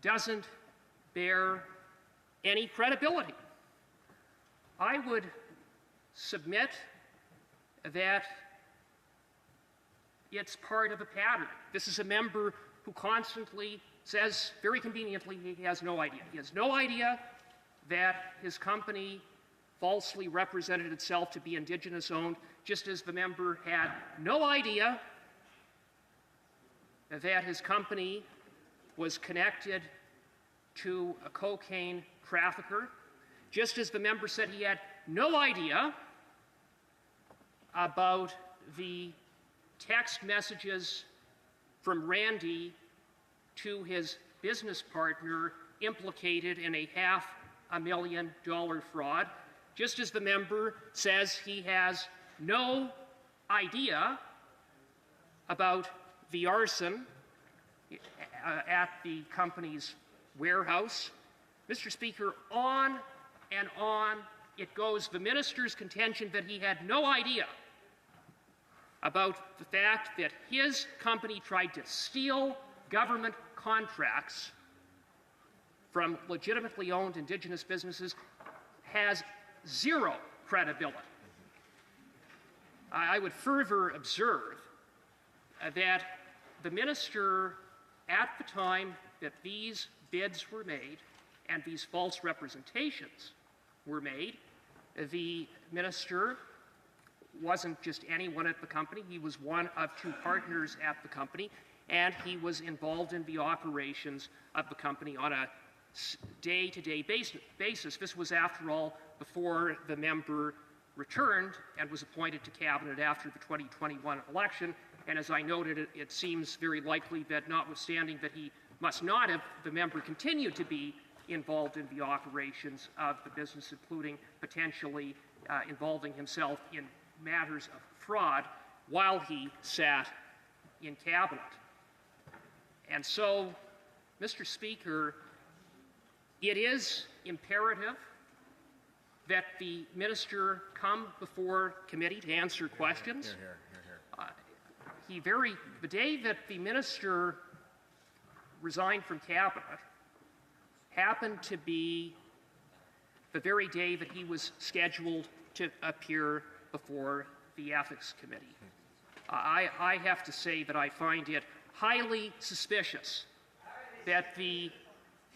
doesn't bear any credibility. I would submit that it's part of a pattern. This is a member who constantly says, very conveniently, he has no idea. He has no idea that his company falsely represented itself to be Indigenous owned, just as the member had no idea that his company was connected to a cocaine trafficker, just as the member said he had no idea about the text messages from Randy to his business partner implicated in a $500,000 fraud, just as the member says he has no idea about the arson at the company's warehouse. Mr. Speaker, on and on it goes. The minister's contention that he had no idea about the fact that his company tried to steal government contracts from legitimately owned Indigenous businesses has zero credibility. I would further observe that the minister, at the time that these bids were made and these false representations were made, the minister wasn't just anyone at the company. He was one of two partners at the company, and he was involved in the operations of the company on a day-to-day basis. This was, after all, before the member returned and was appointed to cabinet after the 2021 election. And as I noted, it seems very likely that, notwithstanding that he must not have, the member continued to be involved in the operations of the business, including potentially involving himself in matters of fraud while he sat in cabinet. And so, Mr. Speaker, it is imperative that the minister come before committee to answer questions. The day that the minister resigned from cabinet happened to be the very day that he was scheduled to appear before the Ethics Committee. I have to say that I find it highly suspicious that the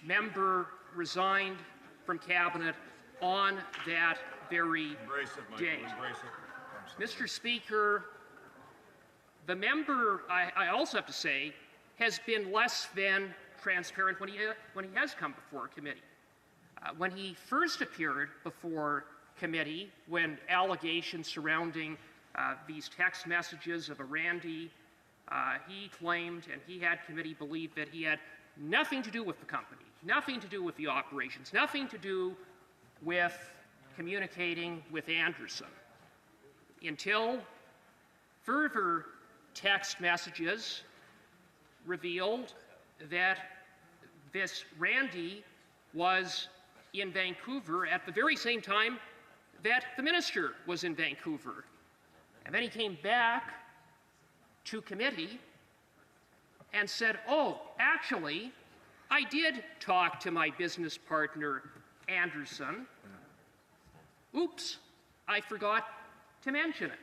member resigned from cabinet on that very day. Mr. Speaker, the member, I also have to say, has been less than transparent when he has come before a committee. When he first appeared before committee, when allegations surrounding these text messages of a Randy, he claimed, and he had committee believe, that he had nothing to do with the company, nothing to do with the operations, nothing to do with communicating with Anderson, until further text messages revealed that this Randy was in Vancouver at the very same time that the minister was in Vancouver. And then he came back to committee and said, oh, actually, I did talk to my business partner, Anderson. Oops, I forgot to mention it.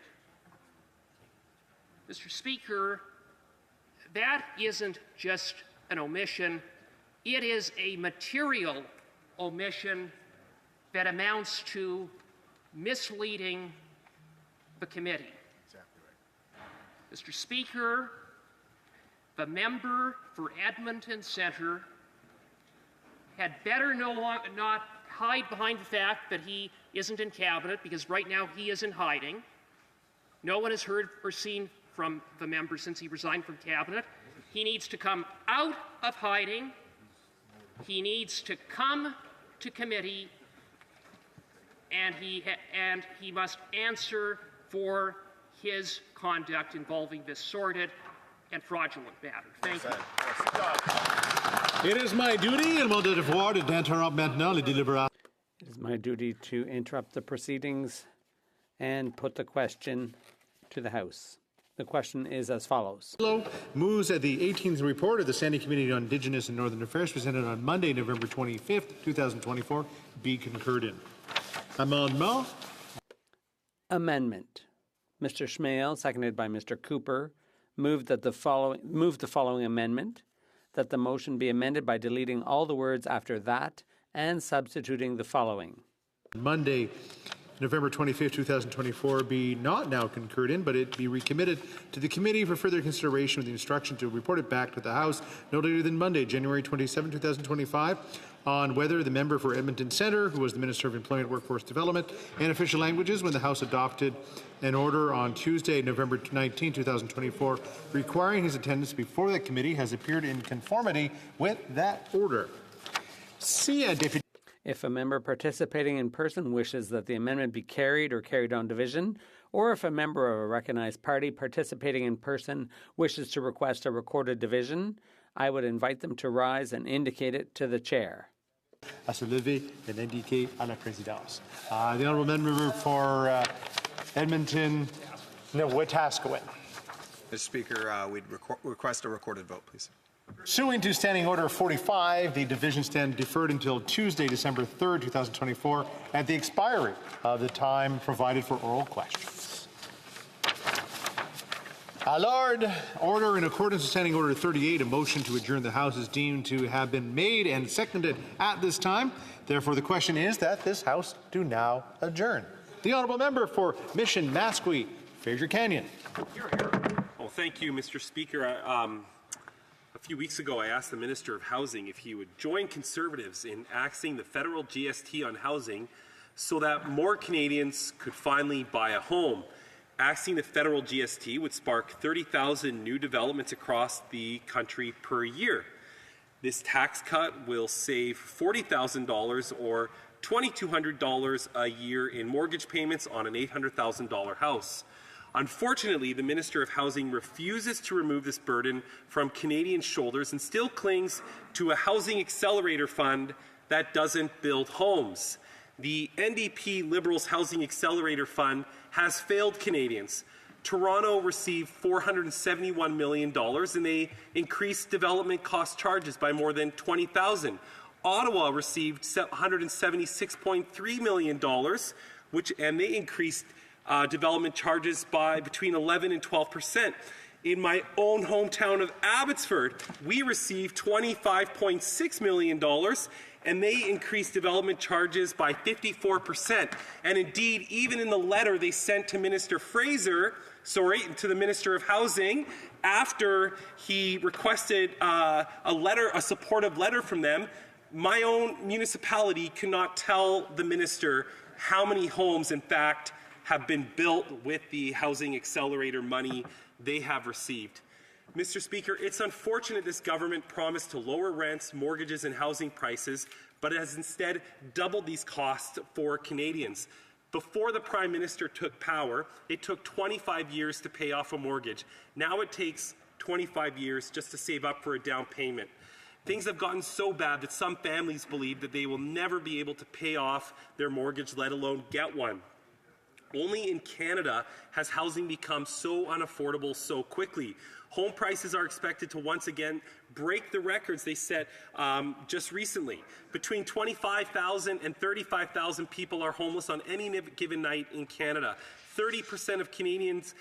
Mr. Speaker, that isn't just an omission, it is a material omission that amounts to misleading the committee. Exactly right. Mr. Speaker, the member for Edmonton Centre had better not hide behind the fact that he isn't in cabinet, because right now he is in hiding. No one has heard or seen from the member since he resigned from cabinet. He needs to come out of hiding. He needs to come to committee, and he must answer for his conduct involving this sordid and fraudulent matter. Thank you.
It is my duty, and mon devoir, d'interrompre maintenant les délibérations.
It is my duty to interrupt the proceedings and put the question to the House. The question is as follows.
Moves that the 18th report of the Standing Committee on Indigenous and Northern Affairs presented on Monday, November 25th, 2024, be concurred in. Amendment.
Amendment. Mr. Schmale, seconded by Mr. Cooper, moved the following amendment, that the motion be amended by deleting all the words after that and substituting the following.
Monday, November 25, 2024 be not now concurred in, but it be recommitted to the committee for further consideration with the instruction to report it back to the House no later than Monday, January 27, 2025, on whether the member for Edmonton Centre, who was the Minister of Employment, Workforce Development and Official Languages when the House adopted an order on Tuesday, November 19, 2024, requiring his attendance before that committee, has appeared in conformity with that order. Deputy.
If a member participating in person wishes that the amendment be carried or carried on division, or if a member of a recognized party participating in person wishes to request a recorded division, I would invite them to rise and indicate it to the chair.
À se lever et l'indiquer à la présidence. The honourable member for Edmonton, Wetaskiwin.
Mr. Speaker, we'd request a recorded vote, please.
Pursuant to Standing Order 45, the division stand deferred until Tuesday, December 3rd, 2024, at the expiry of the time provided for oral questions. Lord, order in accordance with Standing Order 38, a motion to adjourn the House is deemed to have been made and seconded at this time. Therefore, the question is that this House do now adjourn. The honourable member for Mission Mascouy, Fraser Canyon.
Oh, thank you, Mr. Speaker. A few weeks ago, I asked the Minister of Housing if he would join Conservatives in axing the federal GST on housing so that more Canadians could finally buy a home. Axing the federal GST would spark 30,000 new developments across the country per year. This tax cut will save $40,000 or $2,200 a year in mortgage payments on an $800,000 house. Unfortunately, the Minister of Housing refuses to remove this burden from Canadian shoulders and still clings to a housing accelerator fund that doesn't build homes. The NDP Liberals Housing Accelerator Fund has failed Canadians. Toronto received $471 million and they increased development cost charges by more than $20,000. Ottawa received $176.3 million, and they increased development charges by between 11 and 12%. In my own hometown of Abbotsford, we received $25.6 million, and they increased development charges by 54%. And indeed, even in the letter they sent to Minister Fraser, to the Minister of Housing, after he requested a supportive letter from them, my own municipality cannot tell the minister how many homes, in fact, have been built with the housing accelerator money they have received. Mr. Speaker, it's unfortunate this government promised to lower rents, mortgages, and housing prices, but has instead doubled these costs for Canadians. Before the Prime Minister took power, it took 25 years to pay off a mortgage. Now it takes 25 years just to save up for a down payment. Things have gotten so bad that some families believe that they will never be able to pay off their mortgage, let alone get one. Only in Canada has housing become so unaffordable so quickly. Home prices are expected to once again break the records they set just recently. Between 25,000 and 35,000 people are homeless on any given night in Canada. 30% of Canadians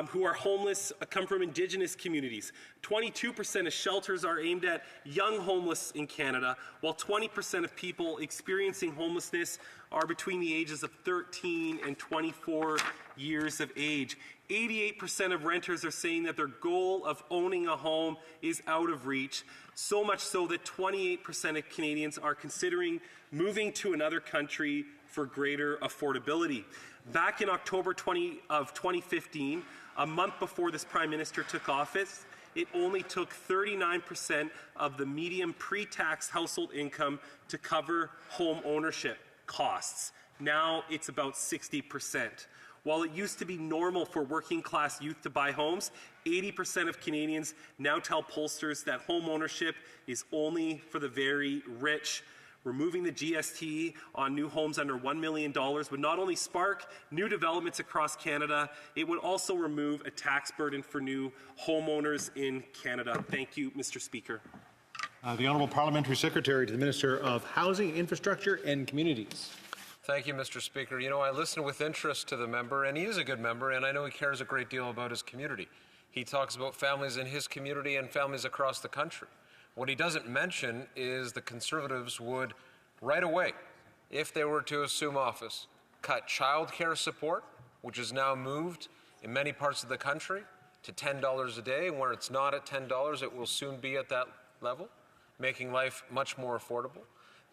who are homeless come from Indigenous communities. 22% of shelters are aimed at young homeless in Canada, while 20% of people experiencing homelessness are between the ages of 13 and 24 years of age. 88% of renters are saying that their goal of owning a home is out of reach, so much so that 28% of Canadians are considering moving to another country for greater affordability. Back in October 2015, a month before this Prime Minister took office, it only took 39% of the median pre-tax household income to cover home ownership costs. Now it's about 60%. While it used to be normal for working-class youth to buy homes, 80% of Canadians now tell pollsters that home ownership is only for the very rich. Removing the GST on new homes under $1 million would not only spark new developments across Canada, it would also remove a tax burden for new homeowners in Canada. Thank you, Mr. Speaker.
The Honourable Parliamentary Secretary to the Minister of Housing, Infrastructure and Communities.
Thank you, Mr. Speaker. You know, I listened with interest to the member, and he is a good member, and I know he cares a great deal about his community. He talks about families in his community and families across the country. What he doesn't mention is the Conservatives would, right away, if they were to assume office,
cut childcare support, which is now moved in many parts of the country to $10 a day, and where it's not at $10, it will soon be at that level, making life much more affordable.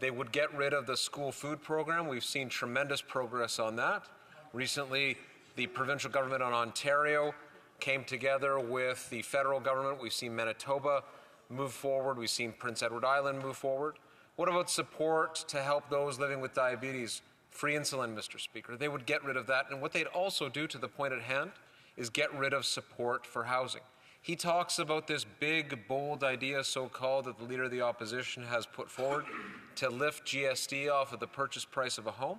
They would get rid of the school food program. We've seen tremendous progress on that. Recently, the provincial government on Ontario came together with the federal government. We've seen Manitoba move forward. We've seen Prince Edward Island move forward. What about support to help those living with diabetes? Free insulin, Mr. Speaker. They would get rid of that. And what they'd also do, to the point at hand, is get rid of support for housing. He talks about this big, bold idea, so-called, that the Leader of the Opposition has put forward to lift GST off of the purchase price of a home.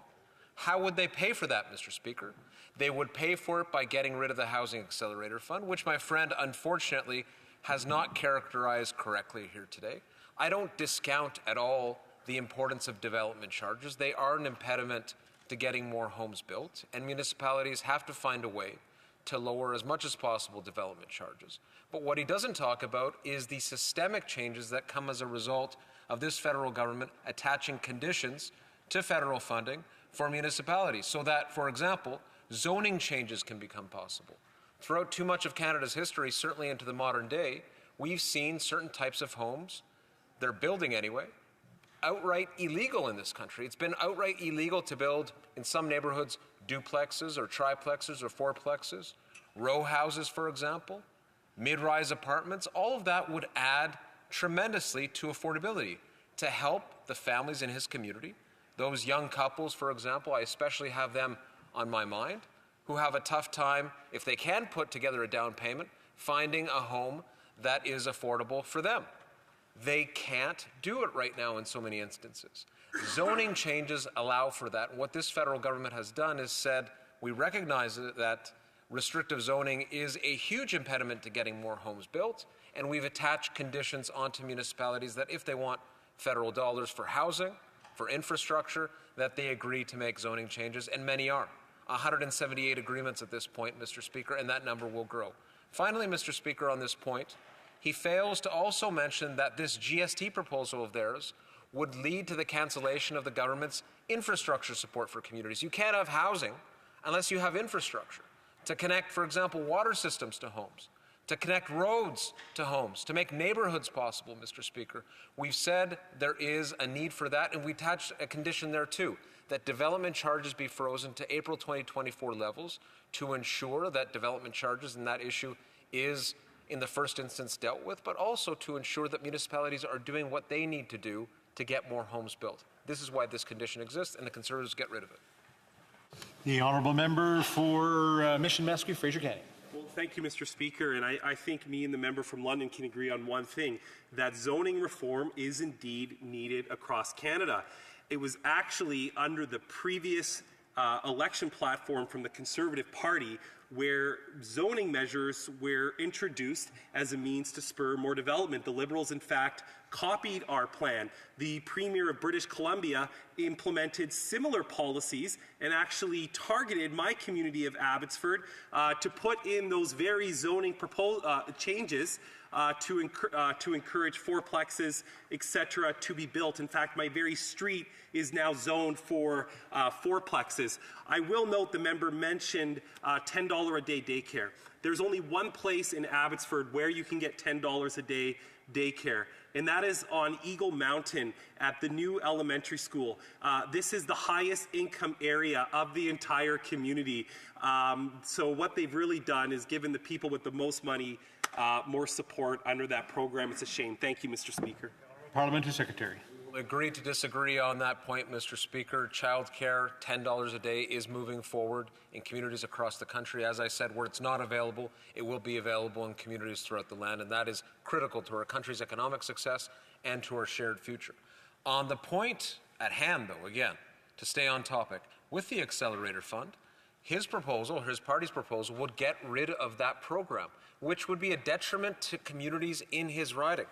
How would they pay for that, Mr. Speaker? They would pay for it by getting rid of the Housing Accelerator Fund, which my friend, unfortunately, has not characterized correctly here today. I don't discount at all the importance of development charges. They are an impediment to getting more homes built, and municipalities have to find a way to lower as much as possible development charges. But what he doesn't talk about is the systemic changes that come as a result of this federal government attaching conditions to federal funding for municipalities, so that, for example, zoning changes can become possible. Throughout too much of Canada's history, certainly into the modern day, we've seen certain types of homes, they're building anyway, outright illegal in this country. It's been outright illegal to build, in some neighborhoods, duplexes or triplexes or fourplexes, row houses, for example, mid-rise apartments. All of that would add tremendously to affordability to help the families in his community. Those young couples, for example, I especially have them on my mind, who have a tough time, if they can put together a down payment, finding a home that is affordable for them. They can't do it right now in so many instances. Zoning changes allow for that. What this federal government has done is said, we recognize that restrictive zoning is a huge impediment to getting more homes built, and we've attached conditions onto municipalities that if they want federal dollars for housing, for infrastructure, that they agree to make zoning changes, and many are. 178 agreements at this point, Mr. Speaker, and that number will grow. Finally, Mr. Speaker, on this point, he fails to also mention that this GST proposal of theirs would lead to the cancellation of the government's infrastructure support for communities. You can't have housing unless you have infrastructure to connect, for example, water systems to homes, to connect roads to homes, to make neighborhoods possible, Mr. Speaker. We've said there is a need for that, and we attached a condition there too, that development charges be frozen to April 2024 levels to ensure that development charges and that issue is in the first instance dealt with, but also to ensure that municipalities are doing what they need to do to get more homes built. This is why this condition exists, and the Conservatives get rid of it.
The honourable member for Mission Mesquite, Fraser Canning.
Well, thank you, Mr. Speaker. And I think me and the member from London can agree on one thing, that zoning reform is indeed needed across Canada. It was actually under the previous election platform from the Conservative Party where zoning measures were introduced as a means to spur more development. The Liberals, in fact, copied our plan. The Premier of British Columbia implemented similar policies and actually targeted my community of Abbotsford to put in those very zoning changes to encourage fourplexes, etc., to be built. In fact, my very street is now zoned for fourplexes. I will note the member mentioned $10 a day daycare. There's only one place in Abbotsford where you can get $10 a day daycare, and that is on Eagle Mountain at the new elementary school. This is the highest income area of the entire community. So what they've really done is given the people with the most money more support under that program. It's a shame. Thank you, Mr. Speaker.
Parliamentary Secretary.
Agree to disagree on that point, Mr. Speaker. Childcare, $10 a day, is moving forward in communities across the country. As I said, where it's not available, it will be available in communities throughout the land, and that is critical to our country's economic success and to our shared future. On the point at hand, though, again, to stay on topic, with the Accelerator Fund, his proposal, his party's proposal, would get rid of that program, which would be a detriment to communities in his riding.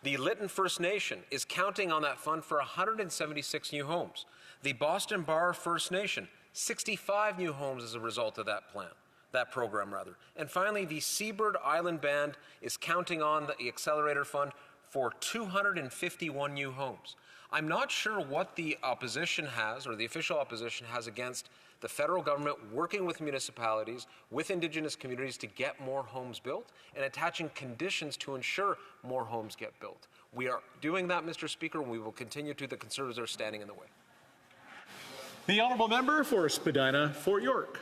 The Lytton First Nation is counting on that fund for 176 new homes. The Boston Bar First Nation, 65 new homes as a result of that program. And finally, the Seabird Island Band is counting on the Accelerator Fund for 251 new homes. I'm not sure what the opposition has, or the official opposition has, against the federal government working with municipalities, with Indigenous communities to get more homes built and attaching conditions to ensure more homes get built. We are doing that, Mr. Speaker, and we will continue to. The Conservatives are standing in the way.
The honourable member for Spadina, Fort York.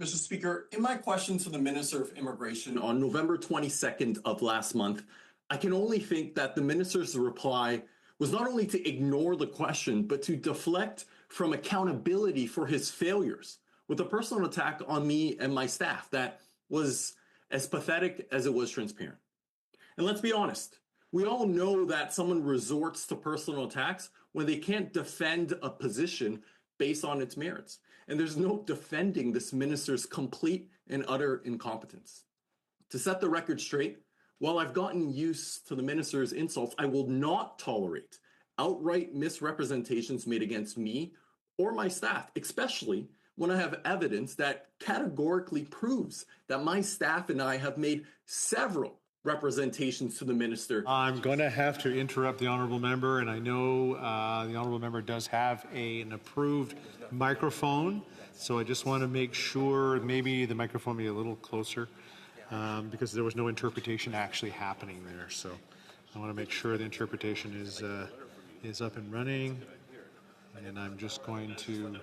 Mr. Speaker, in my question to the Minister of Immigration on November 22nd of last month, I can only think that the minister's reply was not only to ignore the question, but to deflect from accountability for his failures with a personal attack on me and my staff that was as pathetic as it was transparent. And let's be honest, we all know that someone resorts to personal attacks when they can't defend a position based on its merits. And there's no defending this minister's complete and utter incompetence. To set the record straight, while I've gotten used to the minister's insults, I will not tolerate outright misrepresentations made against me or my staff, especially when I have evidence that categorically proves that my staff and I have made several representations to the minister.
I'm going to have to interrupt the honourable member, and I know the honourable member does have an approved microphone, so I just want to make sure maybe the microphone be a little closer because there was no interpretation actually happening there. So I want to make sure the interpretation is up and running, and I'm just going to.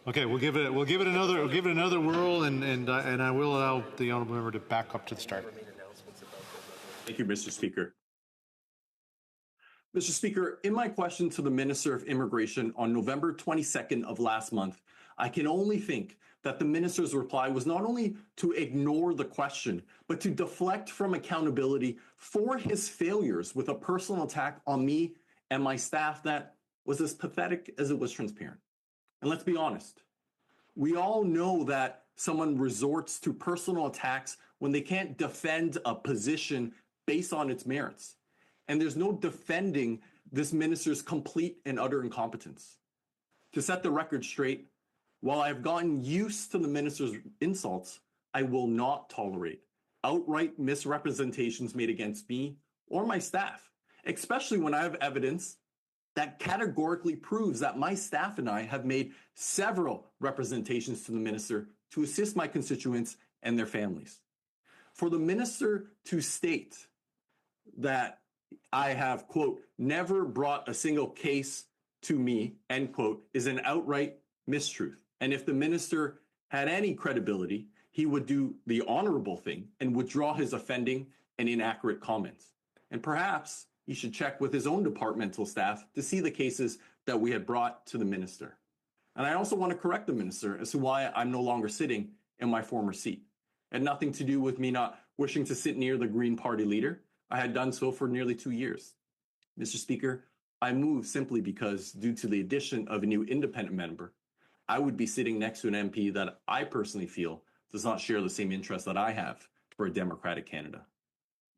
Okay, we'll give it another whirl, and I will allow the honourable member to back up to the start.
Thank you, Mr. Speaker. Mr. Speaker, in my question to the Minister of Immigration on November 22nd of last month, I can only think that the minister's reply was not only to ignore the question, but to deflect from accountability for his failures with a personal attack on me and my staff that was as pathetic as it was transparent. And let's be honest, we all know that someone resorts to personal attacks when they can't defend a position based on its merits. And there's no defending this minister's complete and utter incompetence. To set the record straight, while I've gotten used to the minister's insults, I will not tolerate outright misrepresentations made against me or my staff, especially when I have evidence that categorically proves that my staff and I have made several representations to the minister to assist my constituents and their families. For the minister to state that I have, quote, never brought a single case to me, end quote, is an outright mistruth. And if the minister had any credibility, he would do the honorable thing and withdraw his offending and inaccurate comments. And perhaps he should check with his own departmental staff to see the cases that we had brought to the minister. And I also want to correct the minister as to why I'm no longer sitting in my former seat. It had nothing to do with me not wishing to sit near the Green Party leader. I had done so for nearly 2 years. Mr. Speaker, I moved simply because, due to the addition of a new independent member, I would be sitting next to an MP that I personally feel does not share the same interests that I have for a democratic Canada.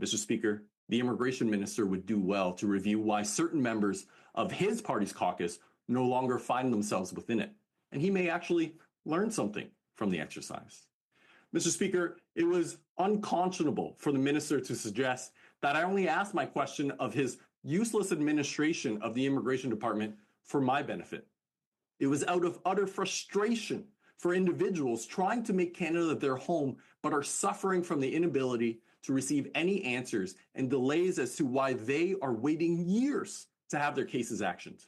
Mr. Speaker, the immigration minister would do well to review why certain members of his party's caucus no longer find themselves within it, and he may actually learn something from the exercise. Mr. Speaker, it was unconscionable for the minister to suggest that I only asked my question of his useless administration of the immigration department for my benefit. It was out of utter frustration for individuals trying to make Canada their home, but are suffering from the inability to receive any answers and delays as to why they are waiting years to have their cases actioned.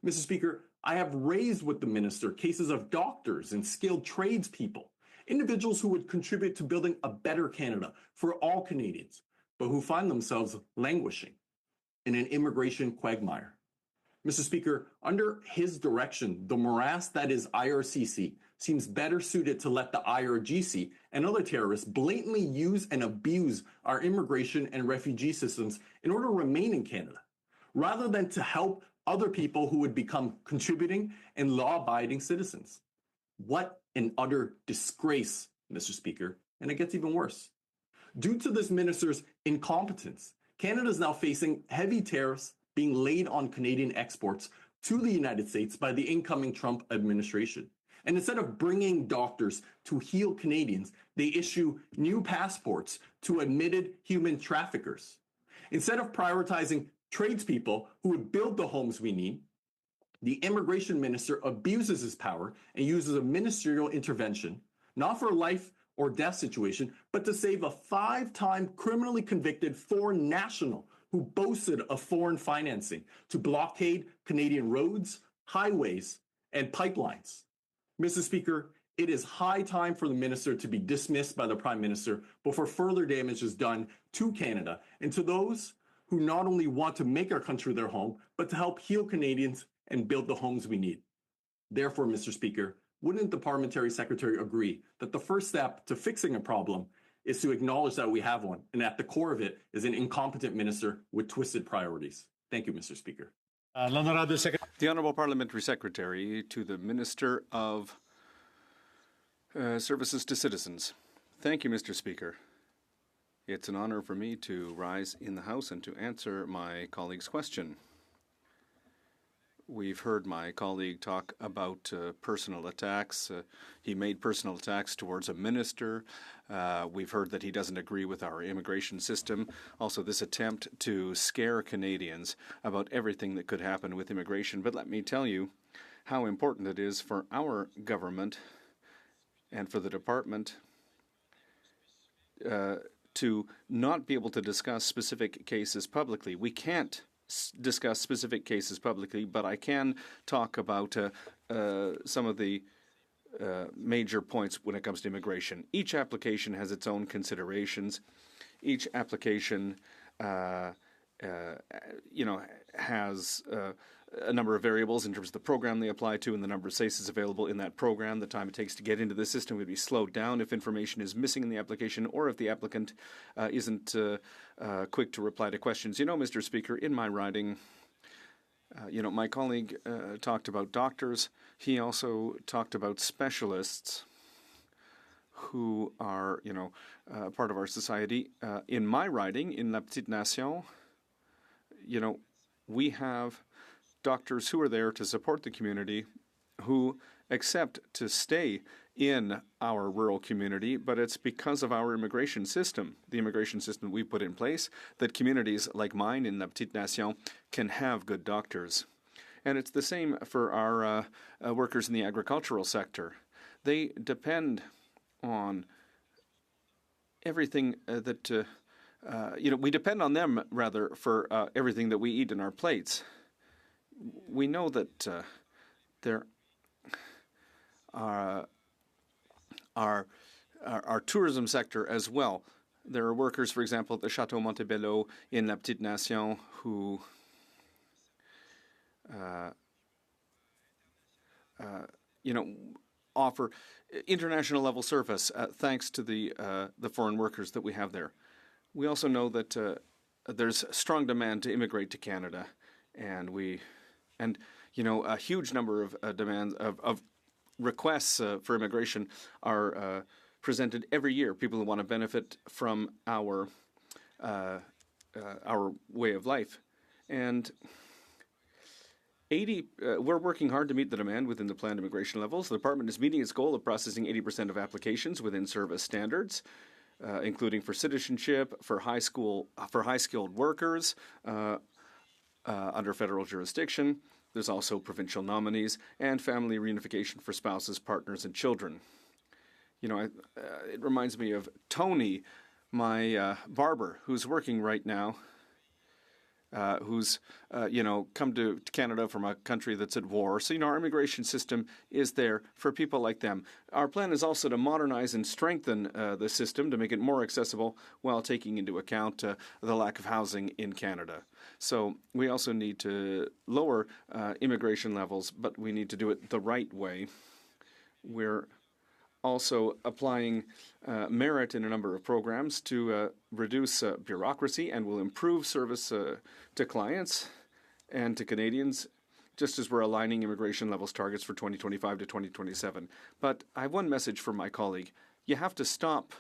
Mr. Speaker, I have raised with the minister cases of doctors and skilled tradespeople, individuals who would contribute to building a better Canada for all Canadians, but who find themselves languishing in an immigration quagmire. Mr. Speaker, under his direction, the morass that is IRCC seems better suited to let the IRGC and other terrorists blatantly use and abuse our immigration and refugee systems in order to remain in Canada, rather than to help other people who would become contributing and law-abiding citizens. What an utter disgrace, Mr. Speaker, and it gets even worse. Due to this minister's incompetence, Canada is now facing heavy tariffs being laid on Canadian exports to the United States by the incoming Trump administration. And instead of bringing doctors to heal Canadians, They issue new passports to admitted human traffickers. Instead of prioritizing tradespeople who would build the homes we need, the immigration minister abuses his power and uses a ministerial intervention, not for a life or death situation, but to save a 5-time criminally convicted foreign national who boasted of foreign financing to blockade Canadian roads, highways, and pipelines. Mr. Speaker, it is high time for the minister to be dismissed by the Prime Minister before further damage is done to Canada and to those who not only want to make our country their home, but to help heal Canadians and build the homes we need. Therefore, Mr. Speaker, wouldn't the Parliamentary Secretary agree that the first step to fixing a problem is to acknowledge that we have one, and at the core of it is an incompetent minister with twisted priorities? Thank you, Mr. Speaker.
The Honourable Parliamentary Secretary to the Minister of Services to Citizens. Thank you, Mr. Speaker. It's an honour for me to rise in the House and to answer my colleague's question. We've heard my colleague talk about personal attacks. He made personal attacks towards a minister. We've heard that he doesn't agree with our immigration system. Also, this attempt to scare Canadians about everything that could happen with immigration. But let me tell you how important it is for our government and for the department to not be able to discuss specific cases publicly. We can't discuss specific cases publicly, but I can talk about some of the major points when it comes to immigration. Each application has its own considerations. Each application, has a number of variables in terms of the program they apply to and the number of cases available in that program. The time it takes to get into the system would be slowed down if information is missing in the application or if the applicant isn't quick to reply to questions. Mr. Speaker, in my writing, my colleague talked about doctors. He also talked about specialists who are, part of our society. In my writing, in La Petite Nation, we have doctors who are there to support the community, who accept to stay in our rural community, but it's because of our immigration system, the immigration system we put in place, that communities like mine in La Petite Nation can have good doctors. And it's the same for our workers in the agricultural sector. They depend on everything that, we depend on them, rather, for everything that we eat in our plates. We know that there are our tourism sector as well. There are workers, for example, at the Chateau Montebello in La Petite Nation who offer international level service thanks to the foreign workers that we have there. We also know that there's strong demand to immigrate to Canada, and a huge number of demands of requests for immigration are presented every year. People who want to benefit from our way of life, and we're working hard to meet the demand within the planned immigration levels. The department is meeting its goal of processing 80% of applications within service standards, including for citizenship, for high-skilled workers under federal jurisdiction. There's also provincial nominees and family reunification for spouses, partners, and children. It reminds me of Tony, my barber, who's working right now, who's, come to Canada from a country that's at war. So, our immigration system is there for people like them. Our plan is also to modernize and strengthen the system to make it more accessible while taking into account the lack of housing in Canada. So we also need to lower immigration levels, but we need to do it the right way. We're also applying merit in a number of programs to reduce bureaucracy and will improve service to clients and to Canadians, just as we're aligning immigration levels targets for 2025 to 2027. But I have one message for my colleague. You have to stop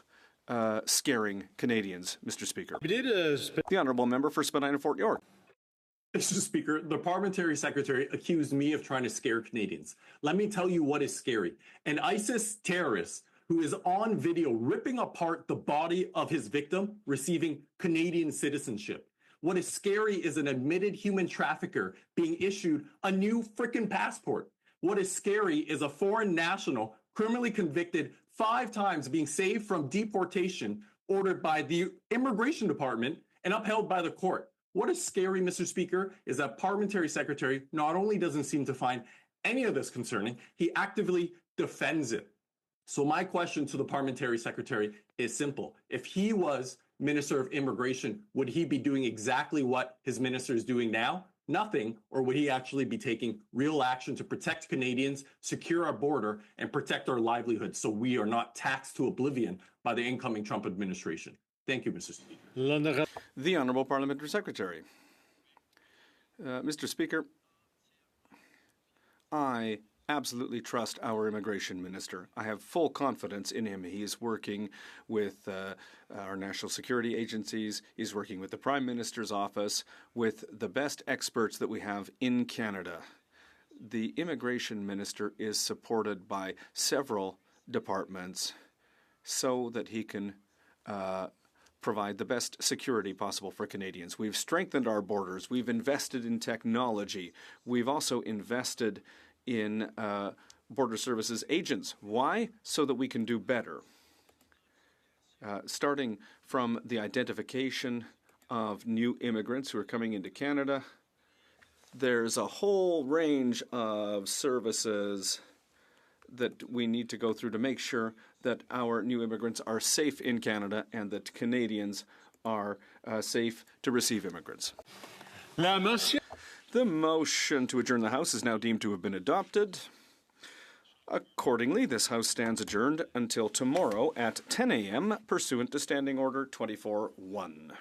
scaring Canadians, Mr. Speaker. The Honourable Member for Spadina Fort York.
Mr. Speaker, the Parliamentary Secretary accused me of trying to scare Canadians. Let me tell you what is scary. An ISIS terrorist who is on video ripping apart the body of his victim receiving Canadian citizenship. What is scary is an admitted human trafficker being issued a new frickin' passport. What is scary is a foreign national criminally convicted 5 times being saved from deportation ordered by the Immigration Department and upheld by the court. What is scary, Mr. Speaker, is that Parliamentary Secretary not only doesn't seem to find any of this concerning, he actively defends it. So my question to the Parliamentary Secretary is simple. If he was Minister of Immigration, would he be doing exactly what his minister is doing now? Nothing. Or would he actually be taking real action to protect Canadians, secure our border, and protect our livelihoods so we are not taxed to oblivion by the incoming Trump administration? Thank you, Mr. Speaker.
The Honourable Parliamentary Secretary. Mr. Speaker, I absolutely trust our immigration minister. I have full confidence in him. He is working with our national security agencies. He's working with the Prime Minister's office, with the best experts that we have in Canada. The immigration minister is supported by several departments so that he can provide the best security possible for Canadians. We've strengthened our borders. We've invested in technology. We've also invested in Border Services agents. Why? So that we can do better. Starting from the identification of new immigrants who are coming into Canada, there's a whole range of services that we need to go through to make sure that our new immigrants are safe in Canada and that Canadians are safe to receive immigrants. The motion to adjourn the House is now deemed to have been adopted. Accordingly, this House stands adjourned until tomorrow at 10 a.m. pursuant to Standing Order 24-1.